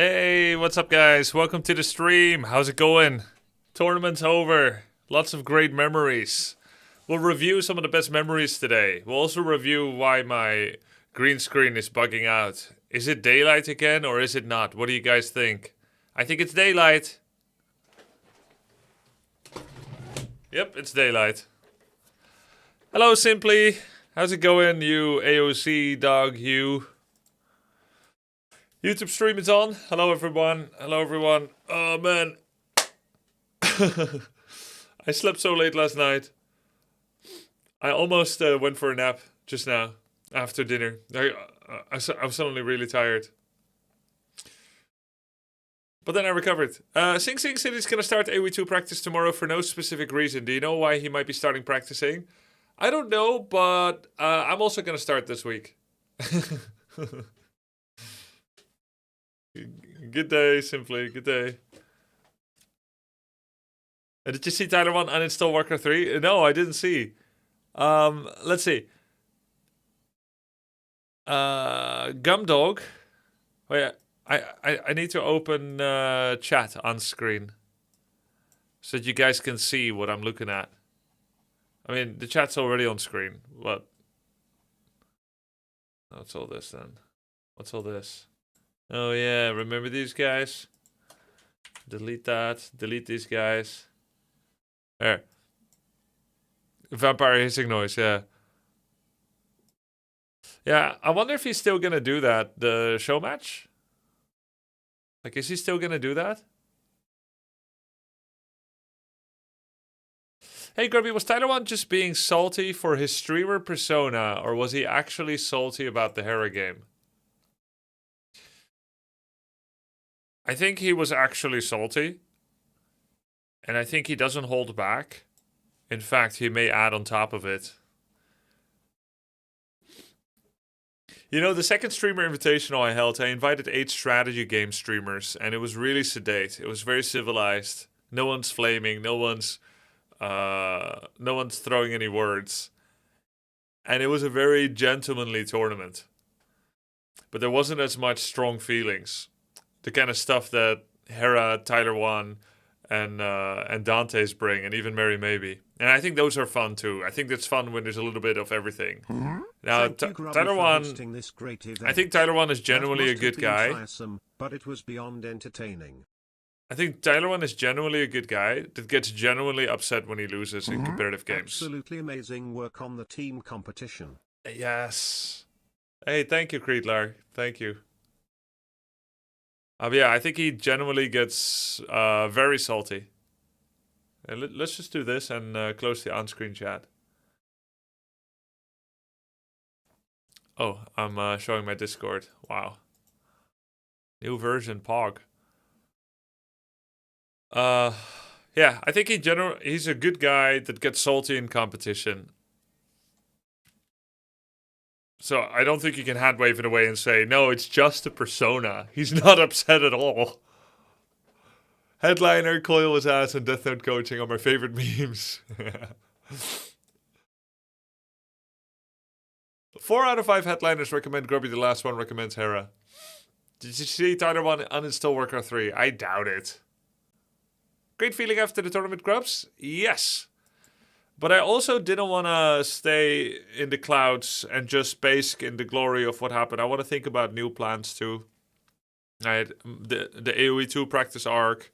Hey, what's up, guys? Welcome to the stream. How's it going? Tournament's over. Lots of great memories. We'll review some of the best memories today. We'll also review why my green screen is bugging out. Is it daylight again or is it not? What do you guys think? I think it's daylight. Yep, it's daylight. Hello, Simply. How's it going, you AOC dog, you? YouTube stream is on. Hello, everyone. Hello, everyone. Oh, man. I slept so late last night. I almost went for a nap just now after dinner. I was suddenly really tired. But then I recovered. Sing Sing City's going to start AoE2 practice tomorrow for no specific reason. Do you know why he might be starting practicing? I don't know, but I'm also going to start this week. Good day, Simply. Good day. Did you see Tyler 1 uninstall Warcraft 3? No, I didn't see. Let's see. Gumdog. Oh yeah, I need to open chat on screen so that you guys can see what I'm looking at. I mean, the chat's already on screen. What? What's all this then? What's all this? Oh yeah, remember these guys? Delete that. Delete these guys. There. Vampire hissing noise, yeah. Yeah, I wonder if he's still gonna do that, the show match? Like, is he still gonna do that? Hey, Grubby, was Tyler 1 just being salty for his streamer persona, or was he actually salty about the Hera game? I think he was actually salty. And I think he doesn't hold back. In fact, he may add on top of it. You know, the second streamer invitational I held, I invited 8 strategy game streamers, and it was really sedate. It was very civilized. No one's flaming. No one's throwing any words. And it was a very gentlemanly tournament. But there wasn't as much strong feelings. The kind of stuff that Hera, Tyler 1, and Dante's bring, and even Mary Maybe. And I think those are fun too. I think it's fun when there's a little bit of everything. Now, Tyler 1, I think Tyler 1 is genuinely a good guy. Tiresome, but it was beyond entertaining. I think Tyler 1 is genuinely a good guy that gets genuinely upset when he loses in competitive games. Absolutely amazing work on the team competition. Yes. Hey, thank you, Creedlar. Thank you. Yeah, I think he genuinely gets very salty. Let's just do this and close the on-screen chat. Oh, I'm showing my Discord. Wow. New version, Pog. Yeah, I think he's a good guy that gets salty in competition. So I don't think you can hand wave it away and say, no, it's just a persona. He's not upset at all. Headliner, Coil was ass, and Death Note coaching are my favorite memes. 4 out of 5 headliners recommend Grubby, the last one recommends Hera. Did you see Tyler 1 uninstall Warcraft 3? I doubt it. Great feeling after the tournament, Grubs? Yes. But I also didn't want to stay in the clouds and just bask in the glory of what happened. I want to think about new plans too. I had the AoE2 practice arc,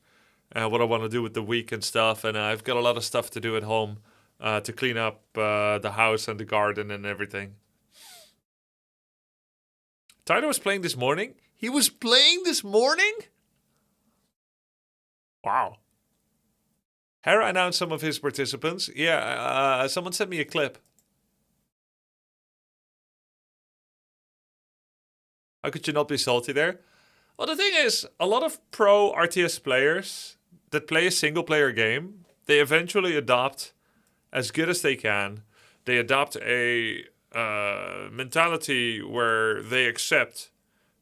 what I want to do with the week and stuff. And I've got a lot of stuff to do at home to clean up the house and the garden and everything. Tyler was playing this morning? He was playing this morning? Wow. Hera announced some of his participants. Yeah, someone sent me a clip. How could you not be salty there? Well, the thing is, a lot of pro RTS players that play a single-player game, they eventually adopt as good as they can. They adopt a mentality where they accept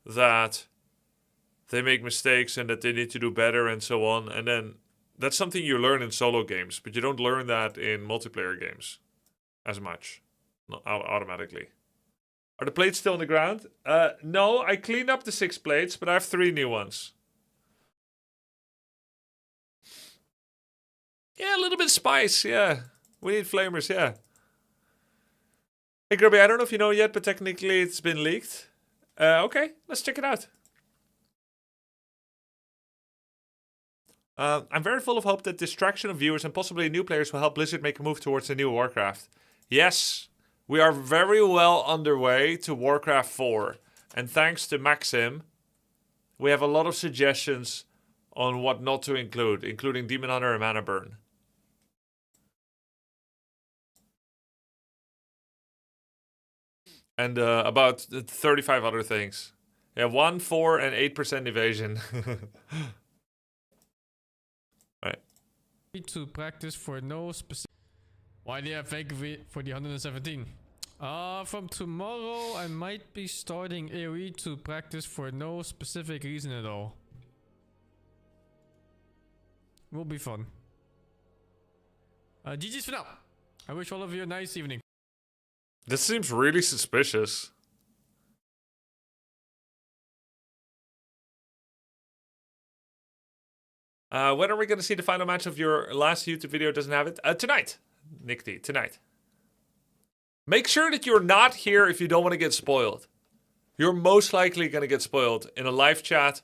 that they make mistakes and that they need to do better and so on. And then that's something you learn in solo games, but you don't learn that in multiplayer games as much, not automatically. Are the plates still on the ground? No, I cleaned up the 6 plates, but I have 3 new ones. Yeah, a little bit of spice, yeah. We need flamers, yeah. Hey, Grubby, I don't know if you know yet, but technically it's been leaked. Okay, let's check it out. I'm very full of hope that distraction of viewers and possibly new players will help Blizzard make a move towards the new Warcraft. Yes, we are very well underway to Warcraft 4. And thanks to Maxim, we have a lot of suggestions on what not to include, including Demon Hunter and Mana Burn. And about 35 other things. Yeah, 1, 4, and 8% evasion. Right. To practice for no specific. Why do you have vacancy for the 117? From tomorrow I might be starting AoE to practice for no specific reason at all. Will be fun. GG's for now. I wish all of you a nice evening. This seems really suspicious. When are we going to see the final match of your last YouTube video? Doesn't have it? Tonight. Nick D, tonight. Make sure that you're not here if you don't want to get spoiled. You're most likely going to get spoiled in a live chat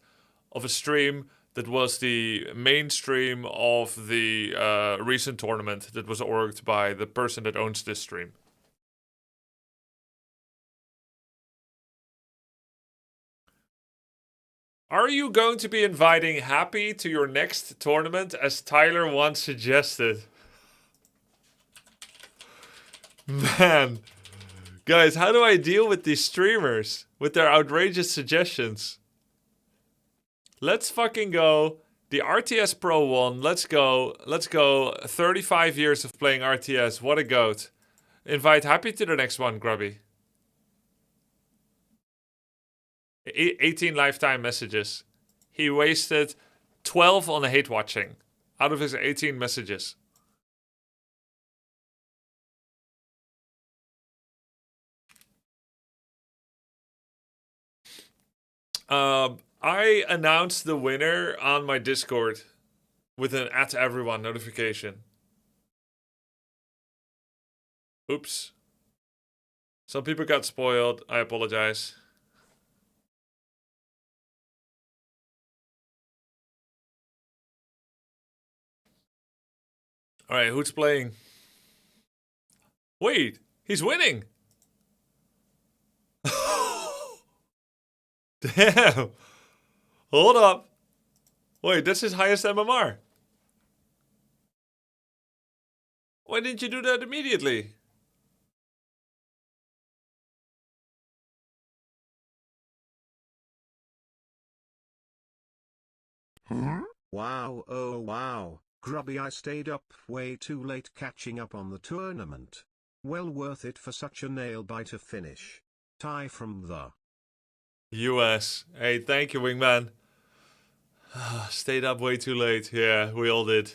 of a stream that was the main stream of the recent tournament that was orged by the person that owns this stream. Are you going to be inviting Happy to your next tournament as Tyler once suggested? Man. Guys, how do I deal with these streamers? With their outrageous suggestions? Let's fucking go. The RTS Pro won. Let's go. Let's go. 35 years of playing RTS. What a goat. Invite Happy to the next one, Grubby. 18 lifetime messages. He wasted 12 on hate watching out of his 18 messages. I announced the winner on my Discord with an @everyone notification. Oops. Some people got spoiled. I apologize. Alright, who's playing? Wait, he's winning! Damn! Hold up. Wait, that's his highest MMR. Why didn't you do that immediately? Wow, oh wow, Grubby, I stayed up way too late catching up on the tournament. Well worth it for such a nail-biter finish. Ty from the US. Hey, thank you, Wingman. Stayed up way too late. Yeah, we all did.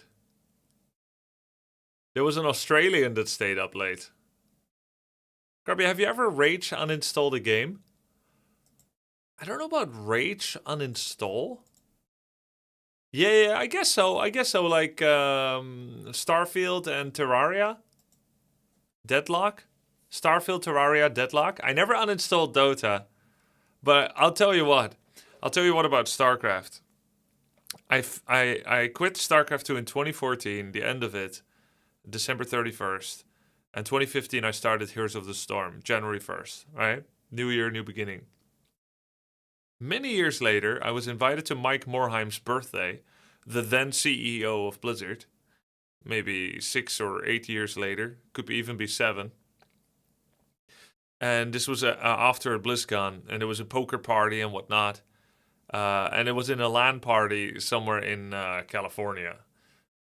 There was an Australian that stayed up late. Grubby, have you ever Rage uninstalled a game? I don't know about Rage uninstall. Yeah, I guess so. I guess so. Like Starfield and Terraria. Deadlock. Starfield, Terraria, Deadlock. I never uninstalled Dota. But I'll tell you what. I'll tell you what about Starcraft. I quit Starcraft 2 in 2014, the end of it, December 31st. And 2015 I started Heroes of the Storm, January 1st, right? New year, new beginning. Many years later, I was invited to Mike Morheim's birthday, the then CEO of Blizzard. Maybe 6 or 8 years later, could even be 7. And this was after BlizzCon, and there was a poker party and whatnot. And it was in a LAN party somewhere in California.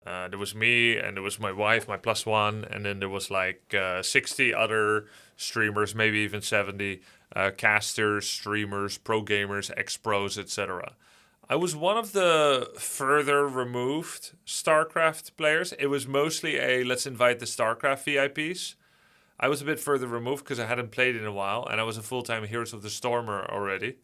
There was me, and there was my wife, my +1, and then there was like 60 other streamers, maybe even 70 casters, streamers, pro gamers, ex-pros, etc. I was one of the further removed StarCraft players. It was mostly a let's invite the StarCraft VIPs. I was a bit further removed because I hadn't played in a while, and I was a full-time Heroes of the Stormer already.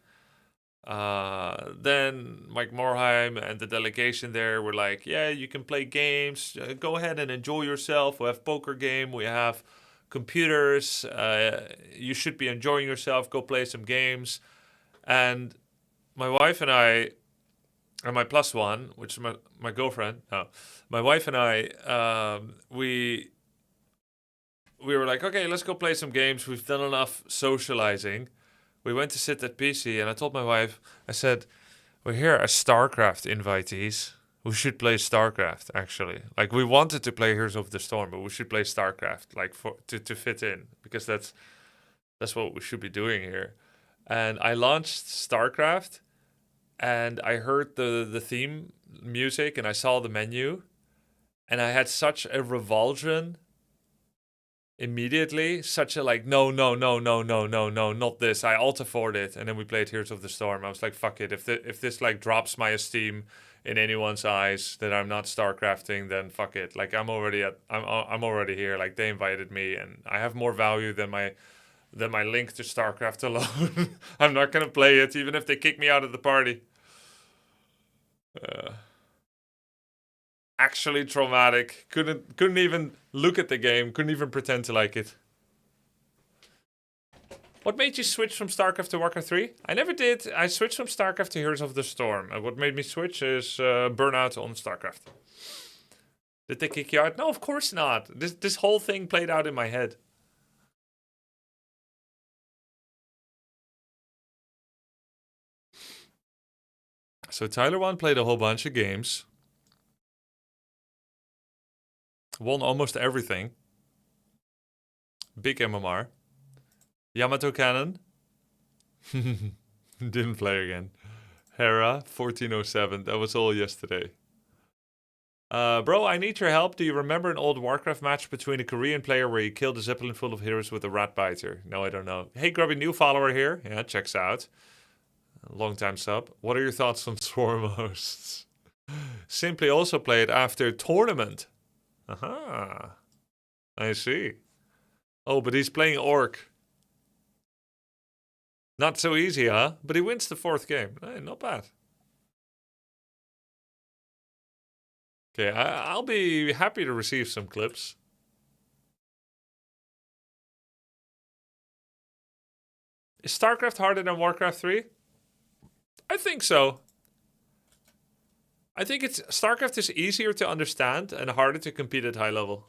Then Mike Morheim and the delegation there were like, yeah, you can play games. Go ahead and enjoy yourself. We have poker game. We have computers. You should be enjoying yourself. Go play some games. And my wife and I, and my plus one, which is my girlfriend, no, my wife and I, we were like, okay, let's go play some games. We've done enough socializing. We went to sit at PC, and I told my wife, I said, we're here as Starcraft invitees. We should play Starcraft, actually. Like, we wanted to play Heroes of the Storm, but we should play Starcraft, like, to fit in, because that's what we should be doing here. And I launched Starcraft, and I heard the theme music, and I saw the menu, and I had such a revulsion immediately, such a like, no, not this. I alt F4'd it, and then we played Heroes of the Storm. I was like, fuck it. If this like drops my esteem in anyone's eyes that I'm not Starcrafting, then fuck it. Like I'm already here. Like they invited me, and I have more value than my link to Starcraft alone. I'm not gonna play it, even if they kick me out of the party. Actually traumatic. Couldn't even look at the game. Couldn't even pretend to like it. What made you switch from Starcraft to Warcraft 3? I never did. I switched from Starcraft to Heroes of the Storm. And what made me switch is burnout on Starcraft. Did they kick you out? No, of course not. This whole thing played out in my head. So Tyler 1 played a whole bunch of games. Won almost everything. Big MMR. Yamato Cannon. Didn't play again. Hera, 1407. That was all yesterday. Bro, I need your help. Do you remember an old Warcraft match between a Korean player where he killed a zeppelin full of heroes with a rat biter? No, I don't know. Hey, Grubby, new follower here. Yeah, checks out. Long time sub. What are your thoughts on Swarm hosts? Simply also played after tournament. Aha. I see. Oh, but he's playing Orc. Not so easy, huh? But he wins the 4th game. Hey, not bad. Okay, I'll be happy to receive some clips. Is StarCraft harder than Warcraft 3? I think so. I think StarCraft is easier to understand and harder to compete at high level.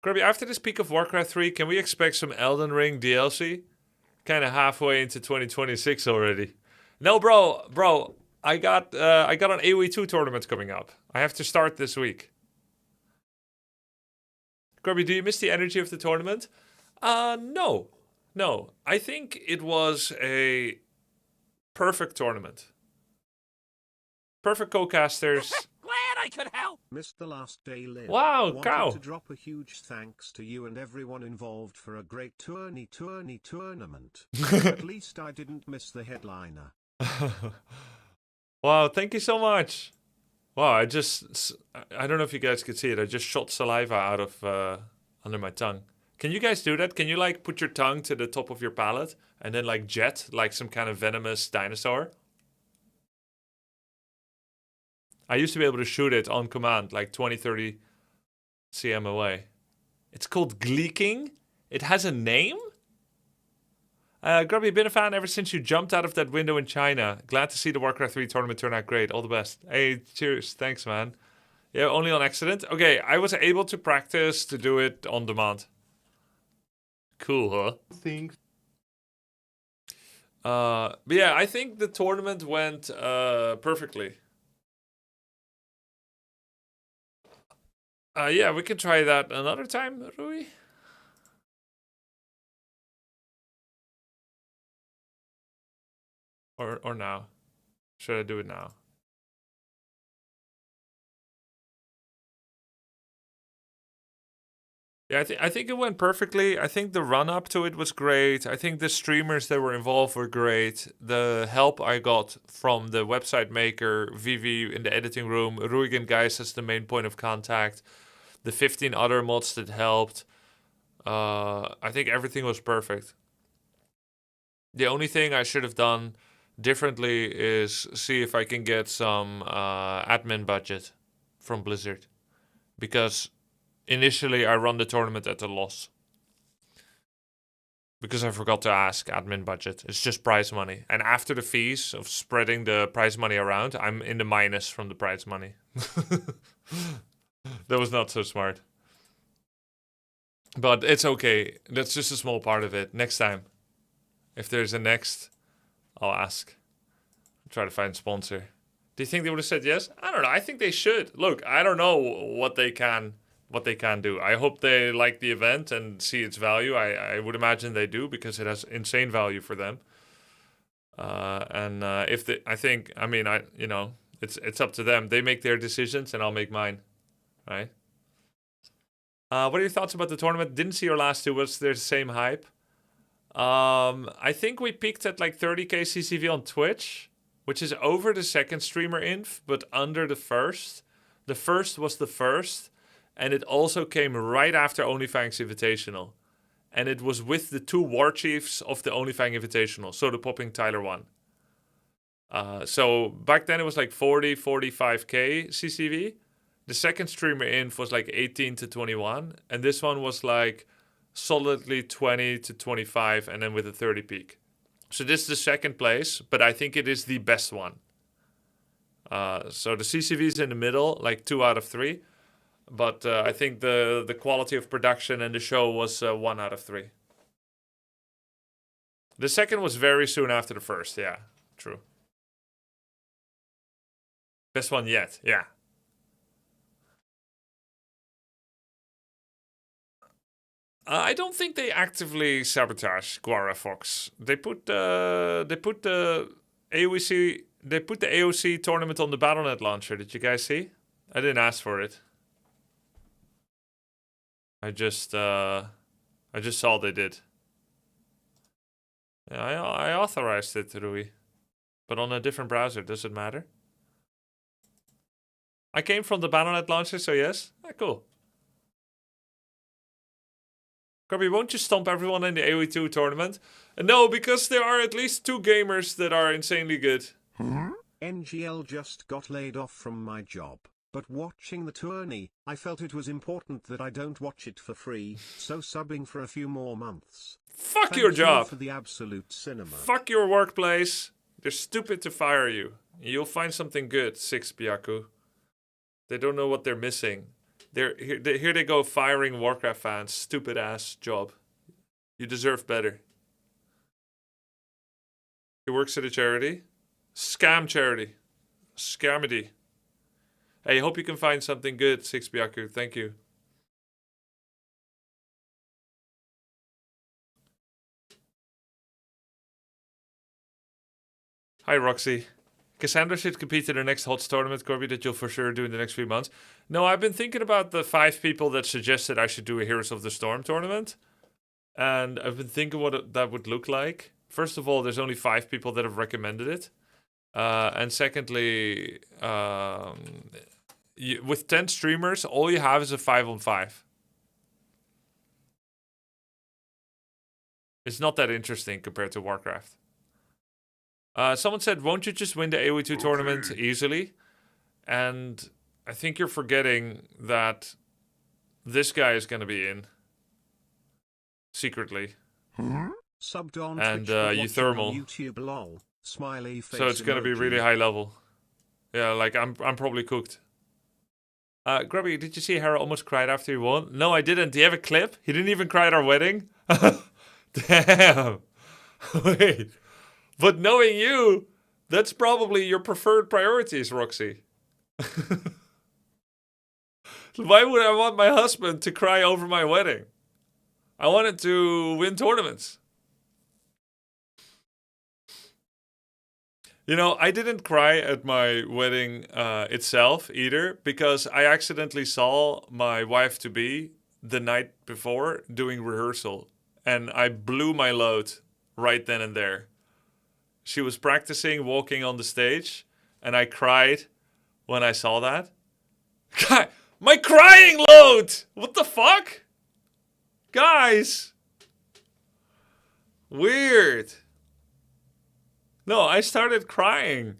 Grubby, after this peak of Warcraft 3, can we expect some Elden Ring DLC? Kind of halfway into 2026 already. No, bro, I got an AoE 2 tournament coming up. I have to start this week. Grubby, do you miss the energy of the tournament? No. I think it was a perfect tournament. Perfect co-casters. Glad I could help. Missed the last day live. Wow, Wanted cow. to drop a huge thanks to you and everyone involved for a great tournament. At least I didn't miss the headliner. Wow, thank you so much. Wow, I don't know if you guys could see it. I just shot saliva out of under my tongue. Can you guys do that? Can you like put your tongue to the top of your palate and then like jet like some kind of venomous dinosaur? I used to be able to shoot it on command like 20, 30 cm away. It's called gleeking. It has a name? Grubby, been a fan ever since you jumped out of that window in China. Glad to see the Warcraft 3 tournament turn out great. All the best. Hey, cheers. Thanks, man. Yeah, only on accident. Okay, I was able to practice to do it on demand. Cool, huh? Things. But yeah, I think the tournament went perfectly. Yeah, we can try that another time, Rui. Or now. Should I do it now? Yeah, I think it went perfectly. I think the run up to it was great. I think the streamers that were involved were great. The help I got from the website maker, Vivi in the editing room, Ruigen Geis as the main point of contact, the 15 other mods that helped. I think everything was perfect. The only thing I should have done differently is see if I can get some admin budget from Blizzard. Because initially I run the tournament at a loss. Because I forgot to ask admin budget. It's just prize money. And after the fees of spreading the prize money around, I'm in the minus from the prize money. That was not so smart. But it's okay. That's just a small part of it. Next time. If there's a next, I'll ask. Try to find a sponsor. Do you think they would have said yes? I don't know. I think they should. Look, I don't know what they can do. I hope they like the event and see its value. I would imagine they do because it has insane value for them. If they, I think, I mean, it's up to them. They make their decisions and I'll make mine, right? What are your thoughts about the tournament? Didn't see your last two. Was there the same hype? I think we peaked at like 30k CCV on Twitch, which is over the second streamer inf, but under the first. The first was the first, and it also came right after OnlyFans Invitational. And it was with the two war chiefs of the OnlyFans Invitational, so the popping Tyler one. So back then it was like 40, 45k CCV. The second streamer inf was like 18 to 21, and this one was like solidly 20 to 25, and then with a 30 peak. So this is the second place, but I think it is the best one. So the CCV is in the middle, like 2 out of 3. But I think the quality of production and the show was 1 out of 3. The second was very soon after the first, yeah, true. Best one yet, yeah. I don't think they actively sabotage Guara Fox. They put the AOC tournament on the Battle.net launcher. Did you guys see? I didn't ask for it. I just saw they did. Yeah, I authorized it, Rui, but on a different browser. Does it matter? I came from the Battle.net launcher, so yes. Cool. Grubby, won't you stomp everyone in the AOE2 tournament? No, because there are at least 2 gamers that are insanely good. NGL just got laid off from my job, but watching the tourney, I felt it was important that I don't watch it for free, so subbing for a few more months. Fuck your job. For the absolute cinema. Fuck your workplace. They're stupid to fire you. You'll find something good, 6 Byaku. They don't know what they're missing. Here they go firing Warcraft fans. Stupid ass job. You deserve better. He works at a charity. Scam charity. Scamity. Hey, hope you can find something good, 6 Byaku. Thank you. Hi, Roxy. Cassandra should compete in the next HOTS tournament, Corby, that you'll for sure do in the next few months. No, I've been thinking about the 5 people that suggested I should do a Heroes of the Storm tournament. And I've been thinking what that would look like. First of all, there's only 5 people that have recommended it. And secondly, with 10 streamers, all you have is a 5-on-5. It's not that interesting compared to Warcraft. Someone said, won't you just win the AOE2 tournament easily? And I think you're forgetting that this guy is going to be in. Secretly. Subbed on and Euthermal. YouTube, lol. Smiley face so it's going to be really high level. Yeah, like I'm probably cooked. Grubby, did you see Hera almost cried after he won? No, I didn't. Do you have a clip? He didn't even cry at our wedding? Damn. Wait. But knowing you, that's probably your preferred priorities, Roxy. Why would I want my husband to cry over my wedding? I wanted to win tournaments. You know, I didn't cry at my wedding itself either, because I accidentally saw my wife-to-be the night before doing rehearsal, and I blew my load right then and there. She was practicing walking on the stage, and I cried when I saw that. God, my crying load! What the fuck? Guys! Weird. No, I started crying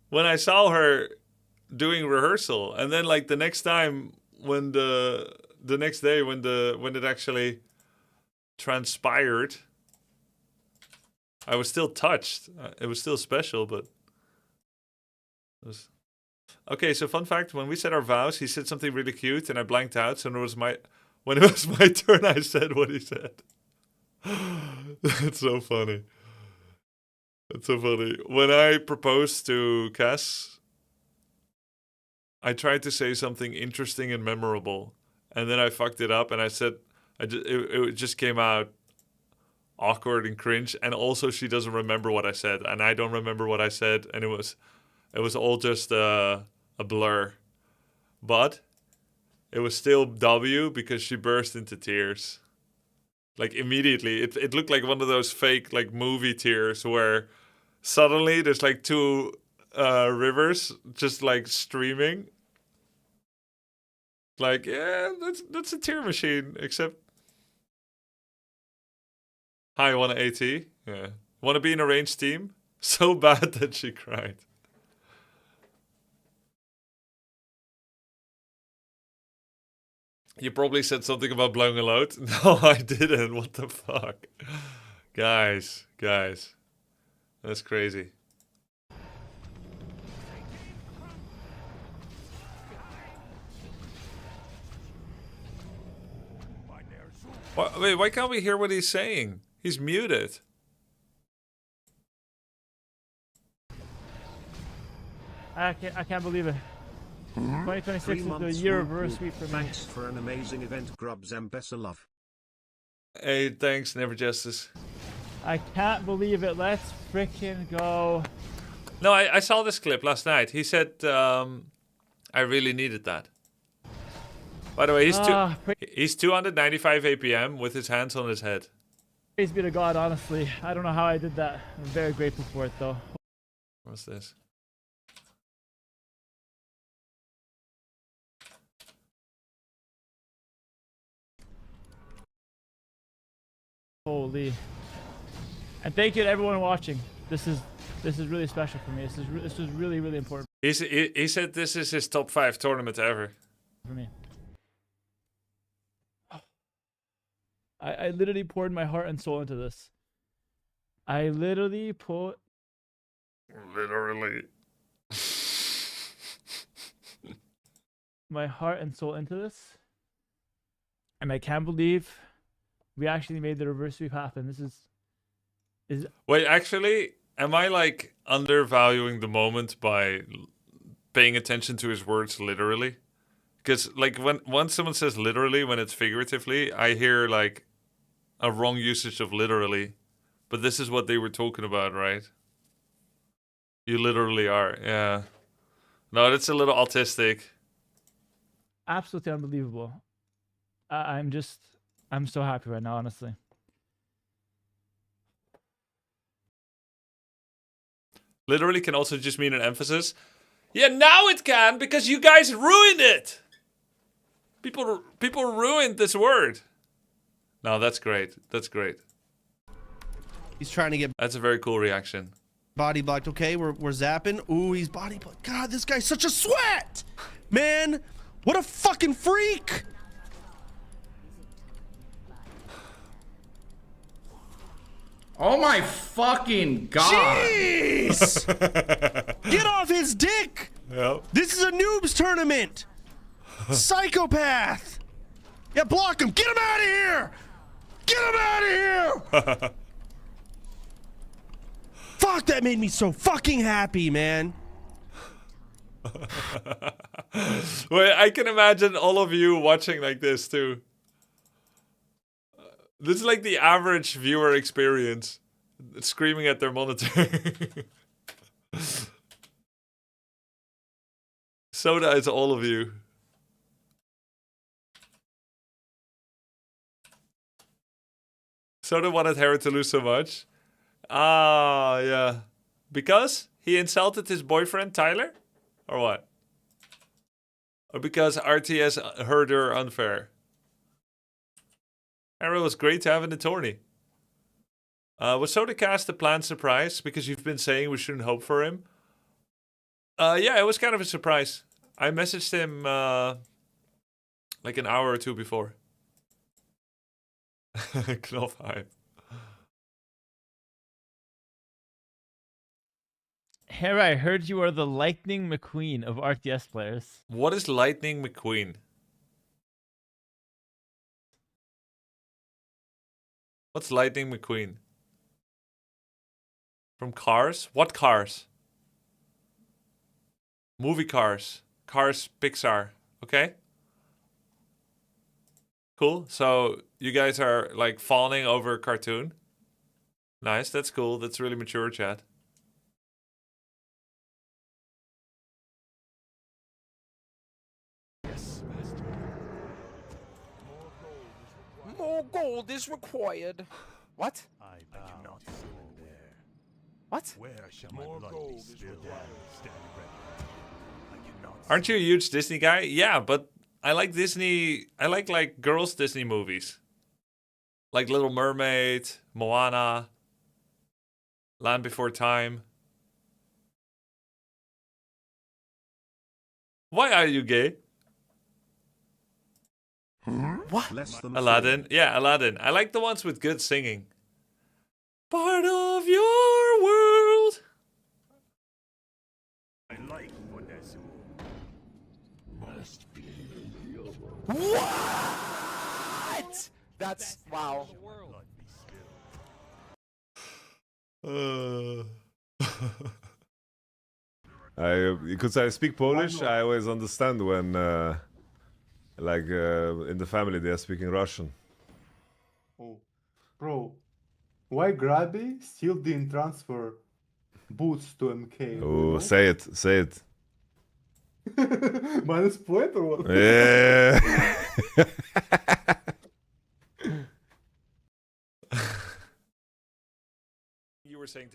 when I saw her doing rehearsal, and then like the next time when the next day when it actually transpired, I was still touched. It was still special, but it was... Okay, so fun fact, when we said our vows, he said something really cute and I blanked out, so when it was my turn, I said what he said. That's so funny. That's so funny. When I proposed to Cass, I tried to say something interesting and memorable, and then I fucked it up, and I said, it just came out awkward and cringe, and also she doesn't remember what I said, and I don't remember what I said, and it was all just a blur. But it was still W because she burst into tears. Like immediately, it looked like one of those fake like movie tears where suddenly there's like two rivers just like streaming. Like, yeah, that's a tear machine, except... Hi, want an AT? Yeah. Want to be in a ranged team? So bad that she cried. You probably said something about blowing a load. No, I didn't. What the fuck? Guys. That's crazy. Wait, why can't we hear what he's saying? He's muted. I can't believe it. 2026 is the year of reverse sweep for me. Thanks for an amazing event, Grubs and Bessa love. Hey, thanks, Never Justice. I can't believe it. Let's freaking go. No, I saw this clip last night. He said, I really needed that. By the way, he's 295 APM with his hands on his head. Praise be to God, honestly. I don't know how I did that. I'm very grateful for it, though. What's this? Holy. And thank you to everyone watching. This is really special for me. This was really, really important He said this is his top 5 tournament ever. for me. I literally poured my heart and soul into this. I literally put... Literally. my heart and soul into this. And I can't believe we actually made the reverse sweep happen. This is... Wait, actually, am I like undervaluing the moment by paying attention to his words literally? Because like once someone says literally when it's figuratively, I hear like a wrong usage of literally. But this is what they were talking about, right? You literally are, yeah. No, that's a little autistic. absolutely unbelievable. I'm so happy right now, honestly. Literally can also just mean an emphasis. Yeah, now it can because you guys ruined it. People ruined this word. No, that's great. That's great. He's trying to get That's a very cool reaction. body blocked. Okay, we're zapping. Ooh, he's body blocked. God, this guy's such a sweat, man. What a fucking freak. Oh my fucking god! Jeez! Get off his dick! Yep. This is a noobs tournament. Psychopath. Yeah, block him. Get him out of here. Get him out of here. Fuck, that made me so fucking happy, man. Wait, I can imagine all of you watching like this too. This is like the average viewer experience. Screaming at their monitor. Soda is all of you. Soda wanted Hera to lose so much. Ah, yeah. Because he insulted his boyfriend, Tyler? Or what? Or because RTS heard her unfair? Hera was great to have in the tourney. Was Soda cast a planned surprise? Because you've been saying we shouldn't hope for him. Yeah, it was kind of a surprise. I messaged him like an hour or two before. Knopfheim. Hera, I heard you are the Lightning McQueen of RTS players. What is Lightning McQueen? What's Lightning McQueen? From Cars? What Cars? Movie Cars. Cars Pixar. Okay. Cool. So you guys are like fawning over a cartoon. Nice. That's cool. That's really mature, chat. More gold is required. What? I cannot surrender. What? Where shall my blood be spilled? Stand ready. I cannot. Aren't you a huge Disney guy? Yeah, but I like Disney. I like girls Disney movies. Like Little Mermaid, Moana, Land Before Time. Why are you gay? What? Less than Aladdin. Yeah, Aladdin. I like the ones with good singing. Part of your world. I like Onezu. Must be. What? That's wow. Blood be spilled. Because I speak Polish, I always understand when, in the family they are speaking Russian. Oh, bro, why Grubby still didn't transfer boots to MK? Oh, say it. Minus point or what? Yeah. You were saying,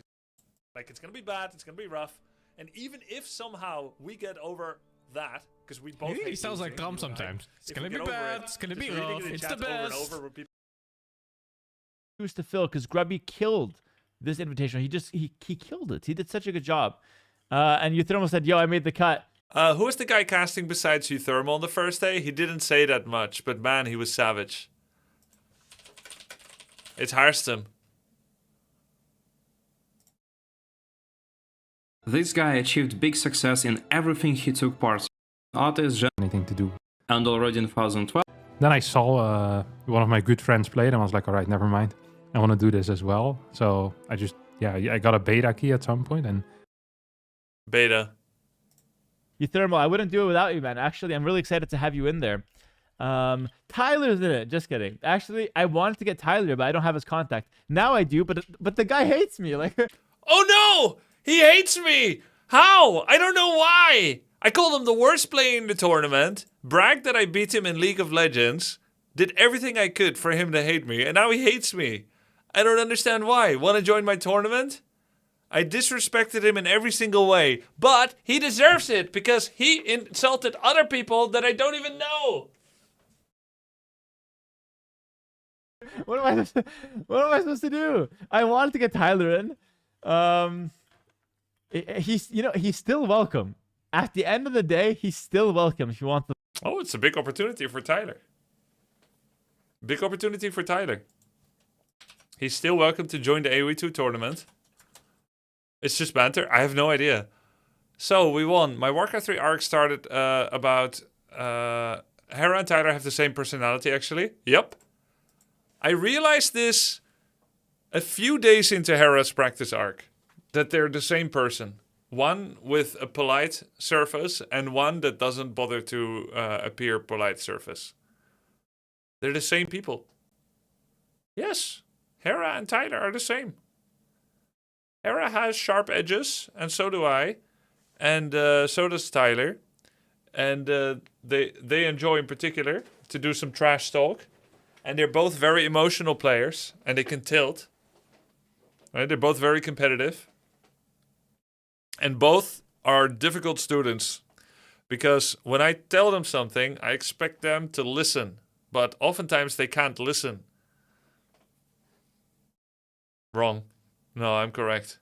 like, it's gonna be bad, it's gonna be rough, and even if somehow we get over that, because we both. He sounds like Trump sometimes. It's gonna be bad. It's gonna be rough. It's the best. Who's to fill? Because Grubby killed this invitation. He killed it. He did such a good job. And Euthermal said, "Yo, I made the cut." Who was the guy casting besides Euthermal on the first day? He didn't say that much, but man, he was savage. It's Harstem. This guy achieved big success in everything he took part in. Artist, anything to do. And already in 2012. Then I saw one of my good friends play it and I was like, all right, never mind. I want to do this as well. So I just, I got a beta key at some point and... Beta. Euthermal, I wouldn't do it without you, man. Actually, I'm really excited to have you in there. Tyler's in it. Just kidding. Actually, I wanted to get Tyler, but I don't have his contact. Now I do, but the guy hates me. Like, oh no! He hates me! How? I don't know why! I called him the worst player in the tournament, bragged that I beat him in League of Legends, did everything I could for him to hate me, and now he hates me. I don't understand why. Want to join my tournament? I disrespected him in every single way, but he deserves it because he insulted other people that I don't even know. What am I supposed to do? I wanted to get Tyler in. He's still welcome. At the end of the day, he's still welcome if you want the... Oh, it's a big opportunity for Tyler. Big opportunity for Tyler. He's still welcome to join the AoE2 tournament. It's just banter. I have no idea. So, we won. My Warcraft 3 arc started about... Hera and Tyler have the same personality, actually. Yep. I realized this a few days into Hera's practice arc. That they're the same person. One with a polite surface and one that doesn't bother to appear polite surface. They're the same people. Yes, Hera and Tyler are the same. Hera has sharp edges, and so do I. And so does Tyler. And they enjoy in particular to do some trash talk. And they're both very emotional players, and they can tilt. Right? They're both very competitive. And both are difficult students. Because when I tell them something, I expect them to listen. But oftentimes they can't listen. Wrong. No, I'm correct.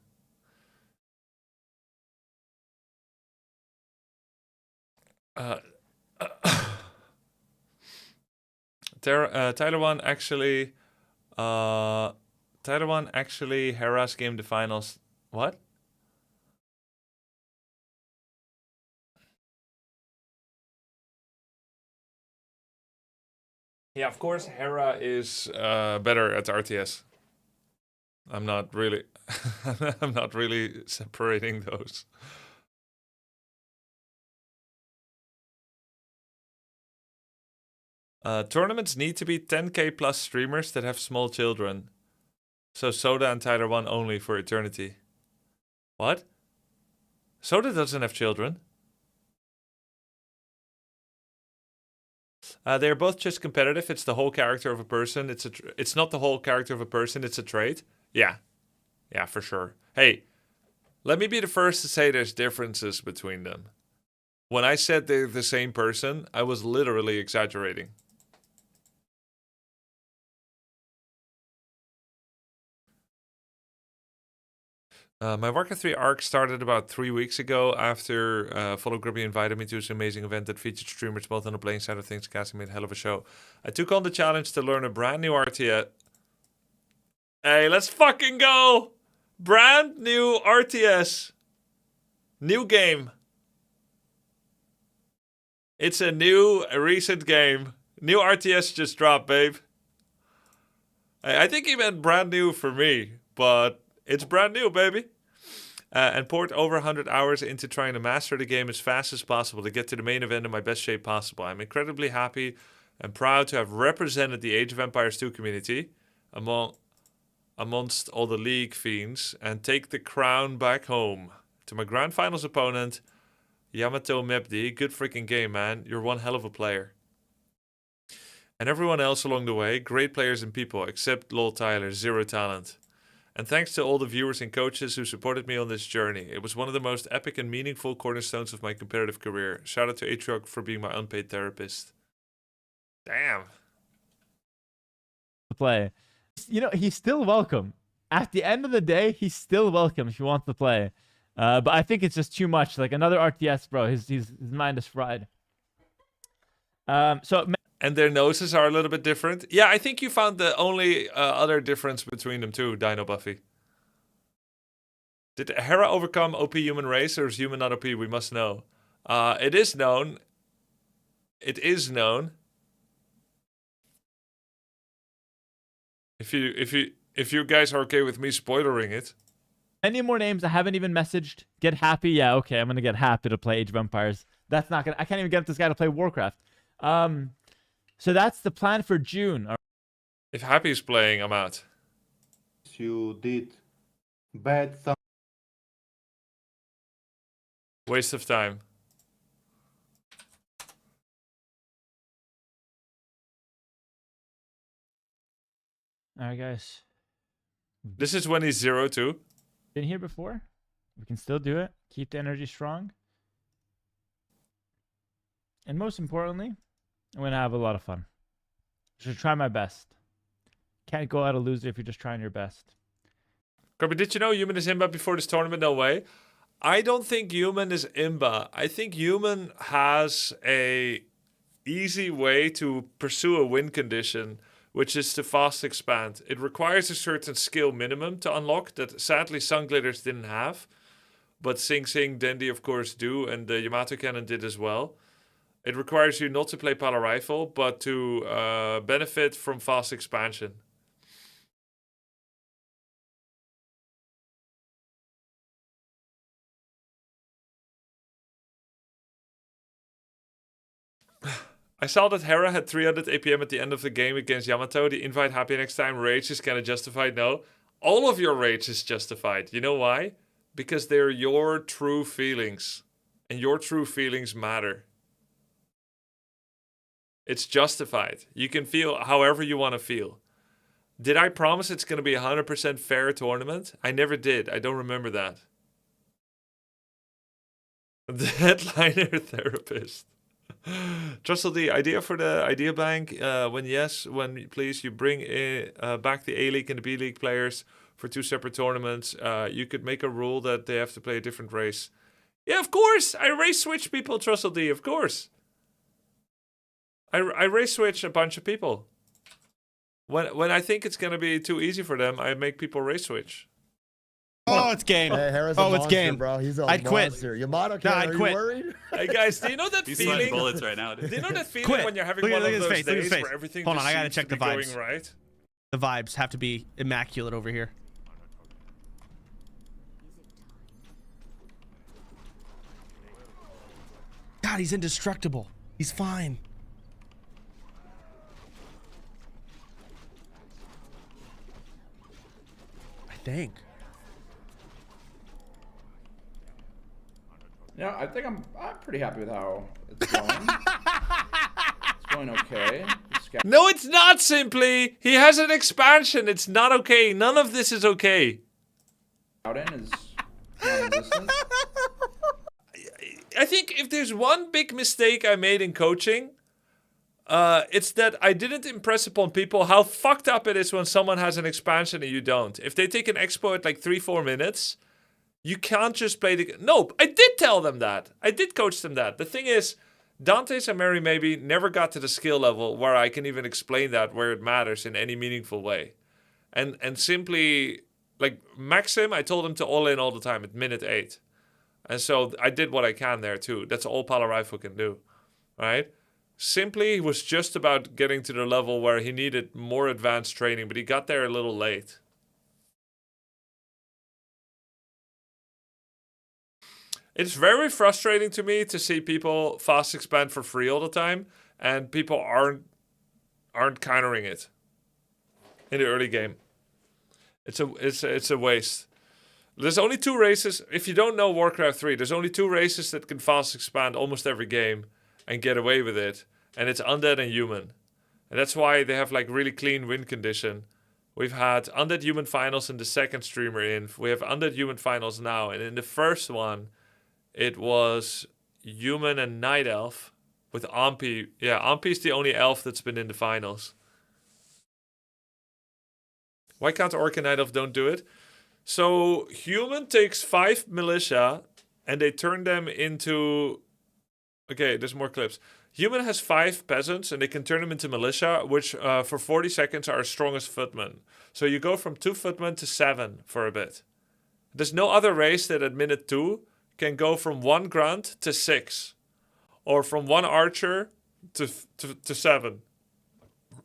Tyler won actually. Tyler won actually. Hera's game the finals. What? Yeah, of course, Hera is better at RTS. I'm not really, I'm not really separating those. Tournaments need to be 10k plus streamers that have small children. So Soda and Tyler 1 only for eternity. What? Soda doesn't have children. They're both just competitive. It's the whole character of a person. It's not the whole character of a person. It's a trait. Yeah. Yeah, for sure. Hey, let me be the first to say there's differences between them. When I said they're the same person, I was literally exaggerating. My Warcraft 3 arc started about 3 weeks ago after Follow Grubby invited me to this amazing event that featured streamers both on the playing side of things. Casting made a hell of a show. I took on the challenge to learn a brand new RTS. Hey, let's fucking go! Brand new RTS. New game. It's a new, recent game. New RTS just dropped, babe. I think he meant brand new for me, but it's brand new, baby. And poured over 100 hours into trying to master the game as fast as possible to get to the main event in my best shape possible. I'm incredibly happy and proud to have represented the Age of Empires 2 community amongst all the League fiends and take the crown back home. To my grand finals opponent, Yamato Mebdi, good freaking game, man. You're one hell of a player. And everyone else along the way, great players and people, except lol Tyler, zero talent. And thanks to all the viewers and coaches who supported me on this journey. It was one of the most epic and meaningful cornerstones of my competitive career. Shout out to Atriok for being my unpaid therapist. Damn. Play. You know, he's still welcome. At the end of the day, he's still welcome if you want to play. But I think it's just too much. Like another RTS, bro. His mind is fried. And their noses are a little bit different. Yeah, I think you found the only other difference between them too, Dino Buffy. Did Hera overcome OP human race, or is human not OP? We must know. It is known. It is known. If you guys are okay with me spoilering it. Any more names I haven't even messaged? Get Happy? Yeah, okay. I'm gonna get Happy to play Age of Empires. That's not gonna. I can't even get this guy to play Warcraft. So that's the plan for June. If Happy's playing, I'm out. You did bad thing. Waste of time. Alright, guys. This is when he's 0-2. Been here before. We can still do it. Keep the energy strong. And most importantly, I'm going to have a lot of fun. Should try my best. Can't go out a loser if you're just trying your best. Grubby, did you know Human is Imba before this tournament? No way. I don't think Human is Imba. I think Human has a easy way to pursue a win condition, which is to fast expand. It requires a certain skill minimum to unlock that sadly Sunglitters didn't have. But Sing Sing, Dendi of course do, and the Yamato Cannon did as well. It requires you not to play Pala Rifle, but to benefit from fast expansion. I saw that Hera had 300 APM at the end of the game against Yamato. The invite happy next time. Rage is kind of justified. No, all of your rage is justified. You know why? Because they're your true feelings. And your true feelings matter. It's justified. You can feel however you want to feel. Did I promise it's going to be a 100% fair tournament? I never did. I don't remember that. The headliner therapist. Trussell D, idea for the idea bank. When please you bring back the A League and the B League players for 2 separate tournaments. You could make a rule that they have to play a different race. Yeah, of course. I race switch people, Trussell D, of course. I race switch a bunch of people. When I think it's gonna be too easy for them, I make people race switch. Oh, it's game. Hey, Harris it's game, bro. He's a I'd quit. monster. Yamato, I'd are quit. you worried? Hey guys, do you know that He's feeling? sweating bullets right now, dude. Do you know that feeling Quit. when you're having Look one at of his those face, look at his days face. where everything Hold just on, I gotta seems check to the be vibes. going right? The vibes have to be immaculate over here. God, he's indestructible. He's fine. I think. Yeah, I think I'm pretty happy with how it's going. It's going okay. No, it's not simply. He has an expansion. It's not okay. None of this is okay. Scouting is non-existent. I think if there's one big mistake I made in coaching, it's that I didn't impress upon people how fucked up it is when someone has an expansion and you don't. If they take an expo at like 3-4 minutes, you can't just play the... No, I did tell them that. I did coach them that. The thing is, Dante's and Mary maybe never got to the skill level where I can even explain that where it matters in any meaningful way. And simply, like Maxim, I told him to all in all the time at minute 8. And so I did what I can there too. That's all Palo Rifle can do, right? Simply, he was just about getting to the level where he needed more advanced training, but he got there a little late. It's very frustrating to me to see people fast expand for free all the time, and people aren't countering it in the early game. It's a waste. There's only 2 races. If you don't know Warcraft 3, there's only 2 races that can fast expand almost every game and get away with it. And it's Undead and Human. And that's why they have like really clean win condition. We've had Undead Human finals in the second streamer in. We have Undead Human finals now. And in the first one, it was Human and Night Elf with Ampi. Yeah, Ampi's the only elf that's been in the finals. Why can't Orc and Night Elf don't do it? So Human takes 5 militia and they turn them into... Okay, there's more clips. Human has 5 peasants and they can turn them into militia, which for 40 seconds are as strong as footmen. So you go from 2 footmen to 7 for a bit. There's no other race that at minute 2 can go from 1 grunt to 6. Or from 1 archer to 7.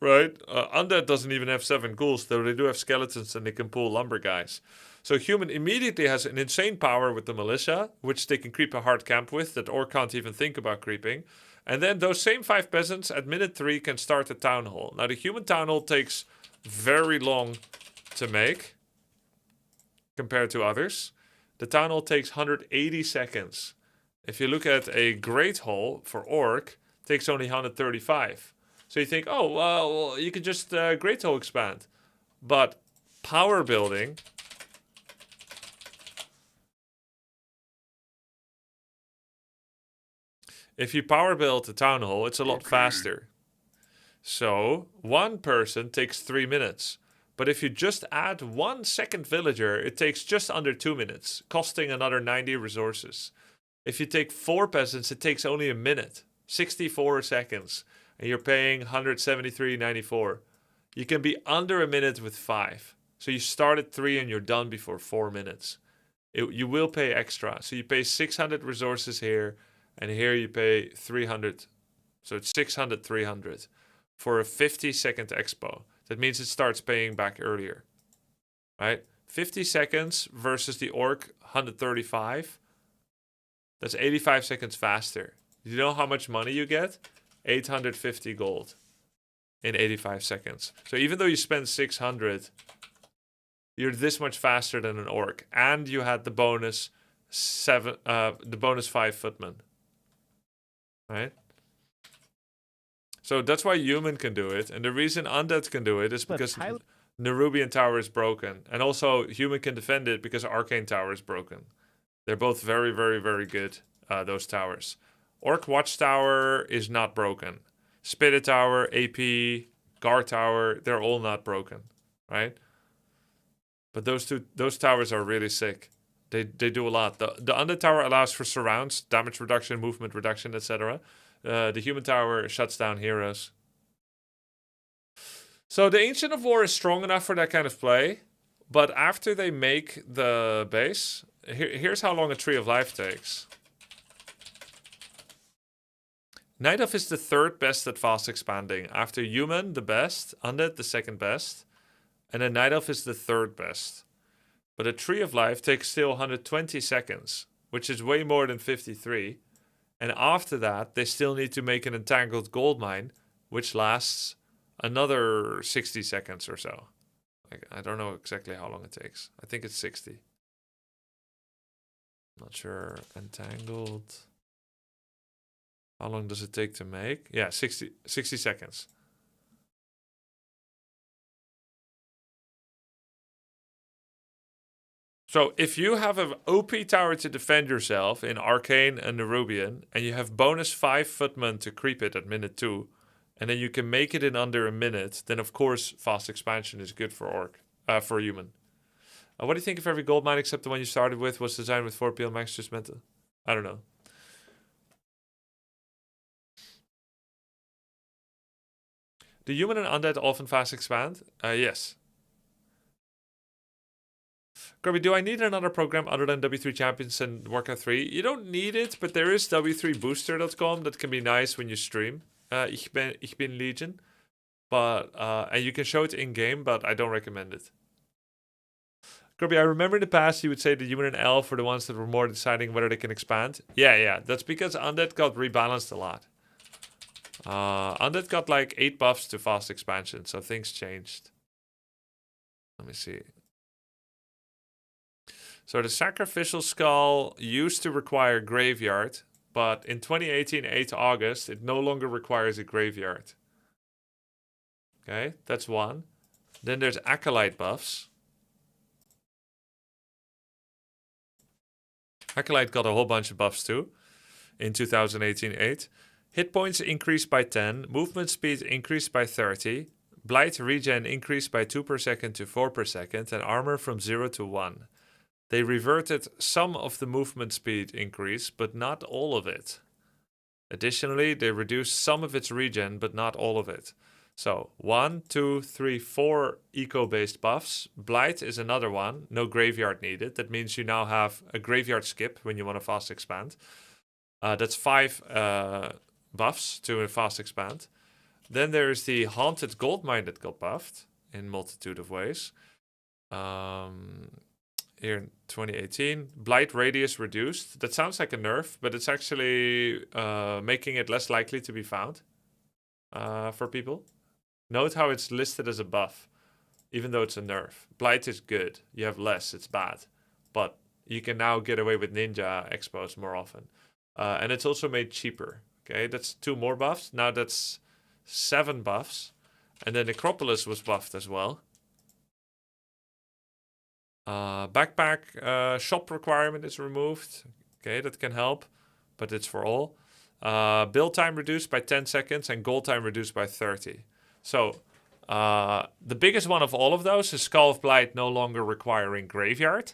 Right? Undead doesn't even have 7 ghouls, though they do have skeletons and they can pull lumber guys. So Human immediately has an insane power with the militia, which they can creep a hard camp with that Orc can't even think about creeping. And then those same 5 peasants at minute 3 can start a town hall. Now the Human town hall takes very long to make compared to others. The town hall takes 180 seconds. If you look at a great hall for Orc, it takes only 135. So you think, oh, well, you could just great hall expand. But power building... If you power build a town hall, it's a lot faster. So 1 person takes 3 minutes. But if you just add 1 second villager, it takes just under 2 minutes, costing another 90 resources. If you take 4 peasants, it takes only a minute, 64 seconds, and you're paying 173.94. You can be under a minute with 5. So you start at 3 and you're done before 4 minutes. You will pay extra. So you pay 600 resources here, and here you pay 300. So it's 600, 300 for a 50-second expo. That means it starts paying back earlier, right? 50 seconds versus the Orc 135. That's 85 seconds faster. You know how much money you get? 850 gold in 85 seconds. So even though you spend 600, you're this much faster than an Orc. And you had the bonus 5 footmen. Right? So that's why human can do it. And the reason undead can do it is But because Tyler- Nerubian Tower is broken. And also human can defend it because Arcane Tower is broken. They're both very, very, very good, those towers. Orc Watchtower is not broken. Spirit Tower, AP, Guard Tower, they're all not broken, right? But those towers are really sick. They do a lot. The Undead Tower allows for surrounds, damage reduction, movement reduction, etc. The Human Tower shuts down heroes. So the Ancient of War is strong enough for that kind of play. But after they make the base, here's how long a Tree of Life takes. Night Elf is the third best at fast expanding. After Human, the best. Undead, the second best. And then Night Elf is the third best. But a Tree of Life takes still 120 seconds, which is way more than 53. And after that, they still need to make an Entangled Goldmine, which lasts another 60 seconds or so. I don't know exactly how long it takes. I think it's 60. Not sure. Entangled. How long does it take to make? Yeah, 60 seconds. So if you have an OP tower to defend yourself in Arcane and Nerubian, and you have bonus 5 footmen to creep it at minute 2, and then you can make it in under a minute, then of course fast expansion is good for for human. What do you think if every gold mine except the one you started with was designed with 4 PL max just meant to? I don't know. Do human and undead often fast expand? Yes. Grubby, do I need another program other than W3 Champions and Warcraft 3? You don't need it, but there is w3booster.com that can be nice when you stream. Ich bin Legion. But, and you can show it in-game, but I don't recommend it. Grubby, I remember in the past you would say the human and elf were the ones that were more deciding whether they can expand. Yeah. That's because Undead got rebalanced a lot. Undead got like 8 buffs to fast expansion, so things changed. Let me see. So the Sacrificial Skull used to require Graveyard, but in 2018, 8 August, it no longer requires a Graveyard. Okay, that's one. Then there's Acolyte buffs. Acolyte got a whole bunch of buffs too in 2018, 8. Hit points increased by 10, movement speed increased by 30, Blight regen increased by 2 per second to 4 per second, and armor from 0 to 1. They reverted some of the movement speed increase, but not all of it. Additionally, they reduced some of its regen, but not all of it. So, 1, 2, 3, 4 eco-based buffs. Blight is another one. No graveyard needed. That means you now have a graveyard skip when you want to fast expand. That's 5 buffs to a fast expand. Then there's the Haunted Goldmine that got buffed in multitude of ways. Here in 2018, Blight radius reduced. That sounds like a nerf, but it's actually making it less likely to be found for people. Note how it's listed as a buff, even though it's a nerf. Blight is good. You have less, it's bad. But you can now get away with ninja expos more often. And it's also made cheaper. Okay, that's 2 more buffs. Now that's 7 buffs. And then Necropolis was buffed as well. Backpack shop requirement is removed. Okay, that can help, but it's for all. Build time reduced by 10 seconds and gold time reduced by 30. So the biggest one of all of those is Skull of Blight no longer requiring Graveyard.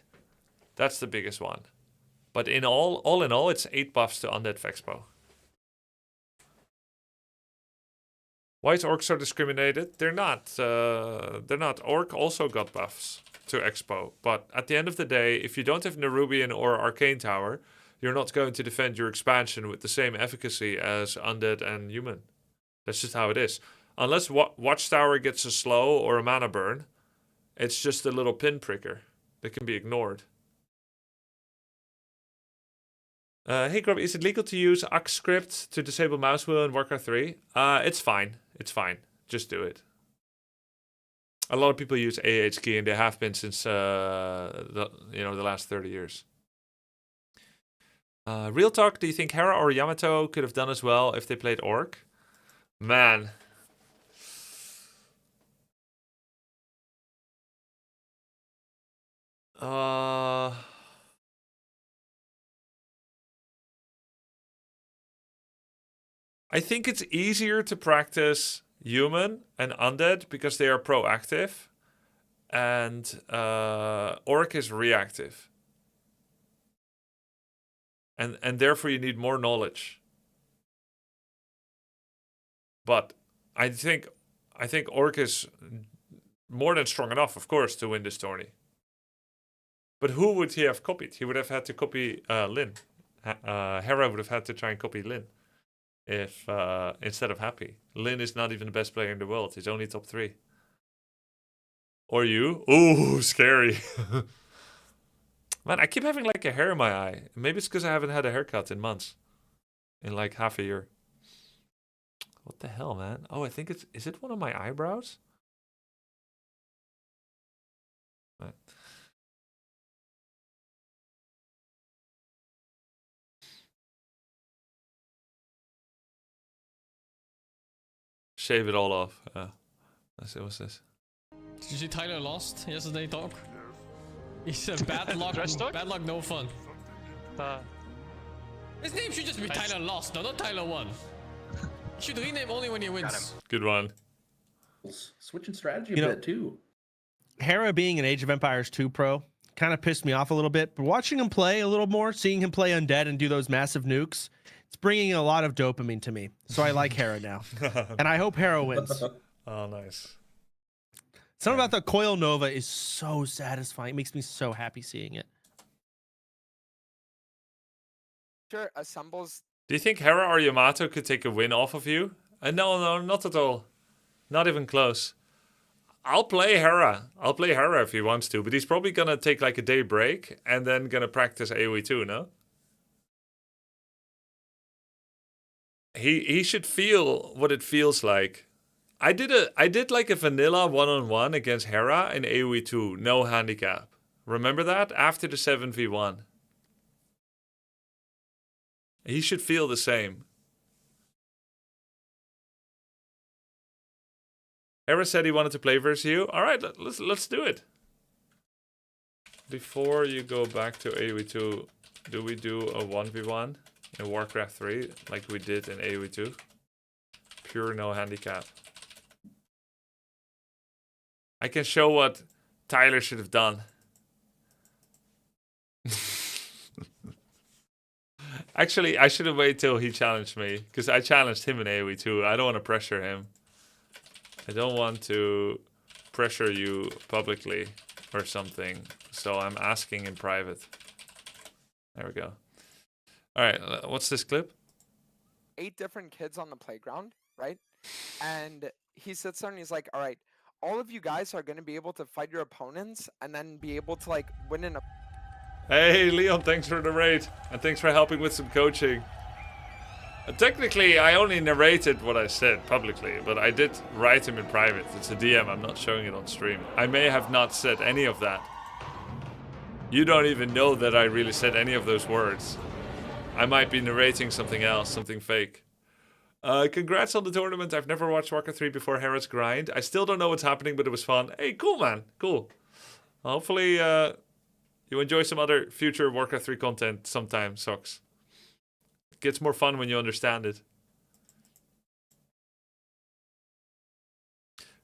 That's the biggest one. But in all in all, it's 8 buffs to Undead Vexpo. Why is Orc so discriminated? They're not. Orc also got buffs to Expo. But at the end of the day, if you don't have Nerubian or Arcane Tower, you're not going to defend your expansion with the same efficacy as Undead and Human. That's just how it is. Unless Watchtower gets a slow or a mana burn, it's just a little pinpricker that can be ignored. Hey Grubby, is it legal to use Axe script to disable mouse wheel in Warcraft 3? It's fine. It's fine. Just do it. A lot of people use AH key, and they have been since the last 30 years. Real talk, do you think Hera or Yamato could have done as well if they played Orc? Man. I think it's easier to practice human and undead because they are proactive, and orc is reactive, and therefore you need more knowledge. But I think orc is more than strong enough, of course, to win this tourney. But who would he have copied? He would have had to copy Lin. Hera would have had to try and copy Lin. If instead of Happy. Lin is not even the best player in the world. He's only top 3. Or you? Ooh, scary. Man, I keep having like a hair in my eye. Maybe it's because I haven't had a haircut in months. In like half a year. What the hell, man? Oh, I think it's... Is it one of my eyebrows? Right. Shave it all off. Let's see, what's this? Did you see Tyler lost yesterday, dog? He said bad luck, bad luck, no fun. His name should just be Tyler lost, no, not Tyler won. You should rename only when he wins. Good one. Switching strategy a bit too. Hera being an Age of Empires 2 pro kind of pissed me off a little bit, but watching him play a little more, seeing him play Undead and do those massive nukes, it's bringing a lot of dopamine to me. So I like Hera now. And I hope Hera wins. Oh, nice. Something about the Coil Nova is so satisfying. It makes me so happy seeing it. Sure, assembles. Do you think Hera or Yamato could take a win off of you? No, not at all. Not even close. I'll play Hera. I'll play Hera if he wants to, but he's probably gonna take like a day break and then gonna practice AoE too, no? He should feel what it feels like. I did like a vanilla one-on-one against Hera in AoE 2, no handicap. Remember that? After the 7v1. He should feel the same. Hera said he wanted to play versus you. All right, let's do it. Before you go back to AoE 2, do we do a 1v1 in Warcraft 3 like we did in AoE 2? Pure no handicap. I can show what Tyler should have done. Actually, I should have waited till he challenged me, because I challenged him in AoE 2. I don't want to pressure him. I don't want to pressure you publicly or something, so I'm asking in private. There we go. All right, what's this clip? 8 different kids on the playground, right? And he sits there and he's like, all right, all of you guys are going to be able to fight your opponents and then be able to like win in a... Hey, Leon, thanks for the raid. And thanks for helping with some coaching. Technically, I only narrated what I said publicly, but I did write him in private. It's a DM, I'm not showing it on stream. I may have not said any of that. You don't even know that I really said any of those words. I might be narrating something else, something fake. Congrats on the tournament. I've never watched Warcraft 3 before Hera's grind. I still don't know what's happening, but it was fun. Hey, cool, man. Cool. Hopefully, you enjoy some other future Warcraft 3 content sometime, Socks. It gets more fun when you understand it.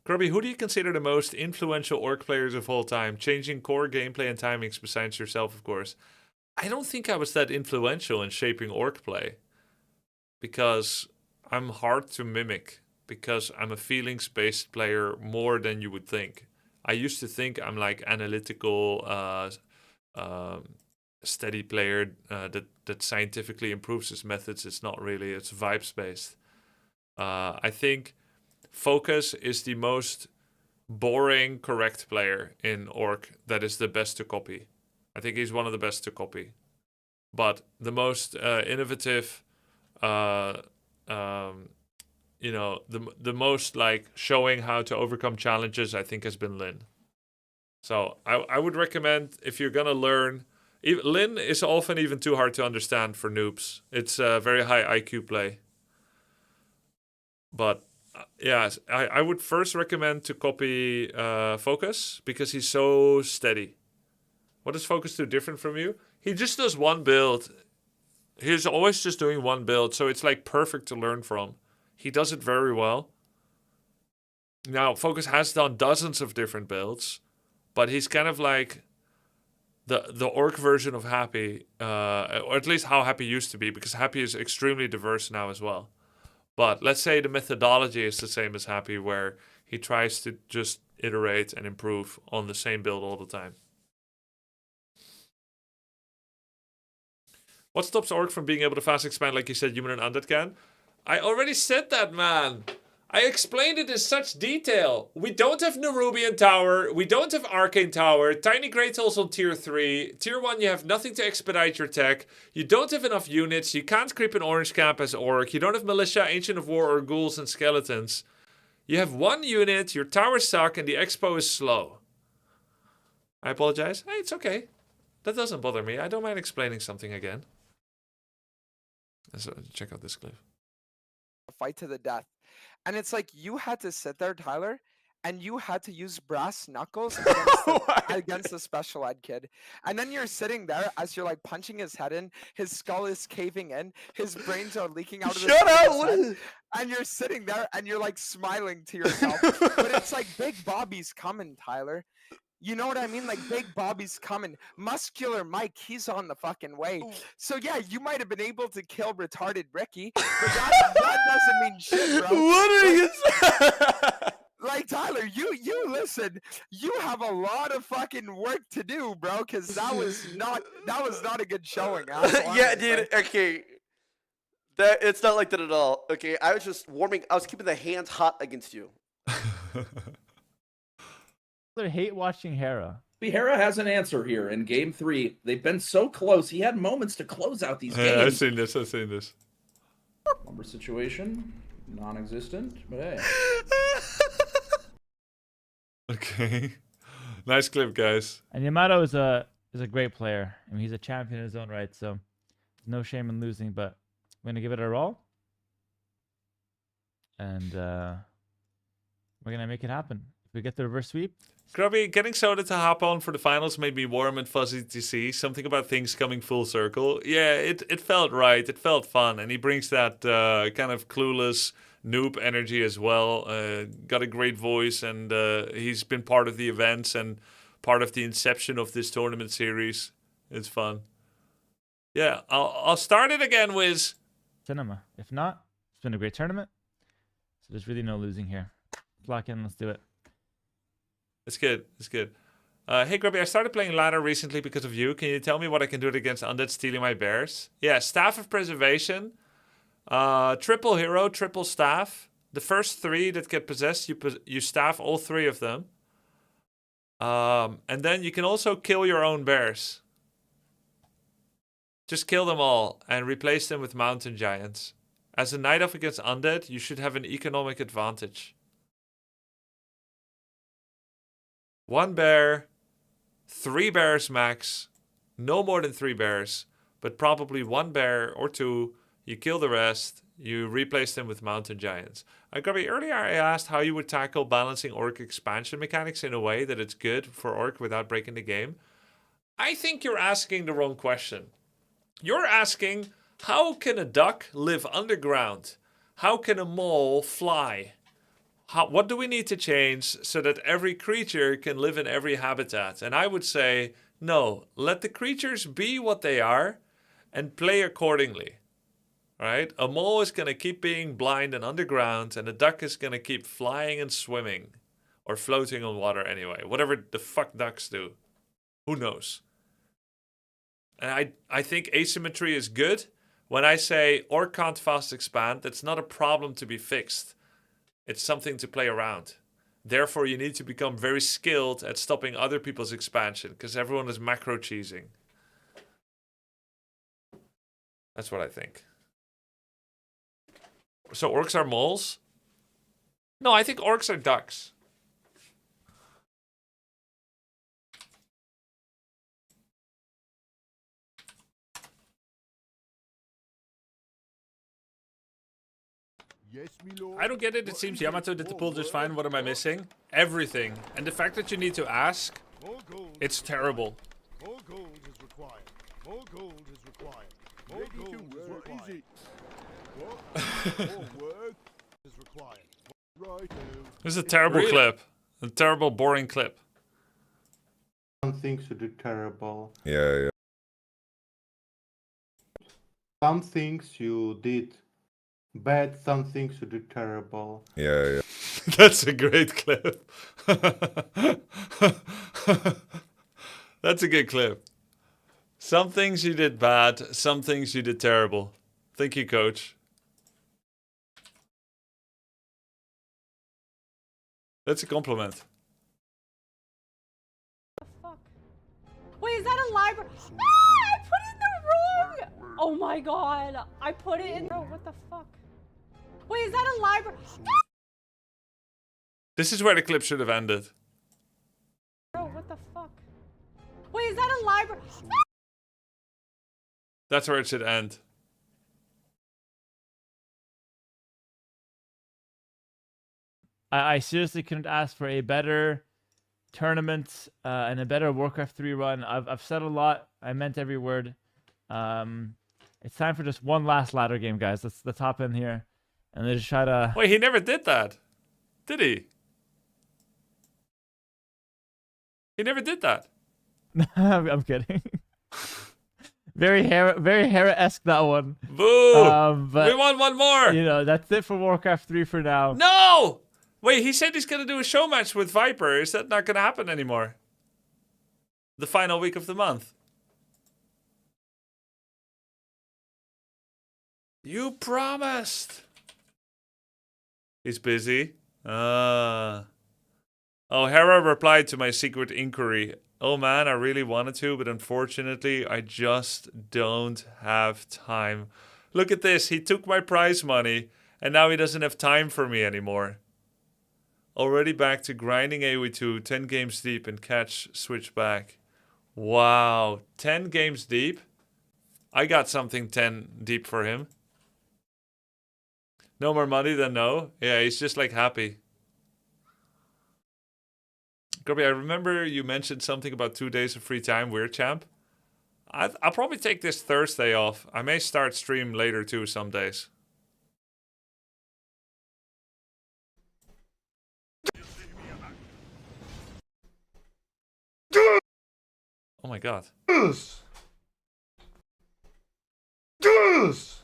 Grubby, who do you consider the most influential orc players of all time? Changing core gameplay and timings besides yourself, of course. I don't think I was that influential in shaping orc play. Because I'm hard to mimic. Because I'm a feelings-based player more than you would think. I used to think I'm like analytical, steady player that scientifically improves his methods. It's not really. It's vibes-based. I think Focus is the most boring correct player in Orc that is the best to copy. I think he's one of the best to copy. But the most innovative, you know, the most like showing how to overcome challenges, I think has been Lin. So I would recommend if you're gonna learn. Lin is often even too hard to understand for noobs. It's a very high IQ play. But Yes, I would first recommend to copy Focus because he's so steady. What does Focus do different from you? He just does one build. He's always just doing one build, so it's like perfect to learn from. He does it very well. Now, Focus has done dozens of different builds, but he's kind of like the orc version of Happy, or at least how Happy used to be, because Happy is extremely diverse now as well. But let's say the methodology is the same as Happy, where he tries to just iterate and improve on the same build all the time. What stops Orc from being able to fast expand like you said Human and Undead can? I already said that, man. I explained it in such detail. We don't have Nerubian Tower. We don't have Arcane Tower. Tiny Great Halls on Tier 3. Tier 1, you have nothing to expedite your tech. You don't have enough units. You can't creep an Orange Camp as Orc. You don't have Militia, Ancient of War, or Ghouls and Skeletons. You have one unit, your towers suck, and the expo is slow. I apologize. Hey, it's okay. That doesn't bother me. I don't mind explaining something again. So check out this clip. Fight to the death. And it's like you had to sit there, Tyler, and you had to use brass knuckles against the special ed kid. And then you're sitting there as you're like punching his head in, his skull is caving in, his brains are leaking out of his head, and you're sitting there and you're like smiling to yourself. But it's like Big Bobby's coming, Tyler. You know what I mean? Like Big Bobby's coming. Muscular Mike, he's on the fucking way. So yeah, you might have been able to kill retarded Ricky, but that doesn't mean shit, bro. What are you saying? Like Tyler, you listen. You have a lot of fucking work to do, bro, because that was not a good showing. Yeah, dude. Okay. It's not like that at all. Okay, I was just warming. I was keeping the hands hot against you. I hate watching Hera. Hera has an answer here in game 3. They've been so close. He had moments to close out these games. I've seen this. Number situation, non-existent, but hey. Okay. Nice clip, guys. And Yamato is a great player. I mean, he's a champion in his own right, so no shame in losing, but we're gonna give it a roll. And we're gonna make it happen. If we get the reverse sweep. Grubby, getting Soda to hop on for the finals made me warm and fuzzy to see. Something about things coming full circle. Yeah, it felt right. It felt fun. And he brings that kind of clueless noob energy as well. Got a great voice, and he's been part of the events and part of the inception of this tournament series. It's fun. Yeah, I'll start it again with Cinema. If not, it's been a great tournament. So there's really no losing here. Lock in, let's do it. It's good. Hey, Grubby, I started playing ladder recently because of you. Can you tell me what I can do against Undead stealing my bears? Yeah, Staff of Preservation. Triple hero, triple staff. The first 3 that get possessed, you staff all 3 of them. And then you can also kill your own bears. Just kill them all and replace them with mountain giants. As a night off against Undead, you should have an economic advantage. 1 bear, 3 bears max, no more than 3 bears, but probably 1 bear or 2. You kill the rest, you replace them with mountain giants. Grubby, earlier I asked how you would tackle balancing Orc expansion mechanics in a way that it's good for Orc without breaking the game. I think you're asking the wrong question. You're asking, how can a duck live underground? How can a mole fly? What do we need to change so that every creature can live in every habitat? And I would say, no, let the creatures be what they are and play accordingly. Right? A mole is going to keep being blind and underground, and a duck is going to keep flying and swimming. Or floating on water anyway. Whatever the fuck ducks do. Who knows? And I think asymmetry is good. When I say Orc can't fast expand, that's not a problem to be fixed. It's something to play around. Therefore, you need to become very skilled at stopping other people's expansion, because everyone is macro cheesing. That's what I think. So orcs are moles? No, I think orcs are ducks. I don't get it. It seems Yamato did the pull just fine. What am I missing? Everything. And the fact that you need to ask, it's terrible. More gold is required. More gold is required. More gold is required. More work is required. Right. This is a terrible clip. A terrible, boring clip. Some things you did terrible. Yeah, yeah. Some things you did bad. Some things you did terrible. Yeah, yeah. That's a great clip. That's a good clip. Some things you did bad, some things you did terrible. Thank you, coach. That's a compliment. Wait, is that a library? Ah, I put it in the wrong. Oh my god, I put it in. Bro, what the fuck? Wait, is that a library? This is where the clip should have ended. Bro, what the fuck? Wait, is that a library? That's where it should end. I seriously couldn't ask for a better tournament and a better Warcraft 3 run. I've said a lot. I meant every word. It's time for just one last ladder game, guys. Let's hop in here and let's try to. Wait, he never did that, did he? He never did that. I'm kidding. Very Hera-esque, that one. Boo! But, We want one more. You know, that's it for Warcraft 3 for now. No! Wait, he said he's gonna do a show match with Viper. Is that not gonna happen anymore? The final week of the month. You promised. He's busy. Oh, Hera replied to my secret inquiry. Oh man, I really wanted to, but unfortunately, I just don't have time. Look at this. He took my prize money, and now he doesn't have time for me anymore. Already back to grinding AoE2, 10 games deep, and catch switch back. Wow, 10 games deep? I got something 10 deep for him. No more money than no. Yeah, he's just like happy. Grubby, I remember you mentioned something about 2 days of free time, Weird Champ. I'll probably take this Thursday off. I may start stream later too some days. Oh my god. Goose! Goose!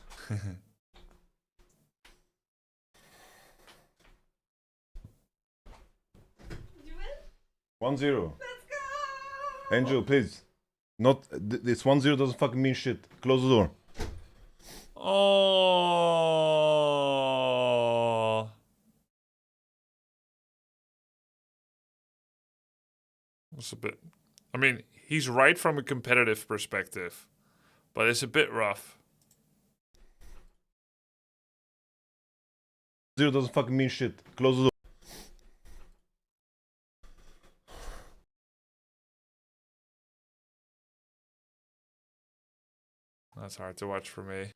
1-0. Let's go! Angel, please. Not this 1-0 doesn't fucking mean shit. Close the door. Oh. That's a bit. I mean, he's right from a competitive perspective, but it's a bit rough. 0 doesn't fucking mean shit. Close the door. That's hard to watch for me.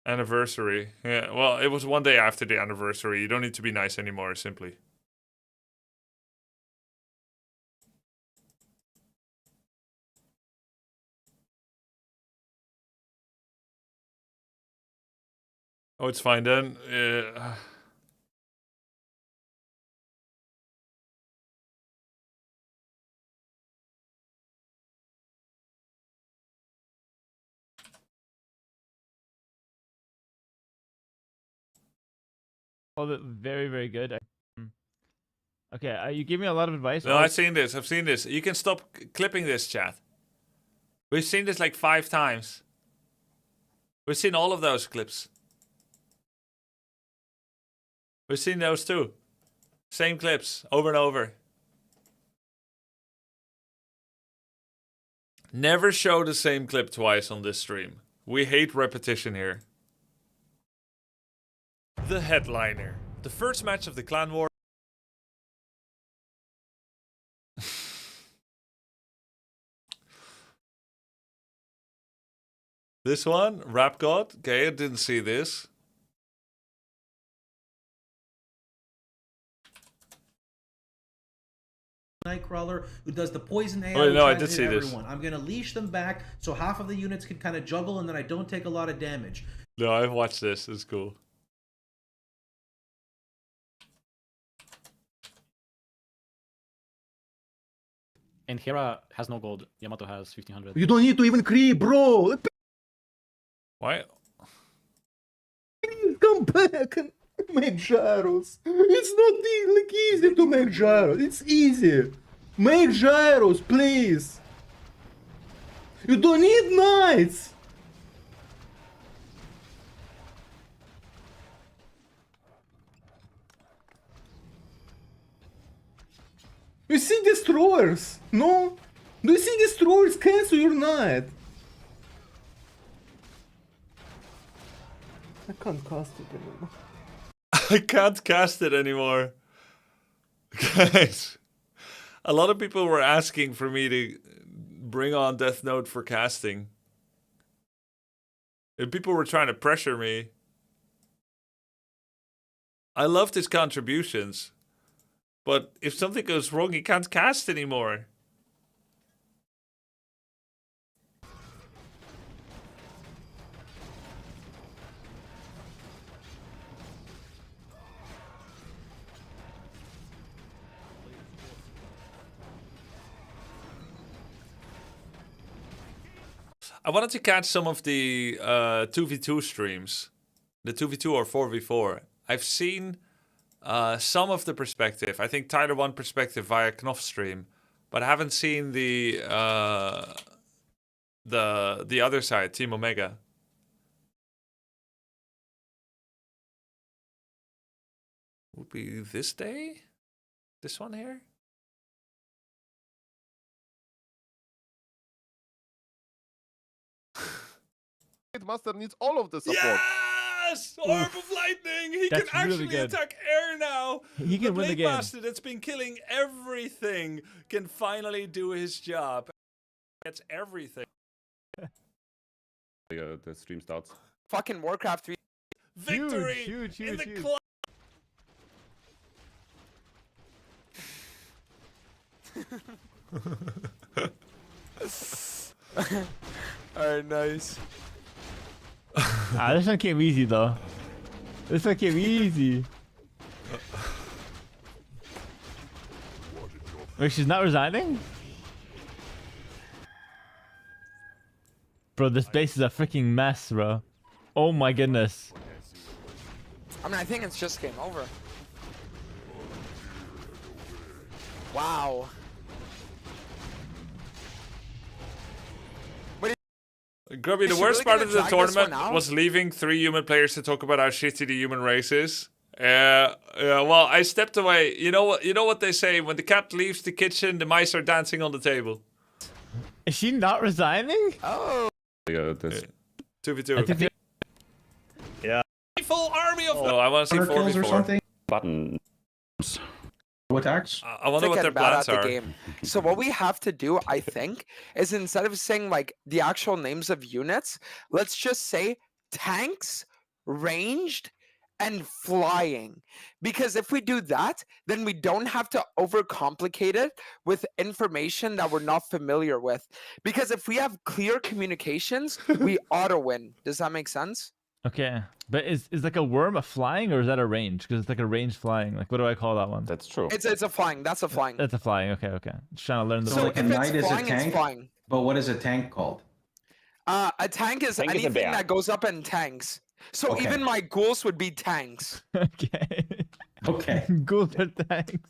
Anniversary. Yeah, well, it was one day after the anniversary. You don't need to be nice anymore, simply. Oh, it's fine then. Very, very good. Okay, you gave me a lot of advice. No, I've seen this. I've seen this. You can stop clipping this, chat. We've seen this like 5 times. We've seen all of those clips. We've seen those too. Same clips, over and over. Never show the same clip twice on this stream. We hate repetition here. The headliner. The first match of the Clan War. This one, Rap God. Okay, I didn't see this. Nightcrawler who does the poison AoE. Oh, no, I did see this. I'm gonna leash them back so half of the units can kind of juggle and then I don't take a lot of damage. No, I've watched this. It's cool. And Hera has no gold. Yamato has 1500. You don't need to even creep, bro. Why? Please come back and make gyros. It's not like easy to make gyros. It's easy. Make gyros, please. You don't need knights. You see destroyers? No? Do you see destroyers? Cancel your knight. I can't cast it anymore. I can't cast it anymore. Guys, a lot of people were asking for me to bring on Death Note for casting. And people were trying to pressure me. I loved his contributions. But if something goes wrong, he can't cast anymore. I wanted to catch some of the 2v2 streams. The 2v2 or 4v4. I've seen some of the perspective. I think Tyler 1 perspective via Knopf stream. But I haven't seen the other side, Team Omega. Would be this day? This one here? Master needs all of the support. Yes! Orb of Lightning! He That's can really actually good. attack air now! He can win the game. Master that's been killing everything can finally do his job. That's everything. The stream starts. Fucking Warcraft 3. Victory! Huge, in the huge. Alright, nice. This one came easy though. This one came easy. Wait, she's not resigning? Bro, this base is a freaking mess, bro. Oh my goodness. I mean, I think it's just game over. Wow. Grubby, the Is she worst really part gonna of the drag this one tournament out? was leaving 3 human players to talk about how shitty the human race is. Well, I stepped away. You know what they say? When the cat leaves the kitchen, the mice are dancing on the table. Is she not resigning? Oh. 2v2. Yeah. Full army of... No, I want to see 4v4. Button. Attacks? I wonder what their plans are. Game. So what we have to do, I think, is instead of saying like the actual names of units, let's just say tanks, ranged, and flying. Because if we do that, then we don't have to overcomplicate it with information that we're not familiar with. Because if we have clear communications, we auto win. Does that make sense? Okay, but is like a worm a flying or is that a range? Because it's like a range flying. Like, what do I call that one? That's true. It's a flying. That's a flying. That's a flying. Okay. Just trying to learn the. So if it's flying, it's flying. But what is a tank called? A tank is Tank is a anything bear. that goes up in tanks. So Okay. even my ghouls would be tanks. Okay. Okay. Ghouls are tanks.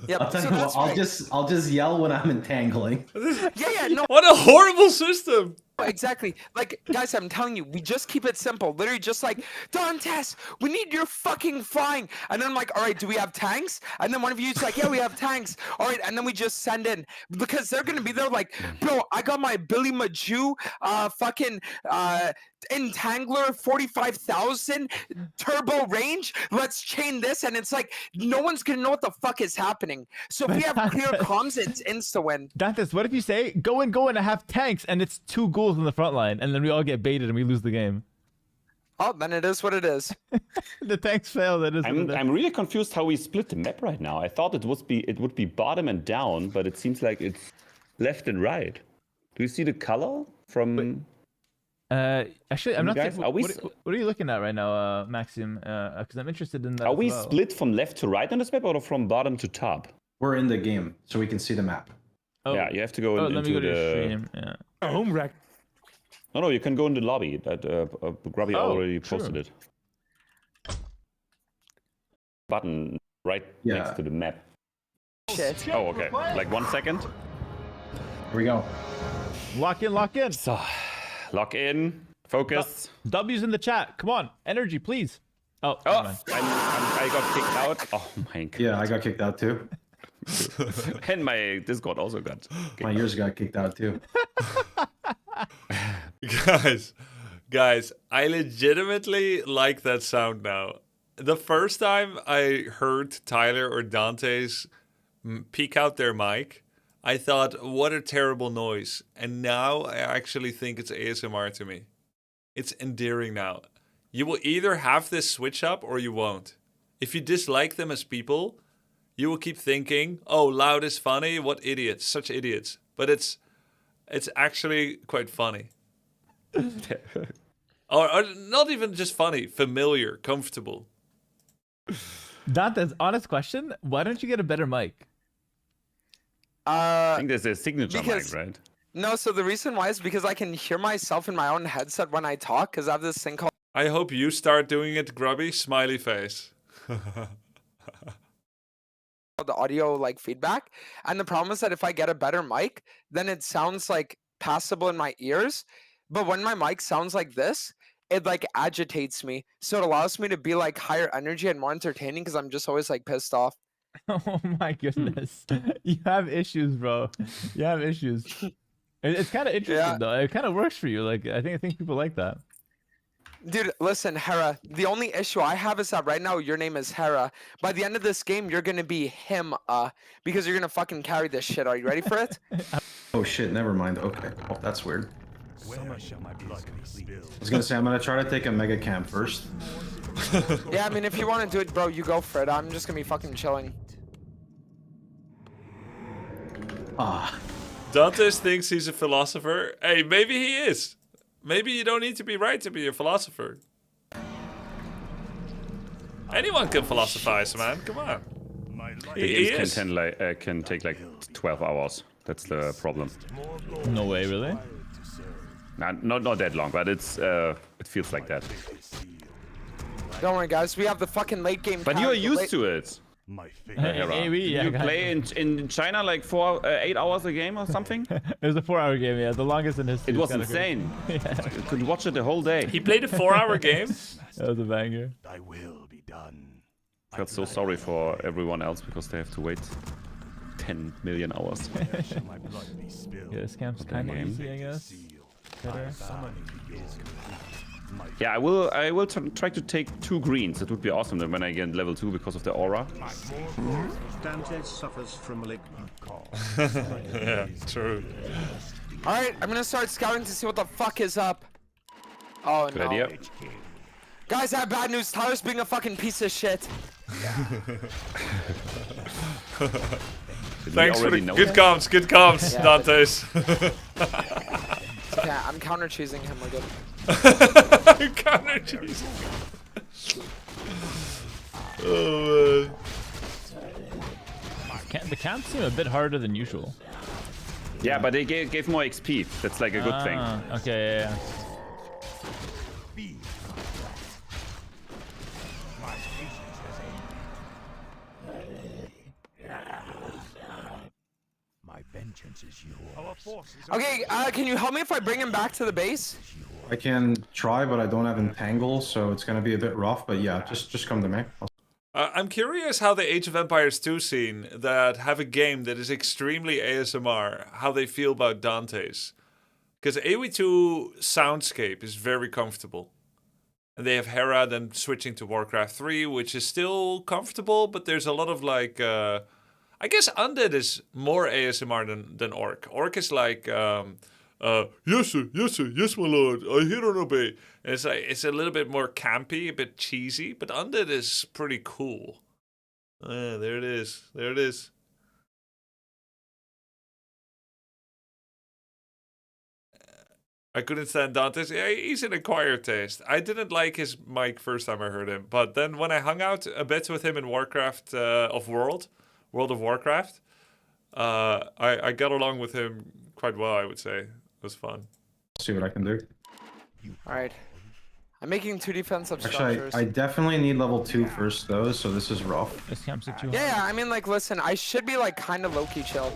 Yep. I'll tell so you what, that's right. I'll just yell when I'm entangling. Yeah, no. What a horrible system! Exactly. Like, guys, I'm telling you, we just keep it simple. Literally just like, Dantes, we need your fucking flying. And then I'm like, all right, do we have tanks? And then one of you is like, yeah, we have tanks. All right, and then we just send in. Because they're going to be there like, bro, I got my Billy Maju fucking Entangler 45,000 turbo range. Let's chain this. And it's like, no one's going to know what the fuck is happening. So if we have clear comms, it's insta-win. Dantes, what if you say, go and I have tanks, and it's 2 ghouls in the front line, and then we all get baited and we lose the game? Oh, then it is what it is. The tanks failed. That is. I'm really confused how we split the map right now. I thought it would be bottom and down, but it seems like it's left and right. Do you see the color from? Actually, I'm not. guys, What, are we what are you looking at right now, Maxim? Because I'm interested in that. Are as we well. split from left to right on this map, or from bottom to top? We're in the game, so we can see the map. Oh. Yeah, you have to go Oh, let me into go to your the. stream. Yeah. Home wreck. No, you can go in the lobby. That Grubby Oh, already true. posted it. Button right next to the map. Shit. Oh, okay. Like 1 second. Here we go. Lock in, lock in. So, lock in. Focus. W's in the chat. Come on, energy, please. Oh, Oh, never mind. I got kicked out. Oh my god. Yeah, I got kicked out too. And my Discord also got. My ears got kicked out too. Guys, I legitimately like that sound now. The first time I heard Tyler or Dante's peek out their mic, I thought, what a terrible noise. And now I actually think it's ASMR to me. It's endearing now. You will either have this switch up or you won't. If you dislike them as people, you will keep thinking, oh, loud is funny, what idiots, such idiots. But it's actually quite funny. or not even just funny, familiar, comfortable. Dante's honest question: why don't you get a better mic? I think there's a signature because- mic, right? No, so the reason why is because I can hear myself in my own headset when I talk, because I have this thing called... I hope you start doing it, Grubby. Smiley face. the audio like feedback. And the problem is that if I get a better mic, then it sounds like passable in my ears. But when my mic sounds like this, it like agitates me. So it allows me to be like higher energy and more entertaining because I'm just always like pissed off. Oh my goodness, you have issues, bro. You have issues. It's kind of interesting though. It kind of works for you. Like I think people like that. Dude, listen, Hera. The only issue I have is that right now your name is Hera. By the end of this game, you're gonna be him, because you're gonna fucking carry this shit. Are you ready for it? Oh shit, never mind. Okay. Oh, that's weird. Where shall my blood be spilled? I was gonna say, I'm gonna try to take a mega camp first. Yeah, I mean, if you want to do it, bro, you go for it. I'm just gonna be fucking chilling. Ah. Dantes thinks he's a philosopher. Hey, maybe he is. Maybe you don't need to be right to be a philosopher. Anyone can philosophize, man. Come on. He is. Can take like 12 hours. That's the problem. No way, really? Nah, not that long, but it's it feels like that. Don't worry, guys. We have the fucking late game. But you're used to it. You play in China like 8 hours a game or something? It was a 4-hour game, yeah, the longest in history. It was insane. You could watch it the whole day. He played a 4-hour game? That was a banger. I will be done. I felt so sorry for everyone else because they have to wait 10 million hours. Yeah, this camp's kind of easy, I guess. Better. Yeah, I will try to take 2 greens. That would be awesome then when I get level 2 because of the aura. Dante suffers from malignant Yeah, true. Alright, I'm gonna start scouting to see what the fuck is up. Oh Good no. idea. Guys, I have bad news. Tyler's being a fucking piece of shit. Thanks for the good comms, Yeah. Dantes. Okay, I'm counter choosing him. We're good. Counter choosing. Oh The camps seem a bit harder than usual. Yeah, but they gave more XP. That's like a good thing. Okay, yeah. My vengeance is yours. Okay, can you help me if I bring him back to the base? I can try, but I don't have entangle, so it's gonna be a bit rough. But yeah, just come to me. I'm curious how the Age of Empires 2 scene that have a game that is extremely ASMR, how they feel about Dante's. Because AoE2 soundscape is very comfortable. And they have Hera then switching to Warcraft 3, which is still comfortable, but there's a lot of like... I guess Undead is more ASMR than Orc. Orc is like Yes sir, yes my lord, I hear and obey. And it's like, it's a little bit more campy, a bit cheesy, but Undead is pretty cool. There it is. There it is. I couldn't stand Dante's. Yeah, he's an acquired taste. I didn't like his mic first time I heard him, but then when I hung out a bit with him in Warcraft World of Warcraft, I got along with him quite well, I would say. It was fun. See what I can do. Alright. I'm making 2 defensive Actually, structures. I definitely need level 2 first though, so this is rough. This camp's at 2. Yeah, I mean, like, listen, I should be, like, kind of low-key chill.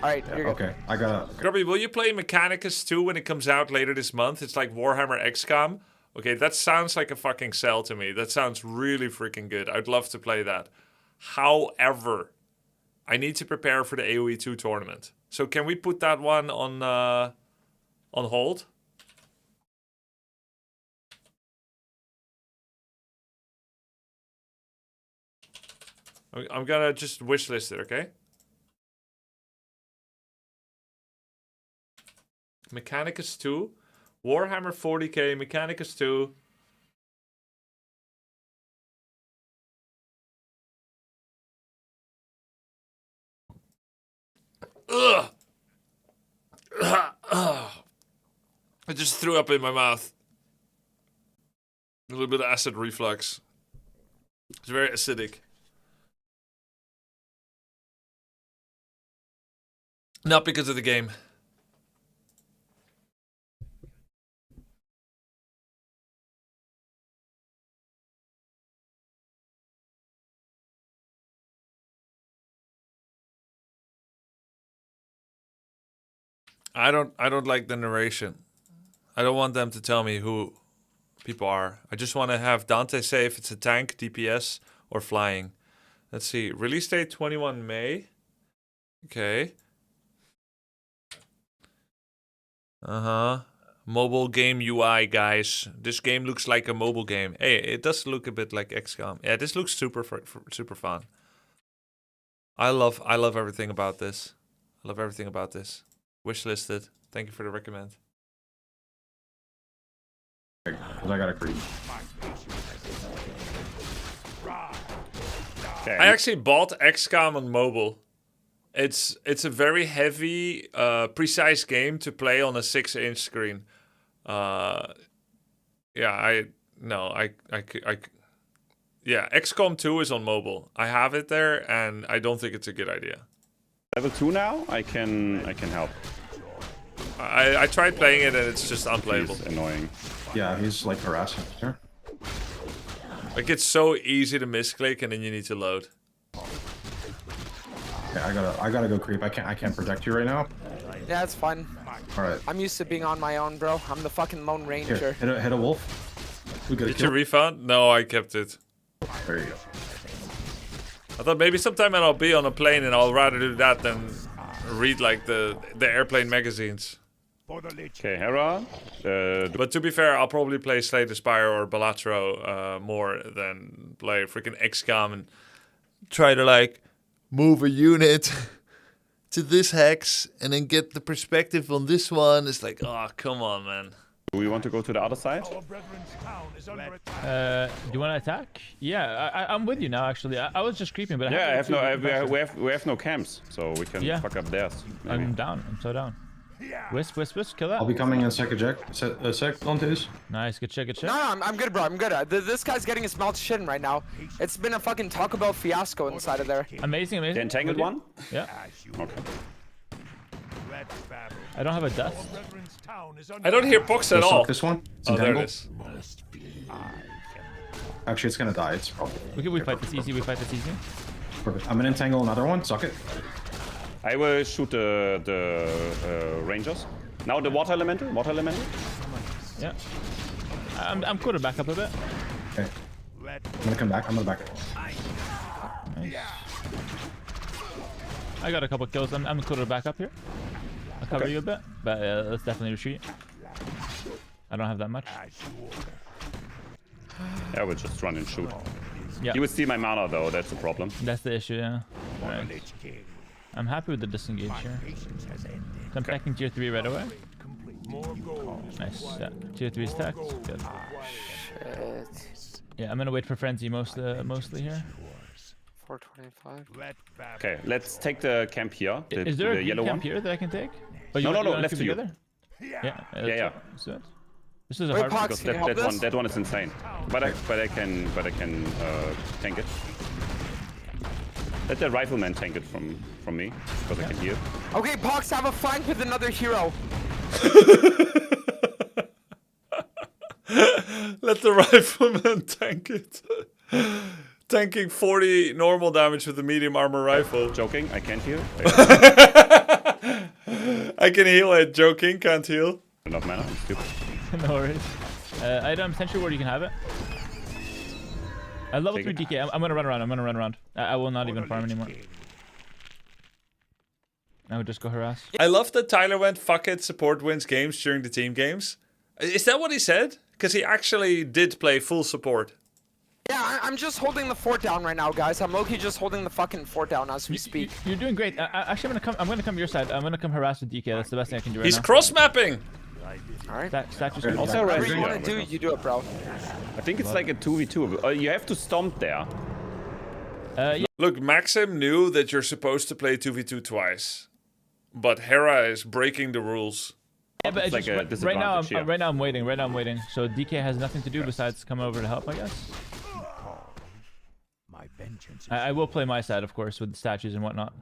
Alright, you're good. Okay, I got. Grubby, will you play Mechanicus 2 when it comes out later this month? It's like Warhammer XCOM. Okay, that sounds like a fucking sell to me. That sounds really freaking good. I'd love to play that. However, I need to prepare for the AoE 2 tournament. So can we put that one on hold? I'm gonna just wishlist it, okay? Mechanicus 2, Warhammer 40k, Mechanicus 2. Ugh. I just threw up in my mouth. A little bit of acid reflux. It's very acidic. Not because of the game. I don't like the narration. I don't want them to tell me who people are. I just want to have Dante say if it's a tank, DPS, or flying. Let's see. Release date 21 May. Okay. Mobile game UI, guys. This game looks like a mobile game. Hey, it does look a bit like XCOM. Yeah, this looks super fun. I love everything about this. I love everything about this. Wishlisted. Thank you for the recommend. I got a creep. Okay. I actually bought XCOM on mobile. It's a very heavy, precise game to play on a 6-inch screen. Yeah, XCOM 2 is on mobile. I have it there, and I don't think it's a good idea. Level 2 now? I can help. I tried playing it and it's just unplayable. He's annoying. Yeah, he's like harassing. Sure. Like it's so easy to misclick and then you need to load. Okay, I gotta go creep. I can't protect you right now. Yeah, it's fine. Alright. I'm used to being on my own, bro. I'm the fucking Lone Ranger. Here, hit a wolf. We Did you refund? No, I kept it. There you go. I thought maybe sometime I'll be on a plane and I'll rather do that than read like the airplane magazines. Okay, Hera. But to be fair, I'll probably play Slay the Spire or Balatro more than play freaking XCOM and try to like move a unit to this hex and then get the perspective on this one. It's like, oh, come on, man. Do we want to go to the other side? Do you want to attack? Yeah, I'm with you now. Actually, I was just creeping, but yeah, we have no camps, so we can fuck up theirs. Maybe. I'm down. I'm so down. Wisp, kill that. I'll be coming in a sec, Dantes. Nice, good check, good check. No, I'm good, bro. I'm good. This guy's getting his mouth shit right now. It's been a fucking Taco Bell fiasco inside of there. Amazing. The entangled one? Yeah. Okay. I don't have a dust. I don't hear Pox at all. This one? Oh, there it is. Actually, it's gonna die. It's probably. We fight this easy. Perfect. I'm gonna entangle another one. Suck it. I will shoot the rangers. Now the water elemental. Yeah. I'm quarter back up a bit. Okay. I'm gonna come back. Nice. I got a couple kills. I'm quarter back up here. I'll cover you a bit, but let's definitely retreat. I don't have that much. Yeah, we'll just run and shoot. Yeah. He would steal my mana though. That's the problem. That's the issue. Yeah. Right. I'm happy with the disengage here. So I'm attacking tier 3 right away. Nice. Yeah. Tier 3 stacked. Good. Shit. Yeah, I'm gonna wait for frenzy mostly here. 425. Okay, let's take the camp here. Is there a yellow camp one? here that I can take? Oh, No, wanna left keep to you. together? Yeah. Yeah. This is a Wait, hard Pox, Because can you help that one is insane. But I can tank it. Let the rifleman tank it from me because I can heal. Okay, Pox, have a flank with another hero. Let the rifleman tank it. Tanking 40 normal damage with a medium armor rifle. Joking, I can't heal. I can heal it. Joking, can't heal. Enough mana, I'm stupid. No worries. Item, century ward, you can have it. I level 3 Take DK. I'm gonna run around. I will not even farm anymore. I would just go harass. I love that Tyler went, fuck it, support wins games during the team games. Is that what he said? Because he actually did play full support. Yeah, I'm just holding the fort down right now, guys. I'm low-key just holding the fucking fort down as we speak. You're doing great. Actually, I'm gonna come your side. I'm gonna come harass with DK. That's the best thing I can do right now. He's cross-mapping. Alright. Also, Whatever you want to do, you do it, bro. I think it's like a 2v2. You have to stomp there. Yeah. Look, Maxim knew that you're supposed to play 2v2 twice. But Hera is breaking the rules. Yeah, but It's like a right now, disadvantage, yeah. right now I'm waiting. So DK has nothing to do besides come over to help, I guess. I will play my side, of course, with the statues and whatnot.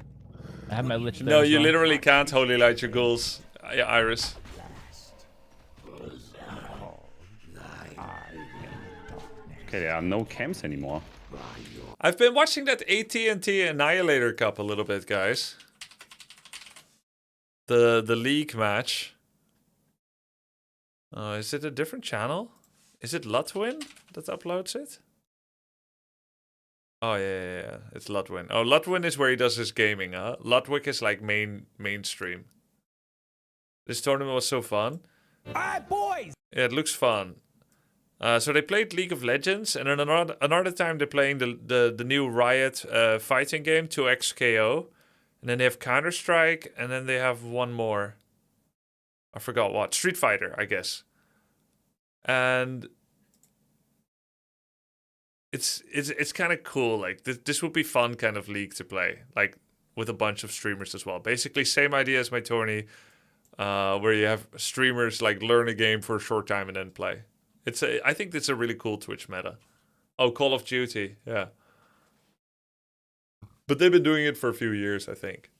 I have my lich there. No, as you well. literally can't holy light your ghouls, Iris. Okay, there are no camps anymore. I've been watching that AT&T Annihilator Cup a little bit, guys. The league match. Is it a different channel? Is it Ludwin that uploads it? Oh yeah. It's Ludwin. Oh, Ludwin is where he does his gaming, huh? Ludwig is like mainstream. This tournament was so fun. Alright, boys! Yeah, it looks fun. So they played League of Legends, and then another time they're playing the new Riot fighting game, 2XKO. And then they have Counter-Strike, and then they have one more. I forgot what. Street Fighter, I guess. And it's kind of cool. Like this would be fun kind of league to play, like with a bunch of streamers as well. Basically, same idea as my tourney, where you have streamers like learn a game for a short time and then play. I think it's a really cool Twitch meta. Oh, Call of Duty, yeah. But they've been doing it for a few years, I think.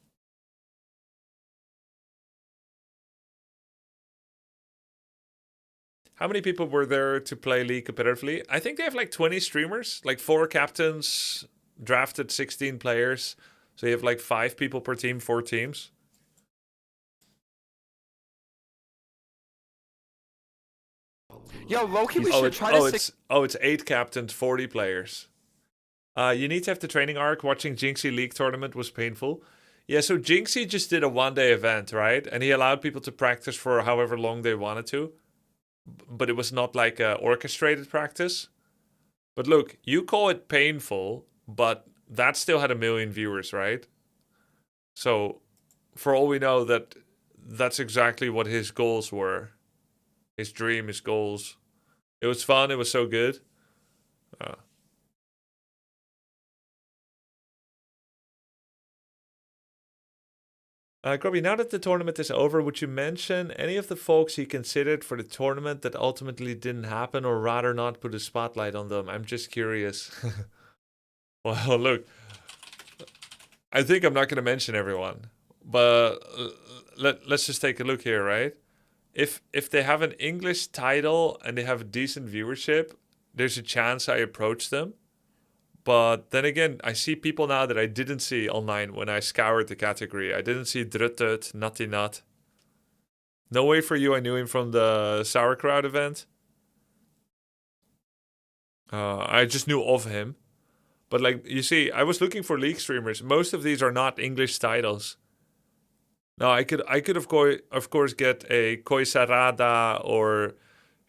How many people were there to play League competitively? I think they have like 20 streamers, like 4 captains, drafted 16 players. So you have like 5 people per team, 4 teams. Yo, Loki, we should try to it's 8 captains, 40 players. You need to have the training arc. Watching Jinxie League tournament was painful. Yeah, so Jinxie just did a one-day event, right? And he allowed people to practice for however long they wanted to. But it was not like a orchestrated practice. But look, you call it painful, but that still had 1 million viewers, right? So, for all we know, that's exactly what his goals were. His dream, his goals. It was fun. It was so good. Grubby, now that the tournament is over, would you mention any of the folks you considered for the tournament that ultimately didn't happen, or rather not put a spotlight on them? I'm just curious. Well, look, I think I'm not going to mention everyone, but let's just take a look here, right? If they have an English title and they have a decent viewership, there's a chance I approach them. But then again, I see people now that I didn't see online when I scoured the category. I didn't see Druttut, Nutty Nut. No Way For You, I knew him from the Sauerkraut event. I just knew of him. But like, you see, I was looking for league streamers. Most of these are not English titles. Now, I could of course get a Koisarada or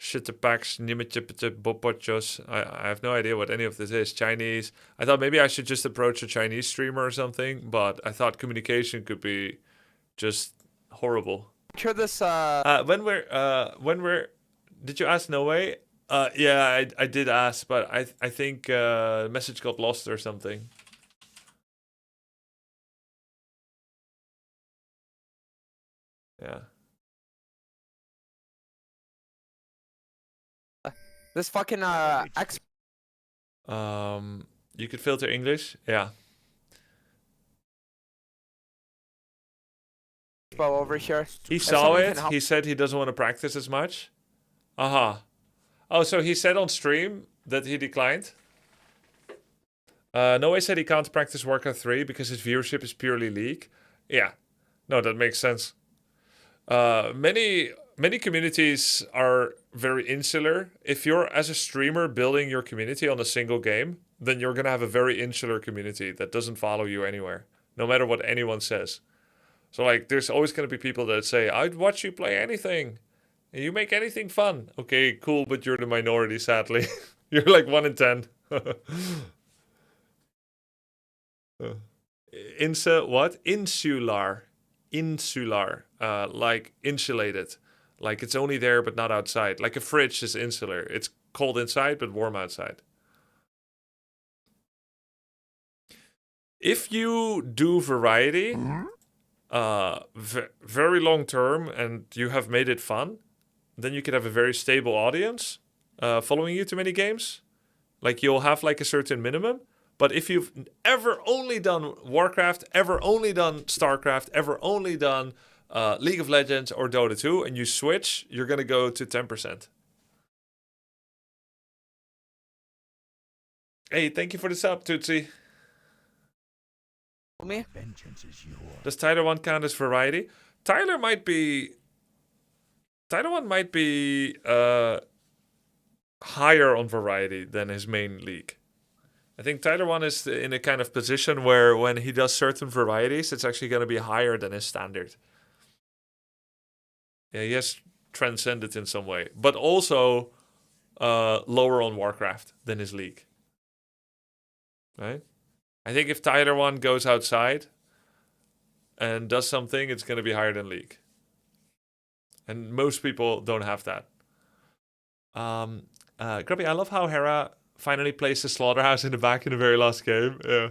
Shitterpacks, Nimetjipete, Bopochos. I have no idea what any of this is. Chinese. I thought maybe I should just approach a Chinese streamer or something, but I thought communication could be just horrible. Hear this. When we're. Did you ask No Way? Yeah, I did ask, but I think the message got lost or something. Yeah. This fucking X. You could filter English. Yeah. Over here. He saw it. He said he doesn't want to practice as much. Oh, so he said on stream that he declined. No Way said he can't practice Warcraft 3 because his viewership is purely League. Yeah. No, that makes sense. Many communities are very insular. If you're, as a streamer, building your community on a single game, then you're going to have a very insular community that doesn't follow you anywhere, no matter what anyone says. So, like, there's always going to be people that say, I'd watch you play anything. You make anything fun. Okay, cool, but you're the minority, sadly. You're like 1 in 10. What? Insular. Insular. Like insulated. Like it's only there but not outside. Like a fridge is insular. It's cold inside but warm outside. If you do variety, very long term, and you have made it fun, then you could have a very stable audience following you to many games. Like you'll have like a certain minimum. But if you've ever only done Warcraft, ever only done Starcraft, ever only done League of Legends or Dota 2, and you switch, you're going to go to 10%. Hey, thank you for the sub, Tootsie. Me? Does Tyler 1 count as variety? Tyler 1 might be higher on variety than his main league. I think Tyler 1 is in a kind of position where when he does certain varieties, it's actually going to be higher than his standard. Yeah, he has transcended in some way. But also lower on Warcraft than his league. Right? I think if Tyler 1 goes outside and does something, it's going to be higher than league. And most people don't have that. Grubby, I love how Hera finally placed the slaughterhouse in the back in the very last game. Yeah.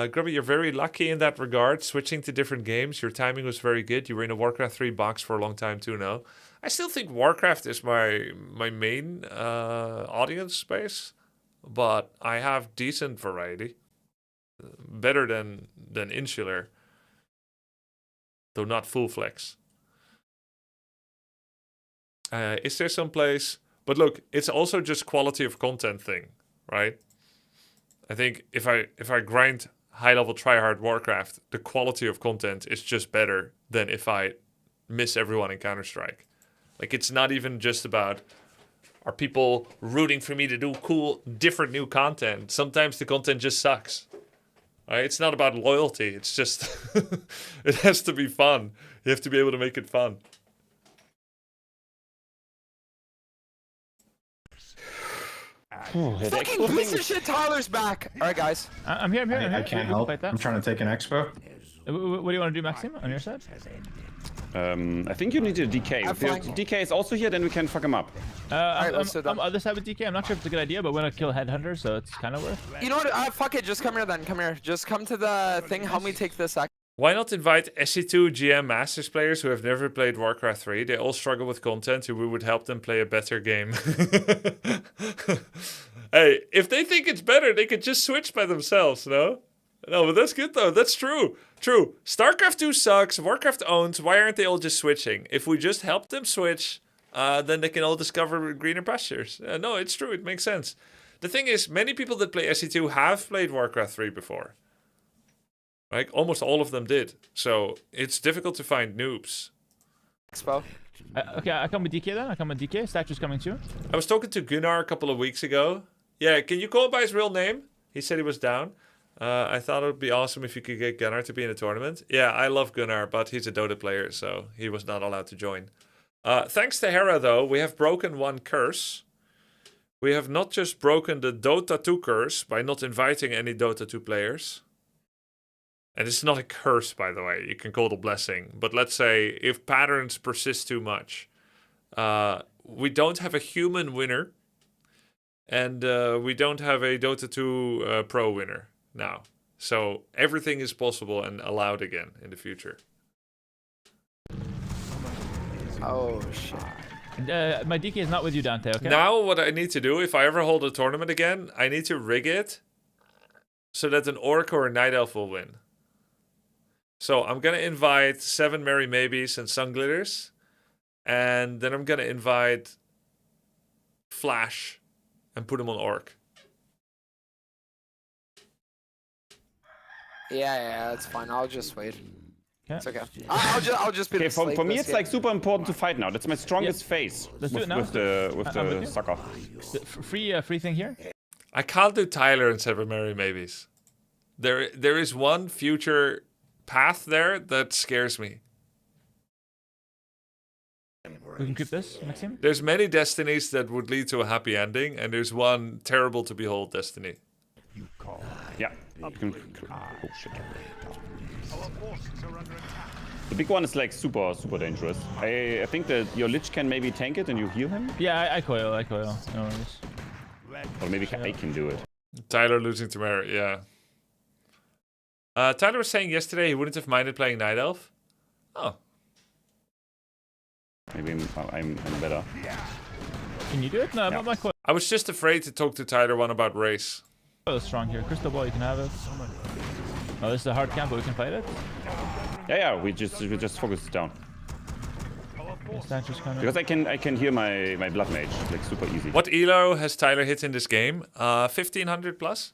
Grubby, you're very lucky in that regard. Switching to different games, your timing was very good. You were in a Warcraft 3 box for a long time too now. I still think Warcraft is my main audience space, but I have decent variety. Better than Insular. Though not full flex. Is there some place? But look, it's also just quality of content thing, right? I think if I grind high level tryhard Warcraft, the quality of content is just better than if I miss everyone in Counter-Strike. Like it's not even just about are people rooting for me to do cool, different new content. Sometimes the content just sucks. Right? It's not about loyalty. It's just it has to be fun. You have to be able to make it fun. Fucking piece of shit, Tyler's back. All right, guys. I'm here. I can't help. I'm trying to take an expo. What do you want to do, Maxim, on your side? I think you need a DK. If DK is also here, then we can fuck him up. Alright, let's do that. I'm other side with DK. I'm not sure if it's a good idea, but we're gonna kill Headhunter, so it's kind of worth. You know what? Fuck it. Just come here then. Come here. Just come to the thing. Help me take this. Why not invite SC2 GM Masters players who have never played Warcraft 3? They all struggle with content, and we would help them play a better game. Hey, if they think it's better, they could just switch by themselves, no? No, but that's good though. That's true. True. StarCraft 2 sucks. Warcraft owns. Why aren't they all just switching? If we just help them switch, then they can all discover greener pastures. No, it's true. It makes sense. The thing is, many people that play SC2 have played Warcraft 3 before. Like, almost all of them did. So, it's difficult to find noobs. Expo. Okay, I come with DK then. I come with DK. Statue's coming too. I was talking to Gunnar a couple of weeks ago. Yeah, can you call him by his real name? He said he was down. I thought it would be awesome if you could get Gunnar to be in a tournament. Yeah, I love Gunnar, but he's a Dota player, so he was not allowed to join. Thanks to Hera, though, we have broken one curse. We have not just broken the Dota 2 curse by not inviting any Dota 2 players. And it's not a curse, by the way. You can call it a blessing. But let's say if patterns persist too much, we don't have a human winner. And we don't have a Dota 2 pro winner now. So everything is possible and allowed again in the future. Oh, shit. My DK is not with you, Dante, okay? Now what I need to do, if I ever hold a tournament again, I need to rig it so that an Orc or a Night Elf will win. So I'm going to invite 7 Merry Maybes and Sun Glitters. And then I'm going to invite Flash and put him on Orc. Yeah, that's fine. I'll just wait. Yeah. It's okay. I'll just be Okay, the slave for me, this it's game. like super important to fight now. That's my strongest phase Let's do with, it now. with the sucker. Free thing here? I can't do Tyler and 7 Merry Maybes. There is one future path there that scares me. We can keep this, Maxim? There's many destinies that would lead to a happy ending, and there's one terrible to behold destiny. Yeah. Oh shit. The big one is like super dangerous. I think that your Lich can maybe tank it and you heal him. Yeah, I coil. No worries. Or maybe I can do it. Tyler losing to Mary, yeah. Tyler was saying yesterday he wouldn't have minded playing Night Elf. Oh. Maybe I'm better. Can you do it? No, my coil. I was just afraid to talk to Tyler one about race. Coil is strong here. Crystal Ball, you can have it. Oh, this is a hard camp, but we can fight it. Yeah, we just focus it down. Coming. Because I can hear my Blood Mage like super easy. What elo has Tyler hit in this game? 1500 plus?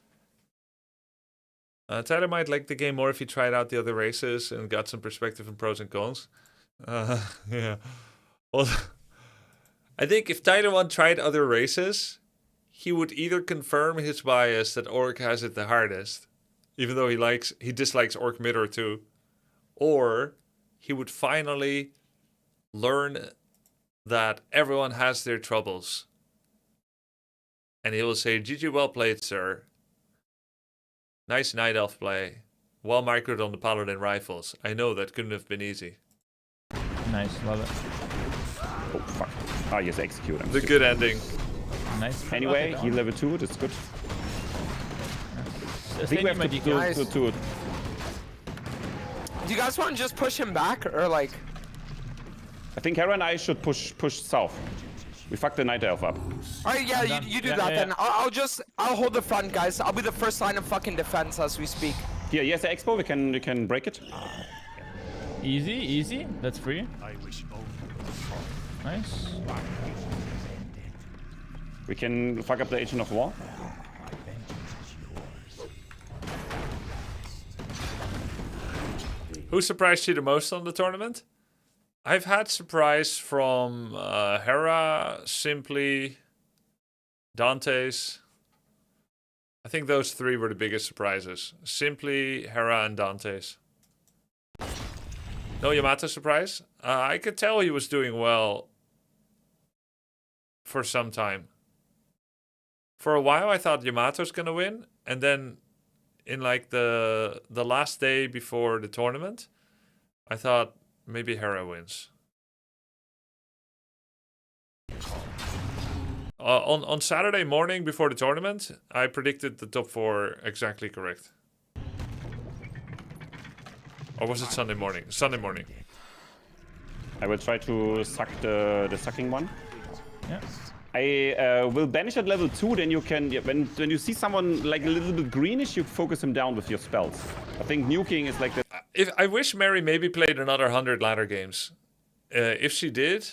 Tyler might like the game more if he tried out the other races and got some perspective and pros and cons. Yeah. Well, I think if Tyler 1 tried other races, he would either confirm his bias that Orc has it the hardest, even though he dislikes Orc mid or 2, or he would finally learn that everyone has their troubles. And he will say, GG, well played, sir. Nice Night Elf play. Well microed on the Paladin rifles. I know that couldn't have been easy. Nice, love it. Oh, fuck. Ah, yes, execute him. The good ending. Nice. Anyway, he level 2, that's good. I think we have to do it. Do you guys want to just push him back, or like? I think Hera and I should push south. We fucked the Night Elf up. Alright, yeah, you do that then. I'll hold the front, guys. I'll be the first line of fucking defense as we speak. Here, yes, the Expo, we can break it. Easy. That's free. Nice. We can fuck up the Agent of War. Who surprised you the most on the tournament? I've had surprise from Hera, Simply, Dante's. I think those 3 were the biggest surprises. Simply, Hera, and Dante's. No Yamato surprise? I could tell he was doing well for some time. For a while I thought Yamato's gonna win, and then in like the last day before the tournament, I thought maybe Hera wins. On Saturday morning before the tournament, I predicted the top 4 exactly correct. Or was it Sunday morning? Sunday morning. I will try to suck the sucking one. Yeah. I will banish at level 2, then you can, when you see someone like a little bit greenish, you focus him down with your spells. I think nuking is like the... I wish Mary maybe played another 100 ladder games. If she did,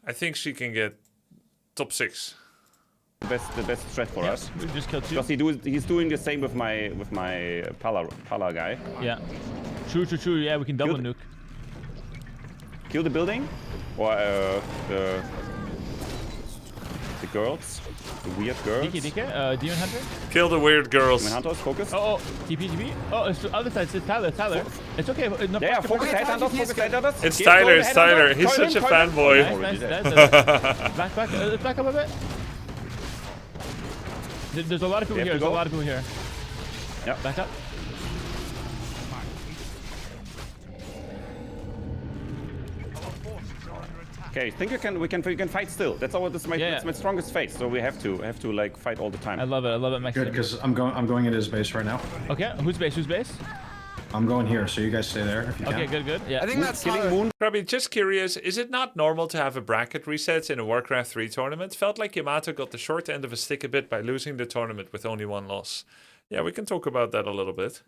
I think she can get top 6. The best strat for us. We just killed 2. Because he's doing the same with my Pala guy. Yeah. True. Yeah, we can double nuke. Kill the building? Or the... The girls. The weird girls. DK, Demon Hunter? Kill the weird girls. Demon Hunters, focus. Oh, TP. Oh, it's the other side. It's Tyler. It's okay. No, Yeah, focus headhunters, focus headhunters. It's Tyler, He's such a fanboy. Nice. Back up a bit. There's a lot of people here. Yeah. Back up. Okay, I think we can fight still. That's all. That's my strongest phase. So we have to like fight all the time. I love it, Max. Good, because I'm going into his base right now. Okay, who's base? I'm going here, so you guys stay there if you can. Okay, good. Yeah. I think that's Killing Moon. Grubby, just curious, is it not normal to have a bracket reset in a Warcraft 3 tournament? Felt like Yamato got the short end of a stick a bit by losing the tournament with only one loss. Yeah, we can talk about that a little bit.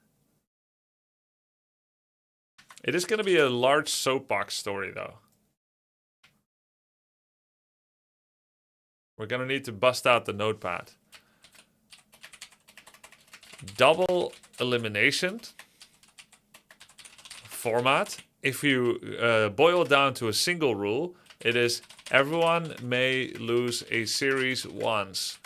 It is going to be a large soapbox story, though. We're going to need to bust out the notepad. Double elimination format. If you boil it down to a single rule, it is everyone may lose a series once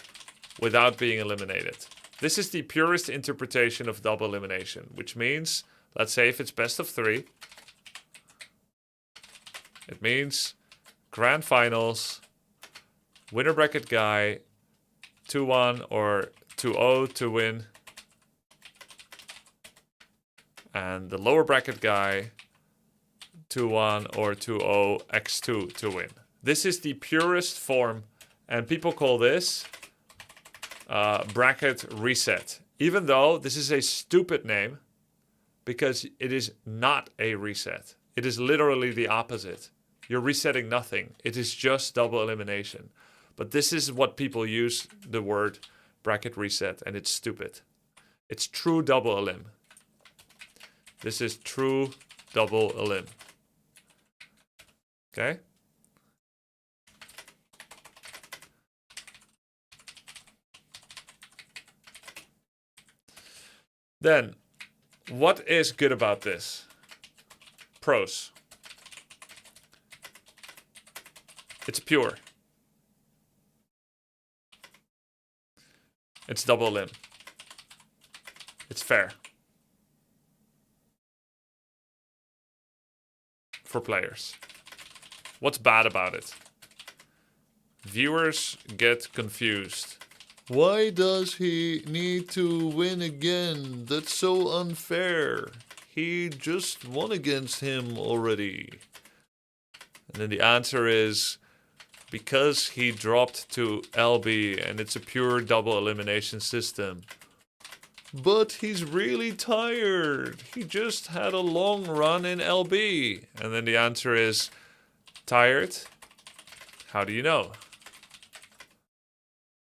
without being eliminated. This is the purest interpretation of double elimination, which means, let's say if it's best of 3, it means grand finals, winner bracket guy, 2-1 or 2-0 to win. And the lower bracket guy, 2-1 or 2-0 x2 to win. This is the purest form, and people call this bracket reset. Even though this is a stupid name, because it is not a reset. It is literally the opposite. You're resetting nothing. It is just double elimination. But this is what people use the word bracket reset, and it's stupid. It's true double elim. This is true double elim. Okay? Then, what is good about this? Pros. It's pure. It's double limb. It's fair. For players. What's bad about it? Viewers get confused. Why does he need to win again? That's so unfair. He just won against him already. And then the answer is because he dropped to LB and it's a pure double elimination system. But he's really tired. He just had a long run in LB. And then the answer is tired? How do you know?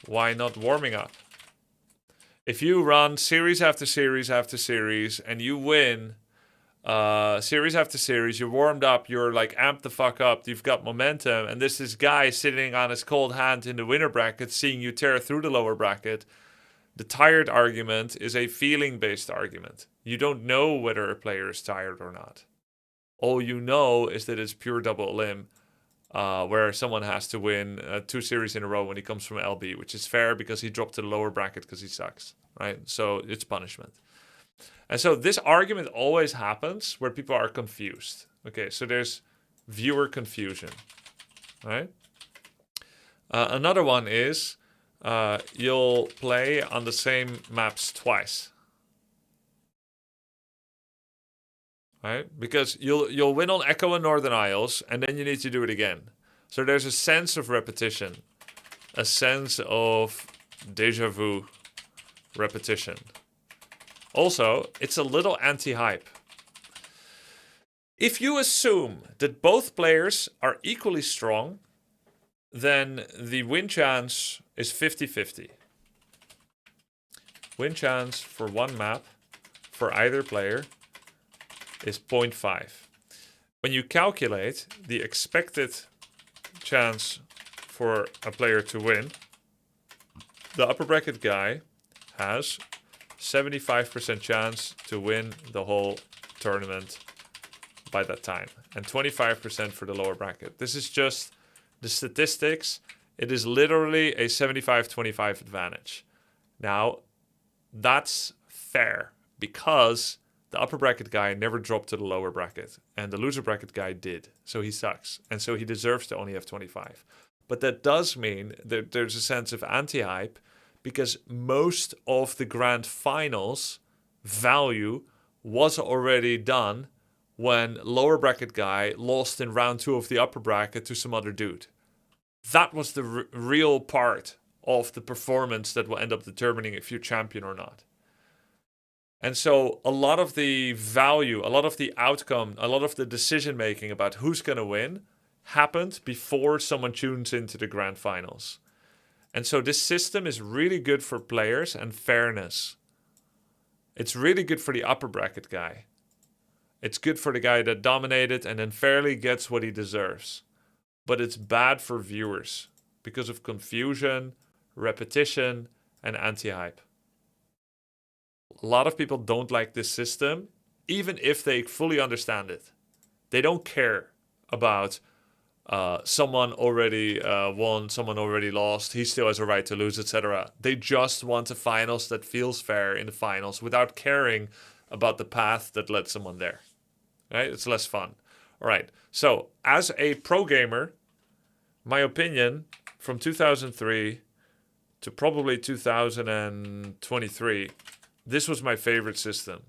Why not warming up? If you run series after series after series and you win series after series, you're warmed up, you're like amped the fuck up, you've got momentum, and this guy sitting on his cold hand in the winner bracket seeing you tear through the lower bracket, the tired argument is a feeling-based argument. You don't know whether a player is tired or not. All you know is that it's pure double elim, where someone has to win 2 series in a row when he comes from LB, which is fair because he dropped to the lower bracket because he sucks, right? So it's punishment. And so this argument always happens where people are confused. Okay, so there's viewer confusion, right? Another one is you'll play on the same maps twice. Right? Because you'll win on Echo and Northern Isles, and then you need to do it again. So there's a sense of repetition, a sense of deja vu repetition. Also, it's a little anti-hype. If you assume that both players are equally strong, then the win chance is 50-50. Win chance for one map for either player is 0.5. When you calculate the expected chance for a player to win, the upper bracket guy has 75% chance to win the whole tournament by that time, and 25% for the lower bracket. This is just the statistics. It is literally a 75-25 advantage. Now, that's fair because the upper bracket guy never dropped to the lower bracket and the loser bracket guy did. So he sucks. And so he deserves to only have 25. But that does mean that there's a sense of anti-hype because most of the grand finals value was already done when lower bracket guy lost in round 2 of the upper bracket to some other dude. That was the real part of the performance that will end up determining if you're champion or not. And so a lot of the value, a lot of the outcome, a lot of the decision making about who's going to win happened before someone tunes into the grand finals. And so this system is really good for players and fairness. It's really good for the upper bracket guy. It's good for the guy that dominated and then fairly gets what he deserves. But it's bad for viewers because of confusion, repetition, and anti-hype. A lot of people don't like this system, even if they fully understand it. They don't care about someone already won, someone already lost, he still has a right to lose, etc. They just want a finals that feels fair in the finals without caring about the path that led someone there. Right? It's less fun. All right. So, as a pro gamer, my opinion from 2003 to probably 2023, this was my favorite system.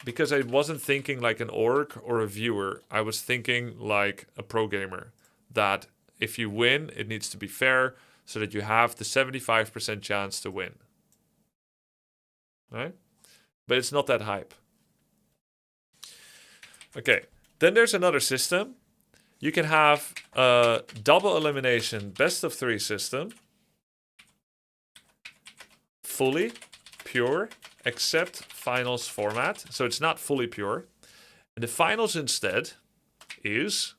Because I wasn't thinking like an orc or a viewer. I was thinking like a pro gamer. That if you win, it needs to be fair so that you have the 75% chance to win. Right? But it's not that hype. Okay, then there's another system. You can have a double elimination best of 3 system. Fully pure, except finals format. So it's not fully pure. And the finals instead is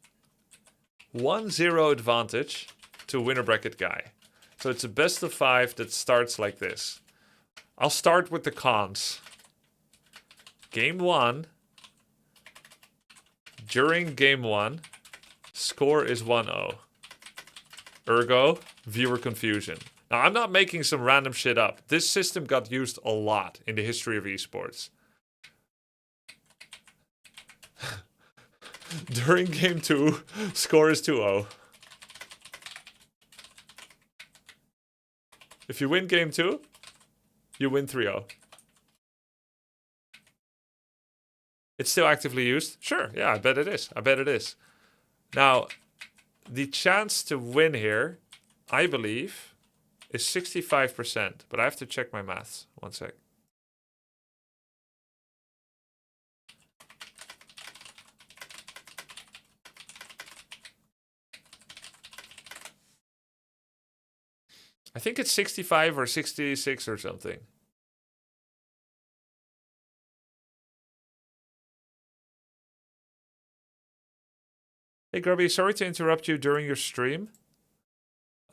1-0 advantage to winner bracket guy. So it's a best of 5 that starts like this. I'll start with the cons. Game 1. During game 1, score is 1-0. Ergo, viewer confusion. Now, I'm not making some random shit up. This system got used a lot in the history of esports. During game 2, score is 2-0. If you win game 2, you win 3-0. It's still actively used? Sure, yeah, I bet it is. I bet it is. Now, the chance to win here, I believe, is 65%. But I have to check my maths. One sec. I think it's 65 or 66 or something. Hey Grubby, sorry to interrupt you during your stream.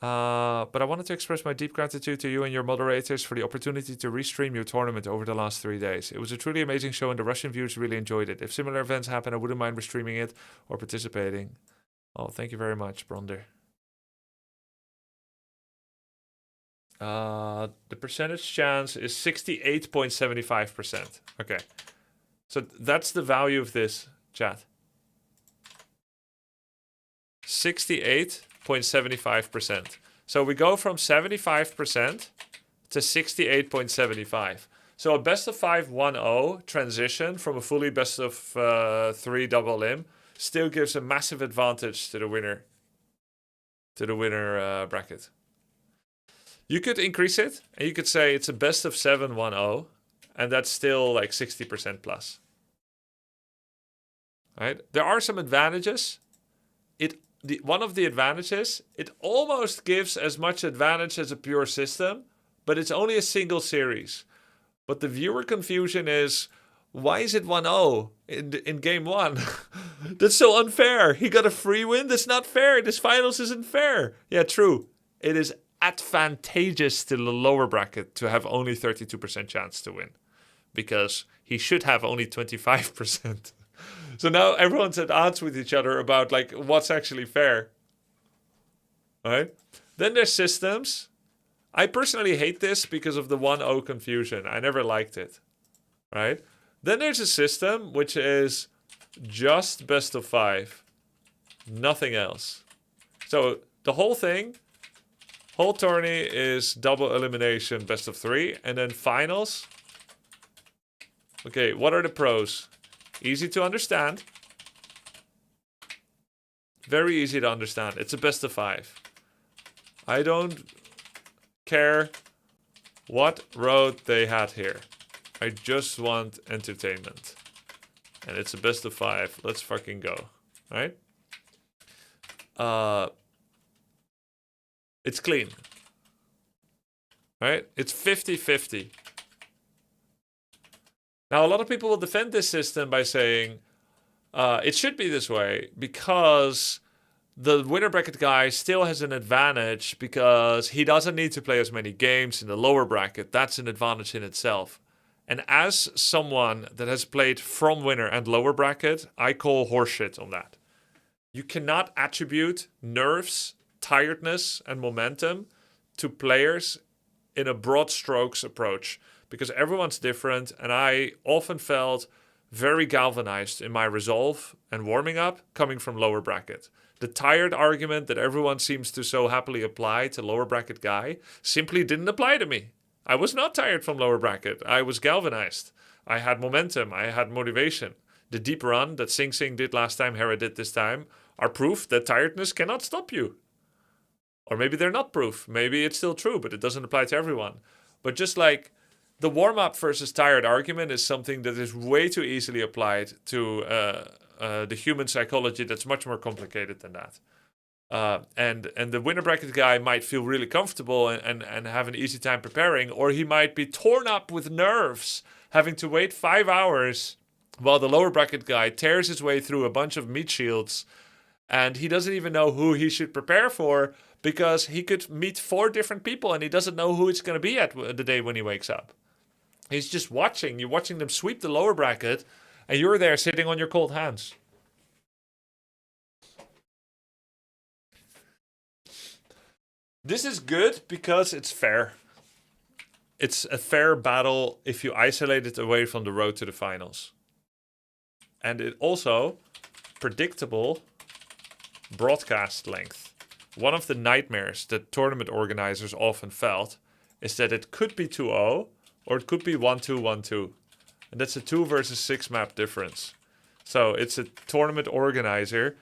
But I wanted to express my deep gratitude to you and your moderators for the opportunity to restream your tournament over the last 3 days. It was a truly amazing show and the Russian viewers really enjoyed it. If similar events happen, I wouldn't mind restreaming it or participating. Oh, thank you very much, Bronder. The percentage chance is 68.75%. Okay. So that's the value of this, chat. 68.75%. So we go from 75% to 68.75. So a best of 5 1-0 transition from a fully best of 3 double limb still gives a massive advantage to the winner. To the winner bracket. You could increase it and you could say it's a best of 7 1-0 and that's still like 60% plus. Right? There are some advantages. One of the advantages, it almost gives as much advantage as a pure system, but it's only a single series. But the viewer confusion is, why is it 1-0 in game 1? That's so unfair. He got a free win. That's not fair. This finals isn't fair. Yeah, true. It is advantageous to the lower bracket to have only 32% chance to win, because he should have only 25%. So now everyone's at odds with each other about like what's actually fair. Right? Then there's systems. I personally hate this because of the 1-0 confusion. I never liked it. Right? Then there's a system which is just best of 5. Nothing else. So the whole thing, whole tourney is double elimination, best of 3. And then finals. Okay, what are the pros? Easy to understand. Very easy to understand. It's a best of 5. I don't care what road they had here. I just want entertainment. And it's a best of 5. Let's fucking go. Right? It's clean. Right? It's 50-50. Now, a lot of people will defend this system by saying it should be this way because the winner bracket guy still has an advantage because he doesn't need to play as many games in the lower bracket. That's an advantage in itself. And as someone that has played from winner and lower bracket, I call horseshit on that. You cannot attribute nerves, tiredness, and momentum to players in a broad strokes approach because everyone's different. And I often felt very galvanized in my resolve and warming up coming from lower bracket. The tired argument that everyone seems to so happily apply to lower bracket guy simply didn't apply to me. I was not tired from lower bracket. I was galvanized. I had momentum. I had motivation. The deep run that Sing Sing did last time, Hera did this time, are proof that tiredness cannot stop you. Or maybe they're not proof. Maybe it's still true, but it doesn't apply to everyone. But just like the warm-up versus tired argument is something that is way too easily applied to the human psychology that's much more complicated than that. And the winner bracket guy might feel really comfortable and have an easy time preparing, or he might be torn up with nerves, having to wait 5 hours while the lower bracket guy tears his way through a bunch of meat shields, and he doesn't even know who he should prepare for because he could meet 4 different people and he doesn't know who it's going to be at the day when he wakes up. He's just watching. You're watching them sweep the lower bracket, and you're there sitting on your cold hands. This is good because it's fair. It's a fair battle if you isolate it away from the road to the finals. And it also predictable broadcast length. One of the nightmares that tournament organizers often felt is that it could be 2-0 or it could be 1-2, 1-2. And that's a 2 versus 6 map difference. So it's a tournament organizer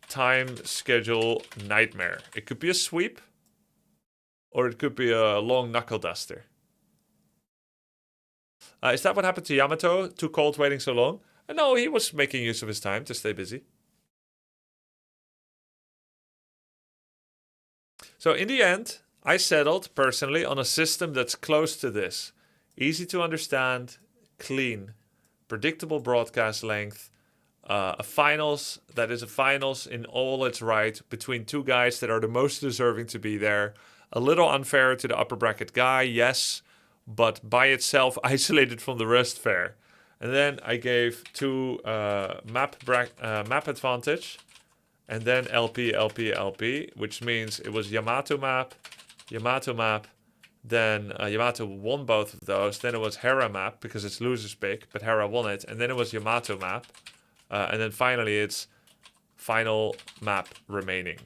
time schedule nightmare. It could be a sweep or it could be a long knuckle duster. Is that what happened to Yamato? Too cold waiting so long? No, he was making use of his time to stay busy. So in the end, I settled personally on a system that's close to this. Easy to understand, clean, predictable broadcast length, a finals that is a finals in all its right between 2 guys that are the most deserving to be there. A little unfair to the upper bracket guy, yes, but by itself isolated from the rest fair. And then I gave 2 map advantage, and then LP, LP, LP, which means it was Yamato map, then Yamato won both of those. Then it was Hera map, because it's loser's pick, but Hera won it. And then it was Yamato map. And then finally it's final map remaining.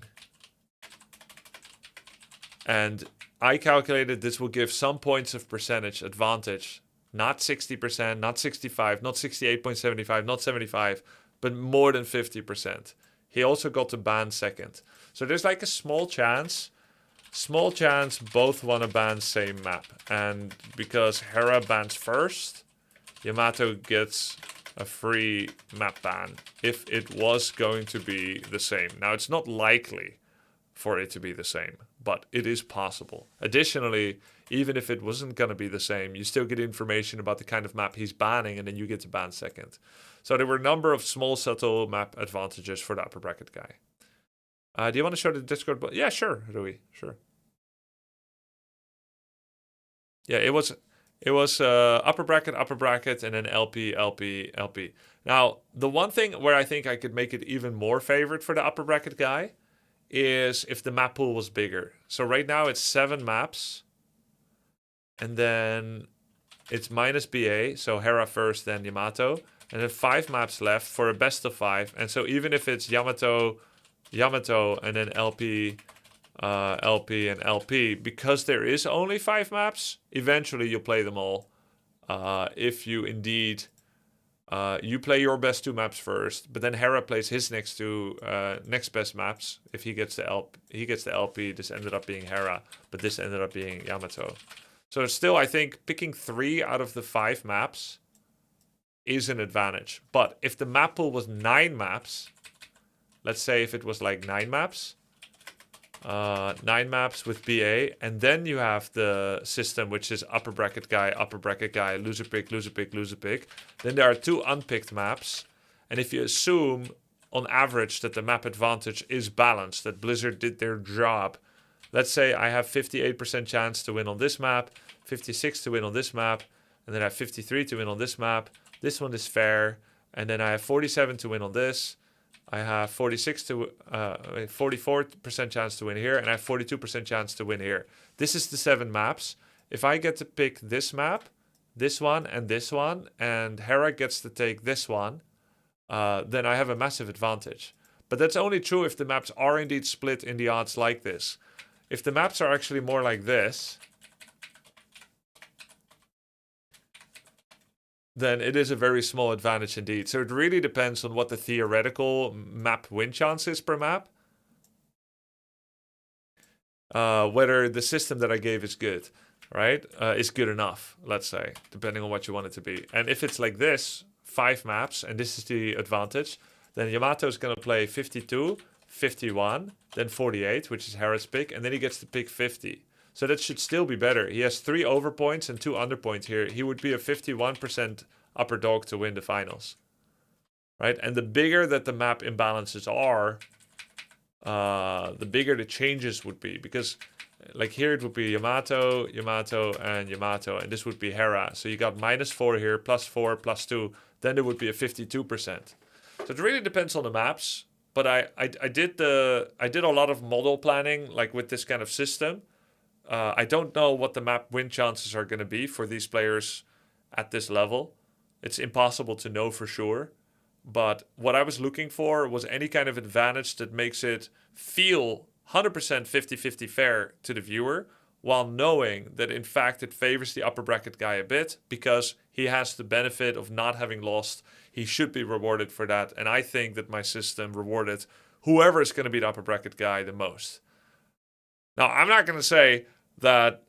And I calculated this will give some points of percentage advantage. Not 60%, not 65, not 68.75, not 75, but more than 50%. He also got to ban second. So there's like a small chance both want to ban same map. And because Hera bans first, Yamato gets a free map ban if it was going to be the same. Now, it's not likely for it to be the same, but it is possible. Additionally, even if it wasn't going to be the same, you still get information about the kind of map he's banning, and then you get to ban second. So there were a number of small, subtle map advantages for the upper bracket guy. Do you want to show the Discord? Yeah, sure, Rui, sure. Yeah, it was upper bracket, and then LP, LP, LP. Now, the one thing where I think I could make it even more favored for the upper bracket guy is if the map pool was bigger. So right now it's 7 maps. And then it's minus BA, so Hera first, then Yamato. And then 5 maps left for a best of 5. And so even if it's Yamato, and then LP, LP, and LP, because there is only 5 maps, eventually you'll play them all. If you indeed... you play your best 2 maps first, but then Hera plays his next 2 next best maps. If he gets the LP, this ended up being Hera, but this ended up being Yamato. So still, I think picking 3 out of the 5 maps is an advantage. But if the map pool was 9 maps, let's say if it was like 9 maps, 9 maps with BA, and then you have the system which is upper bracket guy, loser pick, loser pick, loser pick. Then there are 2 unpicked maps, and if you assume on average that the map advantage is balanced, that Blizzard did their job, let's say I have 58% chance to win on this map, 56 to win on this map, and then I have 53 to win on this map. This one is fair, and then I have 47 to win on this. I have 44% chance to win here, and I have 42% chance to win here. This is the 7 maps. If I get to pick this map, this one, and Hera gets to take this one, then I have a massive advantage. But that's only true if the maps are indeed split in the odds like this. If the maps are actually more like this, then it is a very small advantage indeed. So it really depends on what the theoretical map win chance is per map. Whether the system that I gave is good, right? Is good enough, let's say, depending on what you want it to be. And if it's like this, 5 maps, and this is the advantage, then Yamato is going to play 52, 51, then 48, which is Hera's pick, and then he gets to pick 50. So that should still be better. He has 3 overpoints and 2 underpoints here. He would be a 51% upper dog to win the finals. Right? And the bigger that the map imbalances are, the bigger the changes would be. Because like here it would be Yamato, and this would be Hera. So you got -4 here, +4, +2. Then there would be a 52%. So it really depends on the maps. But I did a lot of model planning like with this kind of system. I don't know what the map win chances are going to be for these players at this level. It's impossible to know for sure. But what I was looking for was any kind of advantage that makes it feel 100% 50-50 fair to the viewer, while knowing that in fact it favors the upper bracket guy a bit because he has the benefit of not having lost. He should be rewarded for that. And I think that my system rewarded whoever is going to be the upper bracket guy the most. Now, I'm not going to say that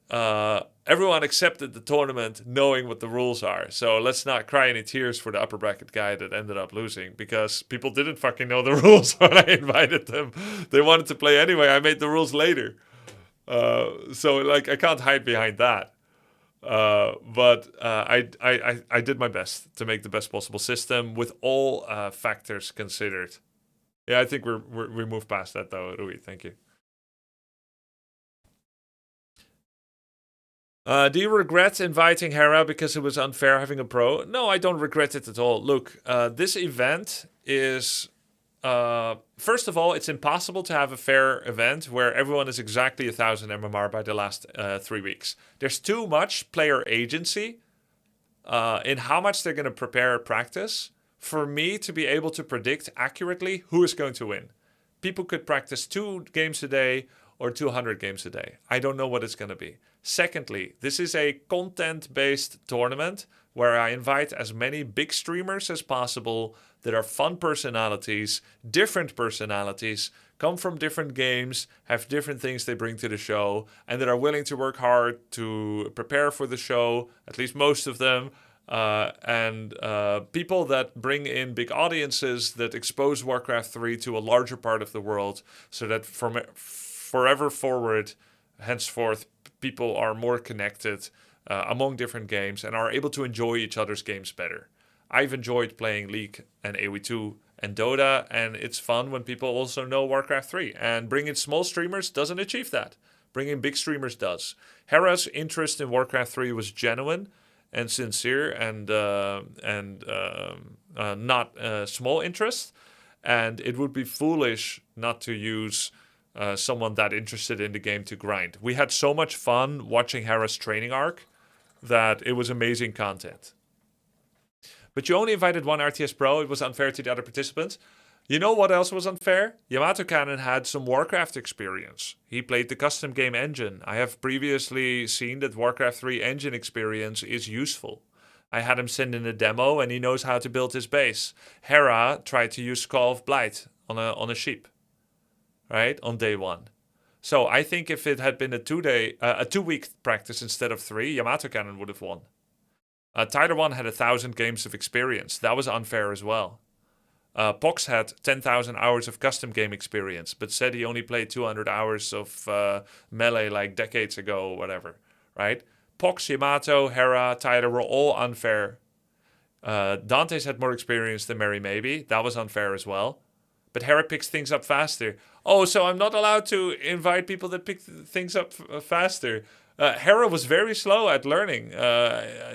everyone accepted the tournament knowing what the rules are. So let's not cry any tears for the upper bracket guy that ended up losing, because people didn't fucking know the rules when I invited them. They wanted to play anyway. I made the rules later. So like I can't hide behind that. But I did my best to make the best possible system with all factors considered. Yeah, I think we moved past that though, Rui. Thank you. Do you regret inviting Hera because it was unfair having a pro? No, I don't regret it at all. Look, this event is... first of all, it's impossible to have a fair event where everyone is exactly 1,000 MMR by the last 3 weeks. There's too much player agency in how much they're going to prepare practice for me to be able to predict accurately who is going to win. People could practice 2 games a day or 200 games a day. I don't know what it's going to be. Secondly, this is a content-based tournament where I invite as many big streamers as possible that are fun personalities, different personalities, come from different games, have different things they bring to the show, and that are willing to work hard to prepare for the show, at least most of them, and people that bring in big audiences that expose Warcraft 3 to a larger part of the world, so that from forever forward, henceforth, people are more connected among different games and are able to enjoy each other's games better. I've enjoyed playing League and AoE2 and Dota, and it's fun when people also know Warcraft 3. And bringing small streamers doesn't achieve that. Bringing big streamers does. Hera's interest in Warcraft 3 was genuine and sincere and not small interest. And it would be foolish not to use someone that interested in the game to grind. We had so much fun watching Hera's training arc that it was amazing content. But you only invited one RTS Pro. It was unfair to the other participants. You know what else was unfair? Yamato Cannon had some Warcraft experience. He played the custom game engine. I have previously seen that Warcraft 3 engine experience is useful. I had him send in a demo and he knows how to build his base. Hera tried to use Call of Blight on a sheep, right, on day 1. So I think if it had been a 2-week practice instead of 3, Yamato Cannon would have won. Tyler 1 had 1,000 games of experience. That was unfair as well. Pox had 10,000 hours of custom game experience, but said he only played 200 hours of Melee like decades ago or whatever, right? Pox, Yamato, Hera, Tyler were all unfair. Dante's had more experience than Mary Maybe. That was unfair as well. But Hera picks things up faster. Oh, so I'm not allowed to invite people that pick things up faster. Hera was very slow at learning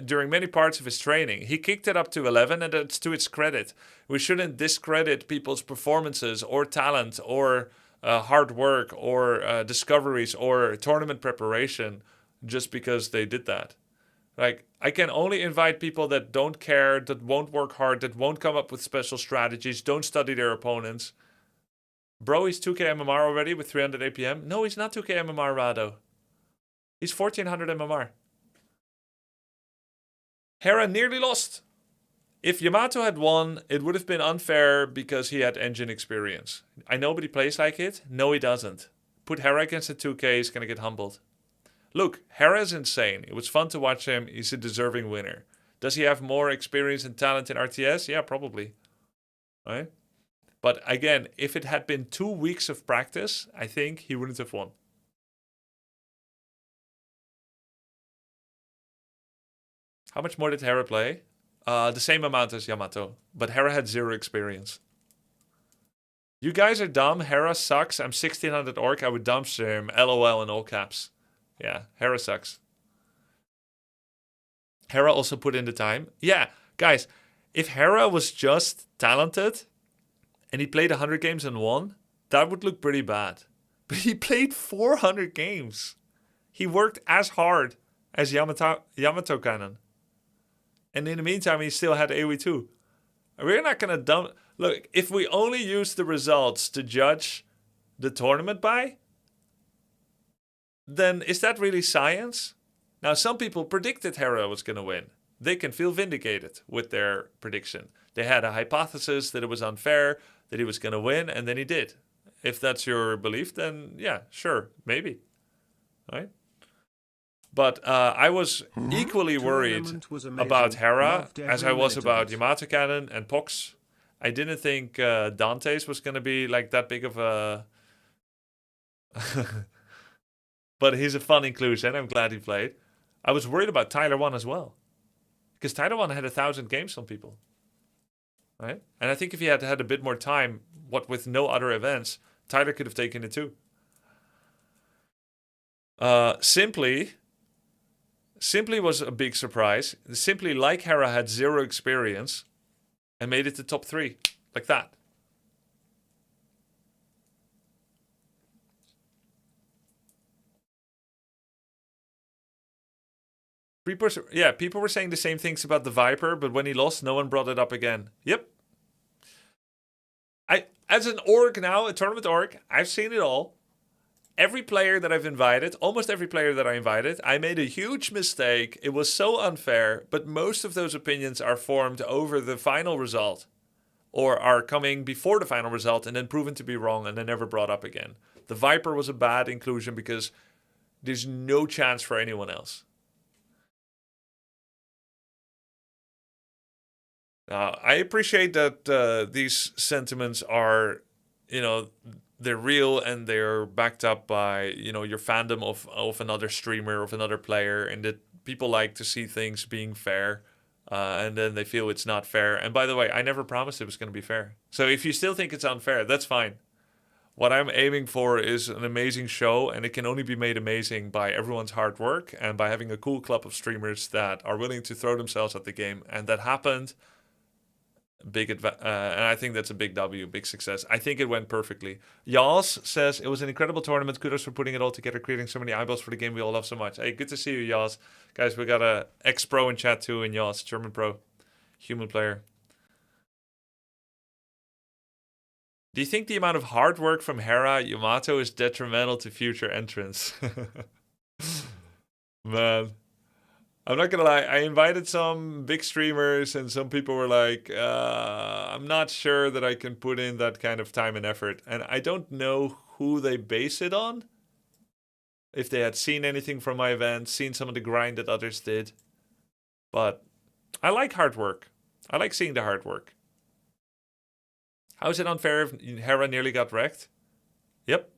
during many parts of his training. He kicked it up to 11, and that's to its credit. We shouldn't discredit people's performances or talent or hard work or discoveries or tournament preparation just because they did that. Like, I can only invite people that don't care, that won't work hard, that won't come up with special strategies, don't study their opponents. Bro, he's 2k MMR already with 300 APM? No, he's not 2k MMR, Rado. He's 1400 MMR. Hera nearly lost. If Yamato had won, it would have been unfair because he had engine experience. I know, but he plays like it. No, he doesn't. Put Hera against a 2k, he's going to get humbled. Look, Hera is insane. It was fun to watch him. He's a deserving winner. Does he have more experience and talent in RTS? Yeah, probably. Right? But again, if it had been 2 weeks of practice, I think he wouldn't have won. How much more did Hera play? The same amount as Yamato. But Hera had 0 experience. You guys are dumb. Hera sucks. I'm 1600 orc. I would dumpster him. LOL in all caps. Yeah, Hera sucks. Hera also put in the time. Yeah, guys, if Hera was just talented and he played 100 games and won, that would look pretty bad. But he played 400 games. He worked as hard as Yamato Cannon. And in the meantime, he still had AoE 2. We're not going to dump... Look, if we only use the results to judge the tournament by, then is that really science? Now, some people predicted Hera was going to win. They can feel vindicated with their prediction. They had a hypothesis that it was unfair, that he was going to win, and then he did. If that's your belief, then yeah, sure, maybe. Right? But I was equally worried about Hera as I was about Yamato Cannon and Pox. I didn't think Dante's was going to be like that big of a... But he's a fun inclusion. I'm glad he played. I was worried about Tyler 1 as well. Because Tyler 1 had 1,000 games on people. Right? And I think if he had had a bit more time, what with no other events, Tyler could have taken it too. Simply was a big surprise. Simply, like Hera, had 0 experience and made it to top 3. Like that. People were saying the same things about the Viper, but when he lost, no one brought it up again. Yep. As an org now, a tournament org, I've seen it all. Every player that I've invited, almost every player that I invited, I made a huge mistake. It was so unfair, but most of those opinions are formed over the final result or are coming before the final result and then proven to be wrong and then never brought up again. The Viper was a bad inclusion because there's no chance for anyone else. I appreciate that these sentiments are, they're real and they're backed up by, your fandom of another streamer, of another player, and that people like to see things being fair, and then they feel it's not fair. And by the way, I never promised it was going to be fair. So if you still think it's unfair, that's fine. What I'm aiming for is an amazing show, and it can only be made amazing by everyone's hard work and by having a cool club of streamers that are willing to throw themselves at the game. And that happened and I think that's a big W, big success. I think it went perfectly. Yas says, it was an incredible tournament. Kudos for putting it all together, creating so many eyeballs for the game we all love so much. Hey, good to see you, Yas. Guys, we got a ex-pro in chat too, in Yas, German pro, human player. Do you think the amount of hard work from Hera Yamato is detrimental to future entrants? Man. I'm not gonna lie, I invited some big streamers and some people were like, I'm not sure that I can put in that kind of time and effort. And I don't know who they base it on. If they had seen anything from my event, seen some of the grind that others did. But I like hard work. I like seeing the hard work. How is it unfair if Hera nearly got wrecked? Yep.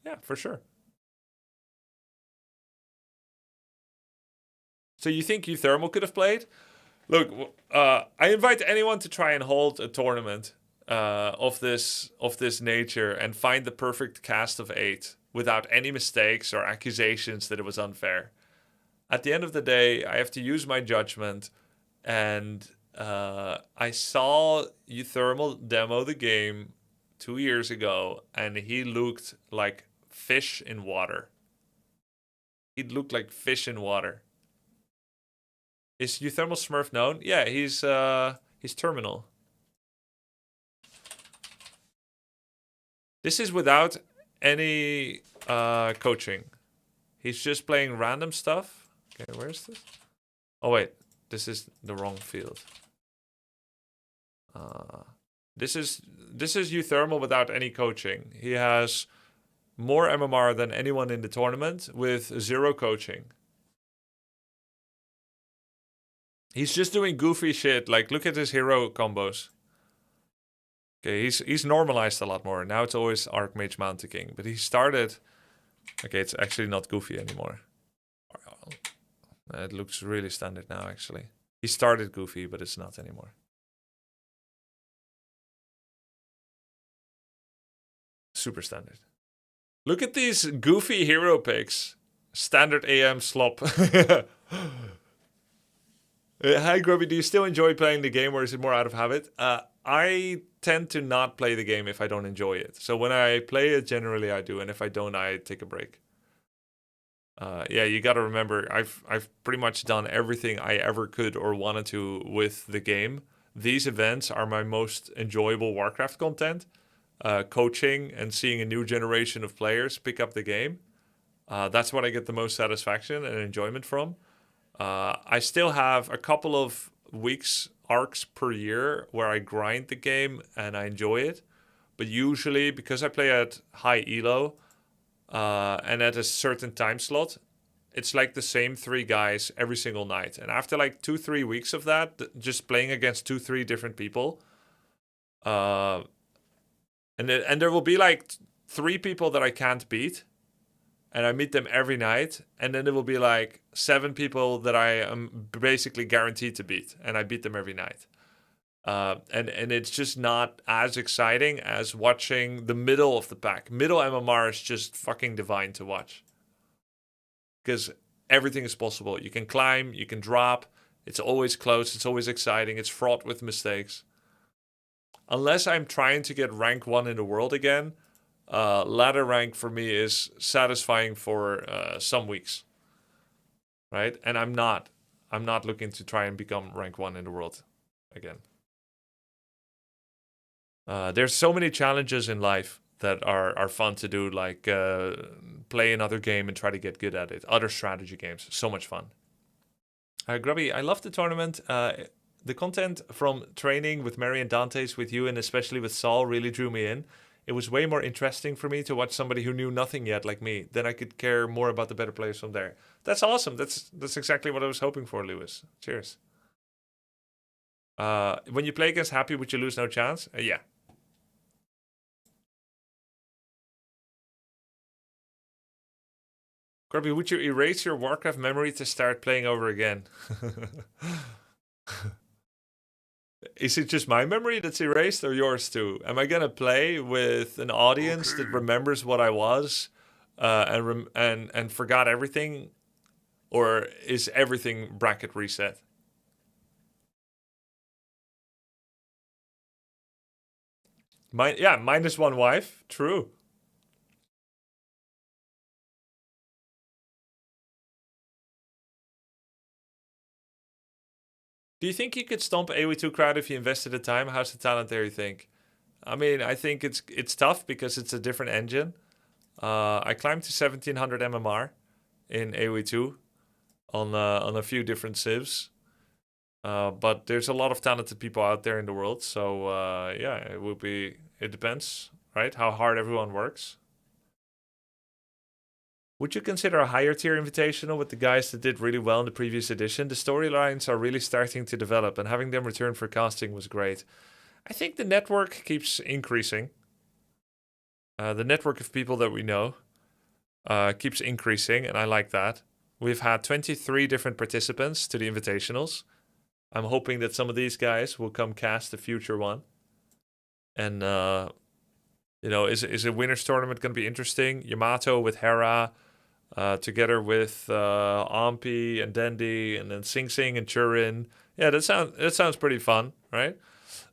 Yeah, for sure. So you think Uthermal could have played? Look, I invite anyone to try and hold a tournament of this nature and find the perfect cast of 8 without any mistakes or accusations that it was unfair. At the end of the day, I have to use my judgment, and I saw Uthermal demo the game 2 years ago, and he looked like fish in water. He looked like fish in water. Is Uthermal Smurf known? Yeah, he's terminal. This is without any coaching. He's just playing random stuff. Okay, where is this? Oh wait, this is the wrong field. This is Uthermal without any coaching. He has more MMR than anyone in the tournament with 0 coaching. He's just doing goofy shit. Like, look at his hero combos. Okay, he's normalized a lot more. Now it's always Archmage Mount King. But he started... Okay, it's actually not goofy anymore. It looks really standard now, actually. He started goofy, but it's not anymore. Super standard. Look at these goofy hero picks. Standard AM slop. Hi Grubby, do you still enjoy playing the game or is it more out of habit? I tend to not play the game if I don't enjoy it. So when I play it, generally I do, and if I don't, I take a break. Yeah, you gotta remember, I've pretty much done everything I ever could or wanted to with the game. These events are my most enjoyable Warcraft content. Coaching and seeing a new generation of players pick up the game. That's what I get the most satisfaction and enjoyment from. I still have a couple of weeks arcs per year where I grind the game and I enjoy it. But usually, because I play at high elo and at a certain time slot, it's like the same 3 guys every single night. And after like 2-3 weeks of that, just playing against 2-3 different people, and there will be like 3 people that I can't beat. And I meet them every night. And then there will be like 7 people that I am basically guaranteed to beat. And I beat them every night. And it's just not as exciting as watching the middle of the pack. Middle MMR is just fucking divine to watch. Because everything is possible. You can climb, you can drop. It's always close, it's always exciting. It's fraught with mistakes. Unless I'm trying to get rank 1 in the world again, ladder rank for me is satisfying for some weeks, right? And I'm not looking to try and become rank 1 in the world again. There's so many challenges in life that are fun to do, like play another game and try to get good at it. Other strategy games, so much fun. Grubby, I love the tournament. The content from training with Mary and Dante's with you, and especially with Saul, really drew me in. It was way more interesting for me to watch somebody who knew nothing yet, like me. Then I could care more about the better players from there. That's awesome. That's exactly what I was hoping for, Lewis. Cheers. When you play against Happy, would you lose no chance? Yeah. Grubby, would you erase your Warcraft memory to start playing over again? Is it just my memory that's erased or yours too? Am I gonna play with an audience that remembers what I was and forgot everything, or is everything bracket reset? Yeah, minus one wife. True. Do you think you could stomp AoE2 crowd if you invested the time? How's the talent there, you think? I mean, I think it's tough because it's a different engine. I climbed to 1700 MMR in AoE2 on a few different civs. But there's a lot of talented people out there in the world. So, yeah, it depends, right? How hard everyone works. Would you consider a higher tier invitational with the guys that did really well in the previous edition? The storylines are really starting to develop, and having them return for casting was great. I think the network keeps increasing. The network of people that we know keeps increasing, and I like that. We've had 23 different participants to the invitationals. I'm hoping that some of these guys will come cast the future one. And, you know, is a winner's tournament going to be interesting? Yamato with Hera. Together with Ampi and Dendi, and then Sing Sing and Churin. Yeah, that sounds pretty fun, right?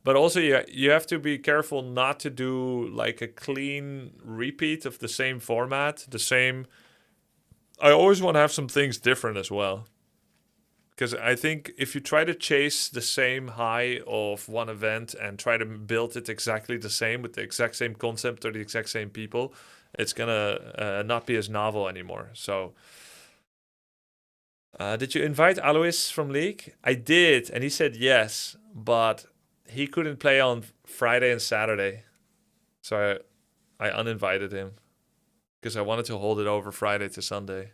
But also, you have to be careful not to do like a clean repeat of the same format, I always want to have some things different as well. Because I think if you try to chase the same high of one event and try to build it exactly the same with the exact same concept or the exact same people, it's gonna not be as novel anymore. So, did you invite Alois from League? I did, and he said yes, but he couldn't play on Friday and Saturday. So I uninvited him because I wanted to hold it over Friday to Sunday.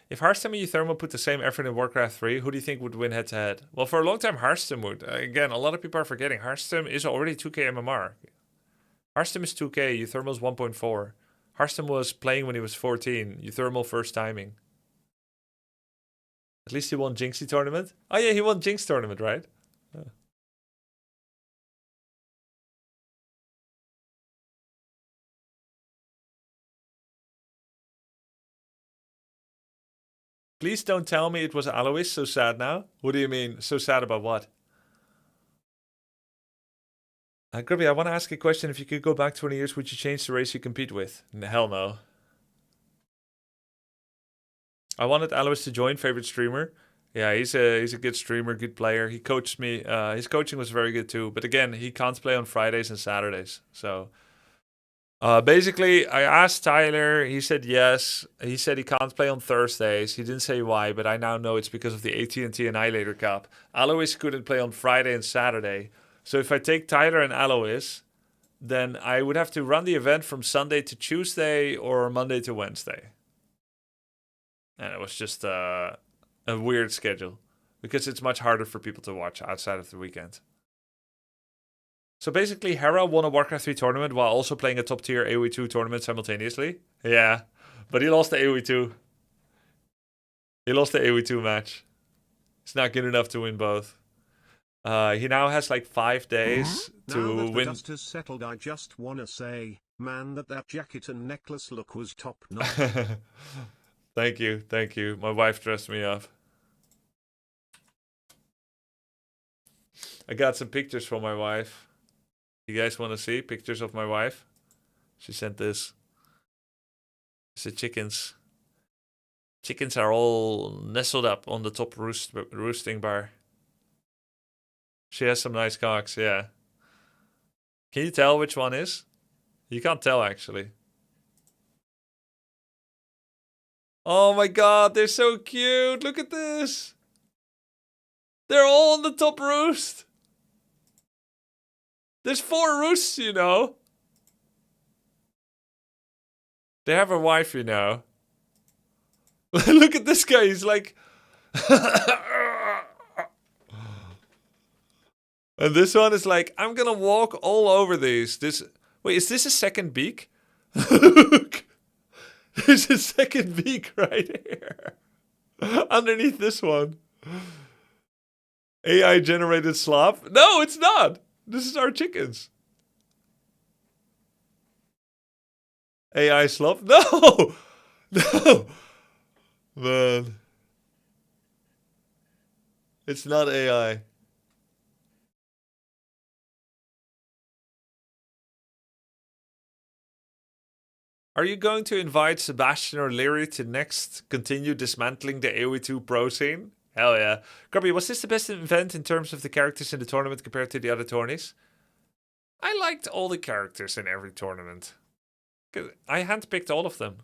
If Hearthstone and Euthermal put the same effort in Warcraft 3, who do you think would win head-to-head? Well, for a long time, Hearthstone would. Again, a lot of people are forgetting. Hearthstone is already 2k MMR. Hearthstone is 2k, Euthermal is 1.4. Hearthstone was playing when he was 14. Euthermal first timing. At least he won Jinxie tournament. Oh yeah, he won Jinx tournament, right? Yeah. Please don't tell me it was Alois. So sad now. What do you mean? So sad about what? Grubby, I want to ask a question. If you could go back 20 years, would you change the race you compete with? Hell no. I wanted Alois to join. Favorite streamer. Yeah, he's a good streamer, good player. He coached me. His coaching was very good too. But again, he can't play on Fridays and Saturdays. So... basically, I asked Tyler. He said yes. He said he can't play on Thursdays. He didn't say why, but I now know it's because of the AT&T Annihilator Cup. Alois couldn't play on Friday and Saturday. So if I take Tyler and Alois, then I would have to run the event from Sunday to Tuesday or Monday to Wednesday. And it was just a weird schedule because it's much harder for people to watch outside of the weekend. So basically, Hera won a Warcraft 3 tournament while also playing a top-tier AoE2 tournament simultaneously. Yeah, but he lost the AoE2. He lost the AoE2 match. It's not good enough to win both. He now has like 5 days to now that win. The dust has settled, I just wanna say, man, that jacket and necklace look was top notch. Thank you. My wife dressed me up. I got some pictures from my wife. You guys want to see pictures of my wife? She sent this. It's the chickens. Chickens are all nestled up on the top roosting bar. She has some nice cocks, yeah. Can you tell which one is? You can't tell, actually. Oh my god, they're so cute. Look at this. They're all on the top roost. There's 4 roosts, you know. They have a wife, you know. Look at this guy. He's like... And this one is like, I'm gonna walk all over these. Wait, is this a second beak? Look. There's a second beak right here. Underneath this one. AI generated slop? No, it's not. This is our chickens. AI slop? No! No! Man. It's not AI. Are you going to invite Sebastian or Leary to next continue dismantling the AoE2 pro scene? Hell yeah. Grubby, was this the best event in terms of the characters in the tournament compared to the other tourneys? I liked all the characters in every tournament. I handpicked all of them.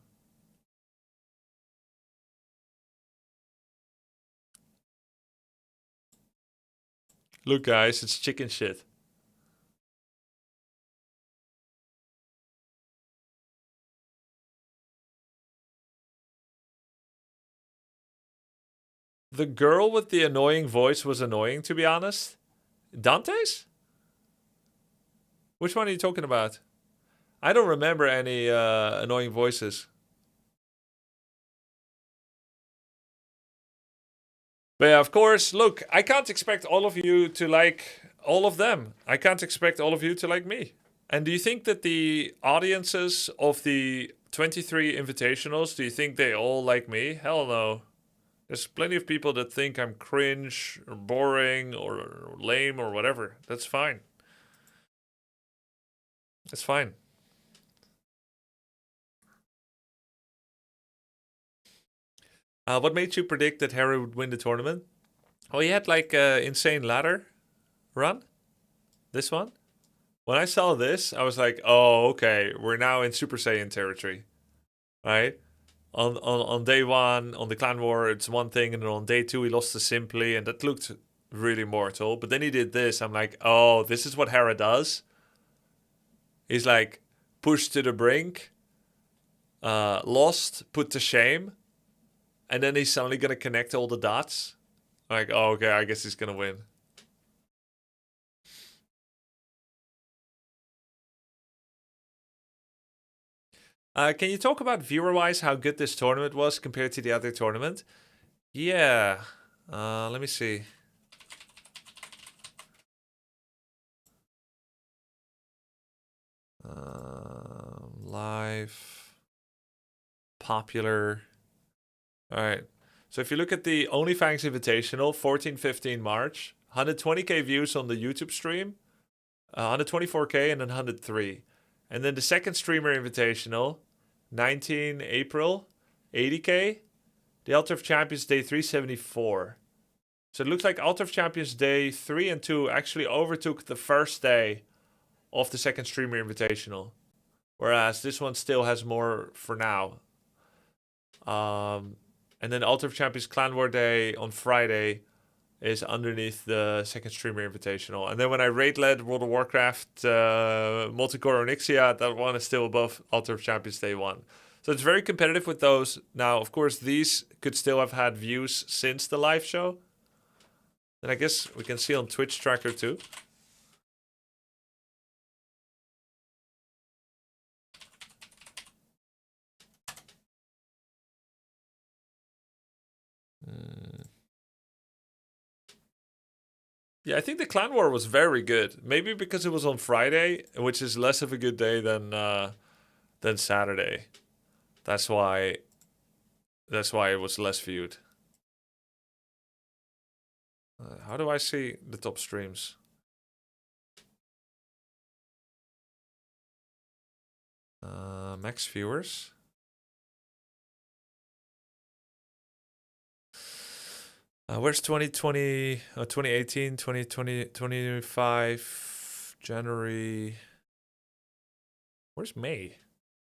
Look guys, it's chicken shit. The girl with the annoying voice was annoying, to be honest. Dante's? Which one are you talking about? I don't remember any annoying voices. But yeah, of course, look, I can't expect all of you to like all of them. I can't expect all of you to like me. And do you think that the audiences of the 23 invitationals, do you think they all like me? Hell no. There's plenty of people that think I'm cringe or boring or lame or whatever. That's fine. That's fine. What made you predict that Harry would win the tournament? Oh, he had like an insane ladder run. This one. When I saw this, I was like, oh, okay. We're now in Super Saiyan territory. Right? On day one, on the Clan War, it's one thing. And then on day two, he lost to Simply. And that looked really mortal. But then he did this. I'm like, oh, this is what Hera does. He's like, pushed to the brink. Lost, put to shame. And then he's suddenly going to connect all the dots. Like, oh, okay, I guess he's going to win. Can you talk about viewer-wise how good this tournament was compared to the other tournament? Yeah. Let me see. Live. Popular. Alright. So if you look at the OnlyFans Invitational, 14-15 March, 120k views on the YouTube stream, 124k and then 103. And then the second streamer invitational, 19 April, 80k. The Altar of Champions Day 374. So it looks like Altar of Champions Day 3 and 2 actually overtook the first day of the second streamer invitational. Whereas this one still has more for now. And then Altar of Champions Clan War Day on Friday is underneath the second streamer invitational. And then when I raid-led World of Warcraft Multicore Onyxia, that one is still above Altar of Champions Day 1. So it's very competitive with those. Now, of course, these could still have had views since the live show. And I guess we can see on Twitch tracker too. Yeah, I think the Clan War was very good. Maybe because it was on Friday, which is less of a good day than Saturday. That's why it was less viewed. How do I see the top streams? Max viewers. Where's 2020, 2018, 2020, 2025, January? Where's May?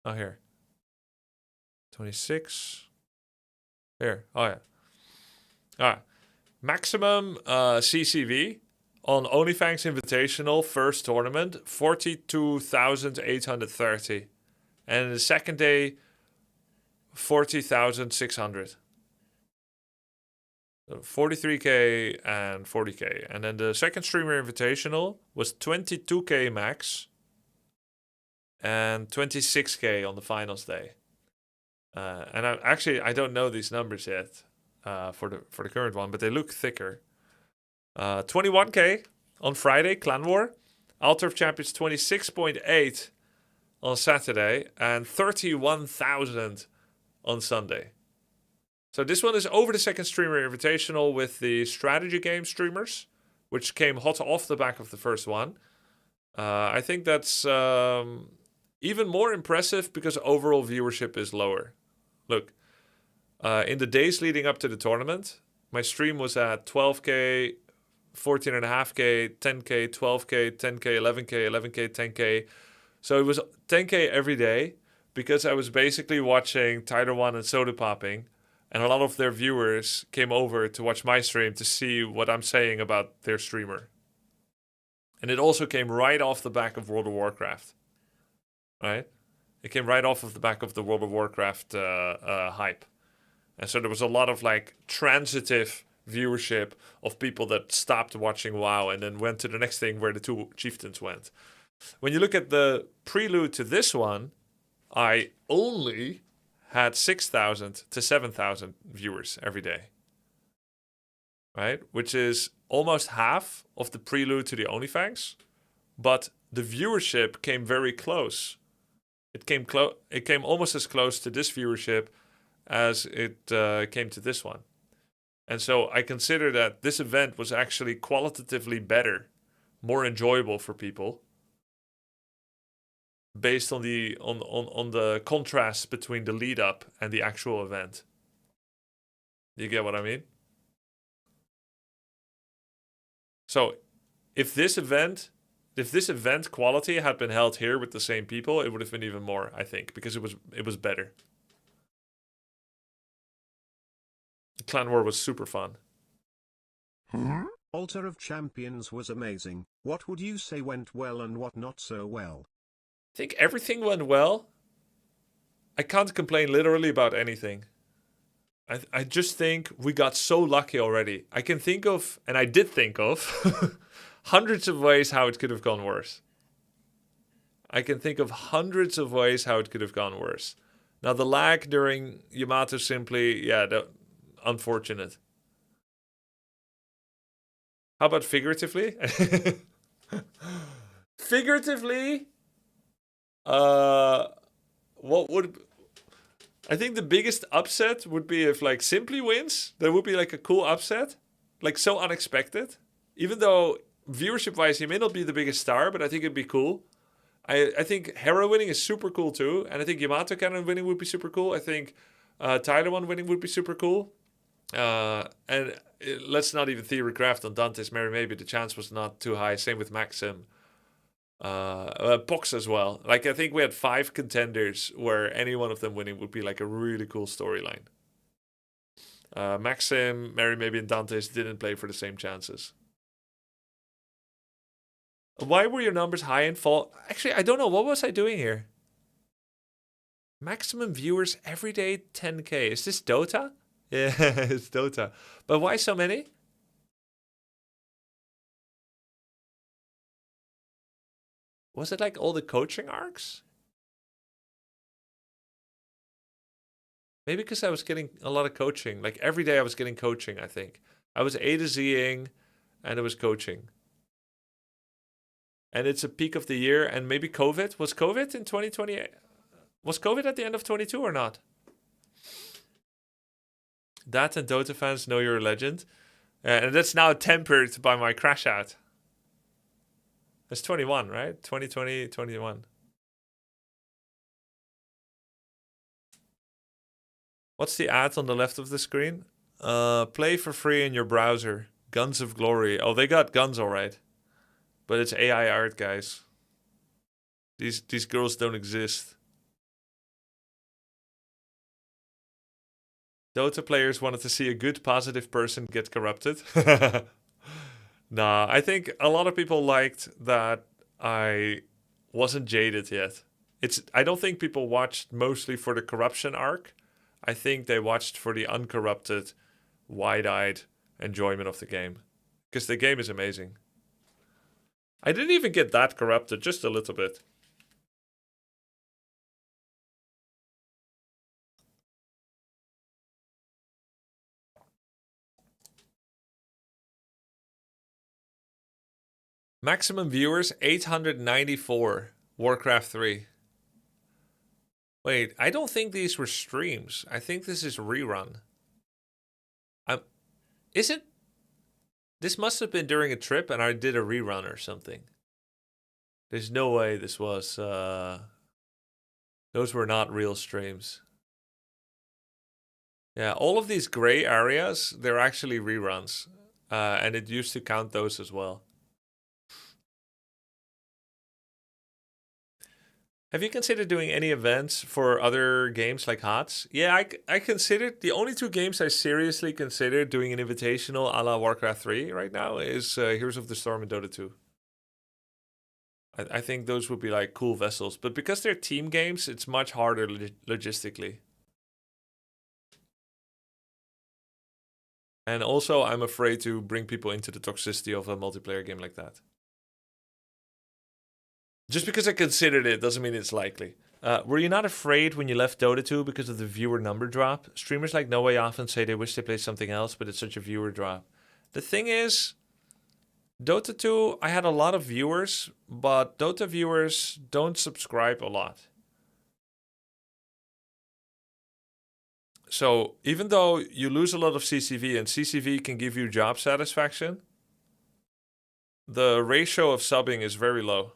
Oh, here. 26. Here. Oh, yeah. All right. Maximum CCV on OnlyFans Invitational first tournament, 42,830. And the second day, 40,600. 43k and 40k. And then the second streamer invitational was 22k max and 26k on the finals day. And I don't know these numbers yet for the current one, but they look thicker. 21k on Friday, Clan War. Altar of Champions 26.8 on Saturday and 31,000 on Sunday. So this one is over the second streamer invitational with the strategy game streamers, which came hot off the back of the first one. I think that's even more impressive because overall viewership is lower. Look, in the days leading up to the tournament, my stream was at 12K, 14.5K, 10K, 12K, 10K, 11K, 11K, 10K. So it was 10K every day because I was basically watching Tiger 1 and Soda Popping, and a lot of their viewers came over to watch my stream to see what I'm saying about their streamer. And it also came right off the back of World of Warcraft. Right? It came right off of the back of the World of Warcraft hype. And so there was a lot of like transitive viewership of people that stopped watching WoW and then went to the next thing where the two chieftains went. When you look at the prelude to this one, I only had 6,000 to 7,000 viewers every day. Right? Which is almost half of the prelude to the OnlyFans. But the viewership came very close. It came almost as close to this viewership as it came to this one. And so I consider that this event was actually qualitatively better, more enjoyable for people, based on the on the contrast between the lead up and the actual event. You get what I mean? So if this event quality had been held here with the same people, it would have been even more, I think, because it was better. Clan War was super fun. Altar of Champions was amazing. What would you say went well and what not so well? I think everything went well. I can't complain literally about anything. I just think we got so lucky already. I can think of, and I did think of, hundreds of ways how it could have gone worse. I can think of hundreds of ways how it could have gone worse. Now the lag during Yamato simply, yeah, unfortunate. How about figuratively? Figuratively, what would... I think the biggest upset would be if like Simply wins. That would be like a cool upset. Like so unexpected. Even though viewership-wise he may not be the biggest star, but I think it'd be cool. I think Hera winning is super cool too. And I think Yamato Cannon winning would be super cool. I think Tyler 1 winning would be super cool. And let's not even theorycraft on Dante's Mary Maybe. The chance was not too high. Same with Maxim. Pox as well. Like I think we had 5 contenders where any one of them winning would be like a really cool storyline. Maxim, Mary Maybe, and Dante's didn't play for the same chances. Why were your numbers high in fall? Actually, I don't know. What was I doing here? Maximum viewers every day, 10K. Is this Dota? Yeah, it's Dota. But why so many? Was it like all the coaching arcs? Maybe because I was getting a lot of coaching. Like every day I was getting coaching, I think. I was A to Z-ing and it was coaching. And it's a peak of the year and maybe COVID. Was COVID in 2028? Was COVID at the end of 22 or not? That and Dota fans know you're a legend. And that's now tempered by my crash out. That's 21, right? 2020, 21. What's the ad on the left of the screen? Play for free in your browser. Guns of Glory. Oh, they got guns all right. But it's AI art, guys. These girls don't exist. Dota players wanted to see a good, positive person get corrupted. Nah, I think a lot of people liked that I wasn't jaded yet. I don't think people watched mostly for the corruption arc. I think they watched for the uncorrupted, wide-eyed enjoyment of the game. Because the game is amazing. I didn't even get that corrupted, just a little bit. Maximum viewers, 894. Warcraft 3. Wait, I don't think these were streams. I think this is rerun. Is it? This must have been during a trip and I did a rerun or something. There's no way this was... those were not real streams. Yeah, all of these gray areas, they're actually reruns. And it used to count those as well. Have you considered doing any events for other games like HOTS? Yeah, I considered... The only 2 games I seriously considered doing an invitational a la Warcraft 3 right now is Heroes of the Storm and Dota 2. I think those would be like cool vessels. But because they're team games, it's much harder logistically. And also, I'm afraid to bring people into the toxicity of a multiplayer game like that. Just because I considered it doesn't mean it's likely. Were you not afraid when you left Dota 2 because of the viewer number drop? Streamers like No Way often say they wish they played something else, but it's such a viewer drop. The thing is, Dota 2, I had a lot of viewers, but Dota viewers don't subscribe a lot. So even though you lose a lot of CCV and CCV can give you job satisfaction, the ratio of subbing is very low.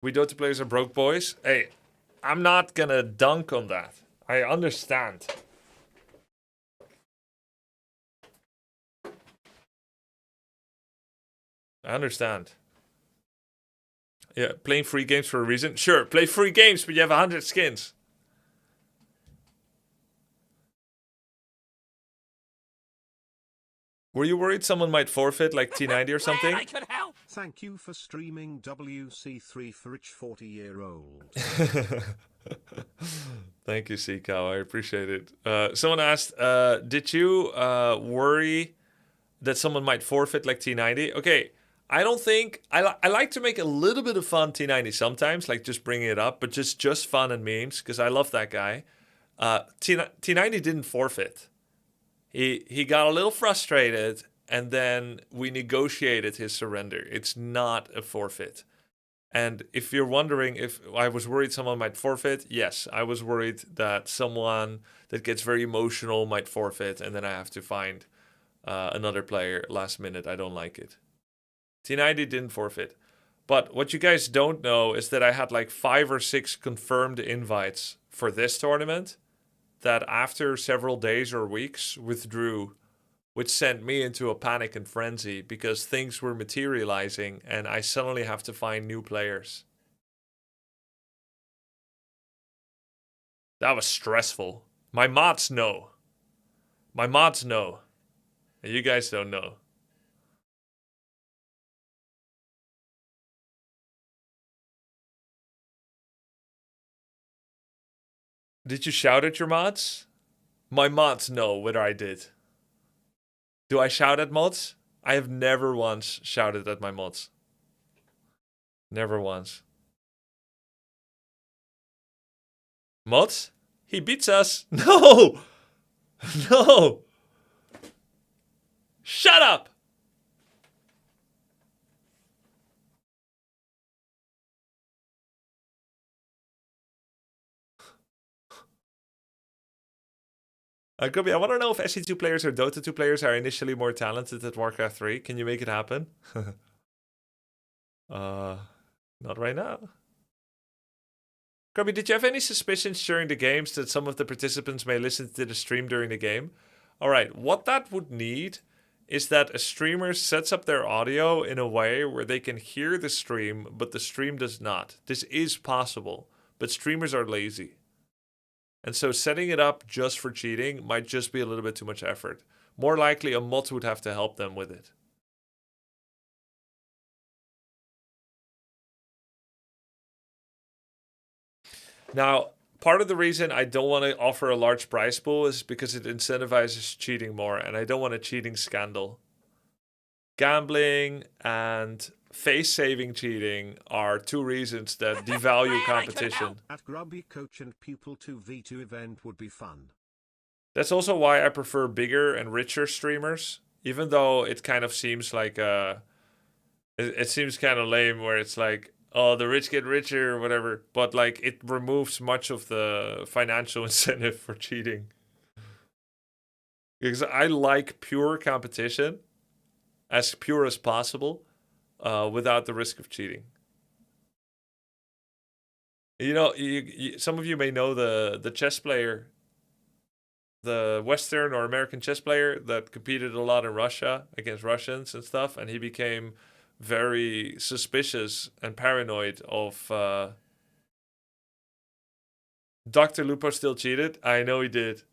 We Dota players are broke boys. Hey, I'm not gonna dunk on that. I understand. I understand. Yeah, playing free games for a reason. Sure, play free games, but you have 100 skins. Were you worried someone might forfeit like T90 or something? I could help. Thank you for streaming WC3 for rich 40-year-old. Thank you, Seacow. I appreciate it. Someone asked, did you worry that someone might forfeit like T90? Okay, I don't think... I like to make a little bit of fun T90 sometimes, like just bringing it up, but just fun and memes, because I love that guy. T90 didn't forfeit. He got a little frustrated, and then we negotiated his surrender. It's not a forfeit. And if you're wondering if I was worried someone might forfeit, yes, I was worried that someone that gets very emotional might forfeit, and then I have to find another player last minute. I don't like it. T90 didn't forfeit. But what you guys don't know is that I had like 5 or 6 confirmed invites for this tournament that after several days or weeks withdrew, which sent me into a panic and frenzy because things were materializing and I suddenly have to find new players. That was stressful. My mods know. My mods know. And you guys don't know. Did you shout at your mods? My mods know what I did. Do I shout at mods? I have never once shouted at my mods. Never once. Mods? He beats us. No! No! Shut up! Grubby, I want to know if SC2 players or Dota 2 players are initially more talented at Warcraft 3. Can you make it happen? Not right now. Grubby, did you have any suspicions during the games that some of the participants may listen to the stream during the game? Alright, what that would need is that a streamer sets up their audio in a way where they can hear the stream, but the stream does not. This is possible, but streamers are lazy. And so setting it up just for cheating might just be a little bit too much effort. More likely a mod would have to help them with it. Now, part of the reason I don't want to offer a large prize pool is because it incentivizes cheating more, and I don't want a cheating scandal. Gambling and face-saving cheating are 2 reasons that devalue competition. At Grubby coach and pupil 2v2 event would be fun. That's also why I prefer bigger and richer streamers, even though it kind of seems like it seems kind of lame where it's like, oh, the rich get richer or whatever, but like it removes much of the financial incentive for cheating. Because I like pure competition, as pure as possible, without the risk of cheating. You know, some of you may know the chess player, the Western or American chess player that competed a lot in Russia against Russians and stuff, and he became very suspicious and paranoid of Dr. Lupo still cheated. I know he did.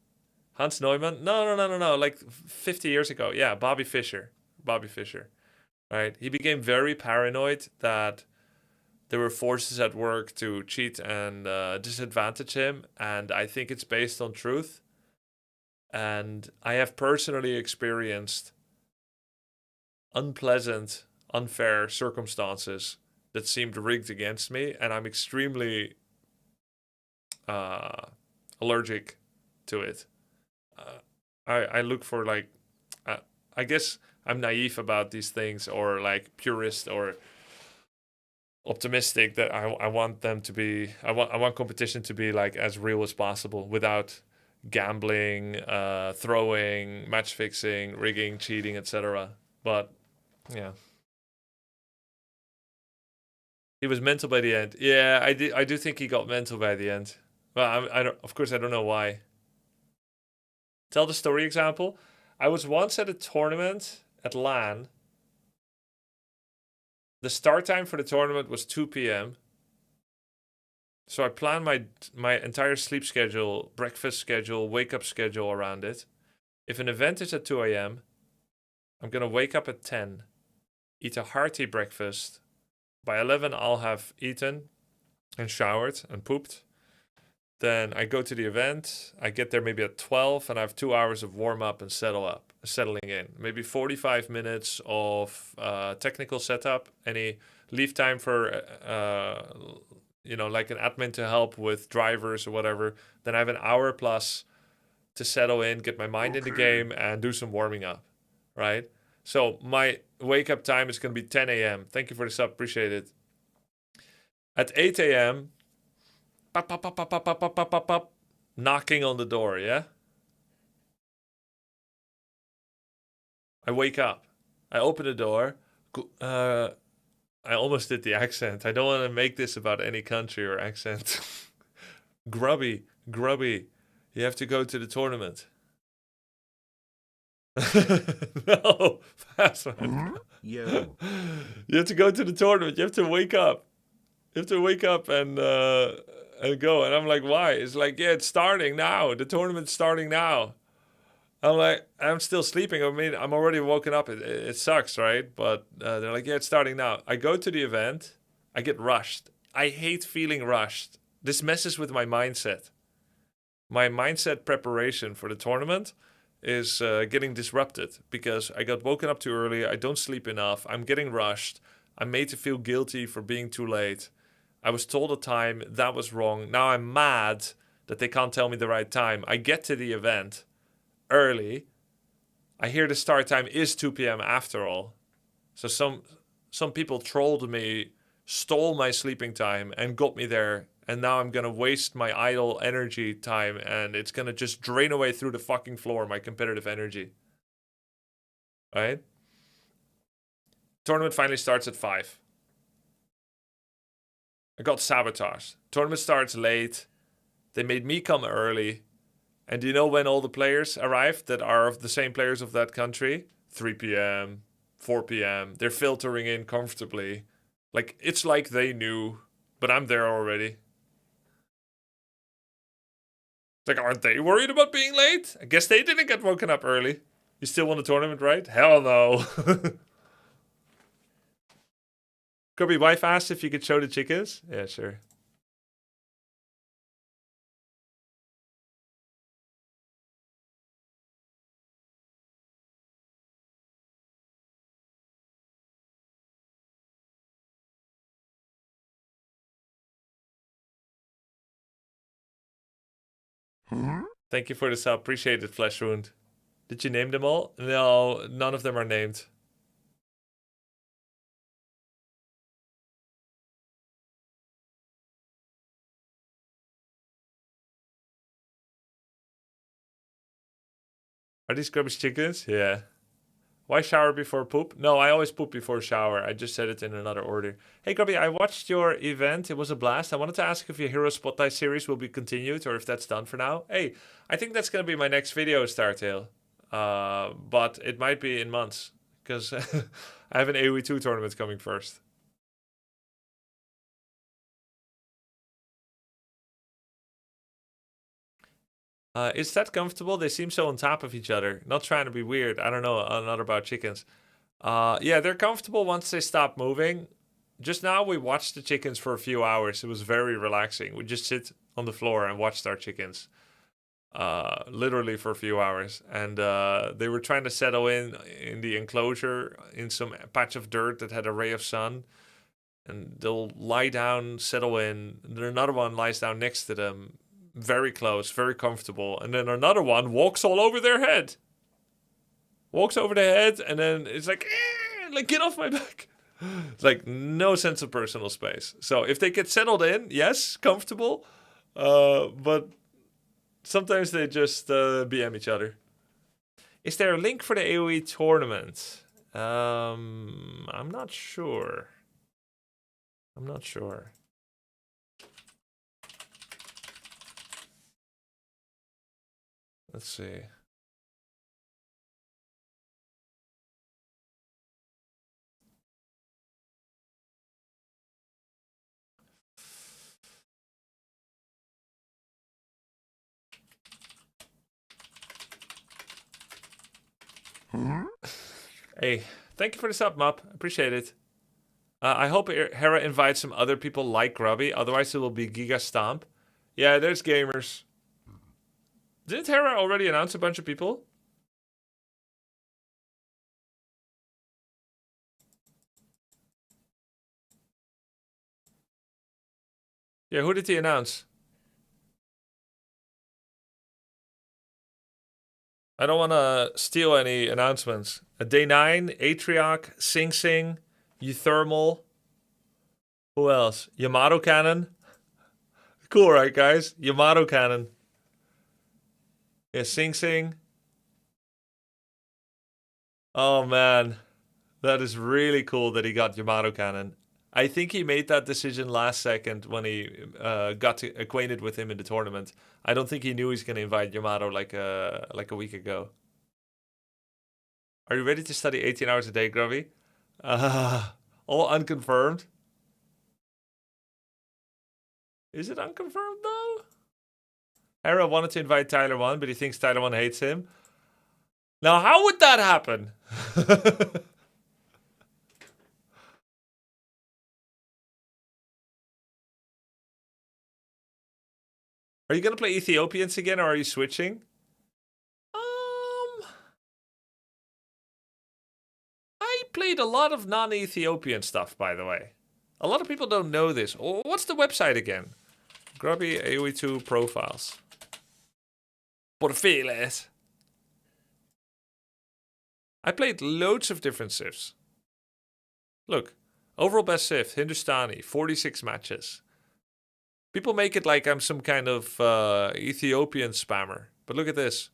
Hans Neumann? No. Like 50 years ago. Yeah, Bobby Fischer. Right? He became very paranoid that there were forces at work to cheat and disadvantage him. And I think it's based on truth. And I have personally experienced unpleasant, unfair circumstances that seemed rigged against me. And I'm extremely allergic to it. I look for like, I guess I'm naive about these things, or like purist or optimistic that I want them to be. I want competition to be like as real as possible without gambling, throwing, match fixing, rigging, cheating, etc. But yeah. He was mental by the end. Yeah, I do think he got mental by the end. Well, I don't. Of course, I don't know why. Tell the story example. I was once at a tournament at LAN. The start time for the tournament was 2 p.m. So I planned my entire sleep schedule, breakfast schedule, wake up schedule around it. If an event is at 2 a.m., I'm gonna wake up at 10, eat a hearty breakfast. By 11, I'll have eaten and showered and pooped. Then I go to the event. I get there maybe at 12, and I have 2 hours of warm up and settling in. Maybe 45 minutes of technical setup. Any leave time for like an admin to help with drivers or whatever. Then I have an hour plus to settle in, get my mind in the game, and do some warming up. Right. So my wake up time is going to be 10 a.m. Thank you for the sub. Appreciate it. At 8 a.m. Knocking on the door, yeah? I wake up. I open the door. I almost did the accent. I don't want to make this about any country or accent. Grubby, you have to go to the tournament. No, fast man. Yo. You have to go to the tournament. You have to wake up. You have to wake up and go. And I'm like, why? It's like, yeah, it's starting now. The tournament's starting now. I'm like, I'm still sleeping. I mean, I'm already woken up. It sucks, right? But they're like, yeah, it's starting now. I go to the event. I get rushed. I hate feeling rushed. This messes with my mindset. My mindset preparation for the tournament is getting disrupted because I got woken up too early. I don't sleep enough. I'm getting rushed. I'm made to feel guilty for being too late. I was told a time that was wrong. Now I'm mad that they can't tell me the right time. I get to the event early. I hear the start time is 2 p.m. after all. So some people trolled me, stole my sleeping time, and got me there. And now I'm going to waste my idle energy time, and it's going to just drain away through the fucking floor, my competitive energy. Right? Tournament finally starts at 5. I got sabotaged. Tournament starts late. They made me come early. And do you know when all the players arrived that are of the same players of that country? 3 p.m., 4 p.m. They're filtering in comfortably. Like, it's like they knew, but I'm there already. Like, aren't they worried about being late? I guess they didn't get woken up early. You still won the tournament, right? Hell no. Grubby, wife asked if you could show the chickens. Yeah, sure. Thank you for the sub. Appreciate it, Flesh Wound. Did you name them all? No, none of them are named. Are these Grubby's chickens? Yeah. Why shower before poop? No, I always poop before shower. I just said it in another order. Hey, Grubby, I watched your event. It was a blast. I wanted to ask if your Hero Spotlight series will be continued or if that's done for now. Hey, I think that's going to be my next video, Startail. But it might be in months because I have an AoE2 tournament coming first. Is that comfortable? They seem so on top of each other. Not trying to be weird. I don't know. Not about chickens. Yeah, they're comfortable once they stop moving. Just now we watched the chickens for a few hours. It was very relaxing. We just sit on the floor and watched our chickens. Literally for a few hours. And they were trying to settle in the enclosure in some patch of dirt that had a ray of sun. And they'll lie down, settle in. And then another one lies down next to them. Very close, very comfortable. And then another one walks all over their head. Walks over the head and then it's like get off my back. It's like no sense of personal space. So if they get settled in, yes, comfortable. But sometimes they just BM each other. Is there a link for the AoE tournament? I'm not sure. I'm not sure. Let's see. Hey, thank you for the sub, Mop. Appreciate it. I hope Hera invites some other people like Grubby. Otherwise, it will be Giga Stomp. Yeah, there's gamers. Didn't Hera already announce a bunch of people? Yeah, who did he announce? I don't want to steal any announcements. Day 9, Atrioc, Sing Sing, Euthermal. Who else? Yamato Cannon. Cool, right, guys? Yamato Cannon. Yeah, Sing Sing. Oh, man. That is really cool that he got Yamato Cannon. I think he made that decision last second when he got acquainted with him in the tournament. I don't think he knew he's going to invite Yamato like a week ago. Are you ready to study 18 hours a day, Grubby? All unconfirmed. Is it unconfirmed, though? Hera wanted to invite Tyler 1, but he thinks Tyler 1 hates him. Now, how would that happen? Are you going to play Ethiopians again, or are you switching? I played a lot of non-Ethiopian stuff, by the way. A lot of people don't know this. Oh, what's the website again? Grubby AoE2 profiles. Perfiles. I played loads of different civs. Look, overall best civ, Hindustani, 46 matches. People make it like I'm some kind of Ethiopian spammer. But look at this.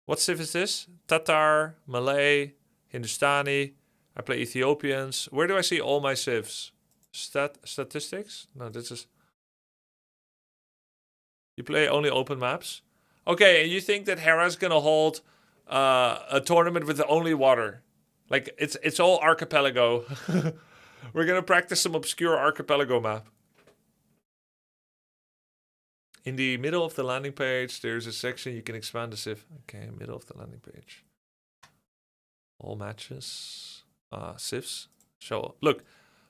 What civ is this? Tatar, Malay, Hindustani. I play Ethiopians. Where do I see all my civs? Statistics? No, this is... You play only open maps? Okay, and you think that Hera's gonna hold a tournament with only water? Like, it's all archipelago. We're gonna practice some obscure archipelago map. In the middle of the landing page, there's a section you can expand the civ. Okay, middle of the landing page. All matches. Civs. Show up.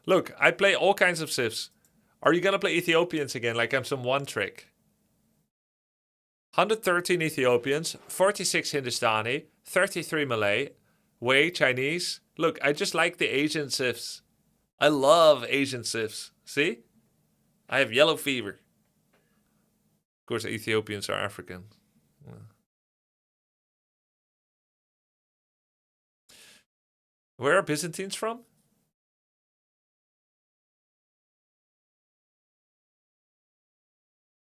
Look, I play all kinds of civs. Are you gonna play Ethiopians again like I'm some one trick? 113 Ethiopians, 46 Hindustani, 33 Malay, Wei, Chinese. Look, I just like the Asian civs. I love Asian civs. See? I have yellow fever. Of course, the Ethiopians are African. Yeah. Where are Byzantines from?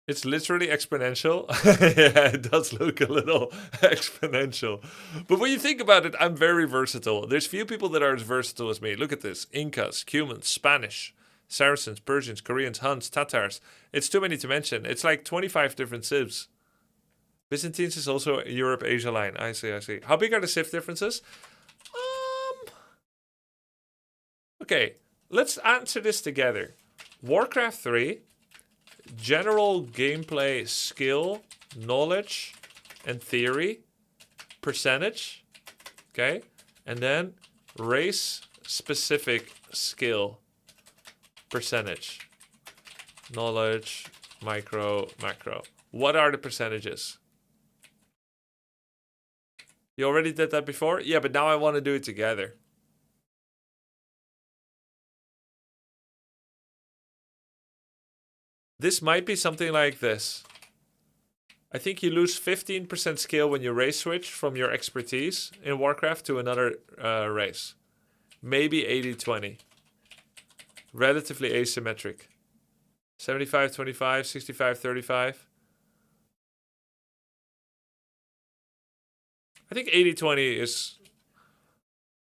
It's literally exponential. Yeah, it does look a little exponential. But when you think about it, I'm very versatile. There's few people that are as versatile as me. Look at this. Incas, Cumans, Spanish, Saracens, Persians, Koreans, Huns, Tatars. It's too many to mention. It's like 25 different civs. Byzantines is also a Europe-Asia line. I see, I see. How big are the civ differences? Okay, let's answer this together. Warcraft 3... general gameplay skill, knowledge, and theory, percentage, okay? And then race-specific skill, percentage, knowledge, micro, macro. What are the percentages? You already did that before? Yeah, but now I want to do it together. This might be something like this. I think you lose 15% skill when you race switch from your expertise in Warcraft to another race. Maybe 80-20. Relatively asymmetric. 75-25, 65-35. I think 80-20 is...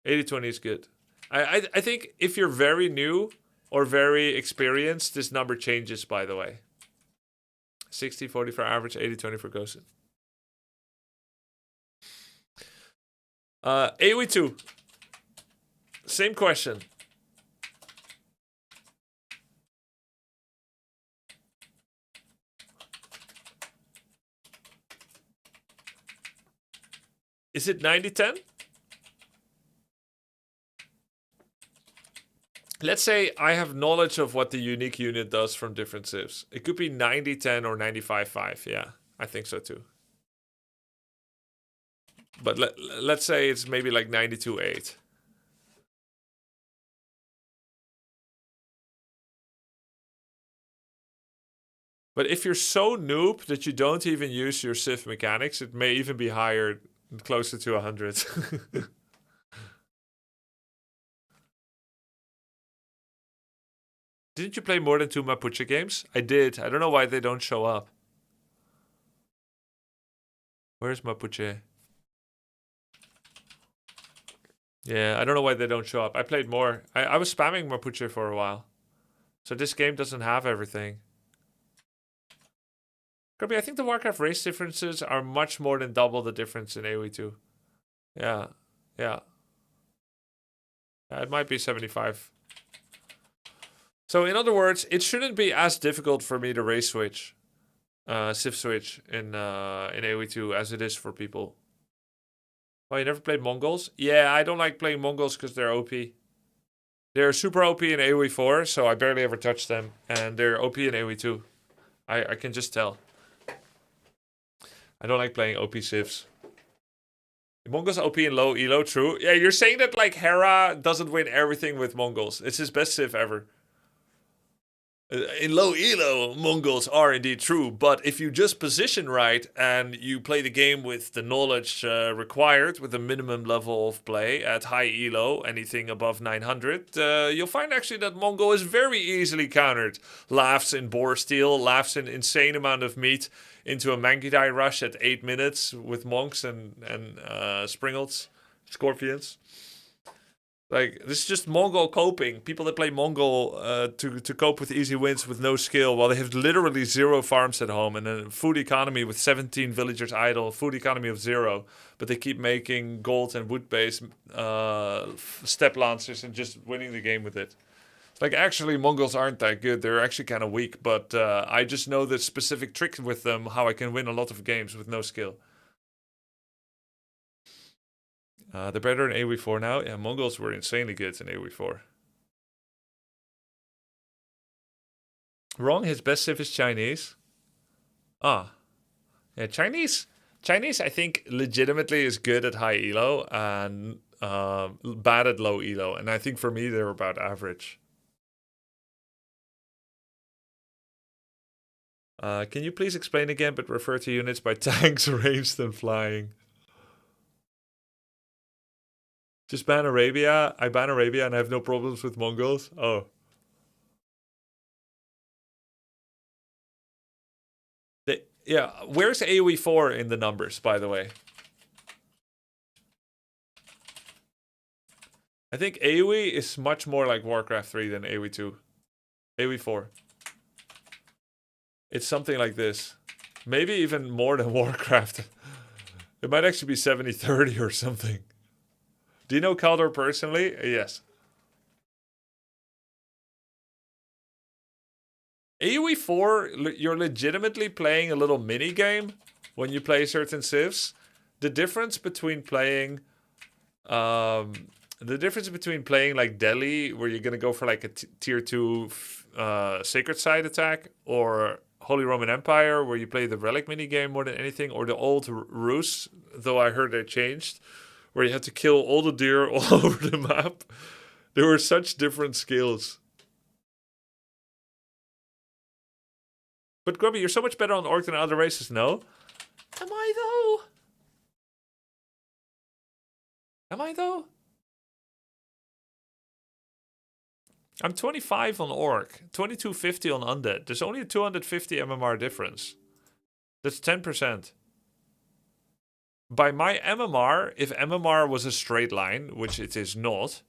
80-20 is good. I think if you're very new... or very experienced, this number changes, by the way. 60-40 for average, 80-20 for ghosted. AoE2. Same question. Is it 90-10? Let's say I have knowledge of what the unique unit does from different civs. It could be 90-10 or 95-5. Yeah, I think so too. But let's say it's maybe like 92-8. But if you're so noob that you don't even use your civ mechanics, it may even be higher, closer to 100. Didn't you play more than 2 Mapuche games? I did. I don't know why they don't show up. Where's Mapuche? Yeah, I don't know why they don't show up. I played more. I was spamming Mapuche for a while. So this game doesn't have everything. Grubby, I think the Warcraft race differences are much more than double the difference in AoE 2. Yeah. Yeah. It might be 75. So in other words, it shouldn't be as difficult for me to race switch, civ switch in AoE 2 as it is for people. Oh, you never played Mongols? Yeah, I don't like playing Mongols because they're OP. They're super OP in AoE 4, so I barely ever touch them. And they're OP in AoE 2. I can just tell. I don't like playing OP civs. Mongols OP in low elo, true. Yeah, you're saying that like Hera doesn't win everything with Mongols. It's his best civ ever. In low elo, Mongols are indeed true, but if you just position right and you play the game with the knowledge required, with a minimum level of play at high elo, anything above 900, you'll find actually that Mongol is very easily countered. Laughs in boar steel, laughs in insane amount of meat into a Mangudai rush at 8 minutes with monks and springles, scorpions. Like, this is just Mongol coping. People that play Mongol to cope with easy wins with no skill, while they have literally 0 farms at home and a food economy with 17 villagers idle, food economy of 0. But they keep making gold and wood-based step lancers and just winning the game with it. Like, actually, Mongols aren't that good. They're actually kind of weak, but I just know the specific trick with them, how I can win a lot of games with no skill. They're better in AoE 4 now. Yeah, Mongols were insanely good in AoE 4. Wrong, his best civ is Chinese. Ah. Yeah, Chinese, I think, legitimately is good at high elo and bad at low elo. And I think for me, they're about average. Can you please explain again, but refer to units by tanks, ranged, and flying? Just ban Arabia. I ban Arabia and I have no problems with Mongols. Oh. Yeah, where's AoE 4 in the numbers, by the way? I think AoE is much more like Warcraft 3 than AoE 2. AoE 4. It's something like this. Maybe even more than Warcraft. It might actually be 70-30 or something. Do you know Kaldor personally? Yes. AoE 4, you're legitimately playing a little mini game when you play certain civs. The difference between playing like Delhi, where you're gonna go for like a tier 2 sacred side attack, or Holy Roman Empire, where you play the relic mini game more than anything, or the old Rus, though I heard they changed, where you had to kill all the deer all over the map. There were such different skills. But Grubby, you're so much better on Orc than other races, no? Am I though? Am I though? I'm 25 on Orc, 2250 on Undead. There's only a 250 MMR difference. That's 10%. By my MMR, if MMR was a straight line, which it is not,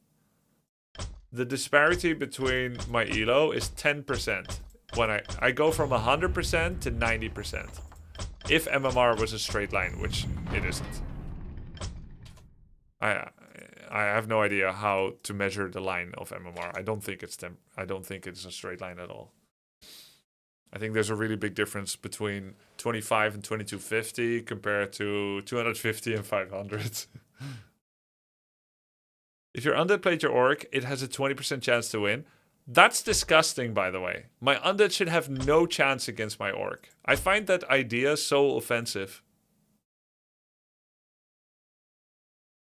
the disparity between my elo is 10%. When I go from 100% to 90%. If MMR was a straight line, which it isn't. I have no idea how to measure the line of MMR. I don't think it's a straight line at all. I think there's a really big difference between 25 and 2250 compared to 250 and 500. If your Undead played your Orc, it has a 20% chance to win. That's disgusting, by the way. My Undead should have no chance against my Orc. I find that idea so offensive.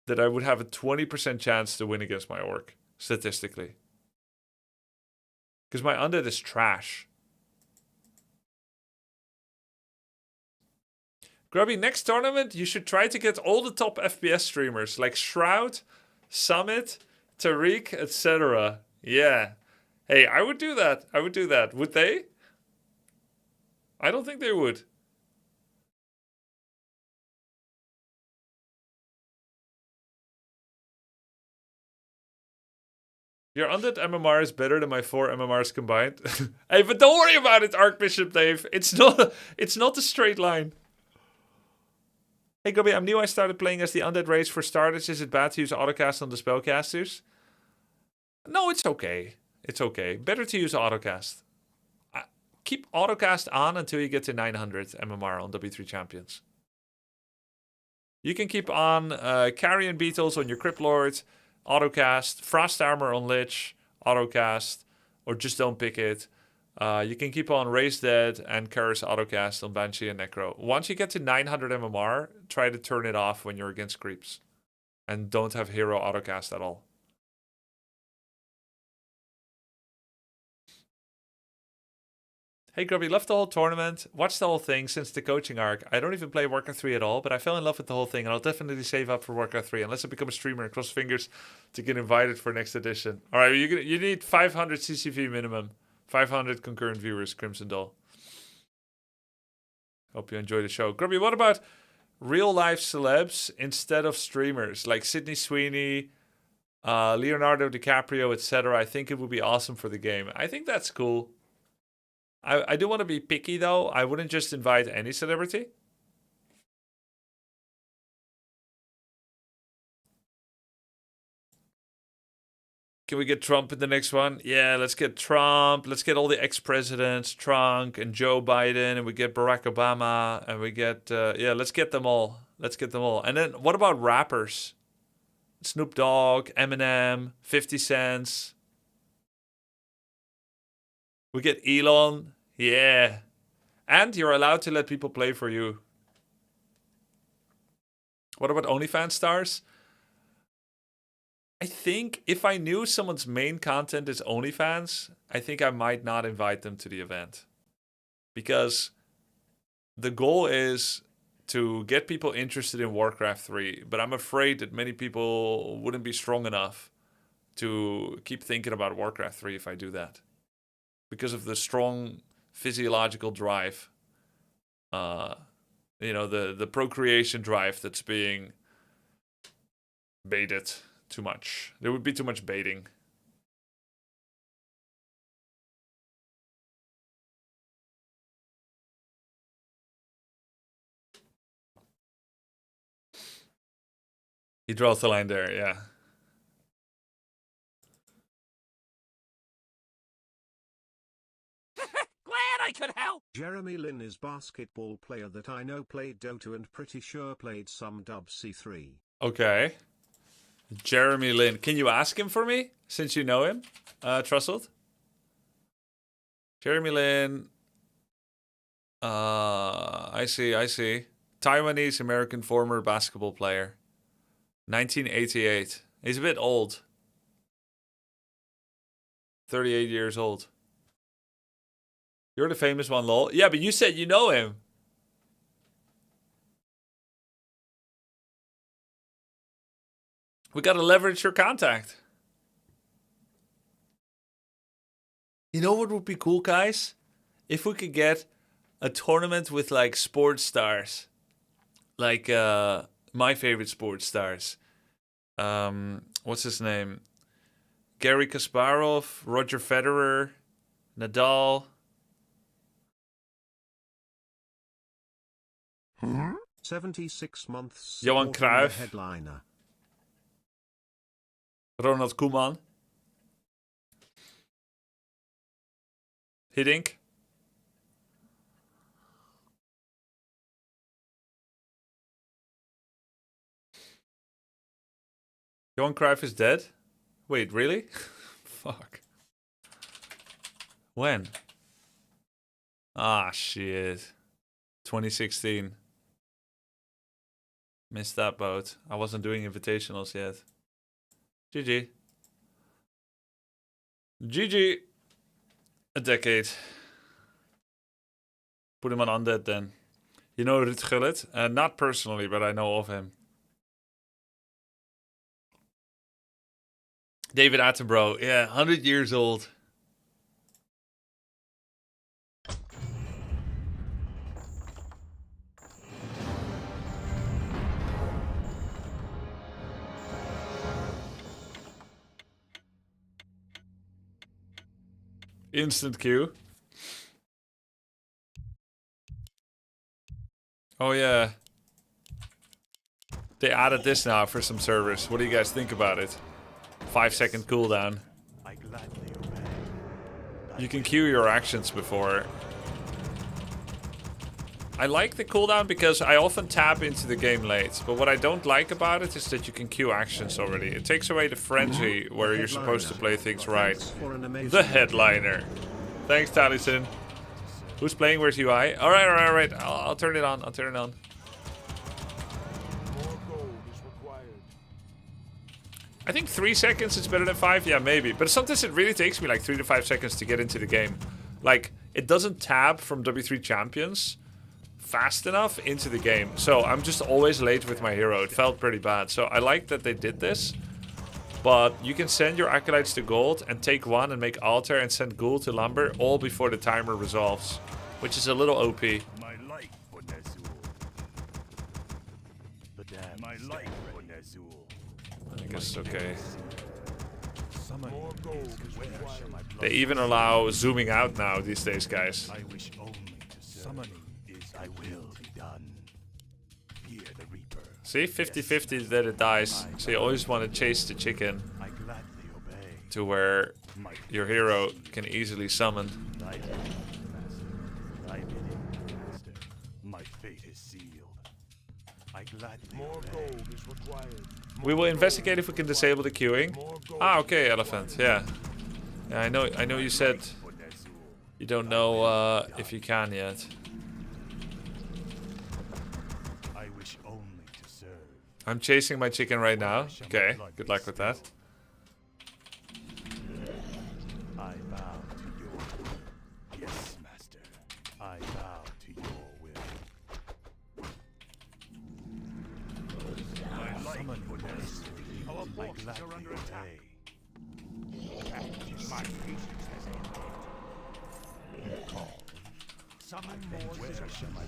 That I would have a 20% chance to win against my Orc, statistically. Because my Undead is trash. Grubby, next tournament, you should try to get all the top FPS streamers, like Shroud, Summit, Tariq, etc. Yeah. Hey, I would do that. I would do that. Would they? I don't think they would. Your Undead MMR is better than my 4 MMRs combined. Hey, but don't worry about it, Archbishop Dave. It's not a straight line. Hey, Grubby, I'm new. I started playing as the Undead race. For starters, is it bad to use autocast on the spellcasters? No, it's okay. It's okay. Better to use autocast. Keep autocast on until you get to 900 MMR on W3 Champions. You can keep on Carrion Beetles on your Crypt Lord, autocast, Frost Armor on Lich, autocast, or just don't pick it. You can keep on Raise Dead and Curse autocast on Banshee and Necro. Once you get to 900 MMR, try to turn it off when you're against creeps. And don't have hero autocast at all. Hey Grubby, love the whole tournament, watched the whole thing since the coaching arc. I don't even play Warcraft 3 at all, but I fell in love with the whole thing, and I'll definitely save up for Warcraft 3 unless I become a streamer and cross fingers to get invited for next edition. Alright, you need 500 CCV minimum. 500 concurrent viewers, Crimson Doll. Hope you enjoy the show. Grubby, what about real life celebs instead of streamers? Like Sydney Sweeney, Leonardo DiCaprio, etc. I think it would be awesome for the game. I think that's cool. I do want to be picky, though. I wouldn't just invite any celebrity. Can we get Trump in the next one? Yeah, let's get Trump. Let's get all the ex-presidents, Trump and Joe Biden, and we get Barack Obama, and we get... yeah, let's get them all. Let's get them all. And then what about rappers? Snoop Dogg, Eminem, 50 Cent... We get Elon. Yeah. And you're allowed to let people play for you. What about OnlyFans stars? I think if I knew someone's main content is OnlyFans, I think I might not invite them to the event. Because the goal is to get people interested in Warcraft 3. But I'm afraid that many people wouldn't be strong enough to keep thinking about Warcraft 3 if I do that. Because of the strong physiological drive you know, the procreation drive that's being baited too much. There would be too much baiting. He draws the line there, yeah. Glad I could help! Jeremy Lin is basketball player that I know played Dota and pretty sure played some WC3. Okay. Jeremy Lin. Can you ask him for me, since you know him, Trusselled? Jeremy Lin. I see. Taiwanese American former basketball player. 1988. He's a bit old. 38 years old. You're the famous one, lol. Yeah, but you said you know him. We gotta leverage your contact. You know what would be cool, guys? If we could get a tournament with like sports stars. Like my favorite sports stars. What's his name? Garry Kasparov, Roger Federer, Nadal. 76 months. Johan Cruijff. Headliner. Ronald Koeman. Hiddink. Johan Cruijff is dead? Wait, really? Fuck. When? Ah, shit. 2016. Missed that boat. I wasn't doing invitationals yet. GG. GG. A decade. Put him on Undead then. You know Ruud Gullit? Not personally, but I know of him. David Attenborough. Yeah, 100 years old. Instant queue. Oh yeah. They added this now for some servers. What do you guys think about it? 5-second cooldown. You can queue your actions before. I like the cooldown because I often tap into the game late. But what I don't like about it is that you can queue actions already. It takes away the frenzy where you're supposed to play things right. The headliner. Thanks, Taliesin. Who's playing? Where's UI? Alright. I'll turn it on. I think 3 seconds is better than 5. Yeah, maybe. But sometimes it really takes me like 3 to 5 seconds to get into the game. Like, it doesn't tab from W3 champions fast enough into the game. So I'm just always late with my hero. It felt pretty bad. So I like that they did this. But you can send your acolytes to gold and take one and make altar and send ghoul to lumber all before the timer resolves. Which is a little OP. My life for Nezul. My life for Nezul. I guess okay. They even allow zooming out now these days, guys. I wish only to summoning is I will be done. Fear the Reaper. See, 50-50 that it dies. So you always want to chase the chicken to where your hero can easily summon. My fate is sealed. I gladly more gold is required. We will investigate if we can disable the queuing. Ah, okay, Elephant. Yeah. Yeah, I know you said you don't know if you can yet. I wish only to serve. I'm chasing my chicken right now. Okay, good luck with that. I bow to your will. Yes, master. I bow to your will. My life for destiny. Our forces are under attack. My patience has ended. Call.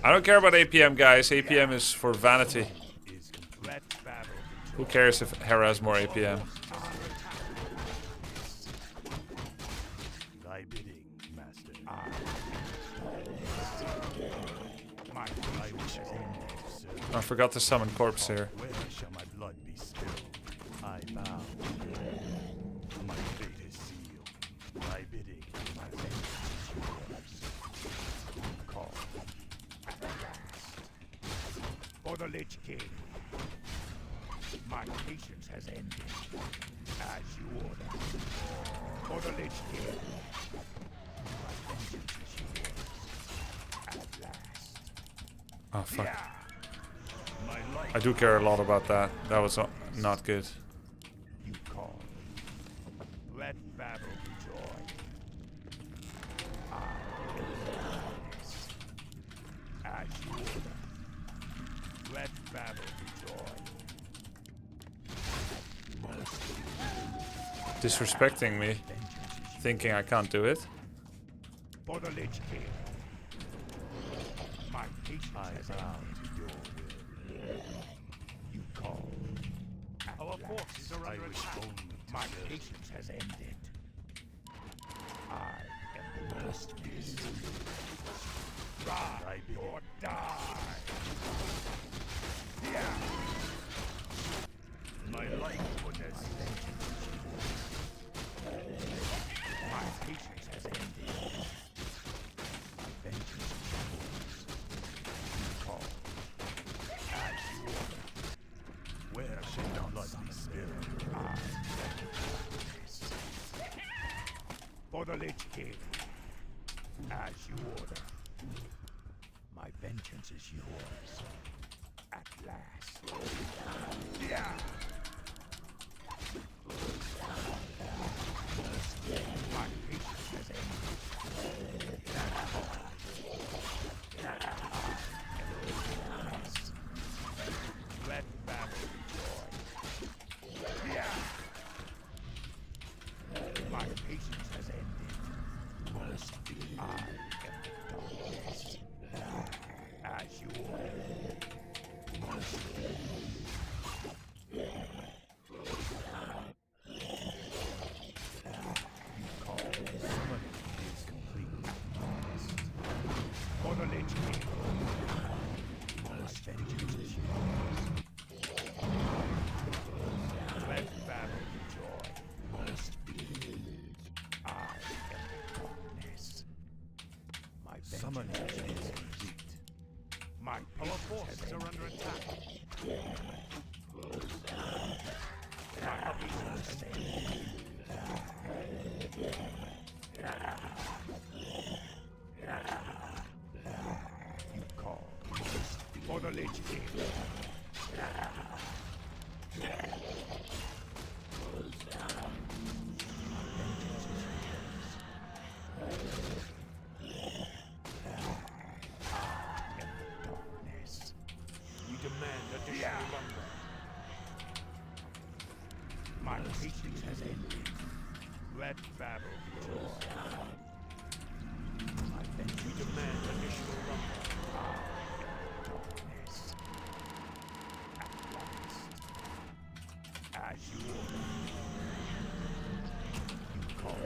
I don't care about APM, guys. APM is for vanity. Who cares if Hera has more APM? Thy bidding, master. I forgot to summon Corpse here. Where shall my blood be spilled? I bow. My fate is sealed. Thy bidding, my vengeance. Call. For the Lich King. My patience has ended. As you order. For the Lich King. My vengeance is yours. At last. Oh, fuck. I do care a lot about that. That was not good. You call. Let battle be joy. As you order. Let battle be joy. Disrespecting me. Thinking I can't do it. For the Lich King. My patience has ended. You call. Our forces are under attack. My patience has ended. I am the merciless. Rise or die. Yeah. My life was as my patience has ended. My vengeance is yours. You call. As you order. Where shall the blood be spilled? For the Lich King. As you order. My vengeance is yours. At last. Yeah. My patience has ended. Let battle be joy. Yeah. My patience has ended. Must be I am the darkness. As you order. Must be. You call. Summoning is complete. For the Lich King. My vengeance is yours. Let battle be joy. Must be. I am the darkness. My vengeance is complete. My forces are under attack. My patience has ended. You call. For the Lich King. We demand additional lumber. My patience has ended. Let battle be joy. My vengeance. We demand additional lumber. Darkness. At last. As you order. You call.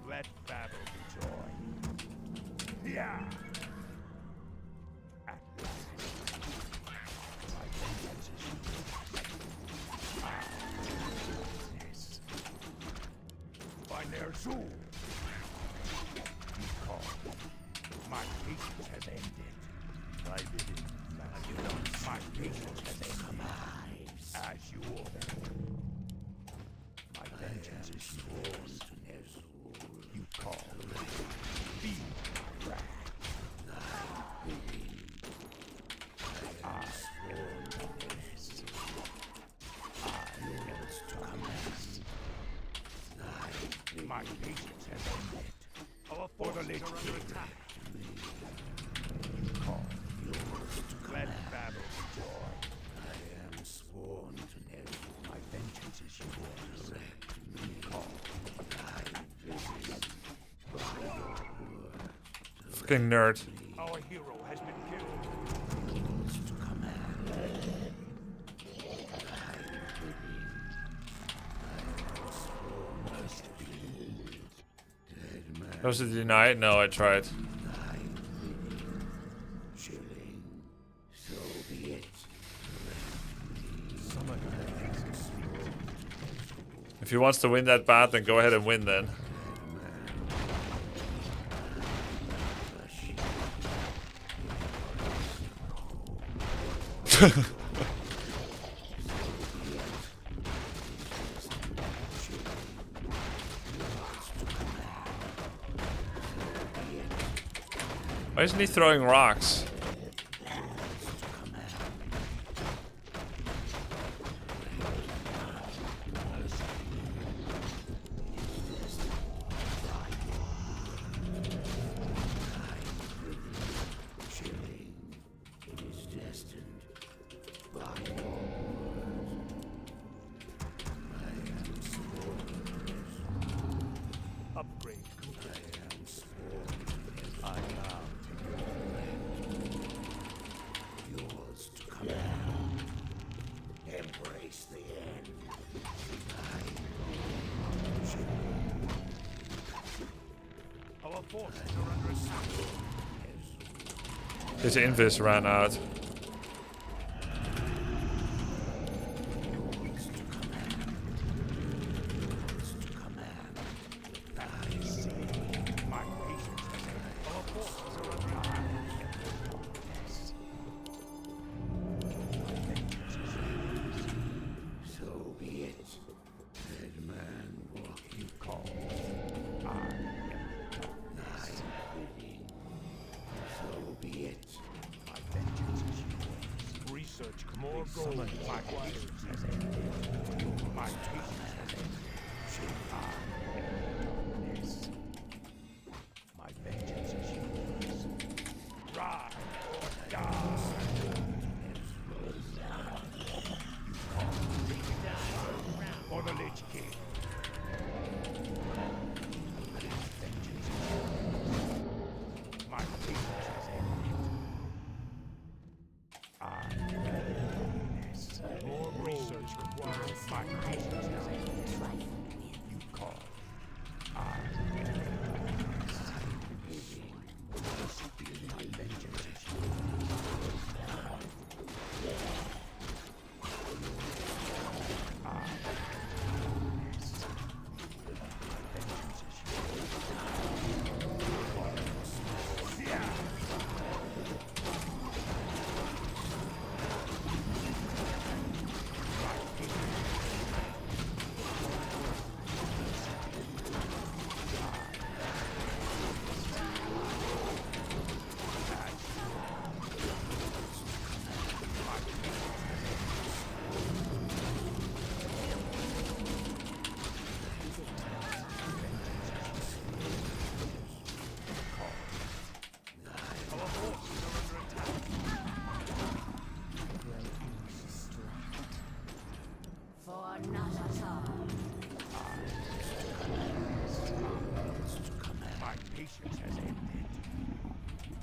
Let battle be joy. Yeah. At last. My vengeance is yours. Darkness. By their soul. You call. My patience has ended. Thy bidding, master. My patience has ended. As you order. My vengeance is yours. You call. Be wrath. I sworn to this. I am strongest. My patience has ended. Our forces are under attack. You call. Let battle be joy. I am sworn to never. My vengeance is yours. You call. Fucking nerd. Our hero has been killed. Was it denied? No, I tried. If he wants to win that bad, then go ahead and win then. Why isn't he throwing rocks? Upgrade. Yours to command. Embrace the end. Our forces are under attack. His invis ran out. More gold. My patience has ended. My patience has ended. My vengeance is yours. Rise or die. For the Lich King. My patience has ended. More research required. My patience has ended. You call. My vengeance is My patience has ended.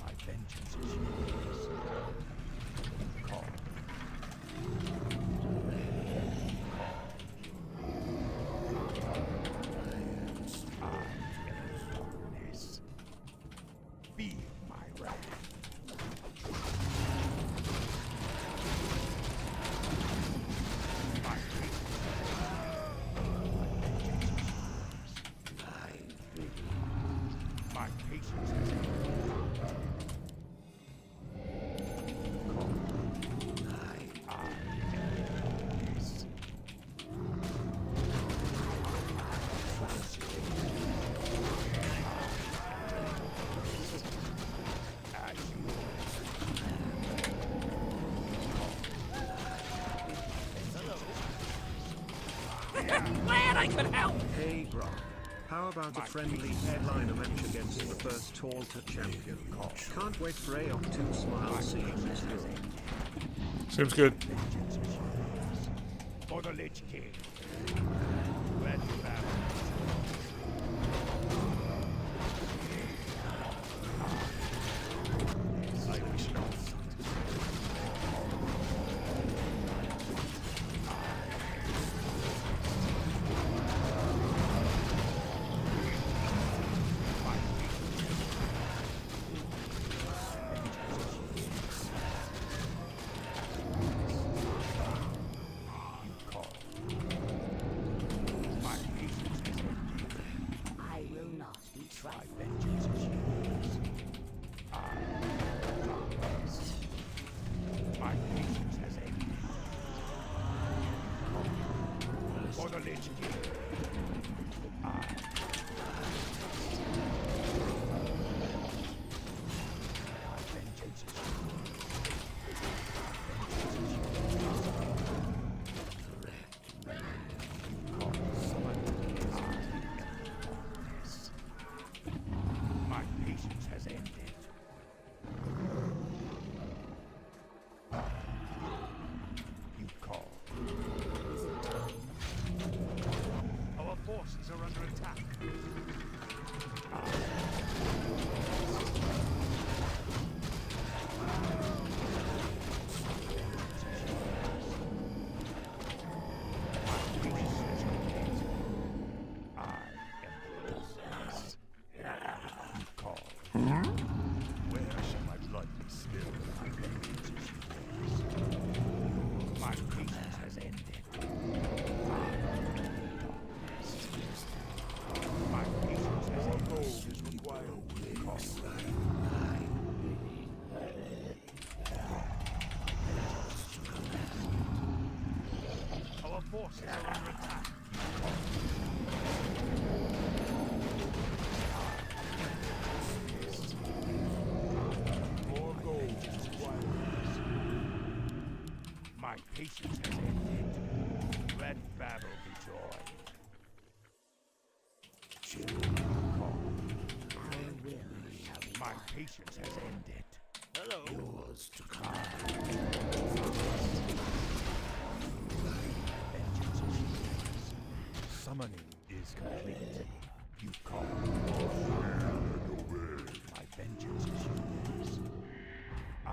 My vengeance is yours. Call. Feel my wrath. My My patience has ended. Glad I could help! Hey, Grub. How about a friendly headliner match against the first Altar champion? Can't wait for Aok to smile seeing this girl. Seems good. For the Lich King. Glad to battle. My patience has ended. You call. Our forces are under attack. Where shall my blood be spilled? My vengeance is yours. My patience has ended. My patience has ended. Gold is required. Our forces are under attack. More gold is required. My patience has ended. Let battle be joy. My patience has ended. Hello. Yours to come. Vengeance is yours. Summoning is complete. You call. My vengeance is yours. I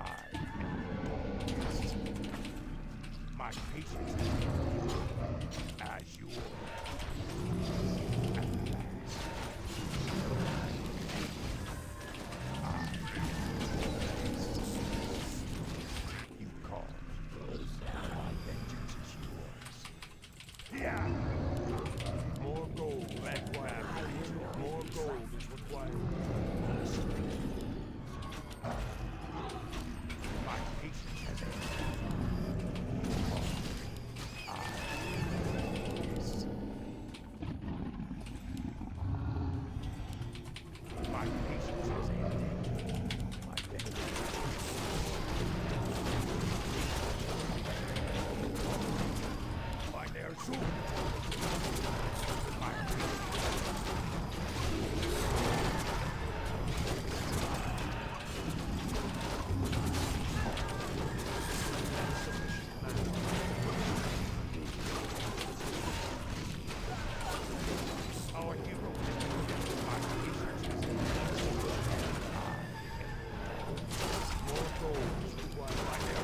am yours. My patience is yours. As yours. At last. You call. My vengeance is yours. Yeah. More gold required. More gold is required. My patience has ended. My patience has ended. My vengeance. By their sword. My our hero. My patience has ended. More gold is required by their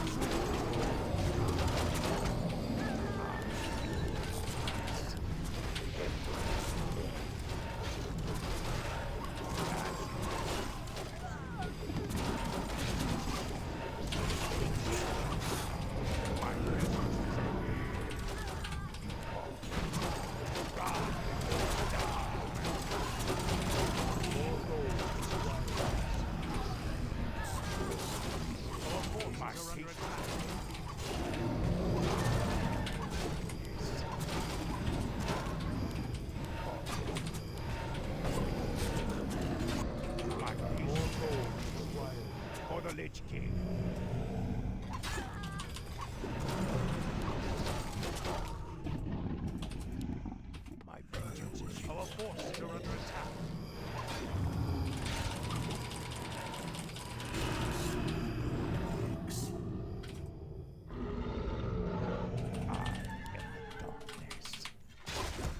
my patience. My more gold is required for the Lich King. My vengeance is yours. Our forces are under attack.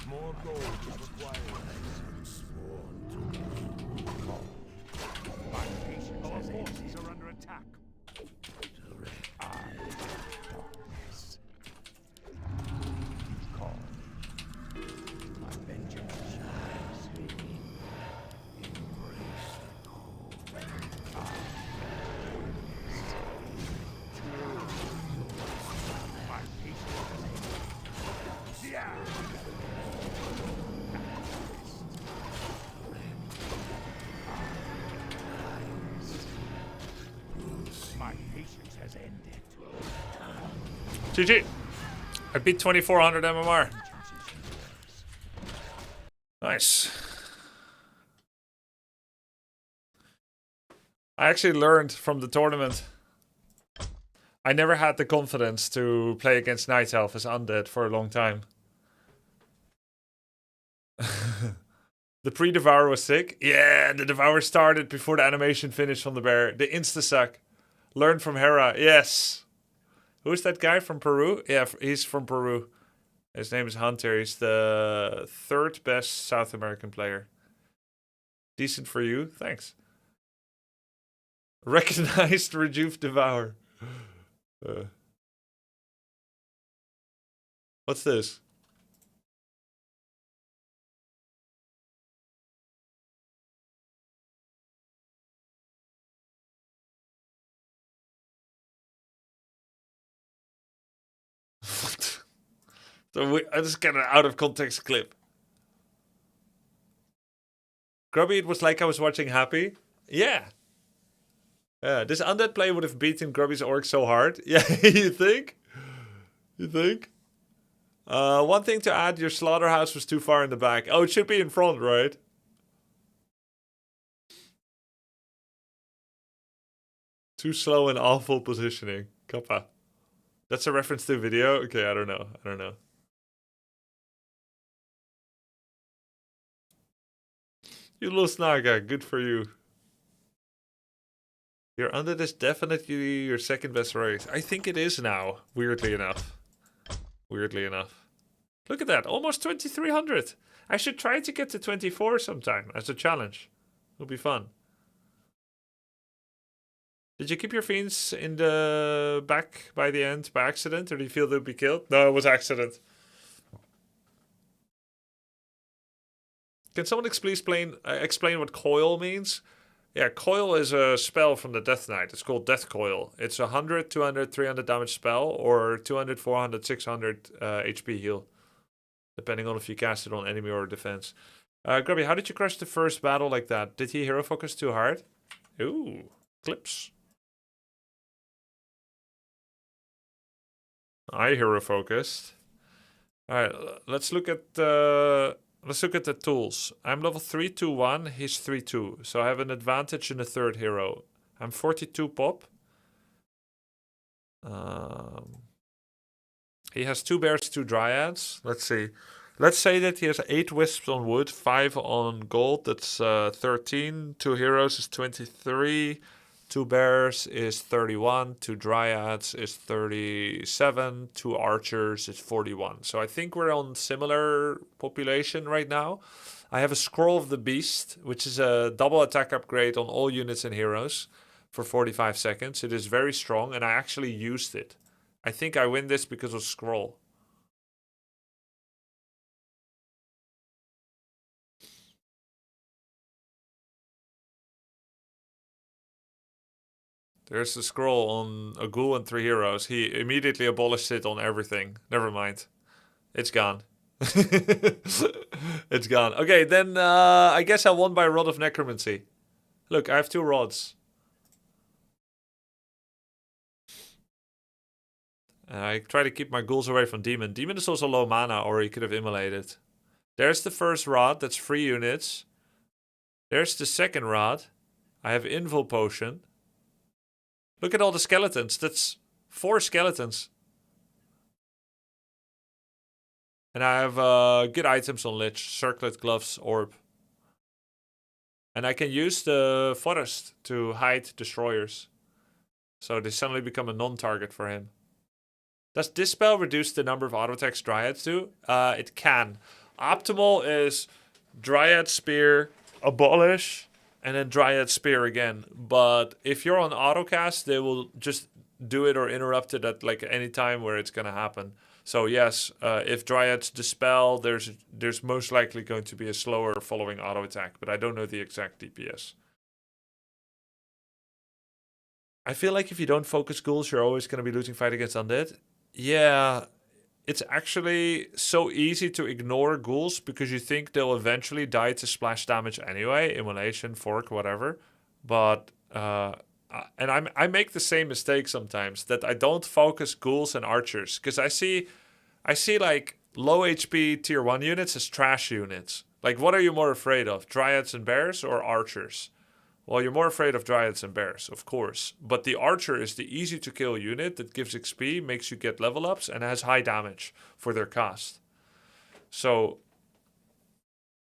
More gold is required. My patience our forces are under attack. Darkness. You call. My vengeance is yours. Embrace the cold. My patience has ended. Yeah. My patience has ended. GG. I beat 2400 MMR. Nice. I actually learned from the tournament. I never had the confidence to play against Night Elf as Undead for a long time. The pre-Devour was sick. Yeah, the Devour started before the animation finished on the bear. The insta-suck. Learn from Hera. Yes. Who's that guy from Peru? Yeah, he's from Peru. His name is Hunter. He's the 3rd best South American player. Decent for you. Thanks. Recognized Rejuve Devour. What's this? So I just get an out of context clip. Grubby, it was like I was watching Happy. Yeah. Yeah, this Undead play would have beaten Grubby's orc so hard. Yeah, you think? You think? One thing to add, your slaughterhouse was too far in the back. Oh, it should be in front, right? Too slow and awful positioning. Kappa. That's a reference to a video? Okay, I don't know. I don't know. You lost Naga. Good for you. Your Undead is definitely your 2nd best race. I think it is now, weirdly enough. Weirdly enough. Look at that, almost 2300. I should try to get to 24 sometime as a challenge. It'll be fun. Did you keep your fiends in the back by the end by accident, or do you feel they'll be killed? No, it was accident. Can someone explain what coil means? Yeah, coil is a spell from the Death Knight. It's called Death Coil. It's 100, 200, 300 damage spell, or 200, 400, 600 HP heal. Depending on if you cast it on enemy or defense. Grubby, how did you crush the first battle like that? Did he hero focus too hard? Ooh, clips. I hero focused. Alright, let's look at the tools. I'm level 321, he's 32. So I have an advantage in the 3rd hero. I'm 42 pop. He has 2 bears, 2 dryads. Let's see. Let's say that he has 8 wisps on wood, 5 on gold. That's 13. 2 heroes is 23. 2 bears is 31. 2 dryads is 37. 2 archers is 41. So I think we're on similar population right now. I have a Scroll of the Beast, which is a double attack upgrade on all units and heroes for 45 seconds. It is very strong, and I actually used it. I think I win this because of Scroll. There's the scroll on a ghoul and 3 heroes. He immediately abolished it on everything. Never mind. It's gone. It's gone. Okay, then I guess I won by Rod of Necromancy. Look, I have 2 rods. I try to keep my ghouls away from Demon. Demon is also low mana, or he could have immolated. There's the first rod. That's 3 units. There's the second rod. I have Invul Potion. Look at all the skeletons. That's 4 skeletons. And I have good items on Lich. Circlet, Gloves, Orb. And I can use the Forest to hide Destroyers. So they suddenly become a non-target for him. Does this spell reduce the number of auto-attacks Dryads do? It can. Optimal is Dryad Spear, Abolish, and then Dryad Spear again. But if you're on autocast, they will just do it or interrupt it at like any time where it's going to happen. So yes, if Dryads Dispel, there's most likely going to be a slower following auto attack, but I don't know the exact DPS. I feel like if you don't focus ghouls, you're always going to be losing fight against Undead. Yeah, it's actually so easy to ignore ghouls because you think they'll eventually die to splash damage anyway, Immolation, Fork, whatever. But, and I make the same mistake sometimes, that I don't focus ghouls and archers. Because I see like low HP tier 1 units as trash units. Like, what are you more afraid of? Dryads and bears or archers? Well, you're more afraid of dryads and bears, of course. But the archer is the easy to kill unit that gives XP, makes you get level ups, and has high damage for their cast. So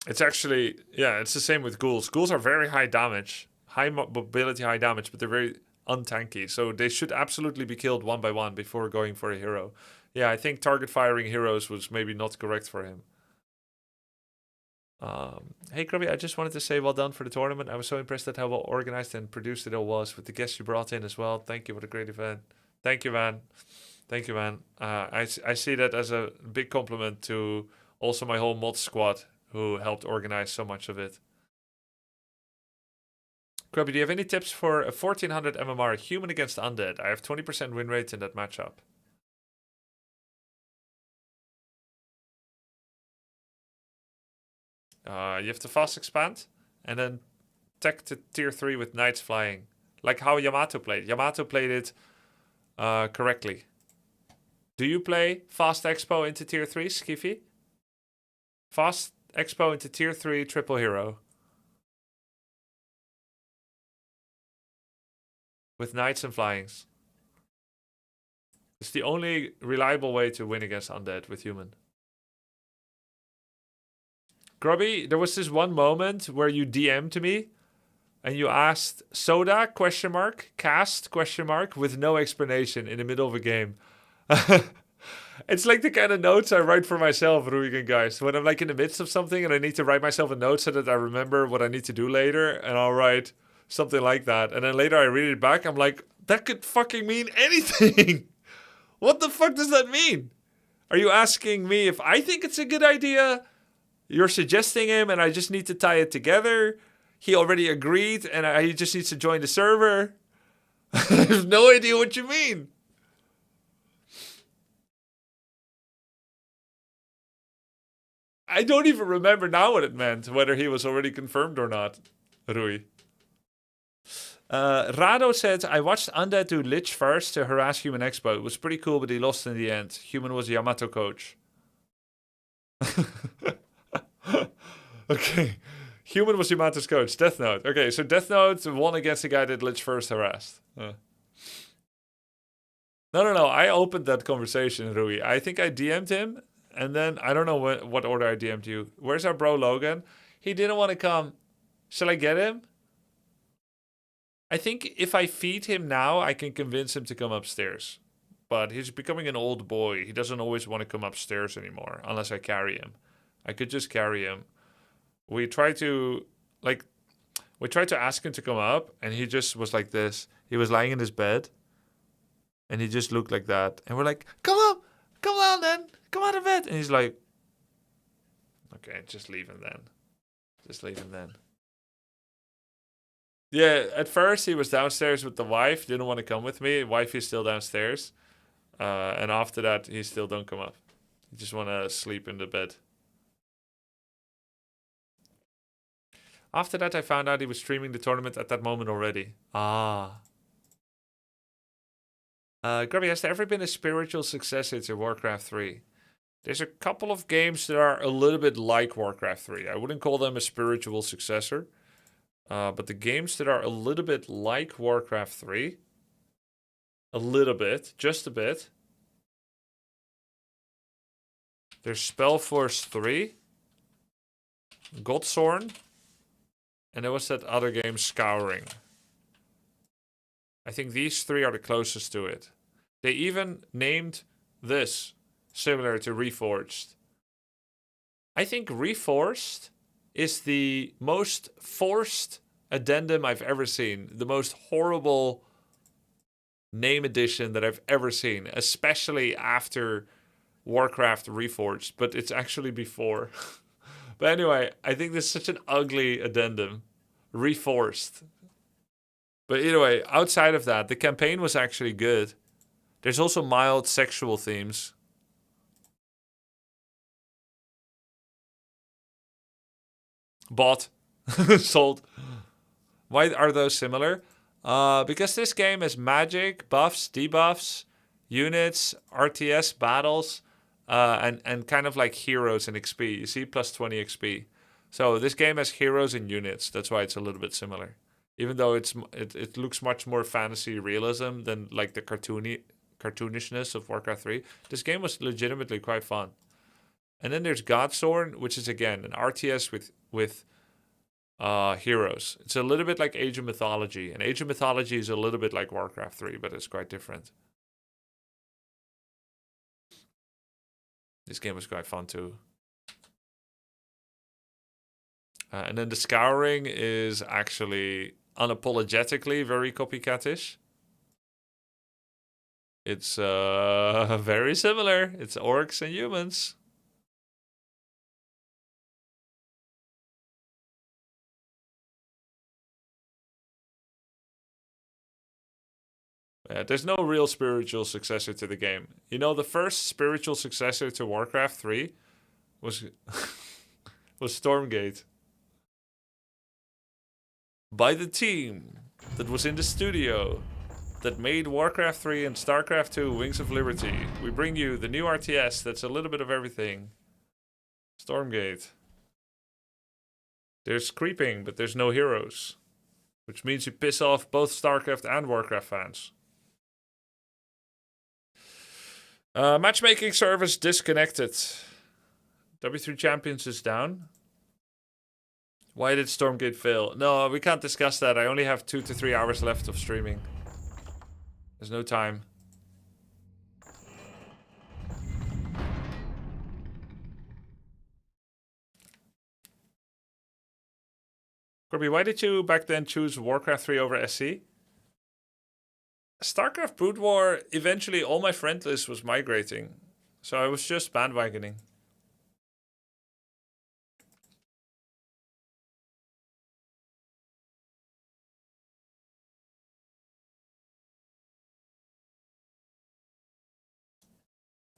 it's actually, yeah, it's the same with ghouls. Ghouls are very high damage, high mobility, high damage, but they're very untanky. So they should absolutely be killed one by one before going for a hero. Yeah, I think target firing heroes was maybe not correct for him. Hey Grubby, I just wanted to say well done for the tournament. I was so impressed at how well organized and produced it all was with the guests you brought in as well. Thank you, what a great event. Thank you, man. Thank you, man. I see that as a big compliment to also my whole mod squad who helped organize so much of it. Grubby, do you have any tips for a 1400 MMR human against undead? I have 20% win rate in that matchup. You have to fast expand and then tech to tier 3 with knights flying. Like how Yamato played. Yamato played it correctly. Do you play fast expo into tier 3, Skiffy? Fast expo into tier 3 triple hero. With knights and flyings. It's the only reliable way to win against undead with human. Grubby, there was this one moment where you DM'd me and you asked soda question mark cast question mark with no explanation in the middle of a game. It's like the kind of notes I write for myself, Ruigan guys. When I'm like in the midst of something and I need to write myself a note so that I remember what I need to do later, and I'll write something like that. And then later I read it back, I'm like, that could fucking mean anything. What the fuck does that mean? Are you asking me if I think it's a good idea? You're suggesting him and I just need to tie it together. He already agreed and he just needs to join the server. I have no idea what you mean. I don't even remember now what it meant, whether he was already confirmed or not, Rui. Rado said, I watched Undead do Lich first to harass Human Expo. It was pretty cool, but he lost in the end. Human was a Yamato coach. Okay. Human was Yamato's coach. Death Note. Okay, so Death Note won against the guy that Lich first harassed. No. I opened that conversation, Rui. I think I DM'd him, and then I don't know what order I DM'd you. Where's our bro Logan? He didn't want to come. Shall I get him? I think if I feed him now, I can convince him to come upstairs. But he's becoming an old boy. He doesn't always want to come upstairs anymore, unless I carry him. I could just carry him. We tried to ask him to come up, and he just was like this. He was lying in his bed, and he just looked like that. And we're like, come up, come on then, come out of bed. And he's like, okay, just leave him then. Just leave him then. Yeah, at first he was downstairs with the wife, didn't want to come with me. Wife is still downstairs. And after that, he still don't come up. He just want to sleep in the bed. After that, I found out he was streaming the tournament at that moment already. Grubby, has there ever been a spiritual successor to Warcraft 3? There's a couple of games that are a little bit like Warcraft 3. I wouldn't call them a spiritual successor. But the games that are a little bit like Warcraft 3, a little bit, just a bit. There's Spellforce 3, Godsorn, and there was that other game, Scouring. I think these three are the closest to it. They even named this similar to Reforged. I think Reforged is the most forced addendum I've ever seen. The most horrible name addition that I've ever seen, especially after Warcraft Reforged, but it's actually before. But anyway, I think this is such an ugly addendum. Reforced. But anyway, outside of that, the campaign was actually good. There's also mild sexual themes. Bought. Sold. Why are those similar? Because this game has magic, buffs, debuffs, units, RTS, battles, and kind of like heroes and XP. You see, plus 20 XP. So this game has heroes and units. That's why it's a little bit similar. Even though it looks much more fantasy realism than like the cartoonishness of Warcraft 3. This game was legitimately quite fun. And then there's Godsworn, which is again an RTS with heroes. It's a little bit like Age of Mythology, and Age of Mythology is a little bit like Warcraft 3, but it's quite different. This game was quite fun too. And then the Scouring is actually unapologetically very copycatish. It's very similar. It's orcs and humans. There's no real spiritual successor to the game. You know, the first spiritual successor to Warcraft 3 was was Stormgate. By the team that was in the studio that made Warcraft 3 and Starcraft 2 Wings of Liberty, we bring you the new RTS that's a little bit of everything. Stormgate. There's creeping, but there's no heroes. Which means you piss off both Starcraft and Warcraft fans. Matchmaking service disconnected. W3 Champions is down. Why did Stormgate fail? No, we can't discuss that. I only have 2 to 3 hours left of streaming. There's no time. Grubby, why did you back then choose Warcraft 3 over SC? Starcraft Brood War, eventually all my friend list was migrating. So I was just bandwagoning.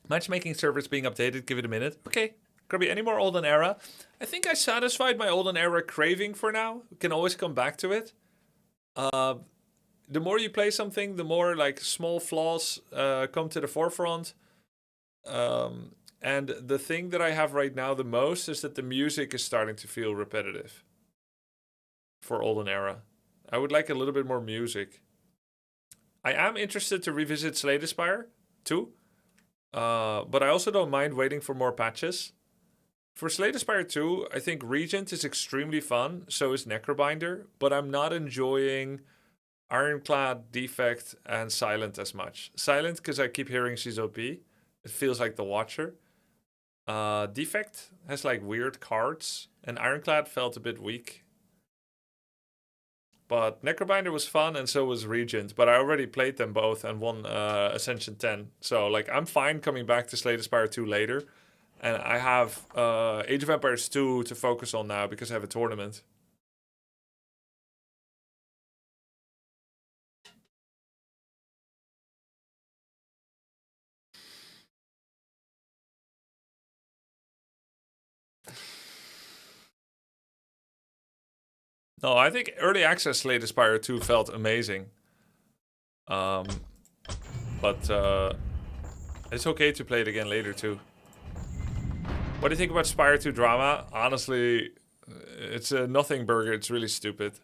Matchmaking servers being updated, give it a minute. Okay, Grubby, any more Olden Era? I think I satisfied my Olden Era craving for now. We can always come back to it. The more you play something, the more like small flaws come to the forefront. And the thing that I have right now the most is that the music is starting to feel repetitive for Olden Era. I would like a little bit more music. I am interested to revisit Slay the Spire too. But I also don't mind waiting for more patches. For Slay the Spire 2, I think Regent is extremely fun, so is Necrobinder, but I'm not enjoying Ironclad, Defect, and Silent as much. Silent, because I keep hearing she's OP. It feels like the Watcher. Defect has like weird cards, and Ironclad felt a bit weak. But Necrobinder was fun, and so was Regent. But I already played them both and won Ascension 10. So like I'm fine coming back to Slay the Spire 2 later. And I have Age of Empires 2 to focus on now because I have a tournament. No, I think early access Slay the Spire 2 felt amazing. But it's okay to play it again later too. What do you think about Spire 2 drama? Honestly, it's a nothing burger. It's really stupid.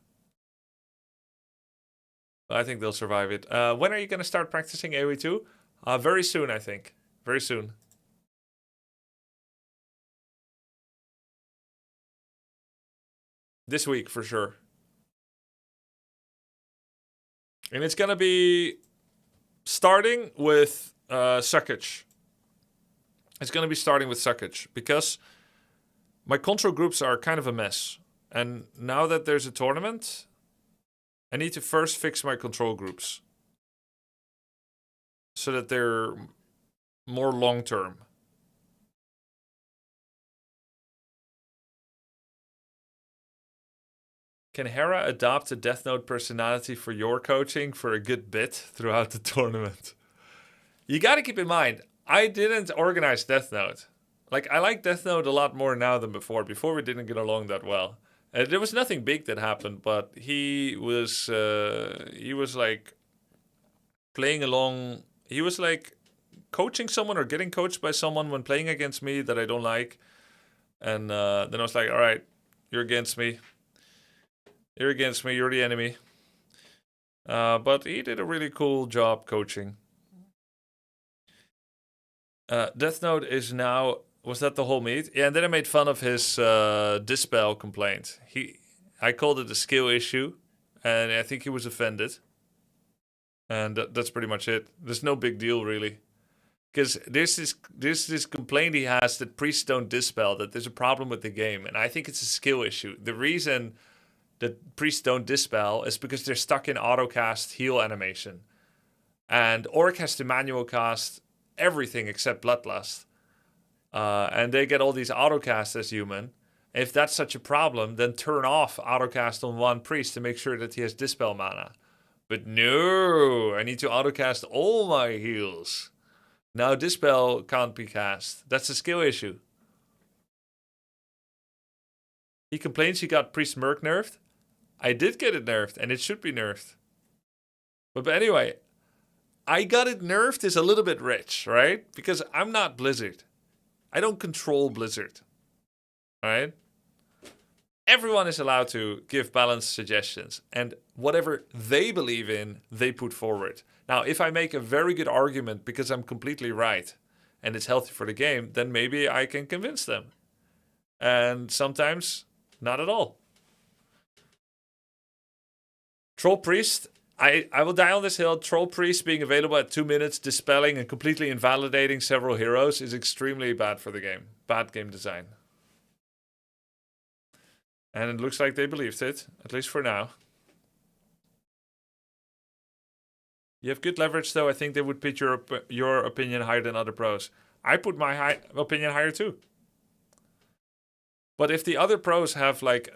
I think they'll survive it. When are you going to start practicing AoE 2? Very soon, I think. Very soon. This week, for sure. And it's going to be starting with Suckage. It's going to be starting with Suckage because my control groups are kind of a mess. And now that there's a tournament, I need to first fix my control groups so that they're more long-term. Can Hera adopt a Death Note personality for your coaching for a good bit throughout the tournament? You got to keep in mind, I didn't organize Death Note. Like, I like Death Note a lot more now than before. Before, we didn't get along that well. There was nothing big that happened, but he was like playing along. He was like coaching someone or getting coached by someone when playing against me that I don't like. And then I was like, all right, You're against me. You're against me. You're the enemy. But he did a really cool job coaching. Death Note is now... Was that the whole meet? Yeah, and then I made fun of his Dispel complaint. I called it a skill issue, and I think he was offended. And that's pretty much it. There's no big deal, really. Because there's this complaint he has that priests don't Dispel, that there's a problem with the game. And I think it's a skill issue. The reason that priests don't Dispel is because they're stuck in autocast heal animation. And Orc has to manual cast everything except Bloodlust. And they get all these autocasts as human. If that's such a problem, then turn off autocast on one priest to make sure that he has Dispel mana. But no, I need to autocast all my heals. Now Dispel can't be cast. That's a skill issue. He complains he got Priest Merc nerfed. I did get it nerfed, and it should be nerfed. But anyway, I got it nerfed is a little bit rich, right? Because I'm not Blizzard. I don't control Blizzard. Alright? Everyone is allowed to give balanced suggestions. And whatever they believe in, they put forward. Now, if I make a very good argument because I'm completely right and it's healthy for the game, then maybe I can convince them. And sometimes, not at all. Troll Priest, I will die on this hill. Troll Priest being available at 2 minutes, dispelling and completely invalidating several heroes is extremely bad for the game. Bad game design. And it looks like they believed it, at least for now. You have good leverage, though. I think they would put your opinion higher than other pros. I put my opinion higher, too. But if the other pros have like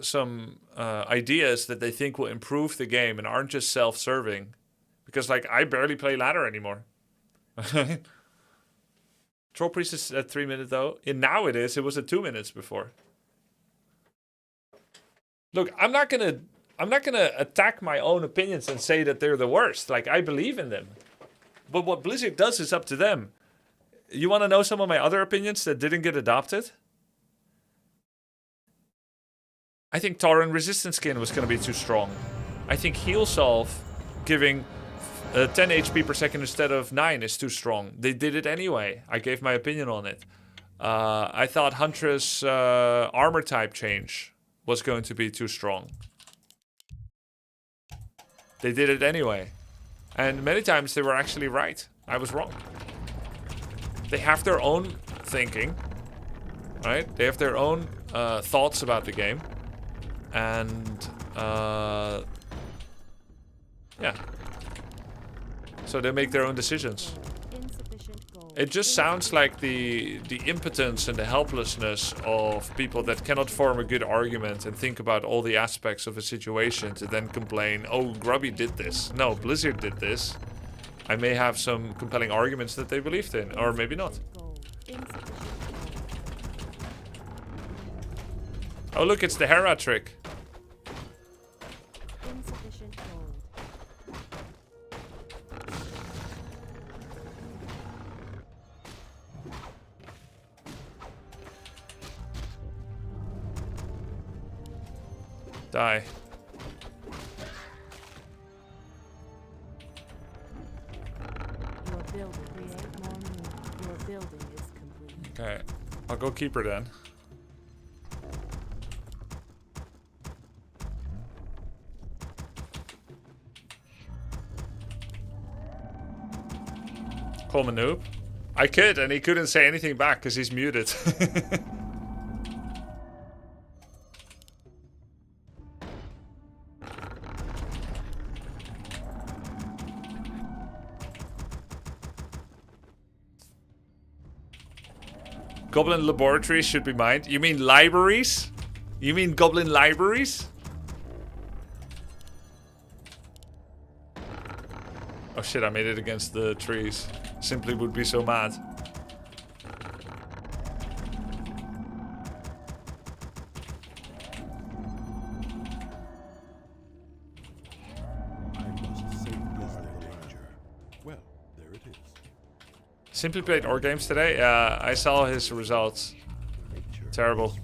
some ideas that they think will improve the game and aren't just self-serving, because like I barely play ladder anymore. Troll Priest is at 3 minutes though. And now it is. It was at 2 minutes before. Look, I'm not gonna attack my own opinions and say that they're the worst. Like I believe in them. But what Blizzard does is up to them. You want to know some of my other opinions that didn't get adopted? I think Tauren Resistance Skin was going to be too strong. I think Heal Solve giving 10 HP per second instead of 9 is too strong. They did it anyway. I gave my opinion on it. I thought Huntress armor type change was going to be too strong. They did it anyway. And many times they were actually right. I was wrong. They have their own thinking. Right? They have their own thoughts about the game. And yeah, so they make their own decisions. It just sounds like the impotence and the helplessness of people that cannot form a good argument and think about all the aspects of a situation to then complain, oh, Grubby did this. No, Blizzard did this. I may have some compelling arguments that they believed in, or maybe not. Oh look, it's the Hera trick. Die. Okay, I'll go keeper then. Call him a noob. I could, and he couldn't say anything back because he's muted. Goblin laboratories should be mined. You mean libraries? You mean goblin libraries? Oh shit, I made it against the trees. Simply would be so mad. Well, there it is. Simply played Or games today? Yeah, I saw his results. Terrible.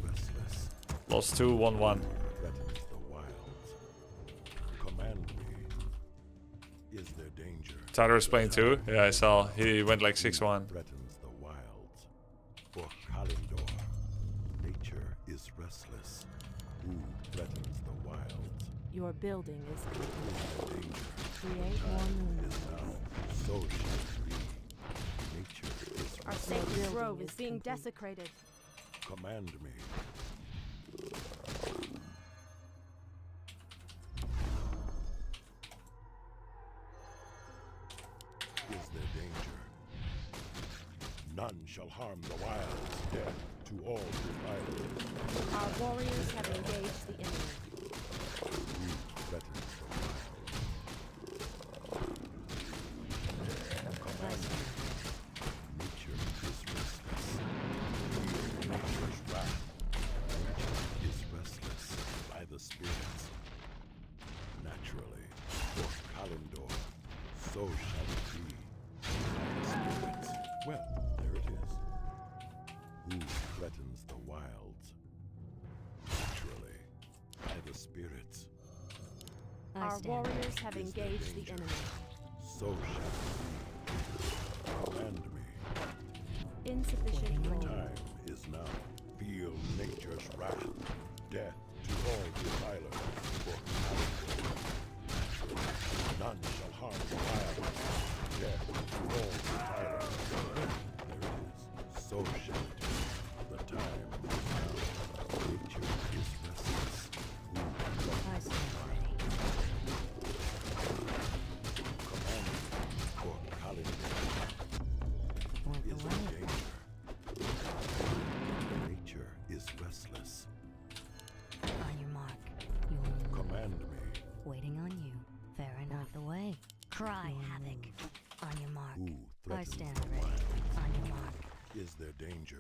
+2, 1-1. Threatens the wilds. Command me. Is there danger? Tyler was playing too. Yeah, I saw. He went like 6-1. Threatens the wilds. For Kalendor, nature is restless. Who threatens the wilds? Your building is complete. Danger. Create more moon. Is now. So shall it be. Nature is Our restless. sacred grove is being desecrated. Command me. Is there danger? None shall harm the wilds. Death to all defilers. Our warriors have engaged the enemy. Who threatens the wild? Command me. Nature is restless. Feel nature's wrath. Nature is restless by the spirits. Naturally, for Kalendor, so shall it be. By the spirits. Well, there it is. Who threatens the wilds? Naturally, by the spirits. Our warriors have engaged the enemy. So shall it be. Command me. Insufficient The room. time is now. Feel nature's wrath. Death to all defilers. For Kalendor. None shall harm the wild. Death to all defilers. There it is. So shall it be. The time is now. Nature is restless. Who I threatens stand the ready. Command me. For Kalendor. Want the Is way? in danger. Nature is restless. On your mark. You will Command me. waiting on you. Fair enough. The way. Cry havoc. On your mark. Who I threatens stand the ready. wild? On your mark. Is there danger?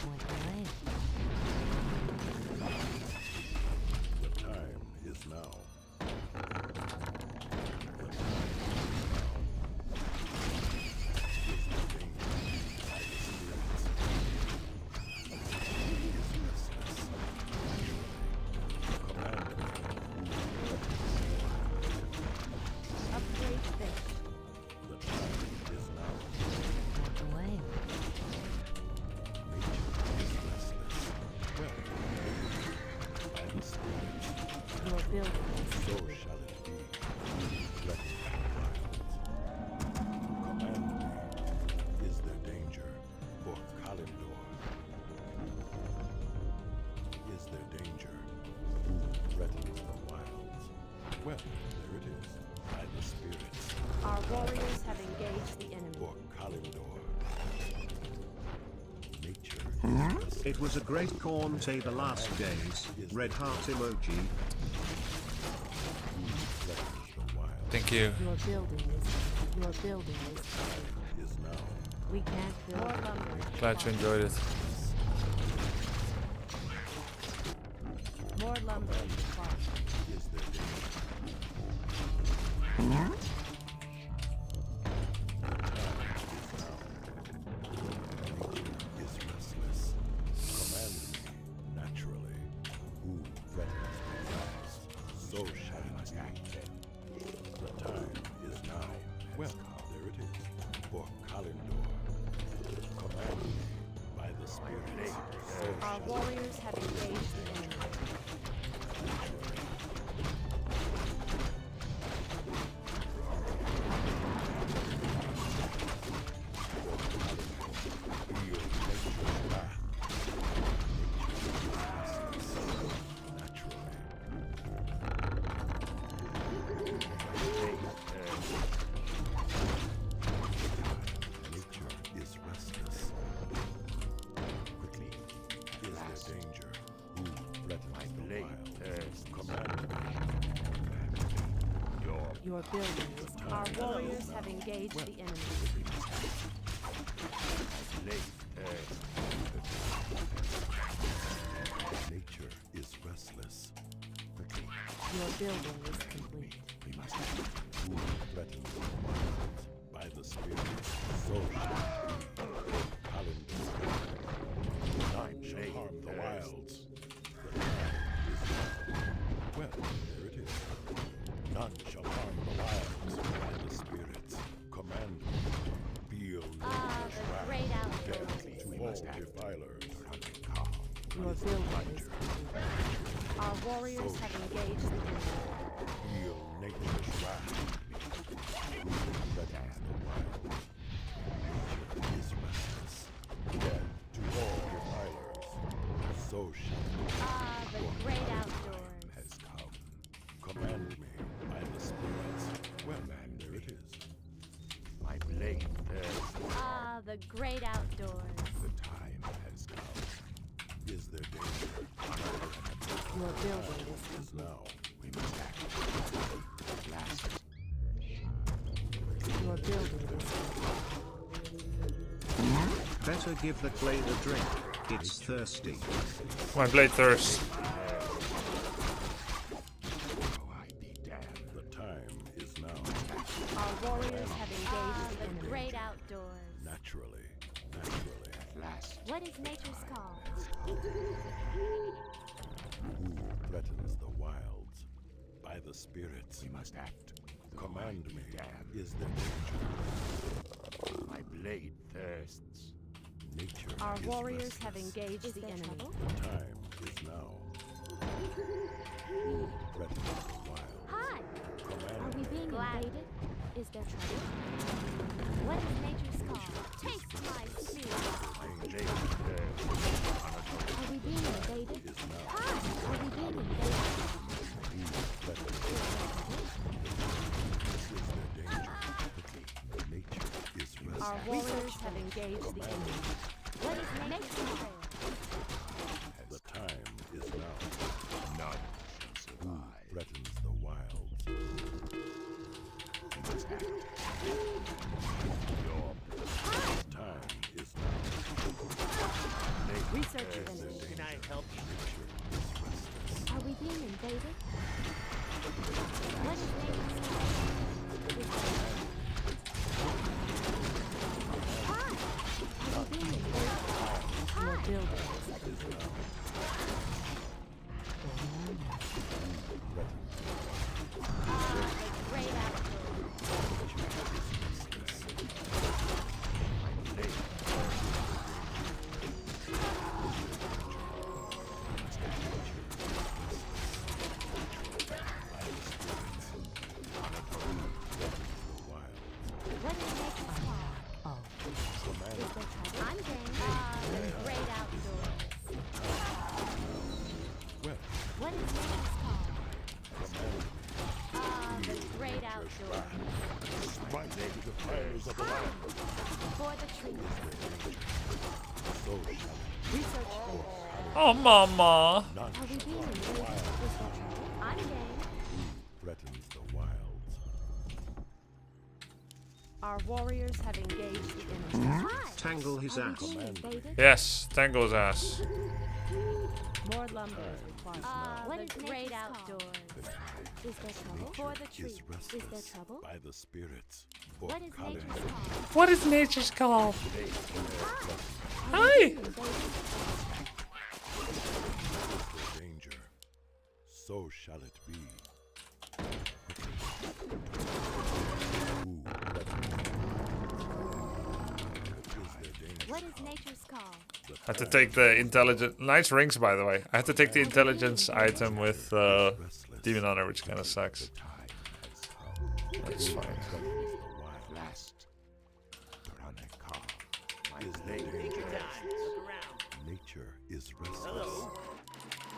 Want the way? The time is now. The time is now. Is there danger? By the spirits. Is restless. Command me. Upgrade fish. The time is now. Want the way? Nature is restless. Well, by the spirits. Your building is So shall it be. Threaten the wilds. Command me. Is there danger? For Kalendor. Is there danger? Who threatens the wilds? Well, there it is. By the spirits. Our warriors have engaged the enemy. For Kalendor. Nature is restless. It was a great corn day the last days. Red heart emoji. Who threatens the wild? Thank you. Your building is Is now. we can't build more lumber. Glad you enjoyed it. More lumber required. Is there danger? Nature is restless. Command me naturally. Who threatens the wilds? So shall it be. The time is now. Well, there it is. For Kalendor. Command me by the spirits. So Our shall it warriors have engaged the enemy. feel nature's wrath. Nature is restless. Naturally. Nature is restless. Quickly, is there danger? Who threatens the wilds? Command me. Your building is our warriors have engaged the enemy. Nature is restless. Quickly, Your building is complete. who threatens the wilds? Your building is complete. Our warriors have engaged the enemy. Feel nature's wrath. That's the wild. Is restless. Dead to all defilers. So shall The great outdoors. has come. Command me by the spirits. Well, man, there it is. My blade bears The great outdoors. the time has come. Is there danger? Your building is Is now. We must act. At last. Your building is Better give the blade a drink. It's thirsty. My blade thirst. The time is now. Our warriors have engaged the great outdoors. Naturally. At last. What is nature's call? Who threatens the wilds? By the spirits. We must act. Command me. Is there danger? My blade thirsts. Nature Our is warriors restless. have engaged the enemy. The time is now. Who threatens the wild? Hi! Command Are we being invaded? Is there trouble? What is nature's call? Taste my spear! my blade thirsts. Are we being invaded? Hi! Are we being invaded? Who threatens the wild? Is there danger? Nature is restless. Our warriors have engaged the enemy. What is nature's call? The time is now. None shall survive. Who threatens the wilds? We must act. Your time is now. Research finished. Can I help you? Are we being invaded? What is nature's call? Hi! Are we being invaded? Your building is the great outdoors. What is nature's call? Is there trouble? I'm game. The great outdoors. What is nature's call? The great outdoors. Smite the fires of the land. For the trees. So shall Research finished. Oh, mama. none Are we being invaded? Is there trouble? I'm game. threatens the wilds. Our warriors have engaged the enemy. Hi! Tangle his Are we ass. being invaded? Yes, Tangle's ass. More lumber is required. What is great outdoors? Is there trouble? For the trees. Is there trouble? By the spirits. For What is calling nature's call? What is nature's call? Hi! Hi! the danger. So shall it be. Who is there danger? What is nature's call? I had to take the intelligence. Nice rings, by the way. I had to take the intelligence item with Demon Honor, which kind of sucks. That's fine. Last. Is there danger? Nature is restless.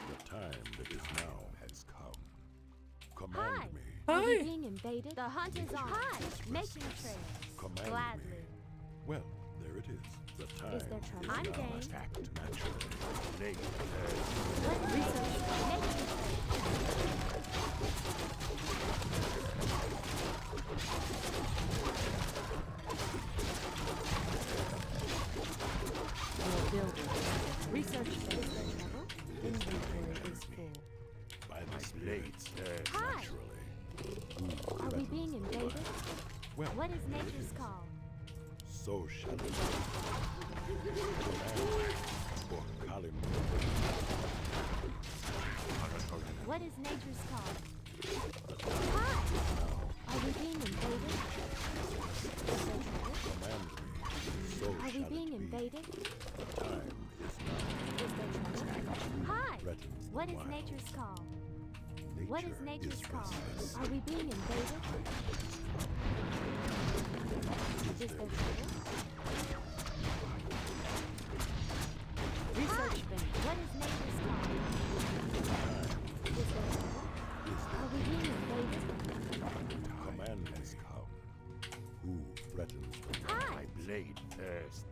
The time that is now has come. Command Hi! me. Are we being invaded? The hunt is on. Hi! Making trails. Command Gladly. me. Well, there it is. The time Is there trouble? I'm now. game. Act naturally. Late. What research? Making Your building. Research is there trouble? Inventory is full. By the blades. Hi! Naturally. Are we being invaded? Well, What is nature's call? so shall it be. For Kalim. What is nature's call? Hi! Are we being invaded? Is there trouble? Command me. So Are we shall being it be. invaded? The time is now. What is nature's call? What is nature's call? Are we being invaded? Is there trouble? Research bin. What is nature's call? Is there trouble? Are we being invaded? Command has come. Who threatens the Hi. My blade thirsts.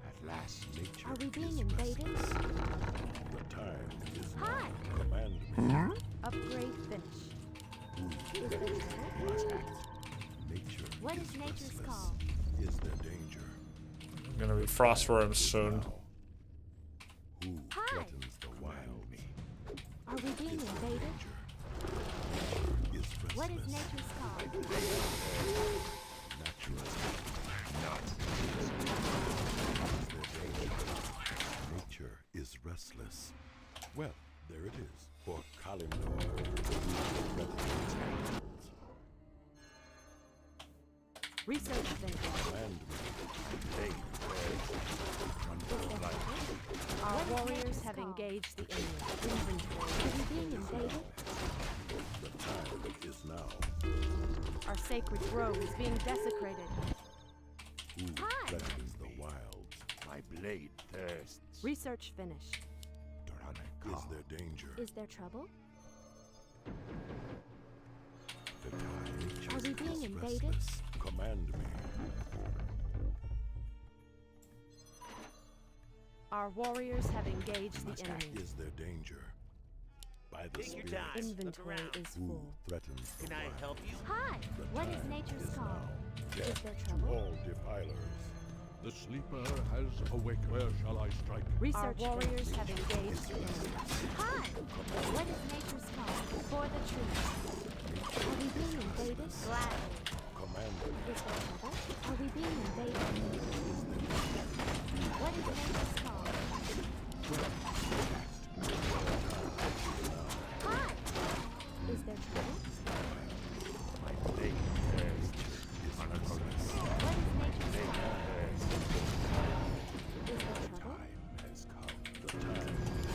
At last, nature Are we being is invaded? restless. The time is Hi. now. Command me. Upgrade finish. Who Is there threatens trouble? my act? Nature What is nature's restless. call? Is there danger? Gonna be frost worms soon. Who Hi. threatens the wild? Are we being invaded? Is What is restless. nature's call? Nature is restless. Well, there it is. For Kalimdor. Research finish. Our warriors have engaged the enemy. Inventory. Are we being invaded? The time is now. Our sacred grove is being desecrated. Who Hi. threatens the wilds? My blade thirsts. Research finish. Is there danger? Is there trouble? The time Are we being is invaded? restless. Command me. Our warriors have engaged the enemy. Is there danger? By the Take your spirit. time. Inventory is Who full. threatens the wild? Hi. The What is time nature's is call? now. Is Death there to trouble? all defilers. The sleeper has awakened. Where shall I strike? Our warriors have engaged the enemy. Hi. What is nature's call? For the truth. Are we being invaded? Gladly. Command me. Is there trouble? Are we being invaded? What is nature's call? Hi. Is there trouble? My blade thirsts. Is restless. What is nature's call? Is there trouble? Has come. The time is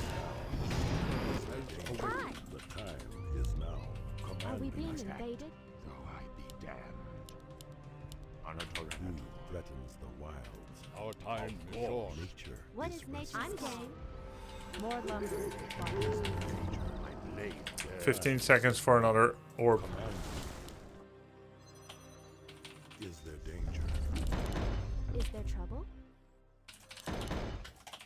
now. Hi. The time is now. Are Command we me. being invaded? Though I be damned. Who threatens the wilds? Our time is short. Nature What is is nature's restless. call? More lumber. My blade thirsts. 15 seconds for another orb. Is there danger? Is there trouble?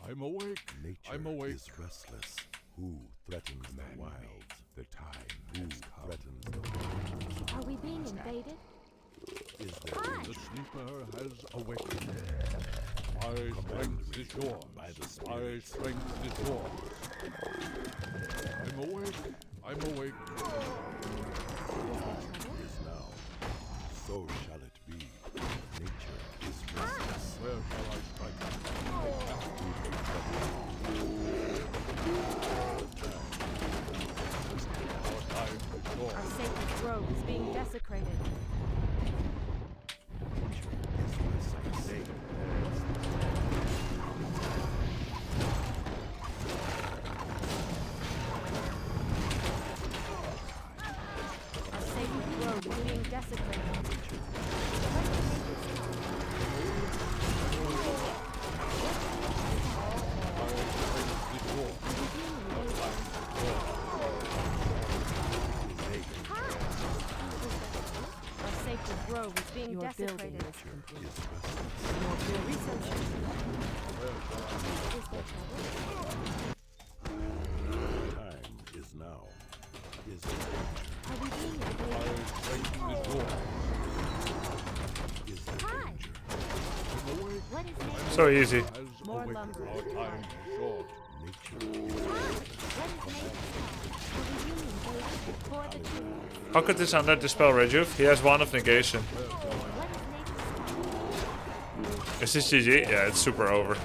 I'm awake. Nature is restless. Who threatens the wilds? The time has come. Threatens the wilds? Are we being invaded? Is there Hi. danger? The sleeper has awakened. My strength is yours. By the spirit. My strength is yours. I'm awake. I'm awake. Is now. So shall it be. Nature is restless. Where shall I strike? Our sacred grove is being desecrated. Our sacred grove is being desecrated. Our sacred grove is being Your desecrated. building is complete. Research. Is there trouble? Time is now. Is there danger? Are we being invaded? Is there Hi. danger? What is nature? So easy. More lumber. Our time is short. Nature is What is nature's call? Are we being invaded? For the truth. How could this Undead dispel Rejuve? He has one of negation. What is nature's call? Is this GG? Yeah, it's super over.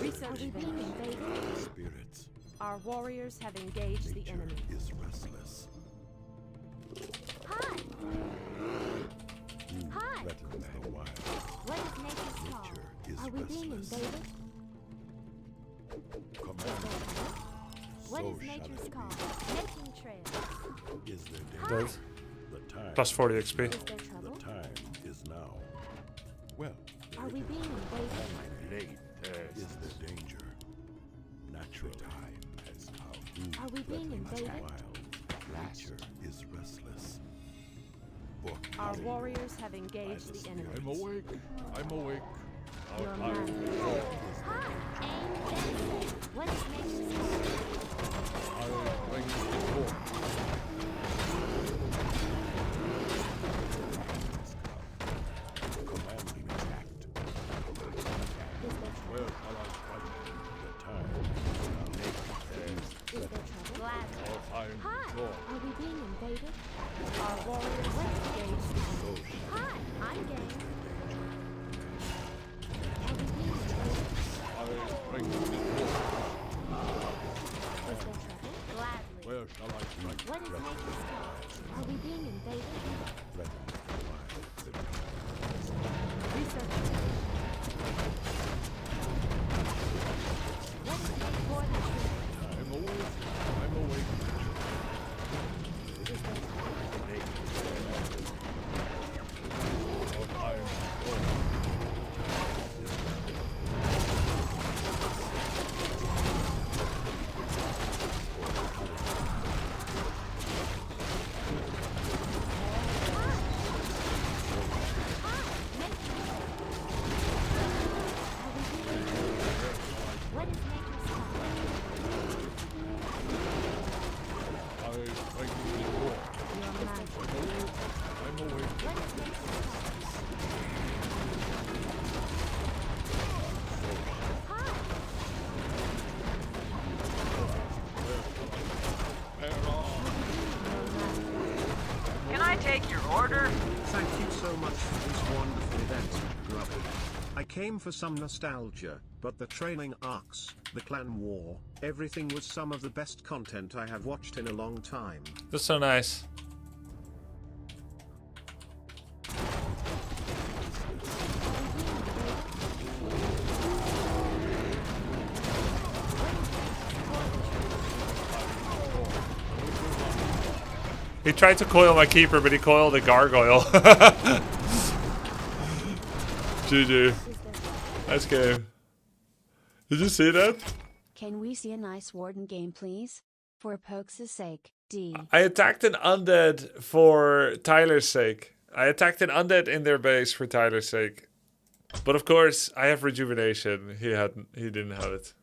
Research. Are we being invaded? spirits. Our warriors have engaged the enemy. Is restless. Hi. Who Hi. threatens the wild? What is nature's call? Is Are we being restless. invaded? is nature's call? Making trails. Is there Does. The time. Plus 40 XP. Is there trouble? The time is now. Well, Are we being invaded? late. Is there danger? Natural time has come. Are we being invaded? Wild. Nature is restless. Our warriors have engaged the enemy. I'm awake. I'm awake. Your man. Hi, aim dancing. What is nature's Commanding attacked. Where shall I strike? The time Is there trouble? Gladly. I'm Hi, are we being invaded? Our warriors have engaged the enemy. Hi, I'm game. Are we being invaded? Is there trouble? Gladly. Where shall I strike? What is nature's call? Are we being invaded? Research. What is made for the tree? I'm awake. I'm awake. Is there trouble? What is nature's call? Your magic. I'm awake. What is nature's Can I take your order? Thank you so much for this wonderful event, Grubby. I came for some nostalgia, but the training arcs, the clan war, everything was some of the best content I have watched in a long time. That's so nice. He tried to coil my keeper, but he coiled a gargoyle. GG. Nice game. Did you see that? Can we see a nice warden game, please? For pokes' sake, D. I attacked an undead for Tyler's sake. I attacked an undead in their base for Tyler's sake. But of course, I have rejuvenation. He didn't have it.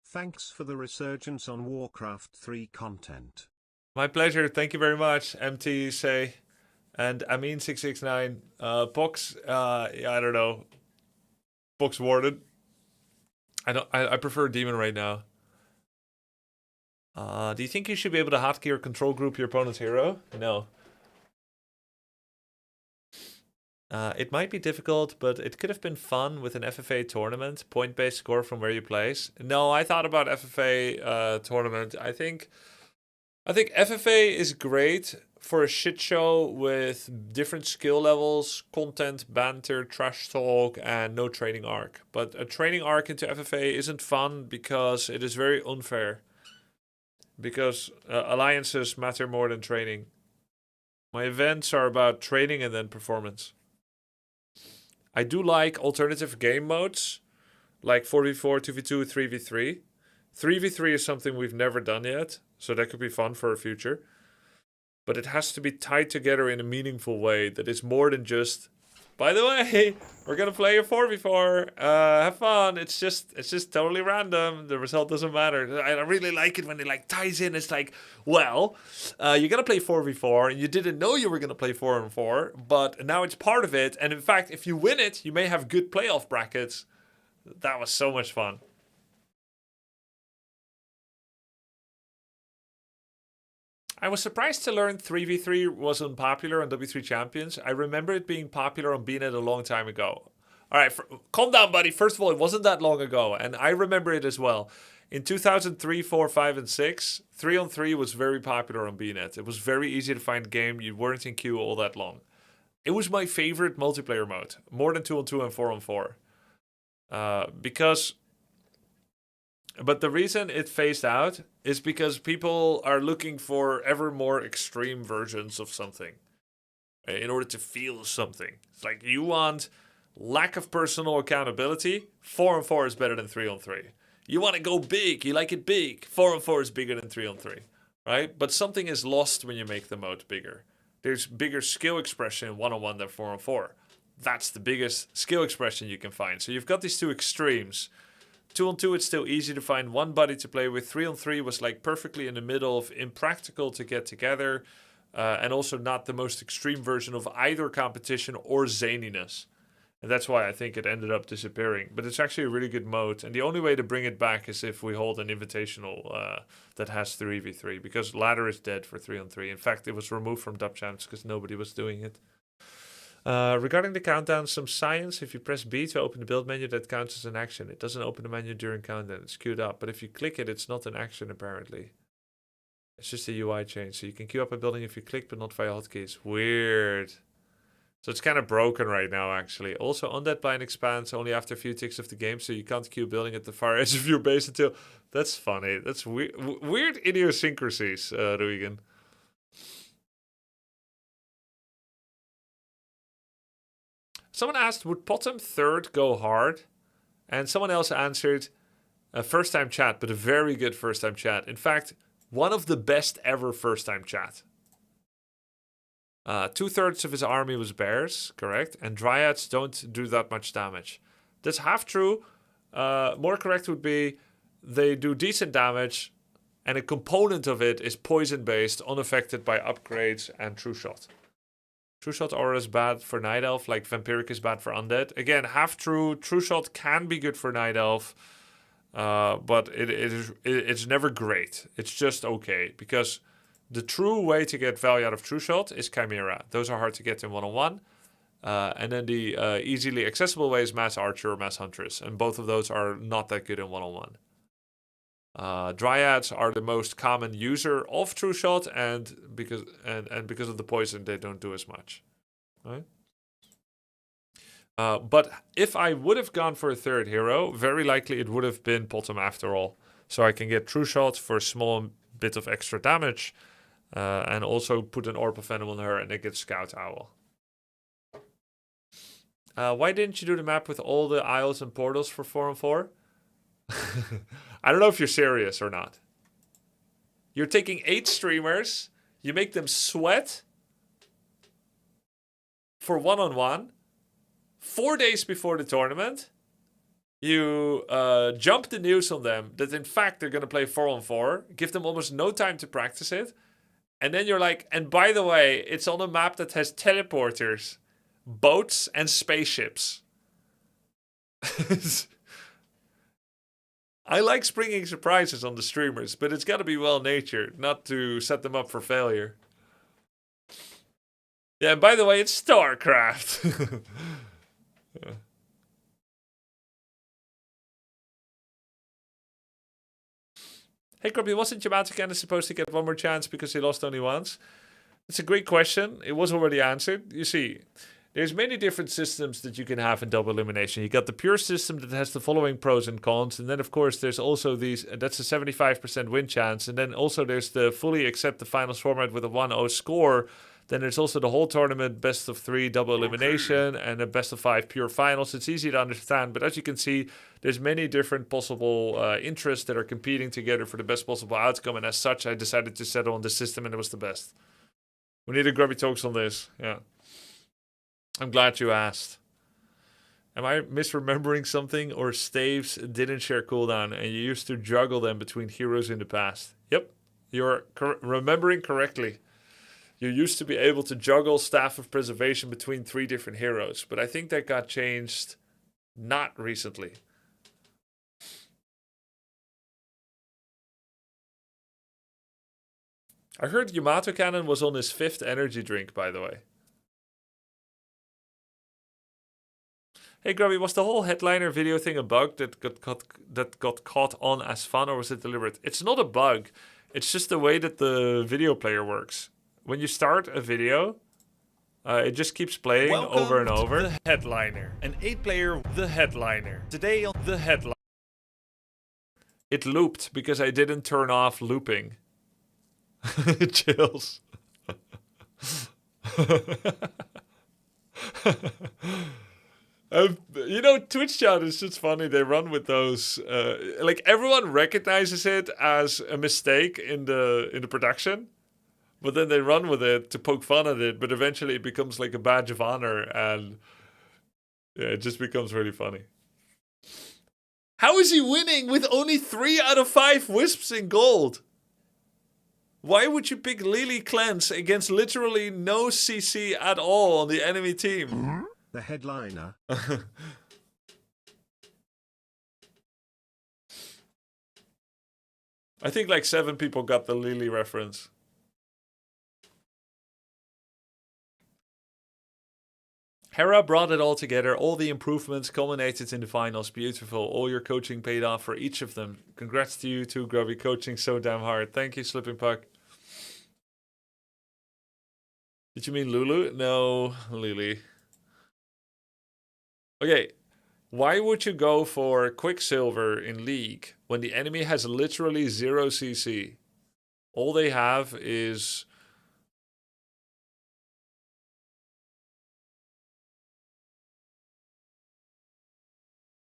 Thanks for the resurgence on Warcraft 3 content. My pleasure. Thank you very much, MT say, and Amin669. Pox. I don't know. Pox Warden. I prefer Demon right now. Do you think you should be able to hotkey or control group your opponent's hero? No. It might be difficult, but it could have been fun with an FFA tournament, point-based score from where you place. No, I thought about FFA tournament. I think FFA is great for a shit show with different skill levels, content, banter, trash talk, and no training arc. But a training arc into FFA isn't fun because it is very unfair. Because alliances matter more than training. My events are about training and then performance. I do like alternative game modes, like 4v4, 2v2, 3v3. 3v3 is something we've never done yet, so that could be fun for a future. But it has to be tied together in a meaningful way that is more than just, by the way, we're gonna play a 4v4, have fun. It's just totally random. The result doesn't matter. I really like it when it like ties in. It's like, well, you're gonna play 4v4 and you didn't know you were gonna play 4v4, but now it's part of it. And in fact, if you win it, you may have good playoff brackets. That was so much fun. I was surprised to learn 3v3 was unpopular on W3 Champions. I remember it being popular on BNet a long time ago. All right, calm down, buddy. First of all, it wasn't that long ago, and I remember it as well. in 2003, 4, 5, and 6, 3-on-3 was very popular on BNet. It was very easy to find a game. You weren't in queue all that long. It was my favorite multiplayer mode, more than 2-on-2 and 4-on-4. But the reason it phased out is because people are looking for ever more extreme versions of something in order to feel something. It's like you want lack of personal accountability. 4-on-4 is better than 3-on-3. You want to go big. You like it big. 4-on-4 is bigger than 3-on-3, right? But something is lost when you make the mode bigger. There's bigger skill expression in 1-on-1 than 4-on-4. That's the biggest skill expression you can find. So you've got these two extremes. 2-on-2, it's still easy to find one buddy to play with. 3-on-3 was like perfectly in the middle of impractical to get together. And also not the most extreme version of either competition or zaniness. And that's why I think it ended up disappearing. But it's actually a really good mode. And the only way to bring it back is if we hold an invitational that has 3v3. Because ladder is dead for 3-on-3. In fact, it was removed from dub champs because nobody was doing it. Regarding the countdown, some science. If you press B to open the build menu, that counts as an action. It doesn't open the menu during countdown. It's queued up. But if you click it, it's not an action apparently. It's just a UI change. So you can queue up a building if you click, but not via hotkeys. Weird. So it's kind of broken right now, actually. Also, Undead blind expands only after a few ticks of the game, so you can't queue building at the far edge of your base until... That's funny. That's weird idiosyncrasies, Ruigen. Someone asked, would Potom third go hard? And someone else answered, a first-time chat, but a very good first-time chat. In fact, one of the best ever first-time chat. 2/3 of his army was bears, correct? And dryads don't do that much damage. That's half true. More correct would be they do decent damage, and a component of it is poison-based, unaffected by upgrades and true shot. True shot aura is bad for Night Elf, like Vampiric is bad for Undead. Again, half true. True shot can be good for Night Elf, but it's never great. It's just okay, because the true way to get value out of True Shot is Chimera. Those are hard to get in 1-on-1. And then the easily accessible way is Mass Archer or Mass Huntress. And both of those are not that good in 1-on-1. Dryads are the most common user of True Shot, and because of the poison, they don't do as much. Right? But if I would have gone for a third hero, very likely it would have been Potom after all. So I can get True Shot for a small bit of extra damage. And also put an Orb of Venom on her and then get Scout Owl. Why didn't you do the map with all the aisles and portals for 4-on-4? I don't know if you're serious or not. You're taking 8 streamers, you make them sweat for 1-on-1, 4 days before the tournament. You jump the news on them that in fact they're going to play 4-on-4, give them almost no time to practice it. And then you're like, and by the way, it's on a map that has teleporters, boats, and spaceships. I like springing surprises on the streamers, but it's got to be well-natured, not to set them up for failure. Yeah, and by the way, it's Starcraft. Yeah. Hey, Grubby, wasn't Yamato kind of supposed to get one more chance because he lost only once? It's a great question. It was already answered. You see, there's many different systems that you can have in double elimination. You got the pure system that has the following pros and cons. And then, of course, there's also these, that's a 75% win chance. And then also there's the fully accept the finals format with a 1-0 score. Then there's also the whole tournament, best of 3 double elimination, and a best of 5 pure finals. It's easy to understand, but as you can see, there's many different possible interests that are competing together for the best possible outcome, and as such, I decided to settle on this system, and it was the best. We need a Grubby Talks on this, yeah. I'm glad you asked. Am I misremembering something, or staves didn't share cooldown, and you used to juggle them between heroes in the past? Yep, you're remembering correctly. You used to be able to juggle Staff of Preservation between 3 different heroes, but I think that got changed not recently. I heard Yamato Cannon was on his 5th energy drink, by the way. Hey Grubby, was the whole headliner video thing a bug that got caught on as fun, or was it deliberate? It's not a bug. It's just the way that the video player works. When you start a video, it just keeps playing over and over. The headliner, an 8-player The Headliner. Today on The Headliner. It looped because I didn't turn off looping. Chills. You know, Twitch chat is just funny. They run with those. Like everyone recognizes it as a mistake in the production, but then they run with it to poke fun at it. But eventually, it becomes like a badge of honor, and yeah, it just becomes really funny. How is he winning with only 3 out of 5 wisps in gold? Why would you pick Lily Cleanse against literally no CC at all on the enemy team? The headliner. I think like 7 people got the Lily reference. Hera brought it all together. All the improvements culminated in the finals. Beautiful. All your coaching paid off for each of them. Congrats to you too, Grubby. Coaching so damn hard. Thank you, Slipping Puck. Did you mean Lulu? No, Lily. Okay. Why would you go for Quicksilver in League when the enemy has literally 0 CC? All they have is...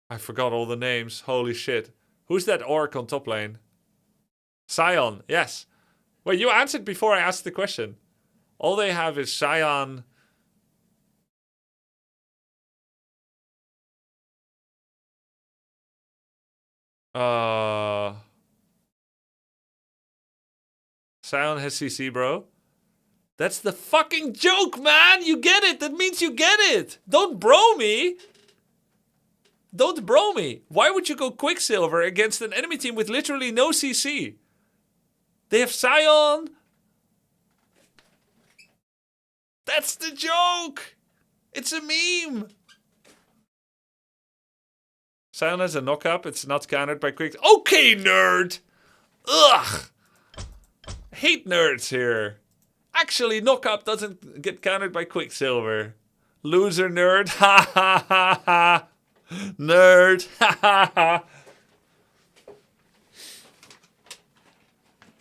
I forgot all the names. Holy shit. Who's that orc on top lane? Sion. Yes. Wait, you answered before I asked the question. All they have is Sion. Sion has CC, bro. That's the fucking joke, man. You get it. That means you get it. Don't bro me. Don't bro me. Why would you go Quicksilver against an enemy team with literally no CC? They have Sion. That's the joke. It's a meme. Sion has a knock-up. It's not countered by Quick. Okay, nerd. Ugh. Hate nerds here. Actually, knock-up doesn't get countered by Quicksilver. Loser nerd. Ha ha ha ha. Nerd. Ha ha ha.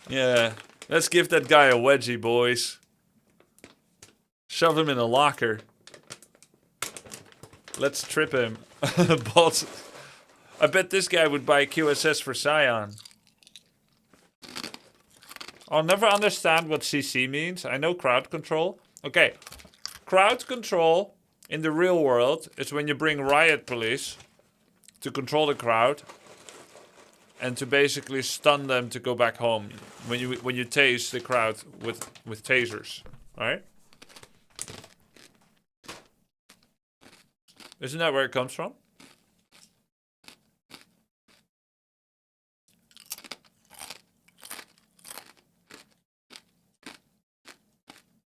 Yeah. Let's give that guy a wedgie, boys. Shove him in a locker. Let's trip him. Bots. I bet this guy would buy QSS for Sion. I'll never understand what CC means. I know crowd control. Okay. Crowd control in the real world is when you bring riot police to control the crowd and to basically stun them to go back home. When you tase the crowd with tasers, right? Isn't that where it comes from?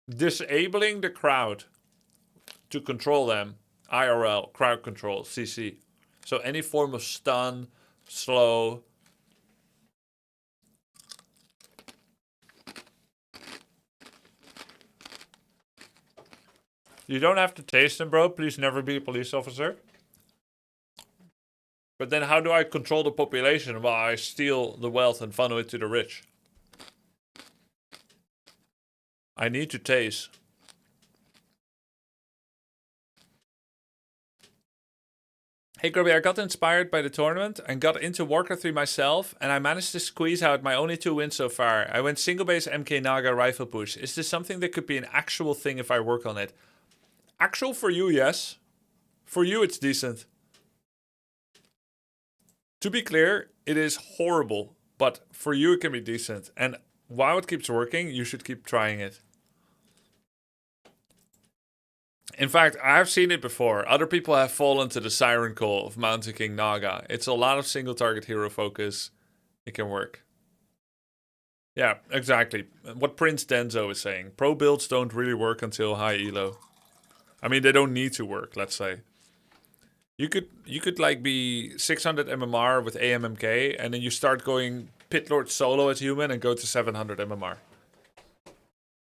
Disabling the crowd to control them. IRL, crowd control, CC. So any form of stun, slow. You don't have to taste them, bro. Please never be a police officer. But then how do I control the population while I steal the wealth and funnel it to the rich? I need to taste. Hey Grubby, I got inspired by the tournament and got into Warcraft 3 myself, and I managed to squeeze out my only 2 wins so far. I went single base MK Naga rifle push. Is this something that could be an actual thing if I work on it? Actual for you, yes. For you, it's decent. To be clear, it is horrible, but for you, it can be decent. And while it keeps working, you should keep trying it. In fact, I've seen it before. Other people have fallen to the siren call of Mountain King Naga. It's a lot of single target hero focus. It can work. Yeah, exactly. What Prince Denzo is saying. Pro builds don't really work until high elo. I mean, they don't need to work, let's say. You could like be 600 MMR with AMMK, and then you start going Pit Lord solo as human and go to 700 MMR.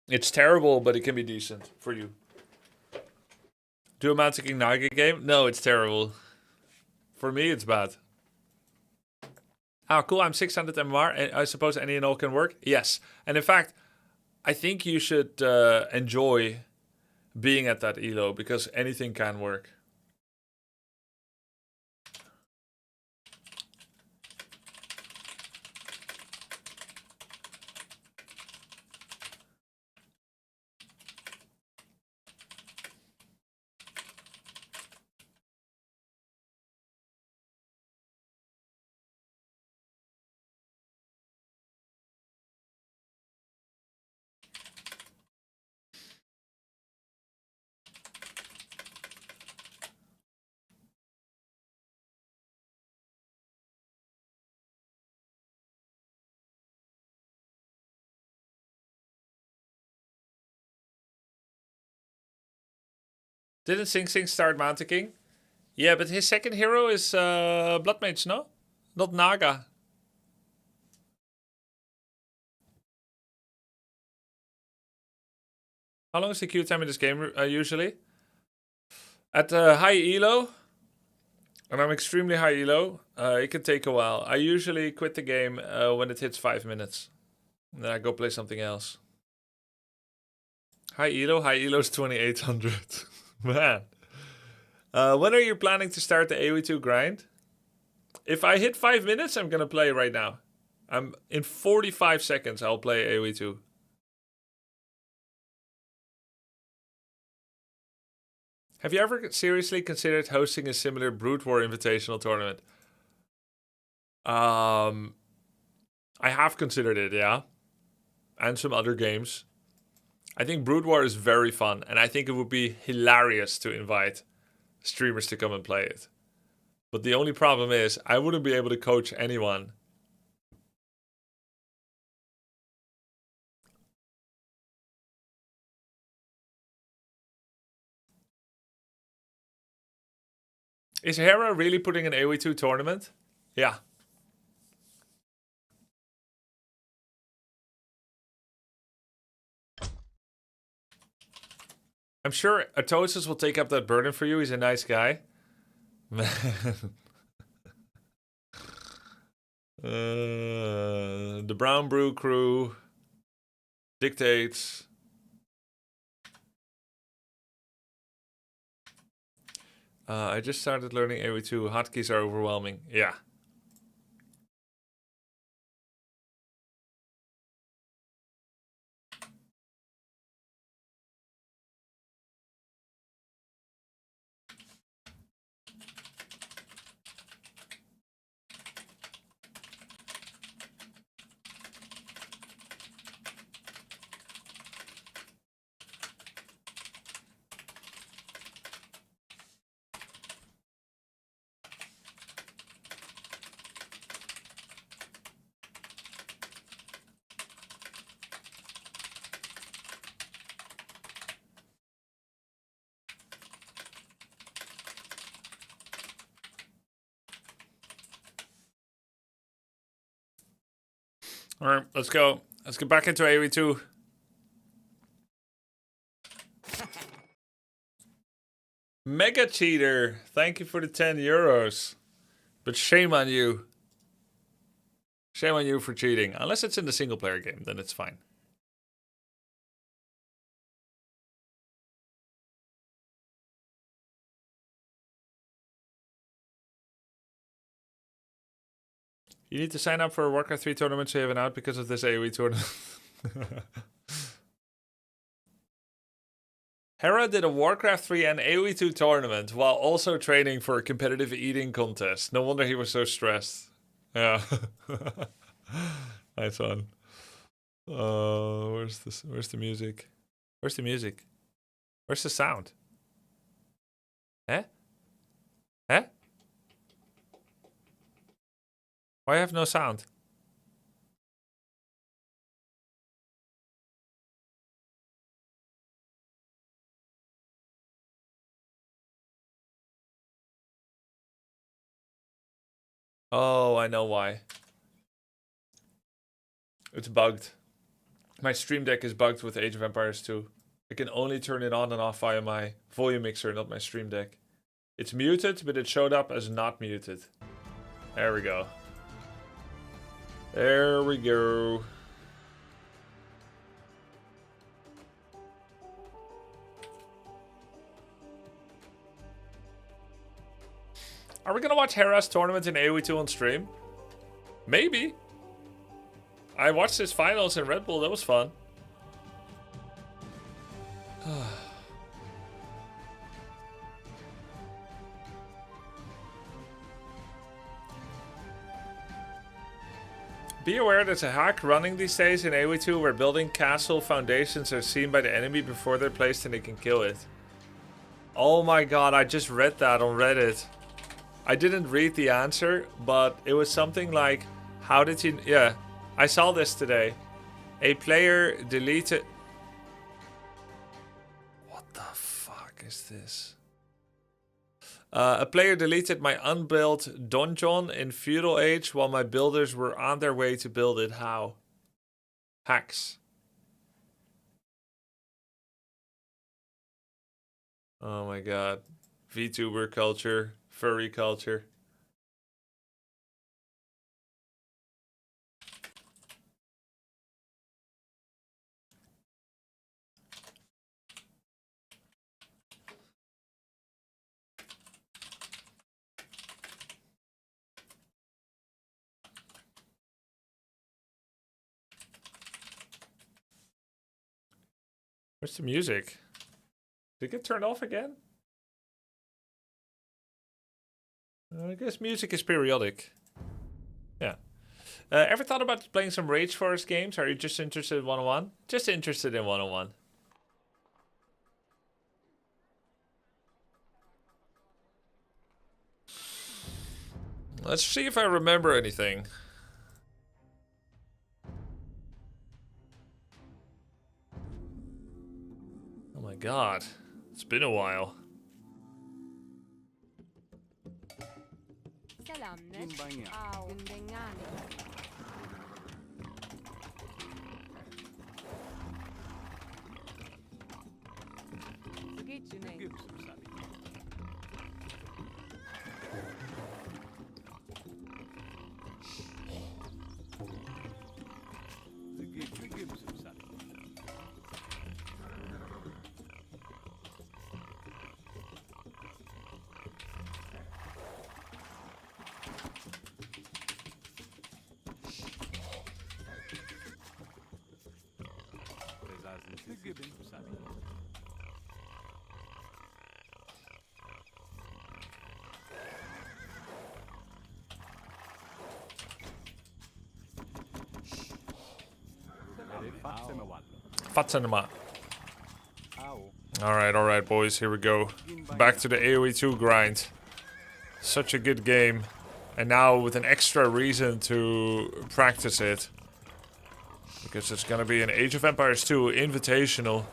It's terrible, but it can be decent for you. Do a Manticking Naga game? No, it's terrible. For me, it's bad. Ah, cool. I'm 600 MMR. And I suppose any and all can work? Yes. And in fact, I think you should enjoy being at that elo, because anything can work. Didn't Sing Sing start Manticking? Yeah, but his second hero is Blood Mage, no? Not Naga. How long is the queue time in this game usually? At high elo, and I'm extremely high elo, it can take a while. I usually quit the game when it hits 5 minutes. Then I go play something else. High elo is 2800. Man. When are you planning to start the AoE2 grind? If I hit 5 minutes, I'm gonna play right now. I'm in 45 seconds, I'll play AoE2. Have you ever seriously considered hosting a similar Brood War Invitational tournament? I have considered it, yeah. And some other games. I think Brood War is very fun, and I think it would be hilarious to invite streamers to come and play it. But the only problem is, I wouldn't be able to coach anyone. Is Hera really putting an AoE2 tournament? Yeah. I'm sure Atosis will take up that burden for you. He's a nice guy. The Brown Brew crew dictates. I just started learning AoE2. Hotkeys are overwhelming. Yeah. All right, let's go. Let's get back into AoE2. Mega Cheater, thank you for the 10 euros. But shame on you. Shame on you for cheating. Unless it's in the single player game, then it's fine. You need to sign up for a Warcraft 3 tournament so you have an out because of this AoE tournament. Hera did a Warcraft 3 and AoE 2 tournament while also training for a competitive eating contest. No wonder he was so stressed. Yeah. Nice one. Where's this? Where's the music? Where's the music? Where's the sound? Eh? Eh? Why have no sound? Oh, I know why. It's bugged. My Stream Deck is bugged with Age of Empires 2. I can only turn it on and off via my volume mixer, not my Stream Deck. It's muted, but it showed up as not muted. There we go. There we go. Are we gonna watch Hera's tournament in AoE 2 on stream? Maybe. I watched his finals in Red Bull, that was fun. Be aware there's a hack running these days in AoE 2 where building castle foundations are seen by the enemy before they're placed and they can kill it. Oh my god, I just read that on Reddit. I didn't read the answer, but it was something like, how did you... Yeah, I saw this today. A player deleted... What the fuck is this? A player deleted my unbuilt donjon in feudal age while my builders were on their way to build it. How? Hacks. Oh my god. VTuber culture. Furry culture. Where's the music? Did it get turned off again? I guess music is periodic. Yeah. Ever thought about playing some Rage Force games? Are you just interested in 101? Just interested in 101. Let's see if I remember anything. Oh my god. It's been a while. Fatsenema. Alright, boys, here we go. Back to the AoE 2 grind. Such a good game. And now with an extra reason to practice it. Because it's gonna be an Age of Empires 2 Invitational.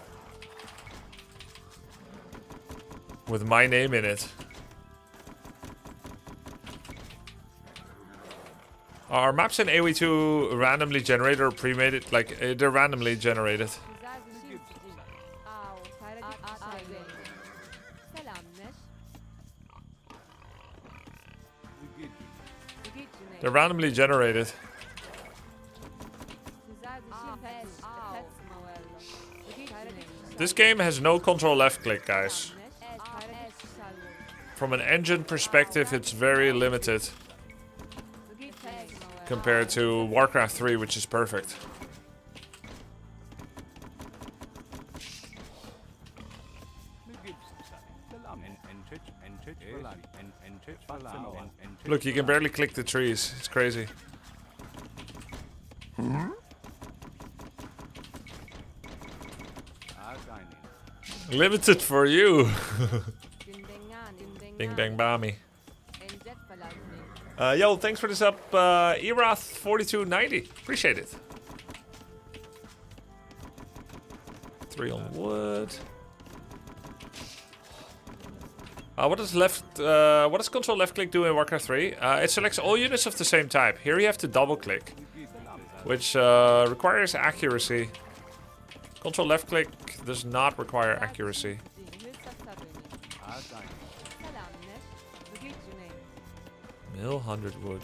With my name in it. Are maps in AoE 2 randomly generated or pre-made? Like, they're randomly generated. They're randomly generated. This game has no control left click, guys. From an engine perspective, it's very limited. Compared to Warcraft 3, which is perfect. Look, you can barely click the trees. It's crazy. Limited for you. Bing bang bammy. Yo, thanks for this up, Erath4290. Appreciate it. 3 on wood. What does control left click do in Warcraft 3? It selects all units of the same type. Here you have to double click, which requires accuracy. Control left click does not require accuracy. Mill 100 wood.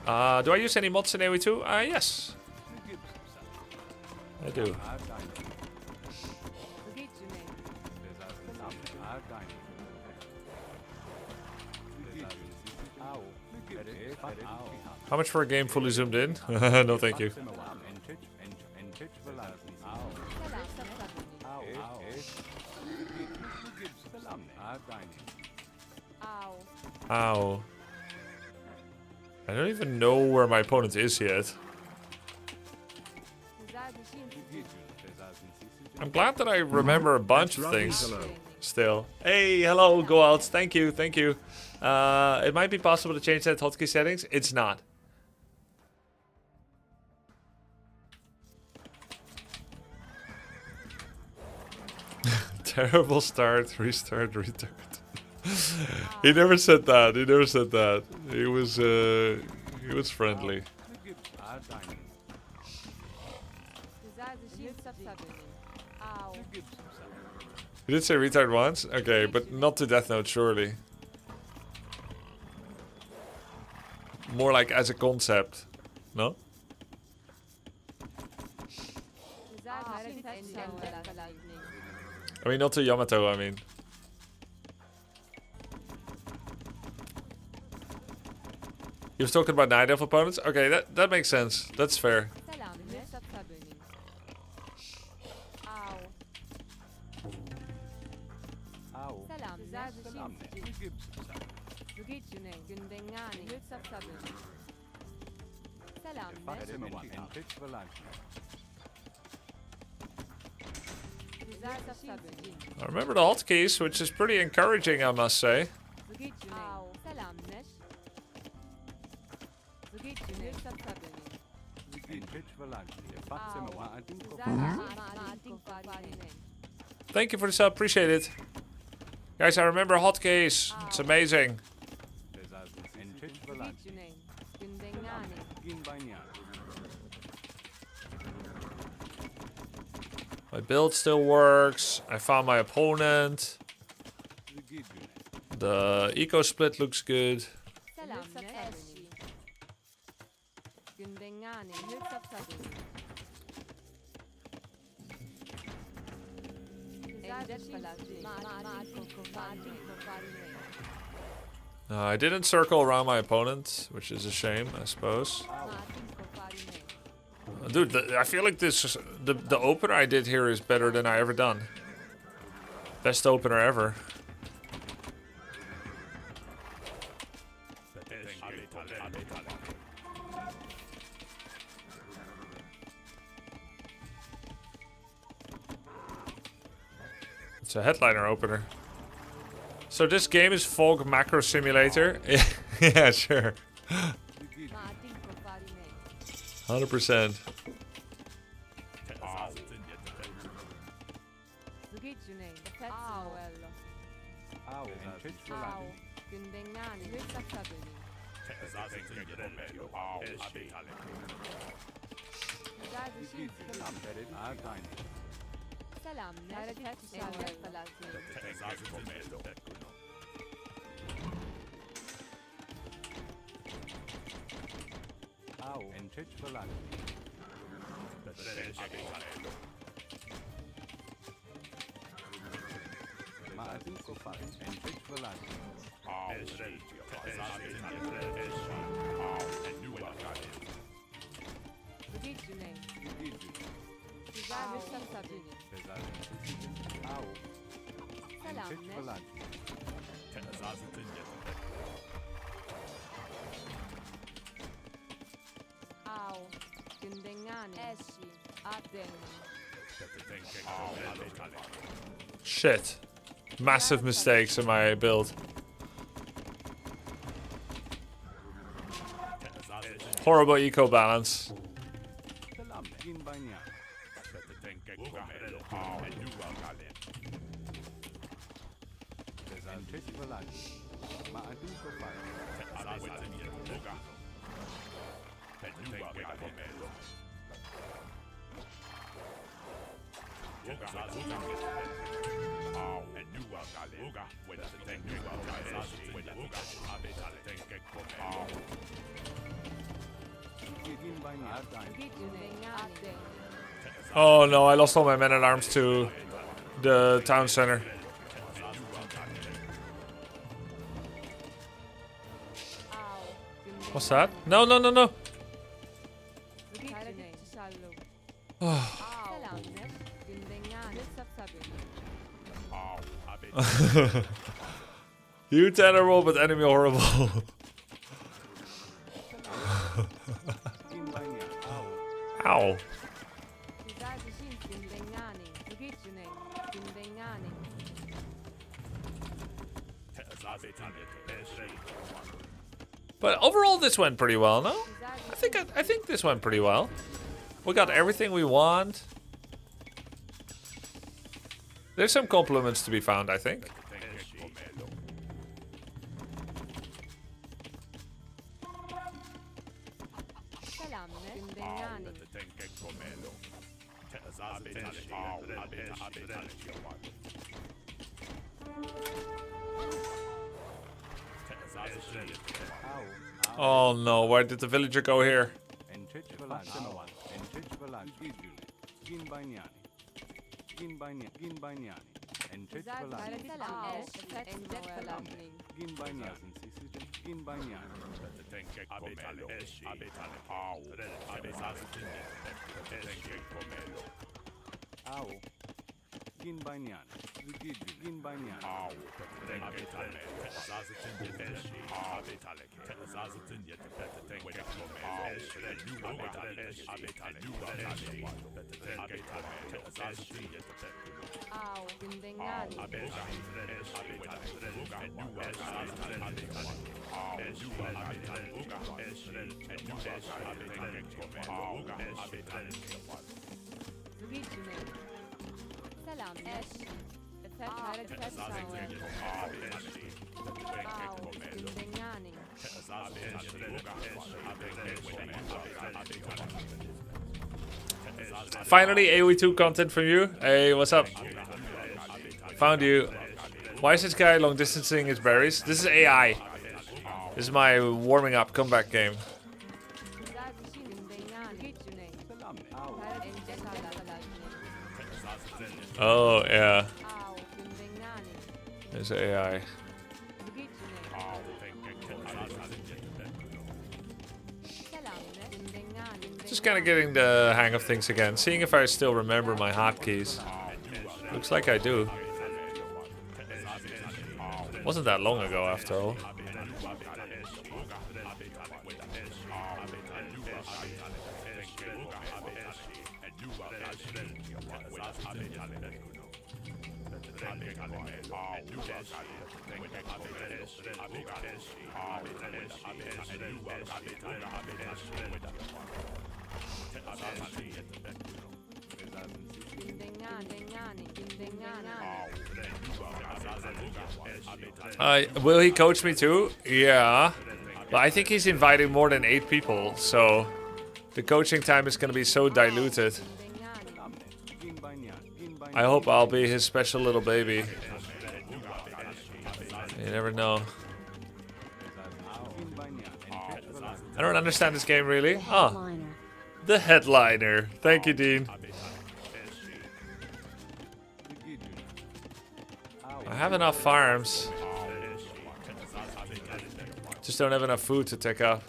Do I use any mods in AoE2? Yes. I do. How much for a game fully zoomed in? No, thank you. Ow. I don't even know where my opponent is yet. I'm glad that I remember a bunch of things still. Hey, hello, go outs. Thank you, thank you. It might be possible to change that hotkey settings. It's not. Terrible start, restart, retard. He never said that. He never said that. He was friendly. He did say retard once? Okay, but not to Death Note, surely. More like as a concept, no? I mean, not to Yamato, I mean. He was talking about Night Elf opponents? Okay, that makes sense. That's fair. I remember the hotkeys, which is pretty encouraging, I must say. Thank you for the sub, appreciate it. Guys, I remember hotkeys. It's amazing. My build still works. I found my opponent. The eco split looks good. I didn't circle around my opponent, which is a shame, I suppose. Dude, I feel like the opener I did here is better than I ever done. Best opener ever. It's a headliner opener. So this game is Fog Macro Simulator? Yeah, sure. 100%. Shit. Massive mistakes in my build. Horrible eco balance. Oh no, I lost all my men-at-arms to the town center. What's that? No, no, no, no. You terrible, but enemy horrible. Ow. But overall, this went pretty well, no? I think this went pretty well. We got everything we want. There's some compliments to be found, I think. Oh no, where did the villager go here? Finally, AoE2 content from you. Hey, what's up? Found you. Why is this guy long distancing his berries? This is AI. This is my warming up comeback game. Oh, yeah. There's AI. Just kind of getting the hang of things again. Seeing if I still remember my hotkeys. Looks like I do. Wasn't that long ago after all. Will he coach me too? Yeah. But I think he's inviting more than 8 people, so the coaching time is going to be so diluted. I hope I'll be his special little baby. You never know. I don't understand this game really. Oh, the headliner. Thank you, Dean. I have enough farms. Just don't have enough food to take up.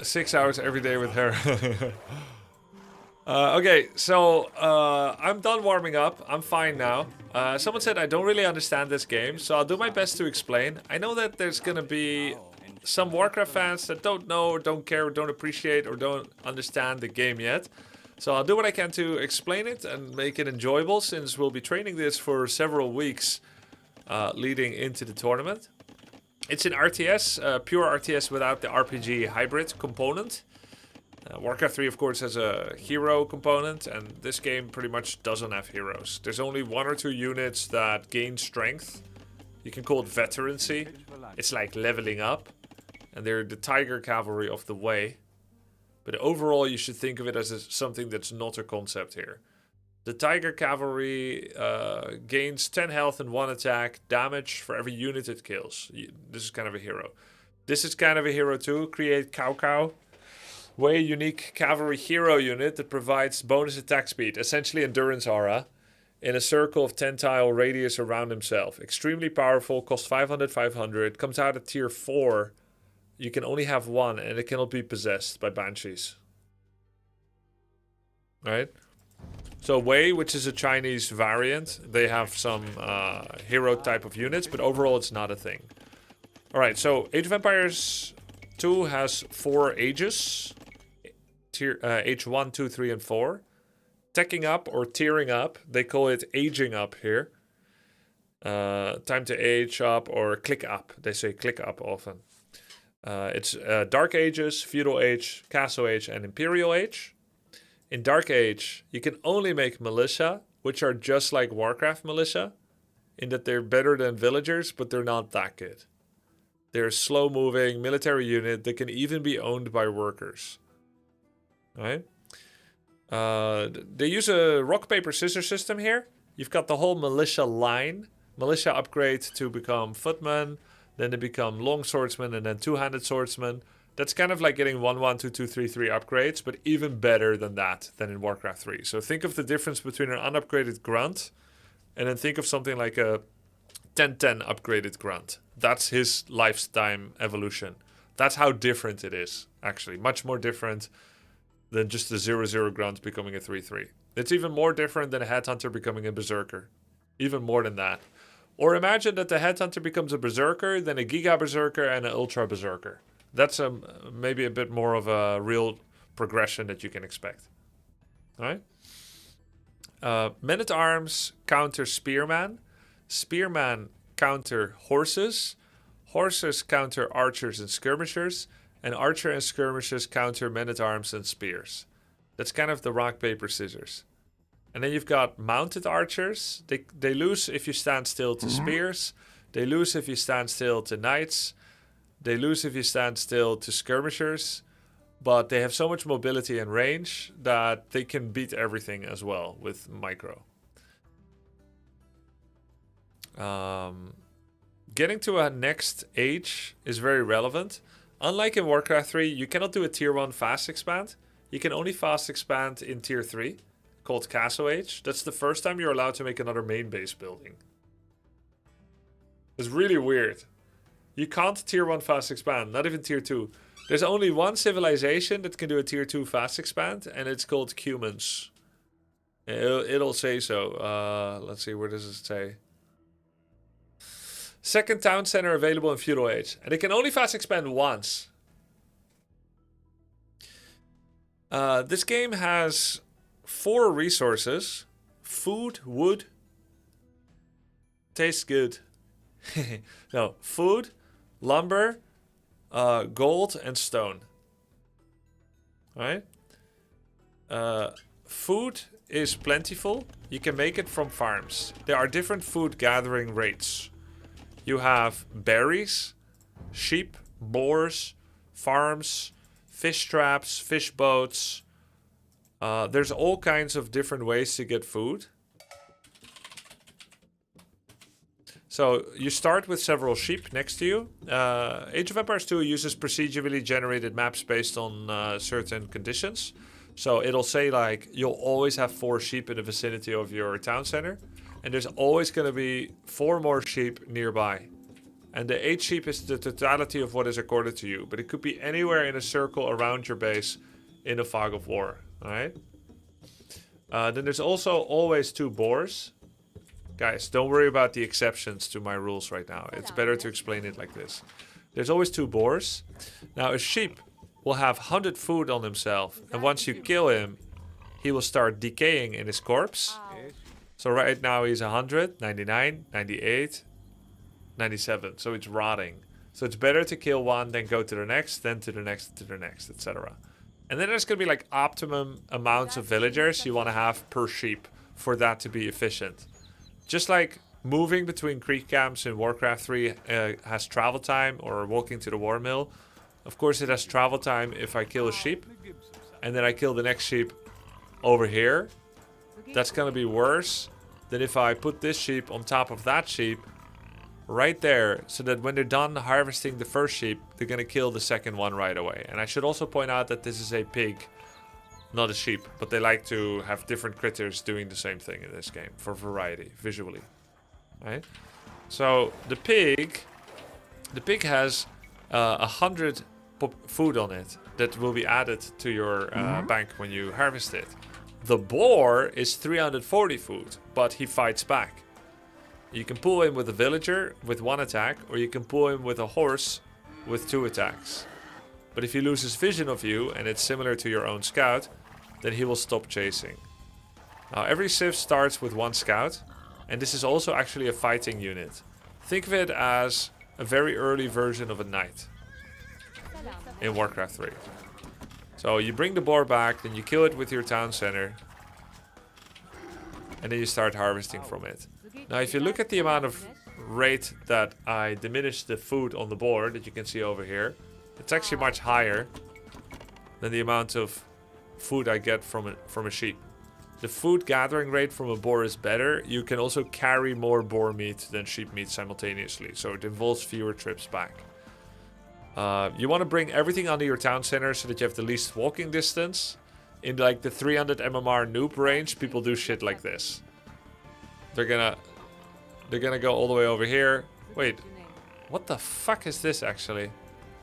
6 hours every day with her. Okay, so I'm done warming up. I'm fine now. Someone said I don't really understand this game, so I'll do my best to explain. I know that there's gonna be some Warcraft fans that don't know, or don't care, or don't appreciate, or don't understand the game yet. So I'll do what I can to explain it and make it enjoyable, since we'll be training this for several weeks leading into the tournament. It's an RTS, pure RTS without the RPG hybrid component. Warcraft 3, of course, has a hero component, and this game pretty much doesn't have heroes. There's only 1 or 2 units that gain strength. You can call it veterancy. It's like leveling up. And they're the Tiger Cavalry of the Way. But overall, you should think of it as something that's not a concept here. The Tiger Cavalry gains 10 health and 1 attack, damage for every unit it kills. This is kind of a hero. This is kind of a hero too. Create Cow Cow. Way unique cavalry hero unit that provides bonus attack speed, essentially endurance aura, in a circle of 10 tile radius around himself. Extremely powerful, costs 500, 500, comes out at tier 4. You can only have 1 and it cannot be possessed by banshees. Right? So Wei, which is a Chinese variant, they have some hero type of units, but overall it's not a thing. Alright, so Age of Empires 2 has 4 ages. Age 1, 2, 3, and 4. Teching up or tearing up, they call it aging up here. Time to age up or click up. They say click up often. It's Dark Ages, Feudal Age, Castle Age, and Imperial Age. In Dark Age, you can only make militia, which are just like Warcraft militia, in that they're better than villagers, but they're not that good. They're a slow-moving military unit that can even be owned by workers. Right? They use a rock, paper, scissors system here. You've got the whole militia line. Militia upgrade to become footmen. Then they become long swordsmen and then two-handed swordsmen. That's kind of like getting 1, 1, 2, 2, 3, 3 upgrades, but even better than that than in Warcraft 3. So think of the difference between an unupgraded grunt and then think of something like a 10-10 upgraded grunt. That's his lifetime evolution. That's how different it is, actually. Much more different than just the 0-0 grunt becoming a 3-3. It's even more different than a headhunter becoming a berserker. Even more than that. Or imagine that the headhunter becomes a berserker, then a giga berserker and an ultra berserker. That's maybe a bit more of a real progression that you can expect. Alright? Men-at-Arms counter Spearman. Spearman counter horses. Horses counter archers and skirmishers. And archer and skirmishers counter men-at-arms and spears. That's kind of the rock, paper, scissors. And then you've got mounted archers. They lose if you stand still to spears. They lose if you stand still to knights. They lose if you stand still to skirmishers. But they have so much mobility and range that they can beat everything as well with micro. Getting to a next age is very relevant. Unlike in Warcraft 3, you cannot do a tier 1 fast expand. You can only fast expand in tier 3, called Castle Age. That's the first time you're allowed to make another main base building. It's really weird. You can't tier 1 fast expand, not even tier 2. There's only one civilization that can do a tier 2 fast expand, and it's called Cumans. It'll say so. Let's see, where does it say? Second town center available in Feudal Age. And it can only fast expand once. This game has 4 resources. Food, wood. Tastes good. No, food, lumber, gold, and stone. Alright? Food is plentiful. You can make it from farms. There are different food gathering rates. You have berries, sheep, boars, farms, fish traps, fish boats. There's all kinds of different ways to get food. So you start with several sheep next to you. Age of Empires 2 uses procedurally generated maps based on certain conditions. So it'll say like you'll always have 4 sheep in the vicinity of your town center. And there's always going to be 4 more sheep nearby. And the 8 sheep is the totality of what is accorded to you. But it could be anywhere in a circle around your base in a fog of war. Alright? Then there's also always 2 boars. Guys, don't worry about the exceptions to my rules right now. It's better to explain it like this. There's always 2 boars. Now, a sheep will have 100 food on himself. And once you kill him, he will start decaying in his corpse. So right now he's 100, 99, 98, 97. So it's rotting. So it's better to kill one, then go to the next, then to the next, to the next, etc. And then there's going to be like optimum amounts of villagers you want to have per sheep for that to be efficient. Just like moving between creek camps in Warcraft 3 has travel time, or walking to the war mill. Of course it has travel time if I kill a sheep and then I kill the next sheep over here. That's going to be worse than if I put this sheep on top of that sheep right there, so that when they're done harvesting the first sheep, they're going to kill the second one right away. And I should also point out that this is a pig, not a sheep, but they like to have different critters doing the same thing in this game for variety, visually. Right? So the pig has 100 food on it that will be added to your bank when you harvest it. The boar is 340 food, but he fights back. You can pull him with a villager with 1 attack, or you can pull him with a horse with 2 attacks. But if he loses vision of you, and it's similar to your own scout, then he will stop chasing. Now every civ starts with 1 scout, and this is also actually a fighting unit. Think of it as a very early version of a knight in Warcraft 3. So you bring the boar back, then you kill it with your town center, and then you start harvesting from it. Now if you look at the amount of rate that I diminish the food on the boar that you can see over here, it's actually much higher than the amount of food I get from a sheep. The food gathering rate from a boar is better. You can also carry more boar meat than sheep meat simultaneously, so it involves fewer trips back. You want to bring everything under your town center so that you have the least walking distance. In like the 300 MMR noob range, people do shit like this. They're gonna go all the way over here. Wait, what the fuck is this actually?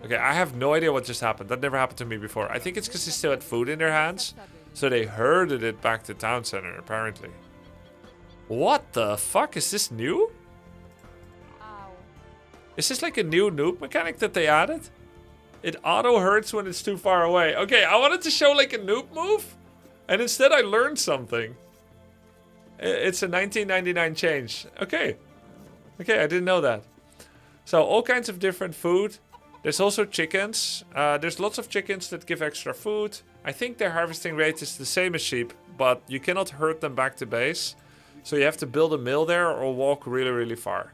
Okay, I have no idea what just happened. That never happened to me before. I think it's because they still had food in their hands, so they herded it back to town center apparently. What the fuck? Is this new? Is this like a new noob mechanic that they added? It auto hurts when it's too far away. Okay, I wanted to show like a noob move, and instead I learned something. It's a 1999 change. Okay. Okay, I didn't know that. So all kinds of different food. There's also chickens. There's lots of chickens that give extra food. I think their harvesting rate is the same as sheep, but you cannot herd them back to base. So you have to build a mill there or walk really, really far.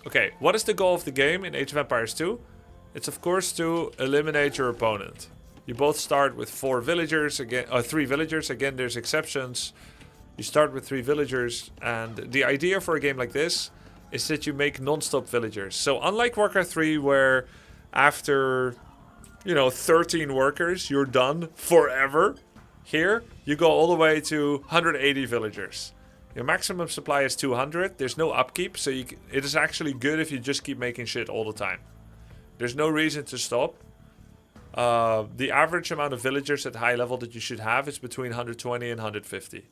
Okay, what is the goal of the game in Age of Empires 2? It's of course to eliminate your opponent. You both start with 4 villagers again, 3 villagers. Again, there's exceptions. You start with 3 villagers, and the idea for a game like this is that you make non-stop villagers. So unlike Warcraft 3, where after, 13 workers, you're done forever, here you go all the way to 180 villagers. Your maximum supply is 200. There's no upkeep, so it is actually good if you just keep making shit all the time. There's no reason to stop. The average amount of villagers at high level that you should have is between 120 and 150.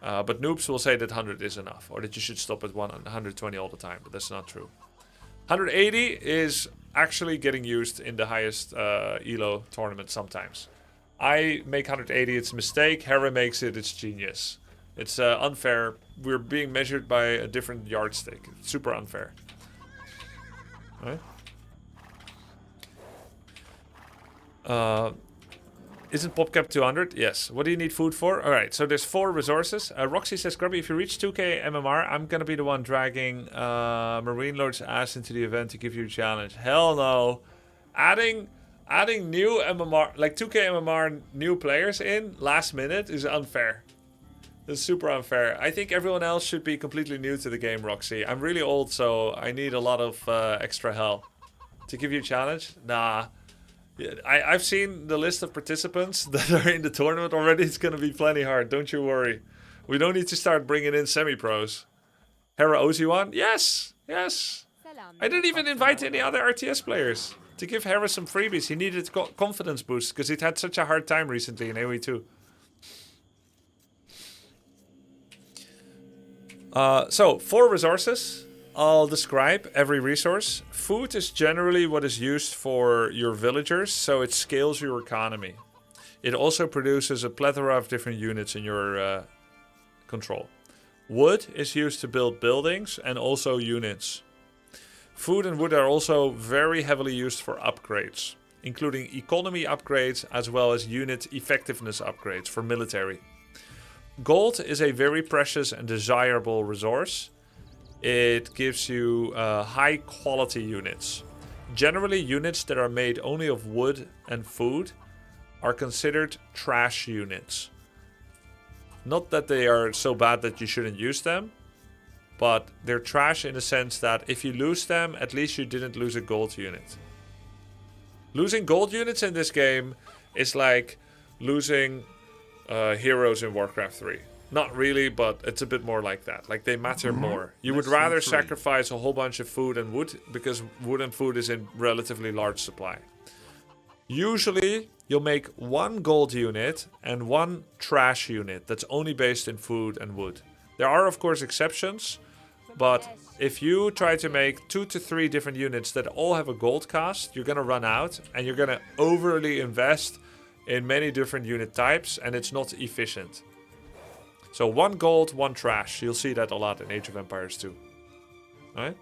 But noobs will say that 100 is enough, or that you should stop at 120 all the time, but that's not true. 180 is actually getting used in the highest ELO tournament sometimes. I make 180, it's a mistake. Hera makes it, it's genius. It's unfair. We're being measured by a different yardstick. It's super unfair. Right? Isn't PopCap 200? Yes. What do you need food for? Alright, so there's 4 resources. Roxy says, Grubby, if you reach 2k MMR, I'm gonna be the one dragging Marine Lord's ass into the event to give you a challenge. Hell no. Adding new MMR, like 2k MMR new players in last minute is unfair. It's super unfair. I think everyone else should be completely new to the game, Roxy. I'm really old, so I need a lot of extra hell. To give you a challenge? Nah. I've seen the list of participants that are in the tournament already. It's going to be plenty hard. Don't you worry. We don't need to start bringing in semi-pros. Hera owes you one? Yes. Yes. I didn't even invite any other RTS players. To give Hera some freebies. He needed confidence boost because he'd had such a hard time recently in AoE 2. So, 4 resources. I'll describe every resource. Food is generally what is used for your villagers, so it scales your economy. It also produces a plethora of different units in your control. Wood is used to build buildings and also units. Food and wood are also very heavily used for upgrades. including economy upgrades as well as unit effectiveness upgrades for military. Gold is a very precious and desirable resource. It gives you high quality units. Generally, units that are made only of wood and food are considered trash units. Not that they are so bad that you shouldn't use them, but they're trash in the sense that if you lose them, at least you didn't lose a gold unit. Losing gold units in this game is like losing heroes in Warcraft 3. Not really, but it's a bit more like that. Like, they matter more. You would rather sacrifice a whole bunch of food and wood, because wood and food is in relatively large supply. Usually, you'll make 1 gold unit and 1 trash unit that's only based in food and wood. There are, of course, exceptions, but if you try to make 2 to 3 different units that all have a gold cost, you're going to run out, and you're going to overly invest in many different unit types, and it's not efficient. So 1 gold, 1 trash. You'll see that a lot in Age of Empires 2. Alright?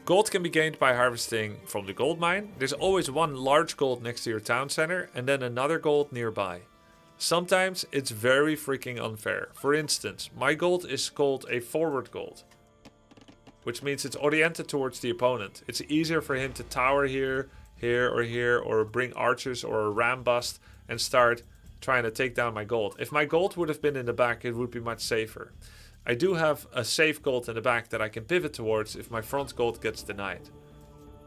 Gold can be gained by harvesting from the gold mine. There's always 1 large gold next to your town center and then another gold nearby. Sometimes it's very freaking unfair. For instance, my gold is called a forward gold, which means it's oriented towards the opponent. It's easier for him to tower here, or bring archers or a ram bust and start trying to take down my gold. If my gold would have been in the back, it would be much safer. I do have a safe gold in the back that I can pivot towards if my front gold gets denied.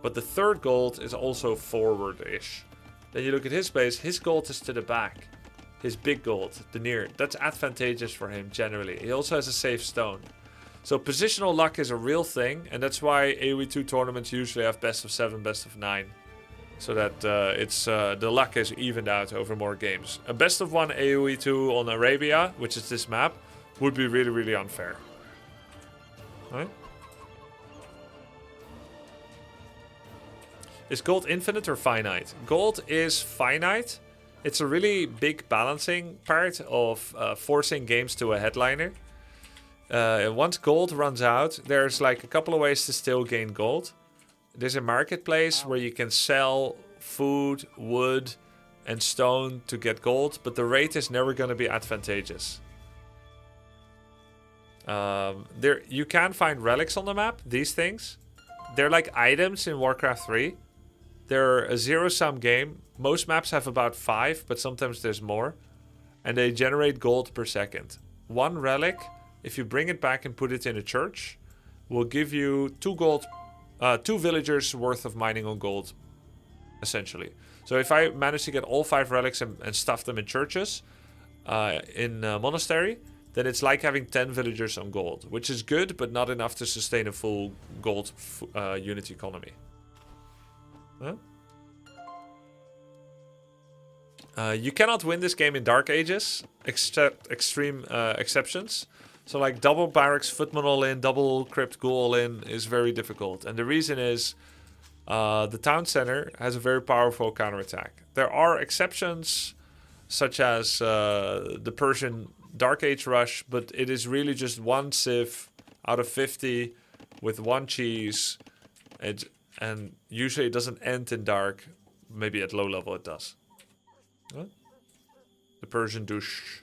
But the third gold is also forward-ish. Then you look at his base, his gold is to the back. His big gold, the near. That's advantageous for him generally. He also has a safe stone. So positional luck is a real thing, and that's why AoE 2 tournaments usually have best of 7, best of 9. So that the luck is evened out over more games. A best of 1 AoE 2 on Arabia, which is this map, would be really, really unfair. Right? Is gold infinite or finite? Gold is finite. It's a really big balancing part of forcing games to a headliner. Once gold runs out, there's like a couple of ways to still gain gold. There's a marketplace where you can sell food, wood, and stone to get gold, but the rate is never going to be advantageous. You can find relics on the map, these things. They're like items in Warcraft 3. They're a zero-sum game. Most maps have about 5, but sometimes there's more. And they generate gold per second. 1 relic, if you bring it back and put it in a church, will give you 2 gold, 2 villagers worth of mining on gold, essentially. So if I manage to get all 5 relics and stuff them in churches, in monastery, then it's like having 10 villagers on gold, which is good, but not enough to sustain a full gold unit economy. Huh? You cannot win this game in Dark Ages, except extreme exceptions. So like double barracks, footman all in, double crypt ghoul all in is very difficult. And the reason is the town center has a very powerful counterattack. There are exceptions such as the Persian Dark Age rush, but it is really just 1 civ out of 50 with 1 cheese. And usually it doesn't end in dark. Maybe at low level it does. Huh? The Persian douche.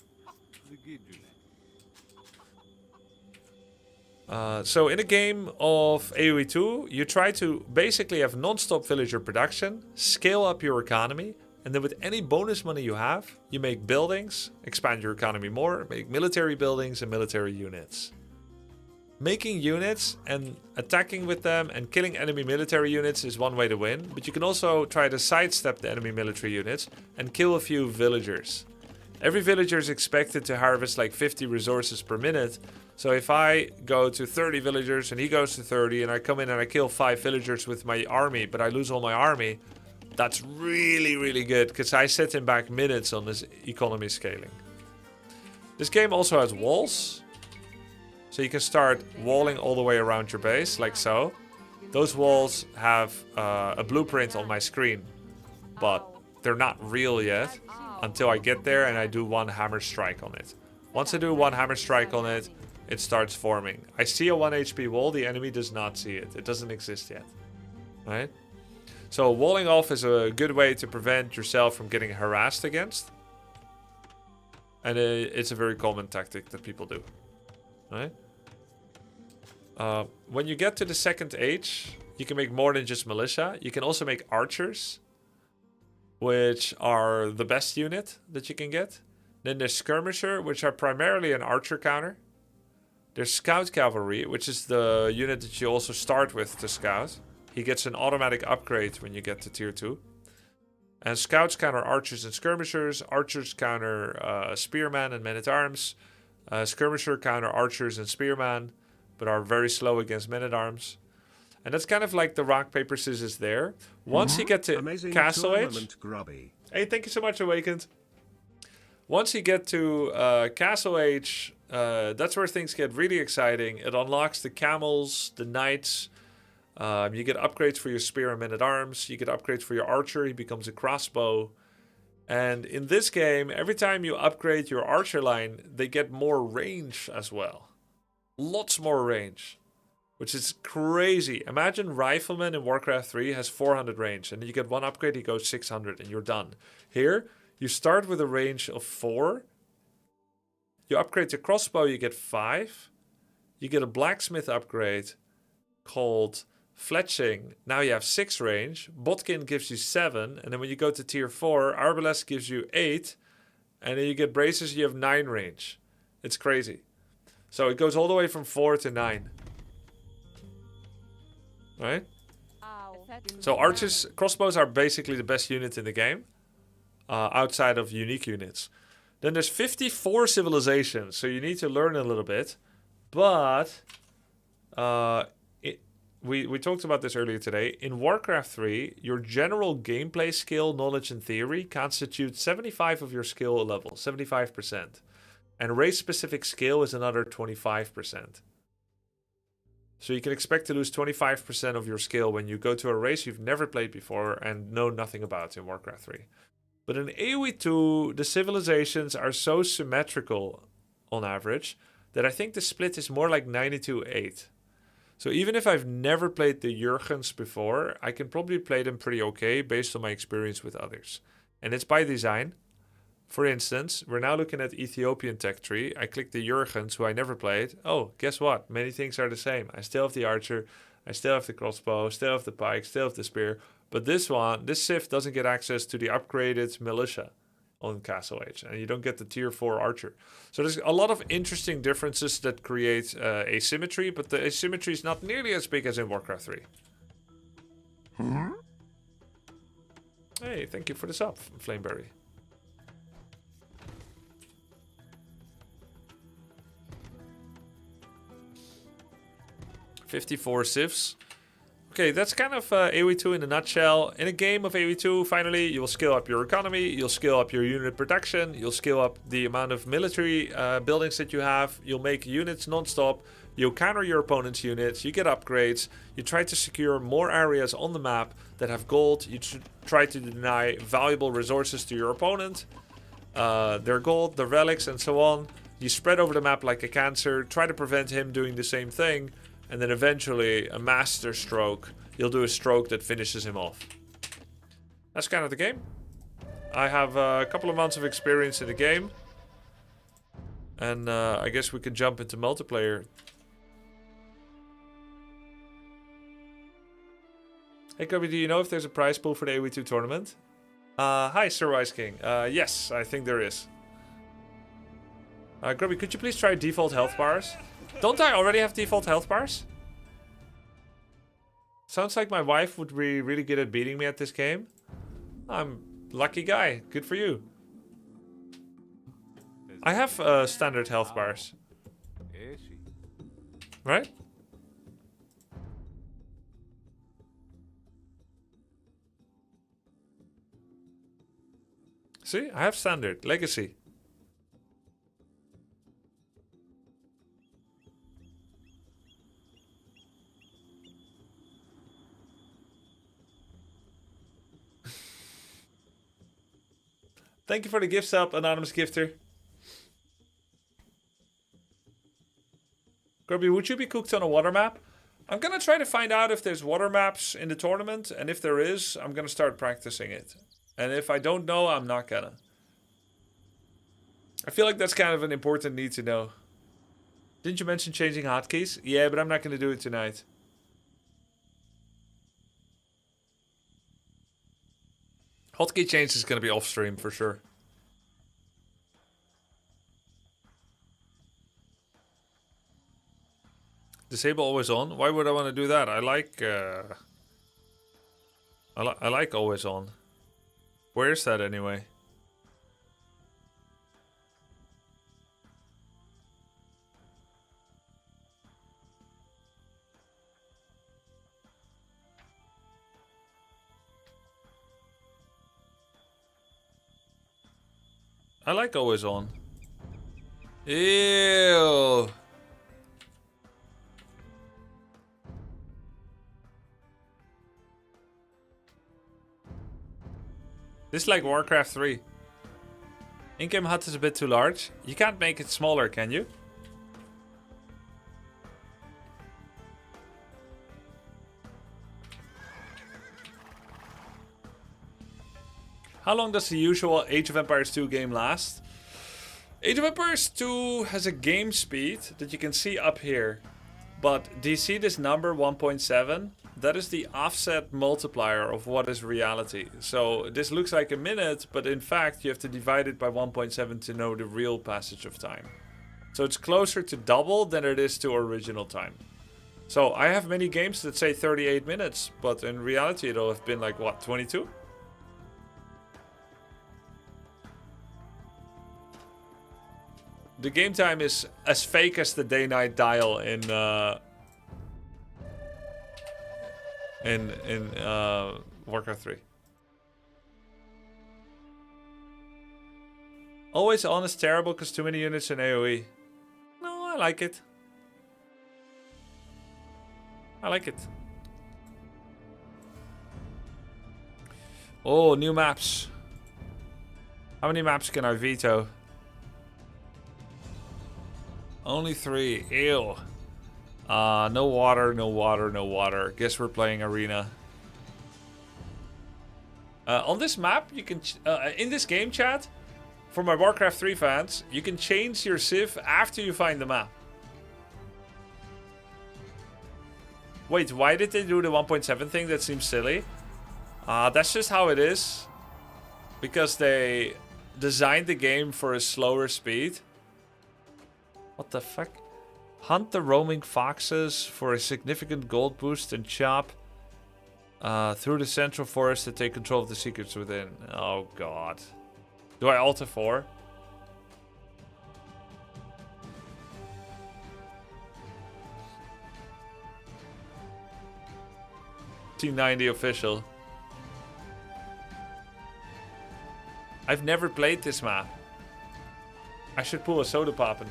So in a game of AoE 2, you try to basically have non-stop villager production, scale up your economy, and then with any bonus money you have, you make buildings, expand your economy more, make military buildings and military units. Making units and attacking with them and killing enemy military units is one way to win, but you can also try to sidestep the enemy military units and kill a few villagers. Every villager is expected to harvest like 50 resources per minute, so if I go to 30 villagers and he goes to 30 and I come in and I kill 5 villagers with my army, but I lose all my army, that's really, really good because I set him back minutes on this economy scaling. This game also has walls. So you can start walling all the way around your base, like so. Those walls have a blueprint on my screen, but they're not real yet until I get there and I do 1 hammer strike on it. Once I do 1 hammer strike on it, it starts forming. I see a 1 HP wall, the enemy does not see it. It doesn't exist yet. Right? So walling off is a good way to prevent yourself from getting harassed against. And it's a very common tactic that people do. Right? When you get to the second age, you can make more than just militia. You can also make archers, which are the best unit that you can get. Then there's skirmisher, which are primarily an archer counter. There's scout cavalry, which is the unit that you also start with to scout. He gets an automatic upgrade when you get to tier 2. And scouts counter archers and skirmishers. Archers counter spearmen and men-at-arms. Skirmisher counter archers and spearmen, but are very slow against men-at-arms. And that's kind of like the rock, paper, scissors there. Once you get to Amazing Castle Age... tournament, Grubby. Hey, thank you so much, Awakened. Once you get to Castle Age, that's where things get really exciting. It unlocks the camels, the knights. You get upgrades for your spear and men-at-arms. You get upgrades for your archer. He becomes a crossbow. And in this game, every time you upgrade your archer line, they get more range as well. Lots more range, which is crazy. Imagine Rifleman in Warcraft 3 has 400 range, and then you get one upgrade, he goes 600, and you're done. Here, you start with a range of 4. You upgrade your crossbow, you get 5. You get a blacksmith upgrade called Fletching. Now you have 6 range. Bodkin gives you 7. And then when you go to tier 4, Arbalest gives you 8. And then you get braces, you have 9 range. It's crazy. So it goes all the way from 4 to 9. Right? So archers, crossbows are basically the best unit in the game. Outside of unique units. Then there's 54 civilizations. So you need to learn a little bit. But... We talked about this earlier today. In Warcraft 3, your general gameplay skill, knowledge, and theory constitutes 75 of your skill level, 75%. And race-specific skill is another 25%. So you can expect to lose 25% of your skill when you go to a race you've never played before and know nothing about in Warcraft 3. But in AoE 2, the civilizations are so symmetrical on average that I think the split is more like 92-8. So even if I've never played the Jurgens before, I can probably play them pretty okay based on my experience with others. And it's by design. For instance, we're now looking at Ethiopian tech tree. I click the Jurgens, who I never played. Oh, guess what? Many things are the same. I still have the archer, I still have the crossbow, still have the pike, still have the spear. But this Sith doesn't get access to the upgraded militia on Castle Age, and you don't get the tier 4 archer. So there's a lot of interesting differences that create asymmetry, but the asymmetry is not nearly as big as in Warcraft 3. Hey, thank you for the sub, Flameberry. $54 civs. Okay, that's kind of AoE 2 in a nutshell. In a game of AoE 2, finally, you'll scale up your economy, you'll scale up your unit production, you'll scale up the amount of military buildings that you have, you'll make units non-stop, you'll counter your opponent's units, you get upgrades, you try to secure more areas on the map that have gold, you try to deny valuable resources to your opponent, their gold, their relics, and so on. You spread over the map like a cancer, try to prevent him doing the same thing, and then eventually, a master stroke, you'll do a stroke that finishes him off. That's kind of the game. I have a couple of months of experience in the game. And I guess we could jump into multiplayer. Hey Grubby, do you know if there's a prize pool for the AoE 2 tournament? Hi Sir Wise King. Yes, I think there is. Grubby, could you please try default health bars? Don't I already have default health bars? Sounds like my wife would be really good at beating me at this game. I'm a lucky guy. Good for you. I have standard health bars. Right? See, I have standard. Legacy. Thank you for the gift sub, anonymous gifter. Grubby, would you be cooked on a water map? I'm gonna try to find out if there's water maps in the tournament, and if there is, I'm gonna start practicing it. And if I don't know, I'm not gonna. I feel like that's kind of an important need to know. Didn't you mention changing hotkeys? Yeah, but I'm not gonna do it tonight. Hotkey change is gonna be off stream for sure. Disable always on. Why would I want to do that? I like always on. Where's that anyway? I like always on. Ew. This is like Warcraft 3. In-game hut is a bit too large. You can't make it smaller, can you? How long does the usual Age of Empires 2 game last? Age of Empires 2 has a game speed that you can see up here. But do you see this number 1.7? That is the offset multiplier of what is reality. So this looks like a minute, but in fact you have to divide it by 1.7 to know the real passage of time. So it's closer to double than it is to original time. So I have many games that say 38 minutes, but in reality it'll have been like, what, 22? The game time is as fake as the day-night dial in Warcraft 3. Always on is terrible because too many units in AoE. No, I like it. I like it. Oh, new maps. How many maps can I veto? Only 3. Ew. No water, no water, no water. Guess we're playing arena. On this map, you can... in this game chat, for my Warcraft 3 fans, you can change your civ after you find the map. Wait, why did they do the 1.7 thing? That seems silly. That's just how it is. Because they designed the game for a slower speed. What the fuck? Hunt the roaming foxes for a significant gold boost and chop through the central forest to take control of the secrets within. Oh god. Do I alter 4? T90 official. I've never played this map. I should pull a soda poppin'.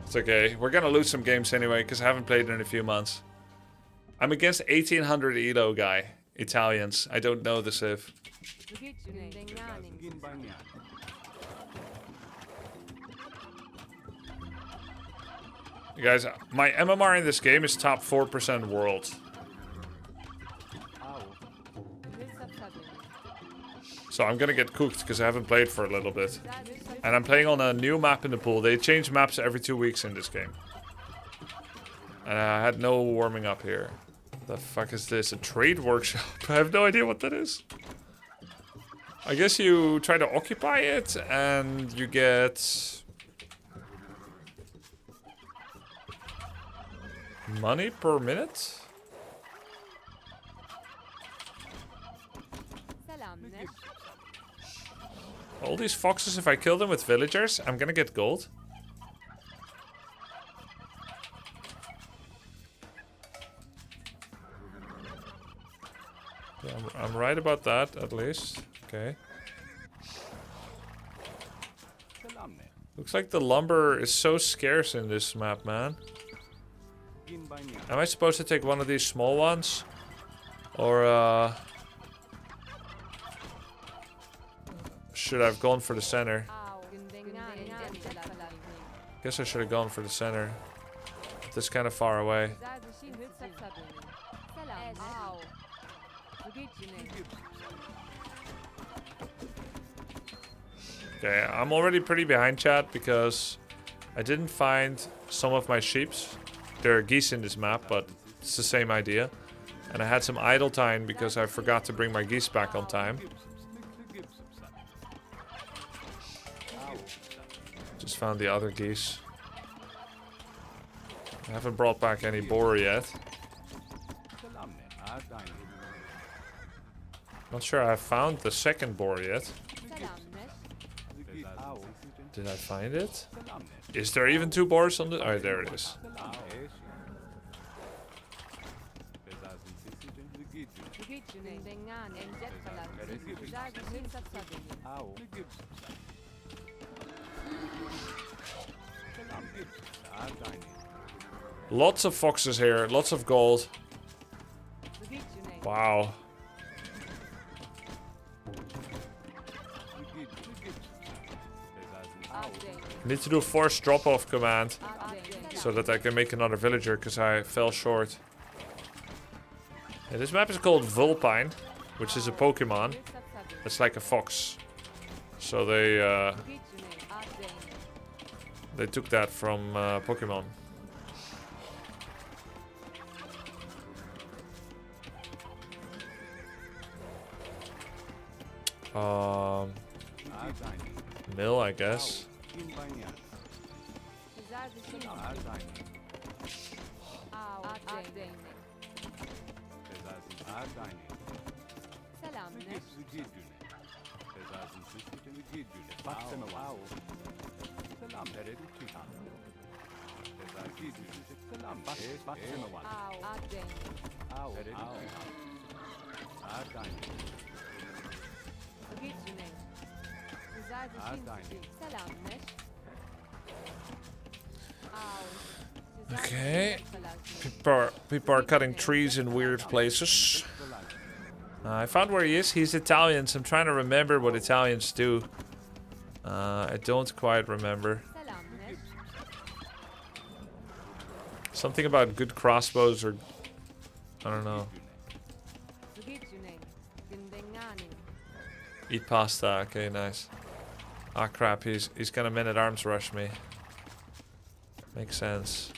It's okay. We're gonna lose some games anyway, because I haven't played in a few months. I'm against 1800 Elo guy. Italians. I don't know the civ. You guys, my MMR in this game is top 4% world. So I'm gonna get cooked because I haven't played for a little bit. And I'm playing on a new map in the pool. They change maps every 2 weeks in this game. And I had no warming up here. The fuck is this? A trade workshop? I have no idea what that is. I guess you try to occupy it and you get... money per minute? All these foxes, if I kill them with villagers, I'm gonna get gold. Yeah, I'm right about that, at least. Okay. Looks like the lumber is so scarce in this map, man. Am I supposed to take one of these small ones? Or, should I have gone for the center? Guess I should have gone for the center. This kind of far away. Okay, I'm already pretty behind chat because I didn't find some of my sheeps. There are geese in this map, but it's the same idea. And I had some idle time because I forgot to bring my geese back on time. Just found the other geese. I haven't brought back any boar yet. Not sure I found the second boar yet. Did I find it? Is there even 2 boars on the... Oh, there it is. Lots of foxes here, lots of gold. Wow. I need to do a forced drop-off command so that I can make another villager because I fell short. Yeah, this map is called Vulpine, which is a Pokemon. It's like a fox. So they took that from Pokemon. Mill, I guess. Okay. People are cutting trees in weird places. I found where he is. He's Italian, so I'm trying to remember what Italians do. I don't quite remember. Something about good crossbows or... I don't know. Eat pasta. Okay, nice. Ah, crap. He's gonna men-at-arms rush me. Makes sense.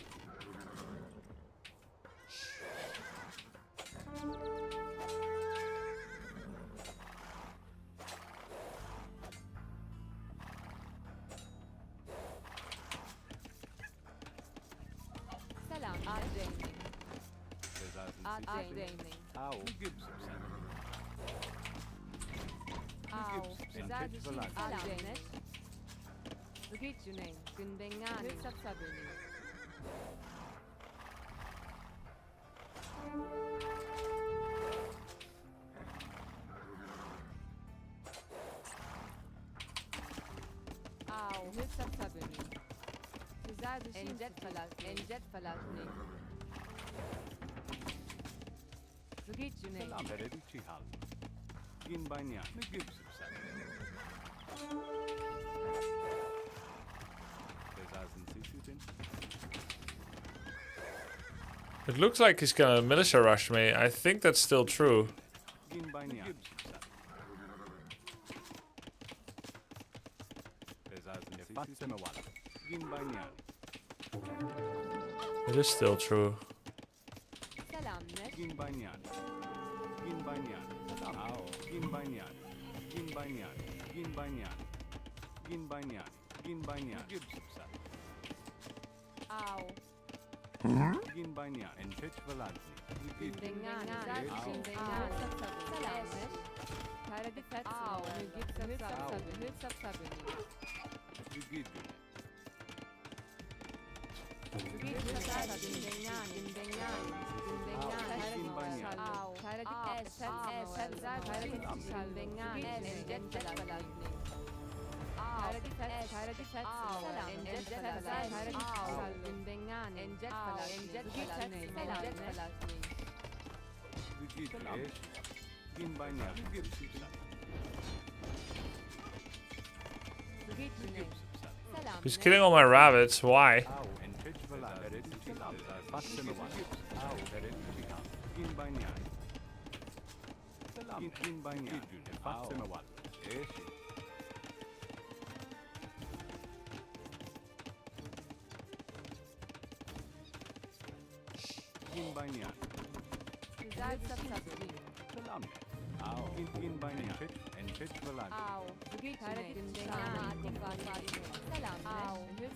It looks like he's gonna militia rush me. I think that's still true. It is still true. He's killing all my rabbits. Why?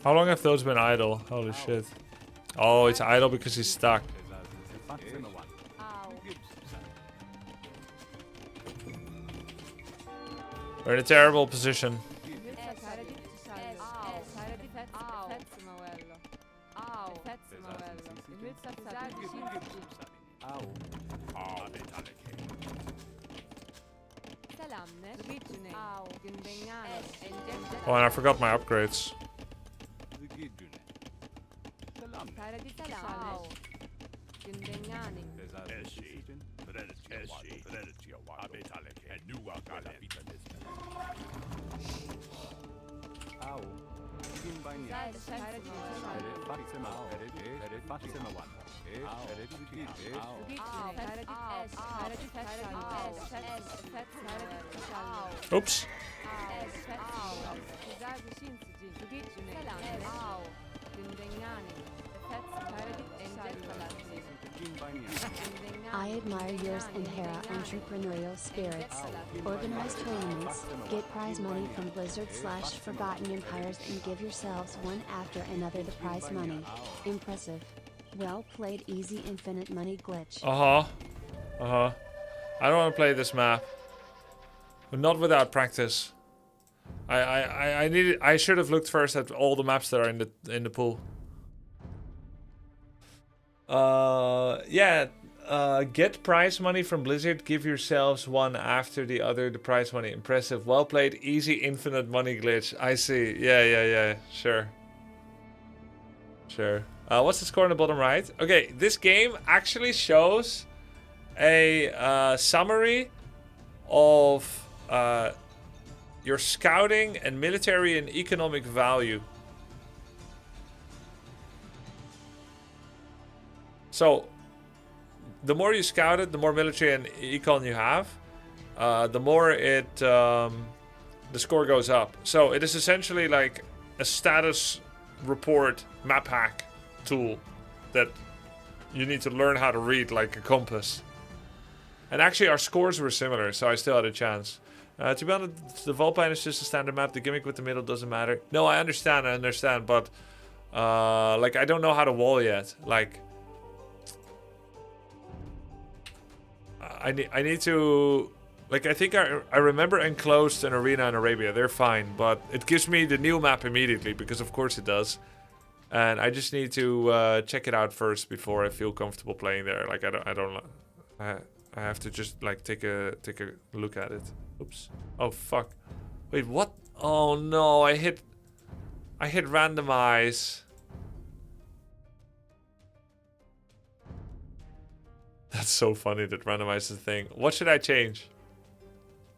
How long have those been idle? Holy shit. Oh, it's idle because he's stuck. We're in a terrible position. Oh, and I forgot my upgrades. Oops. I admire yours and Hera entrepreneurial spirits. Organize tournaments, get prize money from Blizzard/Forgotten Empires and give yourselves one after another the prize money. Impressive. Well played, easy infinite money glitch. I don't want to play this map. Not without practice. I should have looked first at all the maps that are in the pool. Get prize money from Blizzard. Give yourselves one after the other. The prize money. Impressive. Well played. Easy infinite money glitch. I see. Yeah. Sure. What's the score on the bottom right? Okay, this game actually shows a summary of your scouting and military and economic value. So, the more you scout it, the more military and econ you have, the more the score goes up. So it is essentially like a status report map hack tool that you need to learn how to read like a compass. And actually our scores were similar, so I still had a chance. To be honest, the Vulpine is just a standard map. The gimmick with the middle doesn't matter. No, I understand, but like I don't know how to wall yet. Like I need to, like, I think I remember Enclosed and Arena in Arabia. They're fine, but it gives me the new map immediately because of course it does. And I just need to check it out first before I feel comfortable playing there. Like I have to just like take a look at it. Oops. Oh fuck. Wait, what? Oh no, I hit randomize. That's so funny that randomize is a thing. What should I change?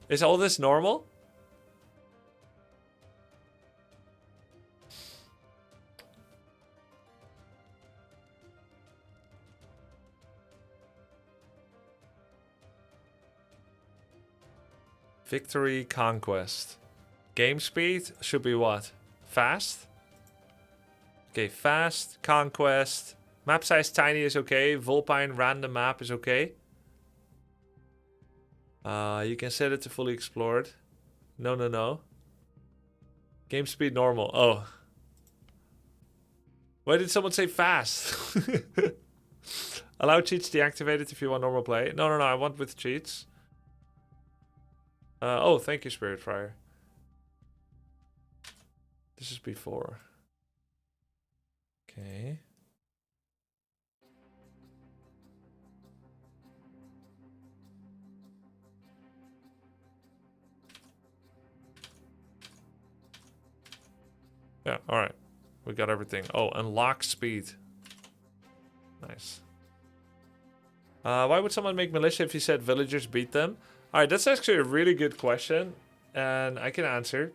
Is all this normal? Victory, conquest. Game speed should be what? Fast? Okay, fast, conquest. Map size tiny is okay. Vulpine random map is okay. You can set it to fully explored. No. Game speed normal. Oh. Why did someone say fast? Allow cheats deactivated if you want normal play. No. I want with cheats. Oh, thank you, Spirit Friar. This is before. Okay. Yeah, alright. We got everything. Oh, unlock speed. Nice. Why would someone make militia if he said villagers beat them? Alright, that's actually a really good question. And I can answer.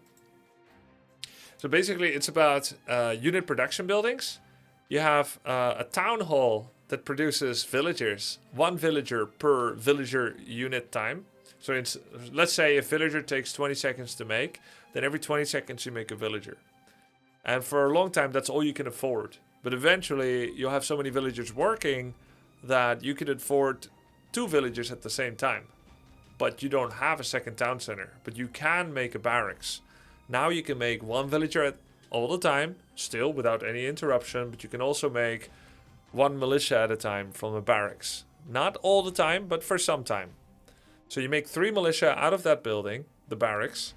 So basically, it's about unit production buildings. You have a town hall that produces villagers. 1 villager per villager unit time. So let's say a villager takes 20 seconds to make. Then every 20 seconds you make a villager. And for a long time, that's all you can afford. But eventually, you'll have so many villagers working that you can afford 2 villagers at the same time. But you don't have a second town center. But you can make a barracks. Now you can make 1 villager all the time, still without any interruption. But you can also make 1 militia at a time from a barracks. Not all the time, but for some time. So you make 3 militia out of that building, the barracks.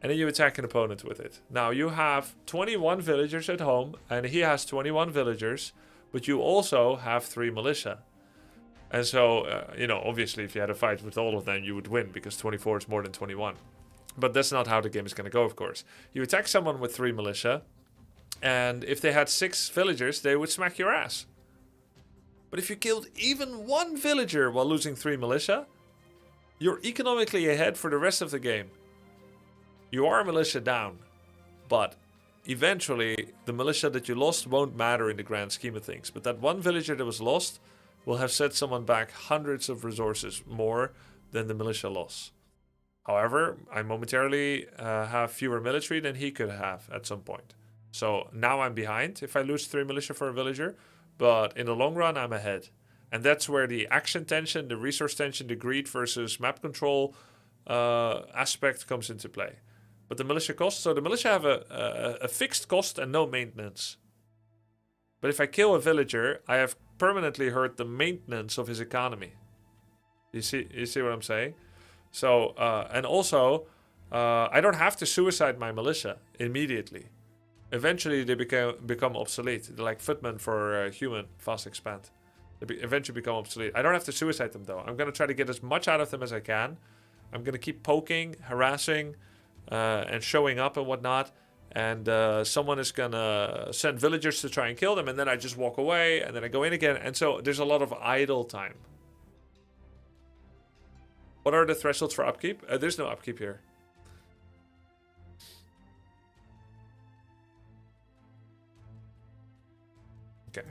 And then you attack an opponent with it. Now you have 21 villagers at home. And he has 21 villagers. But you also have 3 militia. And so, you know, obviously if you had a fight with all of them, you would win. Because 24 is more than 21. But that's not how the game is going to go, of course. You attack someone with 3 militia. And if they had 6 villagers, they would smack your ass. But if you killed even 1 villager while losing 3 militia, you're economically ahead for the rest of the game. You are militia down, but eventually the militia that you lost won't matter in the grand scheme of things. But that 1 villager that was lost will have set someone back hundreds of resources more than the militia loss. However, I momentarily have fewer military than he could have at some point. So now I'm behind if I lose 3 militia for a villager, but in the long run I'm ahead. And that's where the action tension, the resource tension, the greed versus map control aspect comes into play. But the militia cost, so the militia have a fixed cost and no maintenance. But if I kill a villager, I have permanently hurt the maintenance of his economy. You see what I'm saying? So, and also, I don't have to suicide my militia immediately. Eventually, they become obsolete. They're like footmen for human, fast expand. They eventually become obsolete. I don't have to suicide them, though. I'm going to try to get as much out of them as I can. I'm going to keep poking, harassing, and showing up and whatnot. And someone is going to send villagers to try and kill them. And then I just walk away. And then I go in again. And so there's a lot of idle time. What are the thresholds for upkeep? There's no upkeep here. Okay.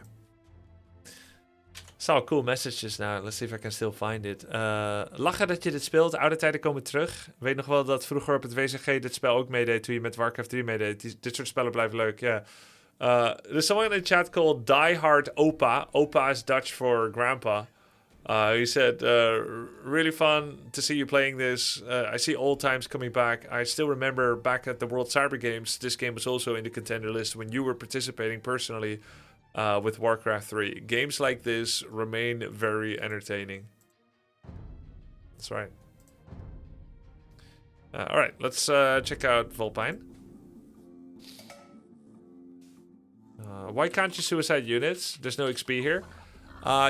Saw cool messages now. Let's see if I can still find it. Lachen dat je dit speelt. Oude tijden komen terug. Weet nog wel dat vroeger op het WC3 dit spel ook meedeed toen je met Warcraft 3 meedeed. Dit soort spellen blijven leuk, ja. There's someone in the chat called Die Hard Opa. Opa is Dutch for grandpa. He said, really fun to see you playing this. I see old times coming back. I still remember back at the World Cyber Games, this game was also in the contender list when you were participating personally with Warcraft 3. Games like this remain very entertaining. That's right. Alright, let's check out Volpine. Why can't you suicide units? There's no XP here.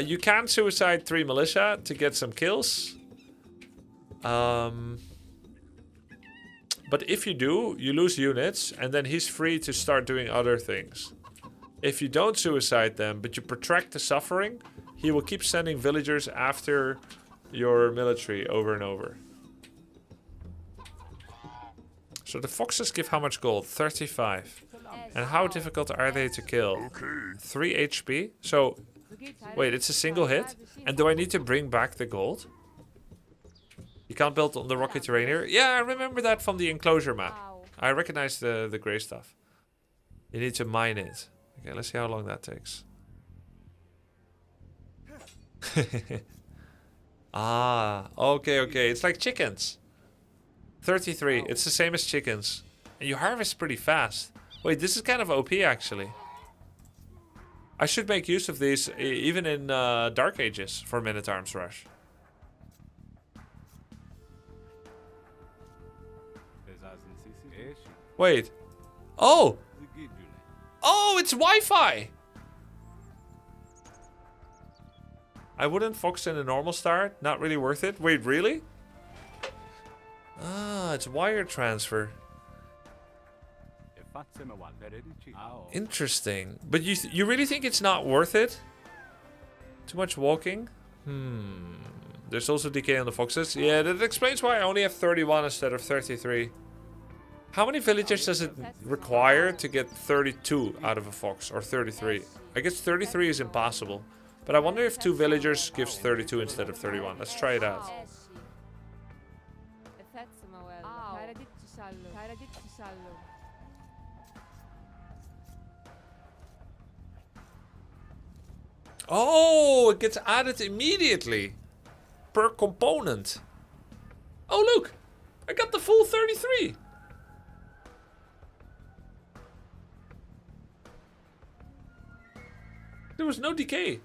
You can suicide 3 militia to get some kills. But if you do, you lose units, and then he's free to start doing other things. If you don't suicide them, but you protract the suffering, he will keep sending villagers after your military over and over. So the foxes give how much gold? 35. And how difficult are they to kill? 3 HP? So... Wait, it's a single hit? And do I need to bring back the gold? You can't build on the rocky terrain here? Yeah, I remember that from the enclosure map. I recognize the grey stuff. You need to mine it. Okay, let's see how long that takes. Okay. It's like chickens. 33. It's the same as chickens. And you harvest pretty fast. Wait, this is kind of OP actually. I should make use of these even in Dark Ages for Minotaur's Rush. Wait. Oh! Oh, it's Wi-Fi! I wouldn't fox in a normal start. Not really worth it. Wait, really? Ah, it's wire transfer. Interesting. But you really think it's not worth it? Too much walking? There's also decay on the foxes. Yeah, that explains why I only have 31 instead of 33. How many villagers does it require to get 32 out of a fox, or 33? I guess 33 is impossible. But I wonder if 2 villagers gives 32 instead of 31. Let's try it out. Oh, it gets added immediately. Per component. Oh, look. I got the full 33. There was no decay.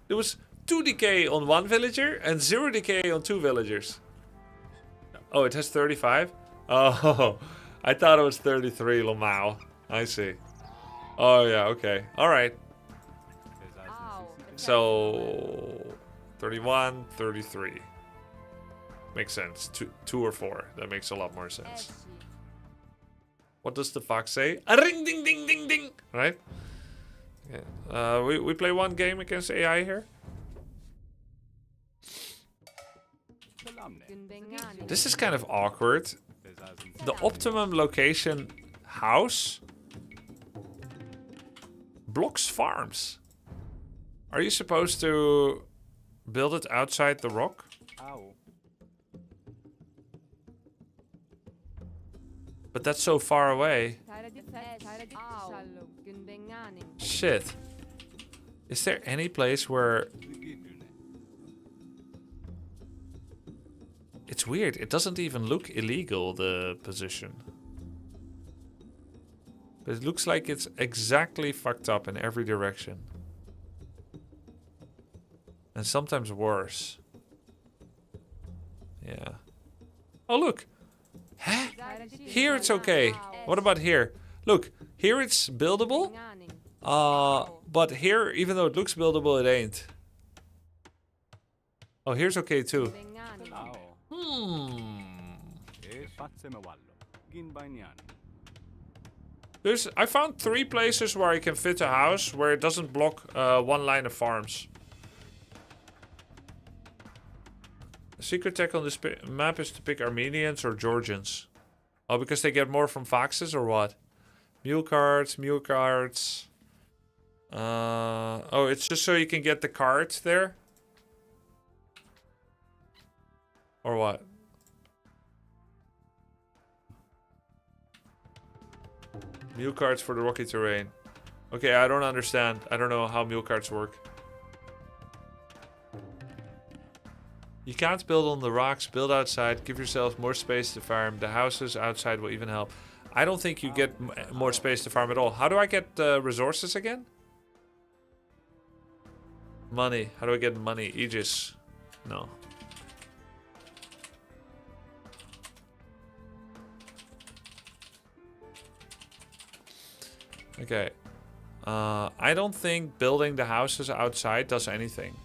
There was 2 decay on 1 villager and 0 decay on 2 villagers. Oh, it has 35? Oh, I thought it was 33, Lamau. I see. Oh, yeah, okay. Alright. So, 31, 33. Makes sense. 2 or 4. That makes a lot more sense. What does the fox say? A ring, ding, ding, ding, ding. Right? Yeah. We play one game against AI here. This is kind of awkward. The optimum location house blocks farms. Are you supposed to build it outside the rock? But that's so far away. Shit. Is there any place where... It's weird. It doesn't even look illegal, the position. But it looks like it's exactly fucked up in every direction. And sometimes worse. Yeah. Oh, look. Huh? Here it's okay. What about here? Look, here it's buildable. But here, even though it looks buildable, it ain't. Oh, here's okay too. I found 3 places where I can fit a house where it doesn't block 1 line of farms. The secret tech on this map is to pick Armenians or Georgians. Oh, because they get more from foxes or what? Mule carts, mule carts. Oh, it's just so you can get the cart there? Or what? Mule carts for the rocky terrain. Okay, I don't understand. I don't know how mule carts work. You can't build on the rocks, build outside, give yourself more space to farm. The houses outside will even help. I don't think you get more space to farm at all. How do I get resources again? Money. How do I get money? Aegis. No. Okay. I don't think building the houses outside does anything.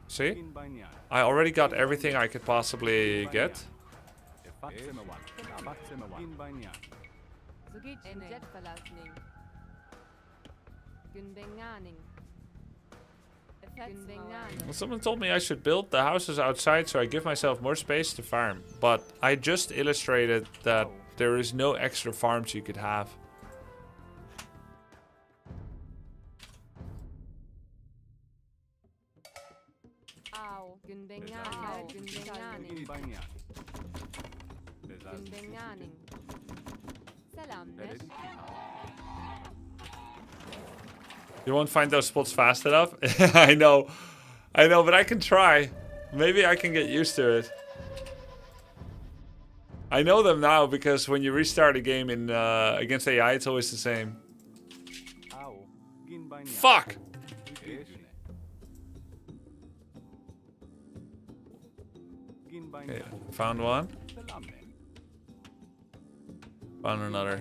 See? I already got everything I could possibly get. Well, someone told me I should build the houses outside so I give myself more space to farm. But I just illustrated that there is no extra farms you could have. You won't find those spots fast enough? I know, but I can try. Maybe I can get used to it. I know them now because when you restart a game in against AI, it's always the same. Fuck! Okay, found one. Found another.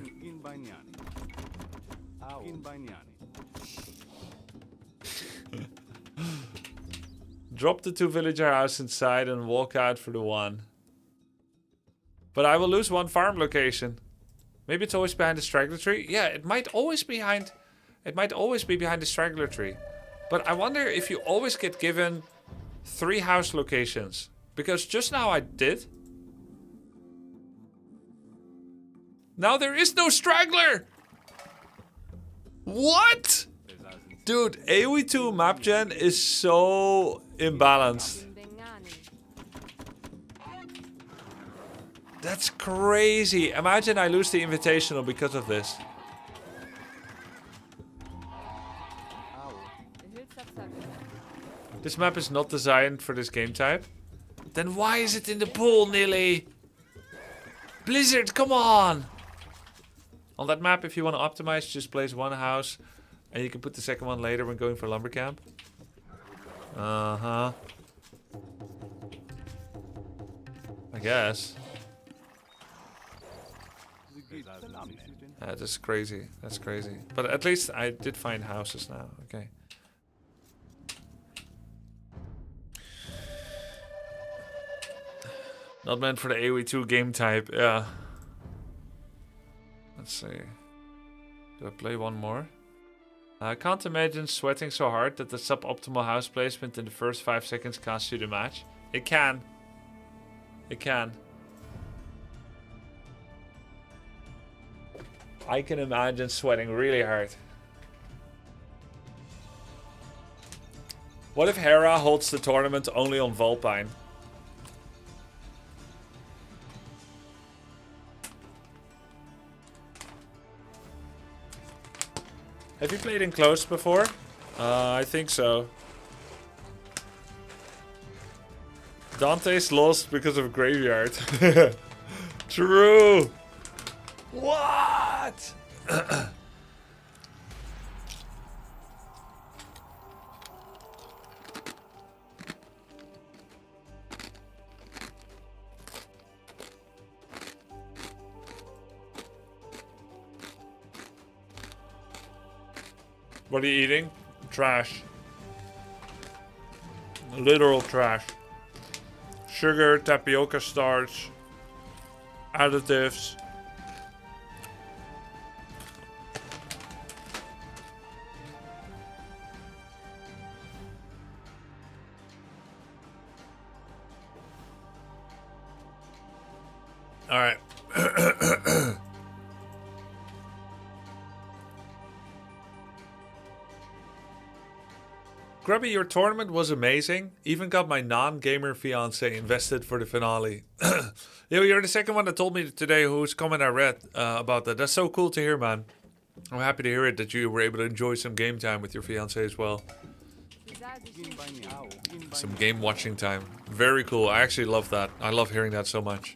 Drop the 2 villager house inside and walk out for the 1. But I will lose 1 farm location. Maybe it's always behind the straggler tree. Yeah, it might always be behind. It might always be behind the straggler tree. But I wonder if you always get given 3 house locations. Because just now I did. Now there is no straggler! What? Dude, AoE 2 map gen is so imbalanced. That's crazy. Imagine I lose the invitational because of this. This map is not designed for this game type. Then why is it in the pool, Nilly? Blizzard, come on! On that map, if you want to optimize, just place one house. And you can put the second one later when going for lumber camp. Uh-huh. I guess. That's crazy. That's crazy. But at least I did find houses now. Okay. Not meant for the AoE 2 game type. Yeah. Let's see. Do I play one more? I can't imagine sweating so hard that the suboptimal house placement in the first 5 seconds costs you the match. It can. It can. I can imagine sweating really hard. What if Hera holds the tournament only on Vulpine? Have you played Enclosed before? I think so. Dante's lost because of Graveyard. True! What? What are you eating? Trash. Literal trash. Sugar, tapioca starch, additives. All right. Grubby, your tournament was amazing. Even got my non-gamer fiance invested for the finale. Yo, you're the second one that told me today whose comment I read about that. That's so cool to hear, man. I'm happy to hear it that you were able to enjoy some game time with your fiance as well. Some game watching time. Very cool. I actually love that. I love hearing that so much.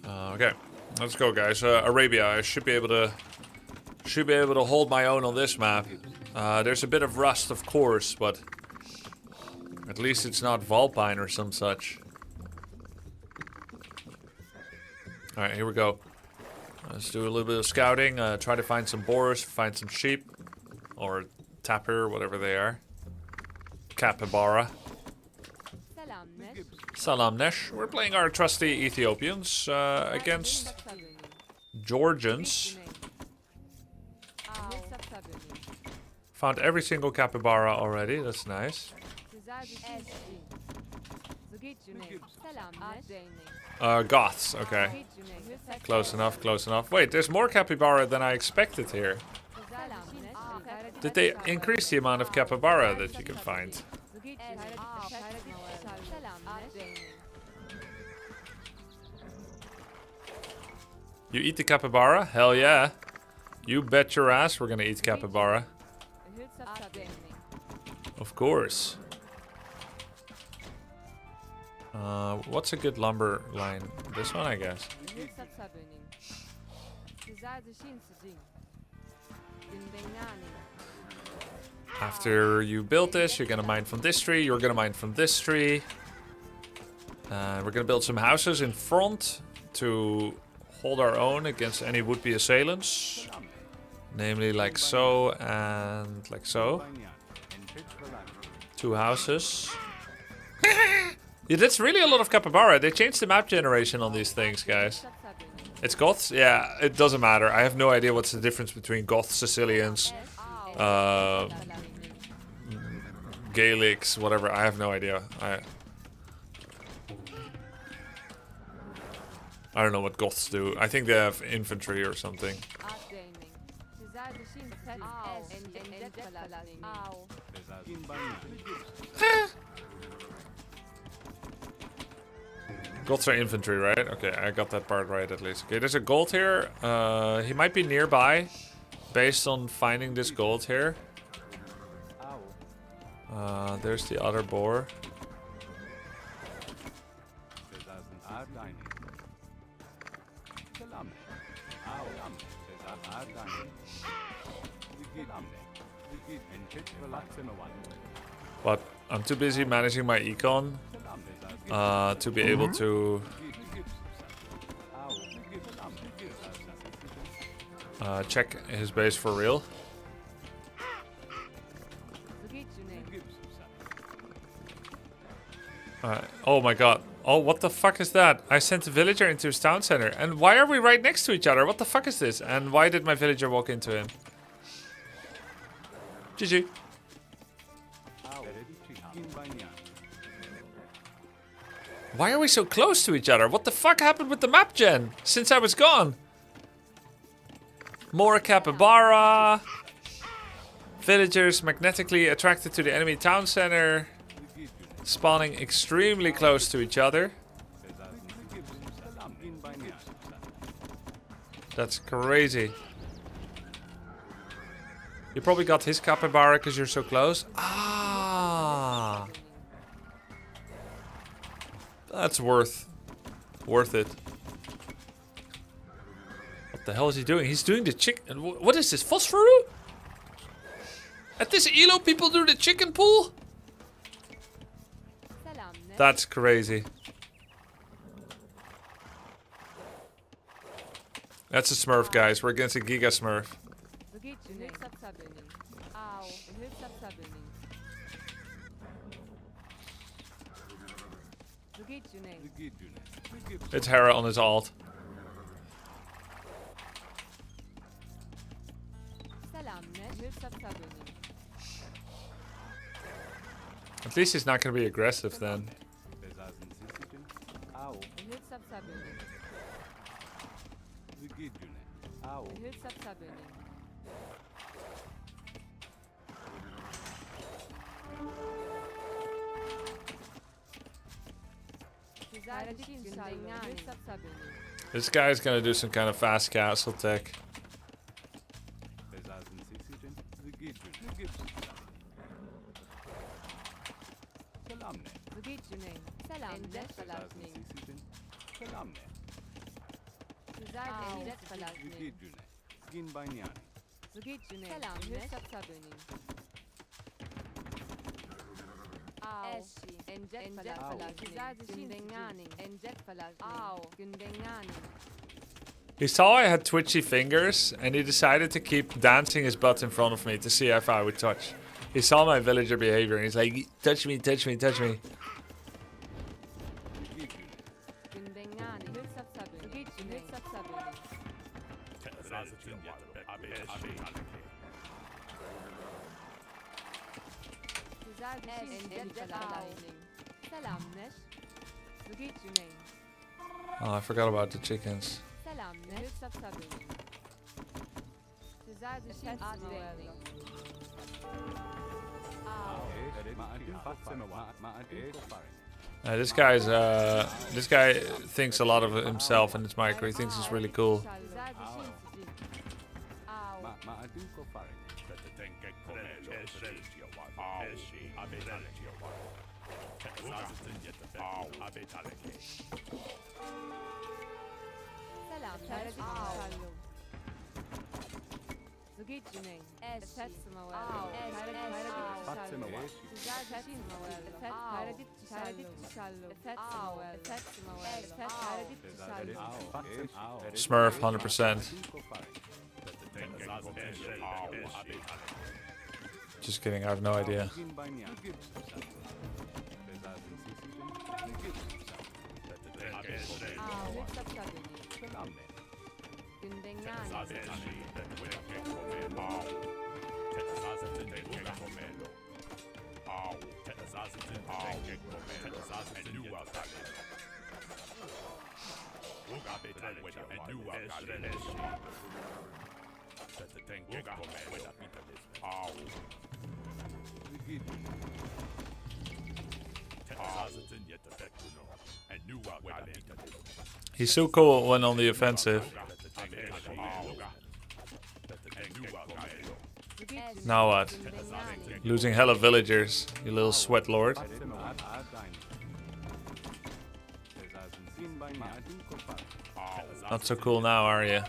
Okay, let's go, guys. Arabia. I should be able to hold my own on this map. There's a bit of rust, of course, but at least it's not Vulpine or some such. Alright, here we go. Let's do a little bit of scouting. Try to find some boars, find some sheep. Or tapir, whatever they are. Capybara. Salam Nesh. We're playing our trusty Ethiopians against Georgians. Found every single capybara already. That's nice. Goths. Okay. Close enough, close enough. Wait, there's more capybara than I expected here. Did they increase the amount of capybara that you can find? You eat the capybara? Hell yeah. You bet your ass we're gonna eat capybara. Of course. What's a good lumber line? This one, I guess. After you build this, you're gonna mine from this tree, you're gonna mine from this tree. We're gonna build some houses in front to hold our own against any would-be assailants. Namely like so and like so. 2 houses. Yeah, that's really a lot of capybara. They changed the map generation on these things, guys. It's Goths? Yeah, it doesn't matter. I have no idea what's the difference between Goths, Sicilians, Gaelics, whatever. I have no idea. I don't know what goths do. I think they have infantry or something. Goths are infantry, right? Okay, I got that part right at least. Okay, there's a gold here. He might be nearby based on finding this gold here. There's the other boar. But I'm too busy managing my econ to be able to check his base for real. Oh my god. Oh, what the fuck is that? I sent a villager into his town center. And why are we right next to each other? What the fuck is this? And why did my villager walk into him? GG. Why are we so close to each other? What the fuck happened with the map gen since I was gone? More capybara. Villagers magnetically attracted to the enemy town center. Spawning extremely close to each other. That's crazy. You probably got his capybara because you're so close. Ah, that's worth it. What the hell is he doing? He's doing the chicken. What is this? Phosphoru? At this ELO, people do the chicken pool? That's crazy. That's a Smurf, guys. We're against a Giga Smurf. It's Hera on his alt. At least he's not going to be aggressive then. This guy's gonna do some kind of fast castle tech. He saw I had twitchy fingers and he decided to keep dancing his butt in front of me to see if I would touch. He saw my villager behavior and he's like, touch me, touch me, touch me. Oh, I forgot about the chickens. This guy thinks a lot of himself and his micro. He thinks he's really cool. Smurf, 100%. Just kidding, I have no idea. He's so cool when on the offensive. Now what? Losing hella villagers, you little sweat lord. Not so cool now, are you?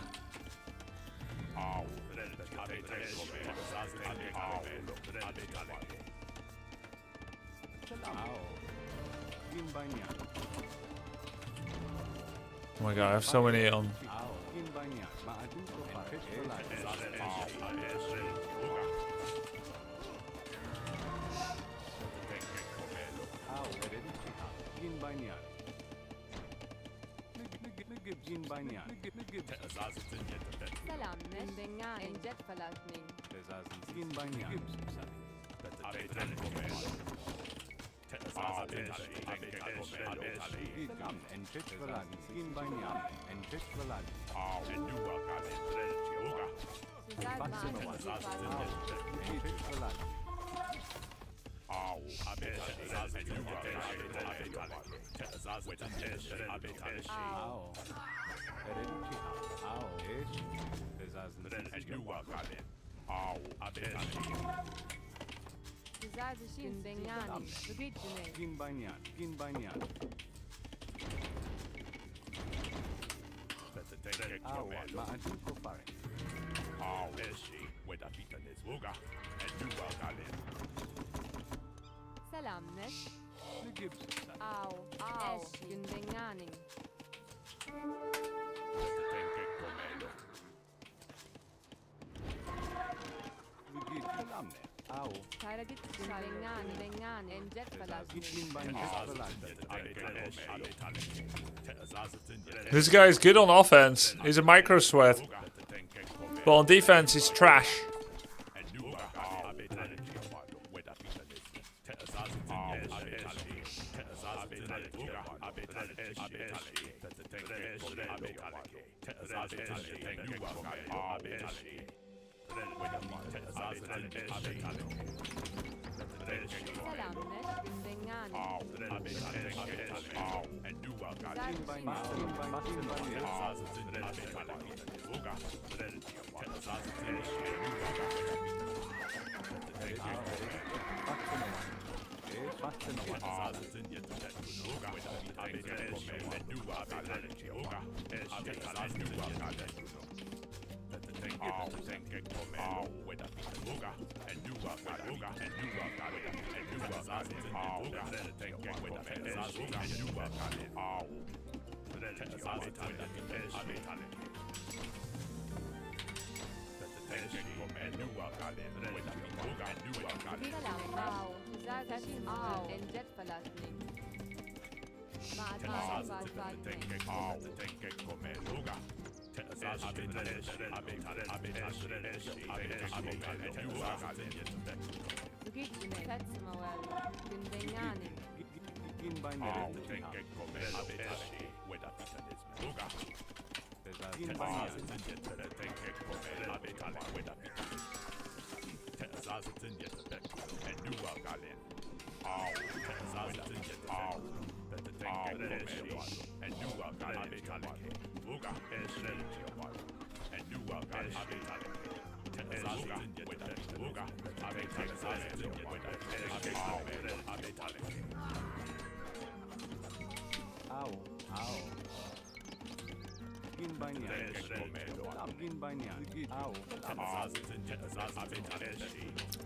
Oh my god, I have so many on. This guy is good on offense. He's a micro sweat. But on defense, he's trash.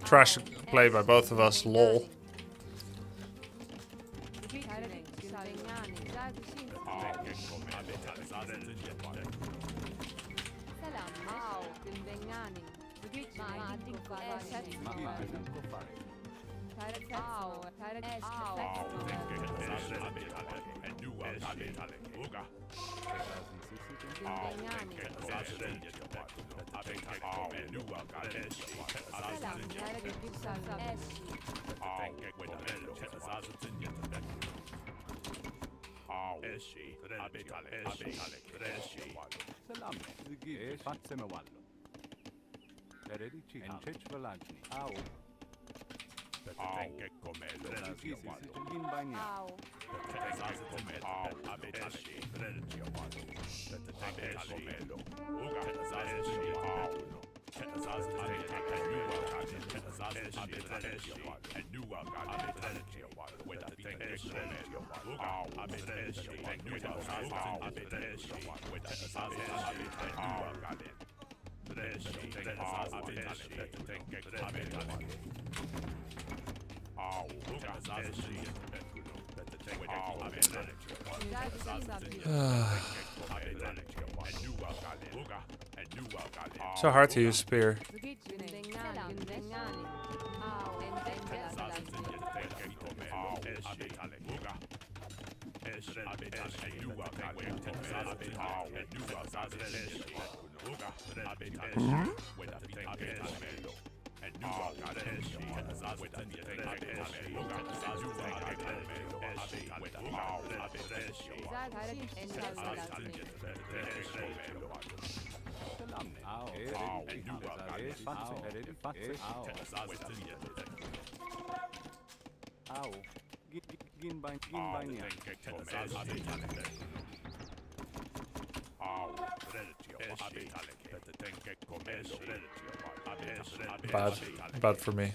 Trash play by both of us, lol. So hard to use spear. Bad for me.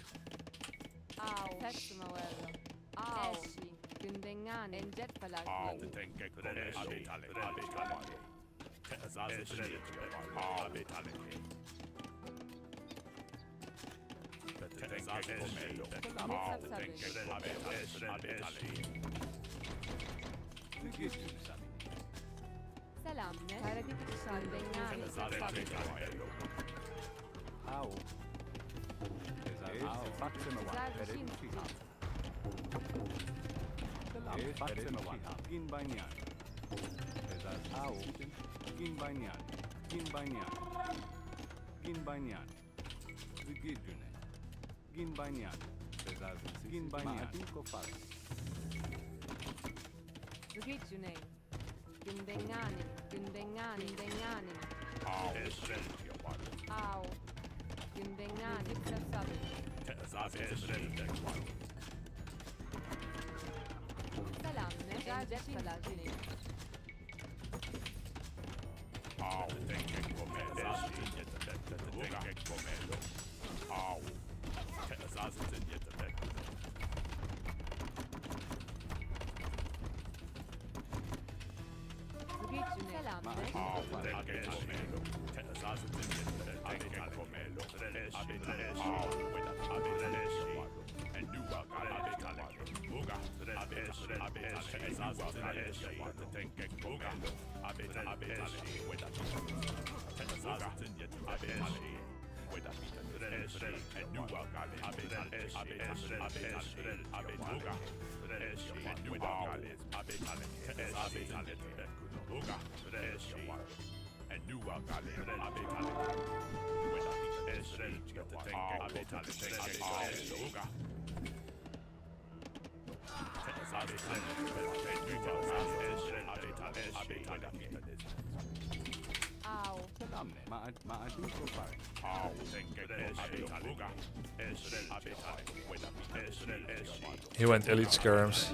He went elite skirms.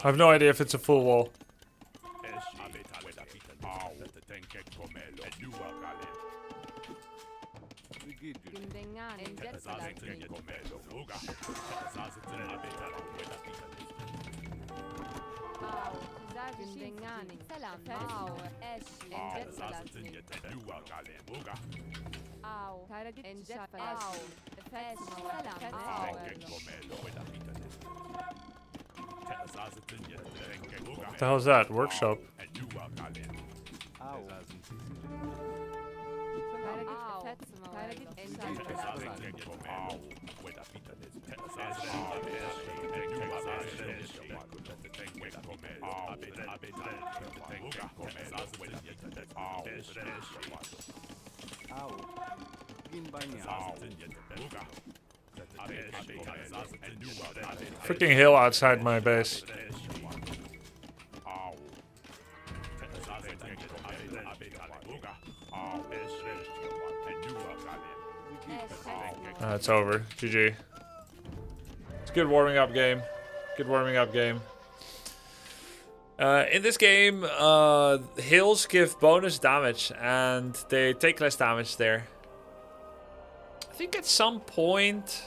I have no idea if it's a full wall. What the hell is that? Workshop. Freaking hill outside my base. It's over. GG. It's a good warming up game. Good warming up game. In this game, hills give bonus damage and they take less damage there. I think at some point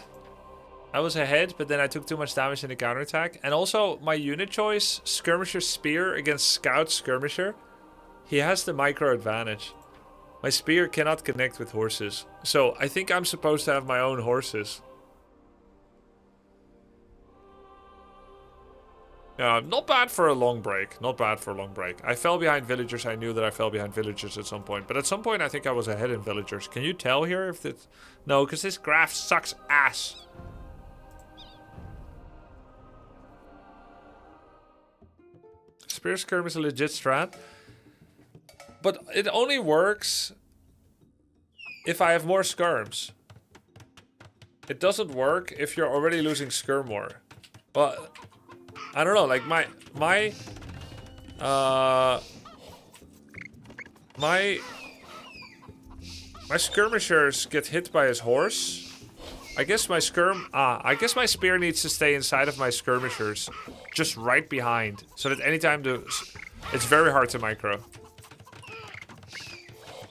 I was ahead, but then I took too much damage in the counterattack. And also my unit choice, Skirmisher Spear against Scout Skirmisher. He has the micro advantage. My spear cannot connect with horses. So I think I'm supposed to have my own horses. Yeah, not bad for a long break. Not bad for a long break. I fell behind villagers. I knew that I fell behind villagers at some point. But at some point I think I was ahead in villagers. Can you tell here if it's... No, because this graph sucks ass. Spear Skirm is a legit strat. But it only works if I have more skirms. It doesn't work if you're already losing skirm war. Well, I don't know, like my skirmishers get hit by his horse. I guess my spear needs to stay inside of my skirmishers, just right behind, so that anytime it's very hard to micro.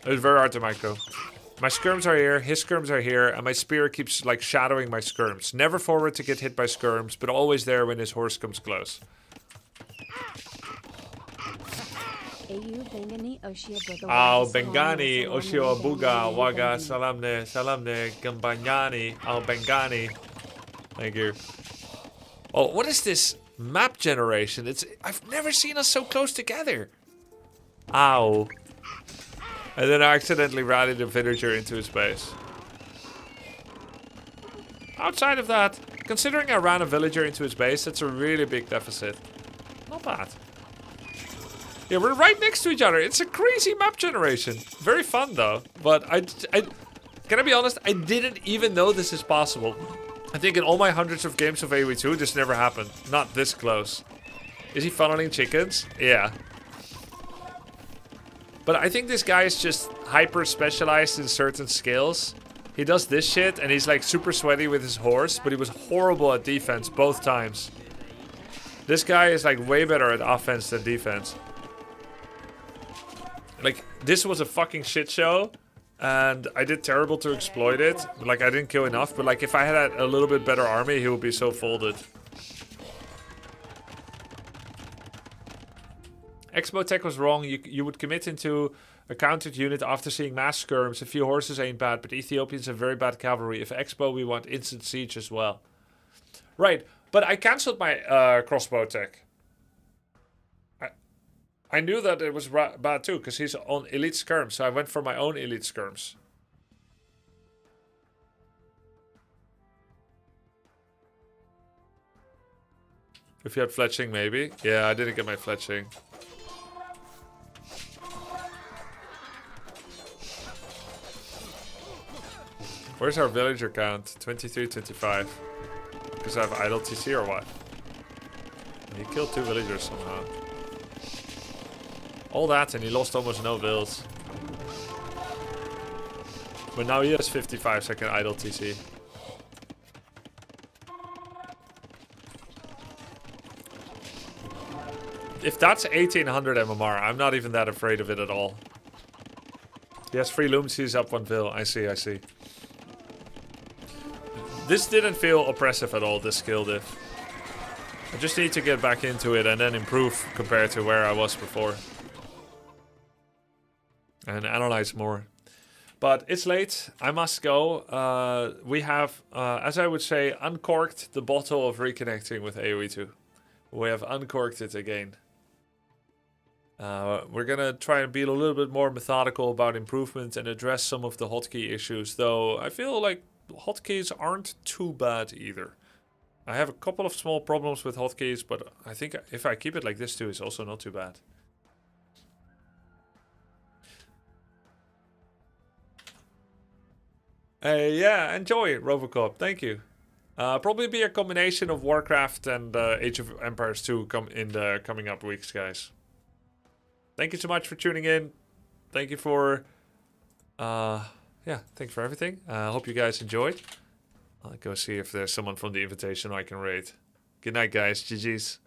It's very hard to micro. My skirms are here, his skirms are here, and my spear keeps like shadowing my skirms. Never forward to get hit by skirms, but always there when his horse comes close. Au Bengani, Oshio Abuga, Waga, Salamne, Gambanyani, Au Bengani. Thank you. Oh, what is this map generation? I've never seen us so close together. Ow. And then I accidentally rallied a villager into his base. Outside of that, considering I ran a villager into his base, that's a really big deficit. Not bad. Yeah, we're right next to each other. It's a crazy map generation. Very fun though. But can I be honest? I didn't even know this is possible. I think in all my hundreds of games of AoE2, this never happened. Not this close. Is he funneling chickens? Yeah. But I think this guy is just hyper specialized in certain skills. He does this shit and he's like super sweaty with his horse, but he was horrible at defense both times. This guy is like way better at offense than defense. Like, this was a fucking shit show and I did terrible to exploit it. Like, I didn't kill enough, but like if I had a little bit better army, he would be so folded. Expo Tech was wrong. You would commit into a countered unit after seeing mass skirms. A few horses ain't bad, but Ethiopians have very bad cavalry. If Expo, we want instant siege as well. Right, but I cancelled my crossbow tech. I knew that it was bad too, because he's on elite skirms, so I went for my own elite skirms. If you had fletching, maybe. Yeah, I didn't get my fletching. Where's our villager count? 23, 25. Because I have idle TC or what? He killed 2 villagers somehow. All that and he lost almost no builds. But now he has 55-second idle TC. If that's 1800 MMR, I'm not even that afraid of it at all. He has 3 looms, he's up 1 vil. I see, I see. This didn't feel oppressive at all, this skill diff. I just need to get back into it and then improve compared to where I was before. And analyze more. But it's late, I must go. We have, as I would say, uncorked the bottle of reconnecting with AoE2. We have uncorked it again. We're gonna try and be a little bit more methodical about improvements and address some of the hotkey issues, though I feel like hotkeys aren't too bad either. I have a couple of small problems with hotkeys, but I think if I keep it like this too, it's also not too bad. Yeah, enjoy Robocop. Thank you. Probably be a combination of Warcraft and Age of Empires 2 in the coming up weeks, guys. Thank you so much for tuning in. Thank you for, yeah, thank you for everything. I hope you guys enjoyed. I'll go see if there's someone from the invitation I can raid. Good night, guys. GG's.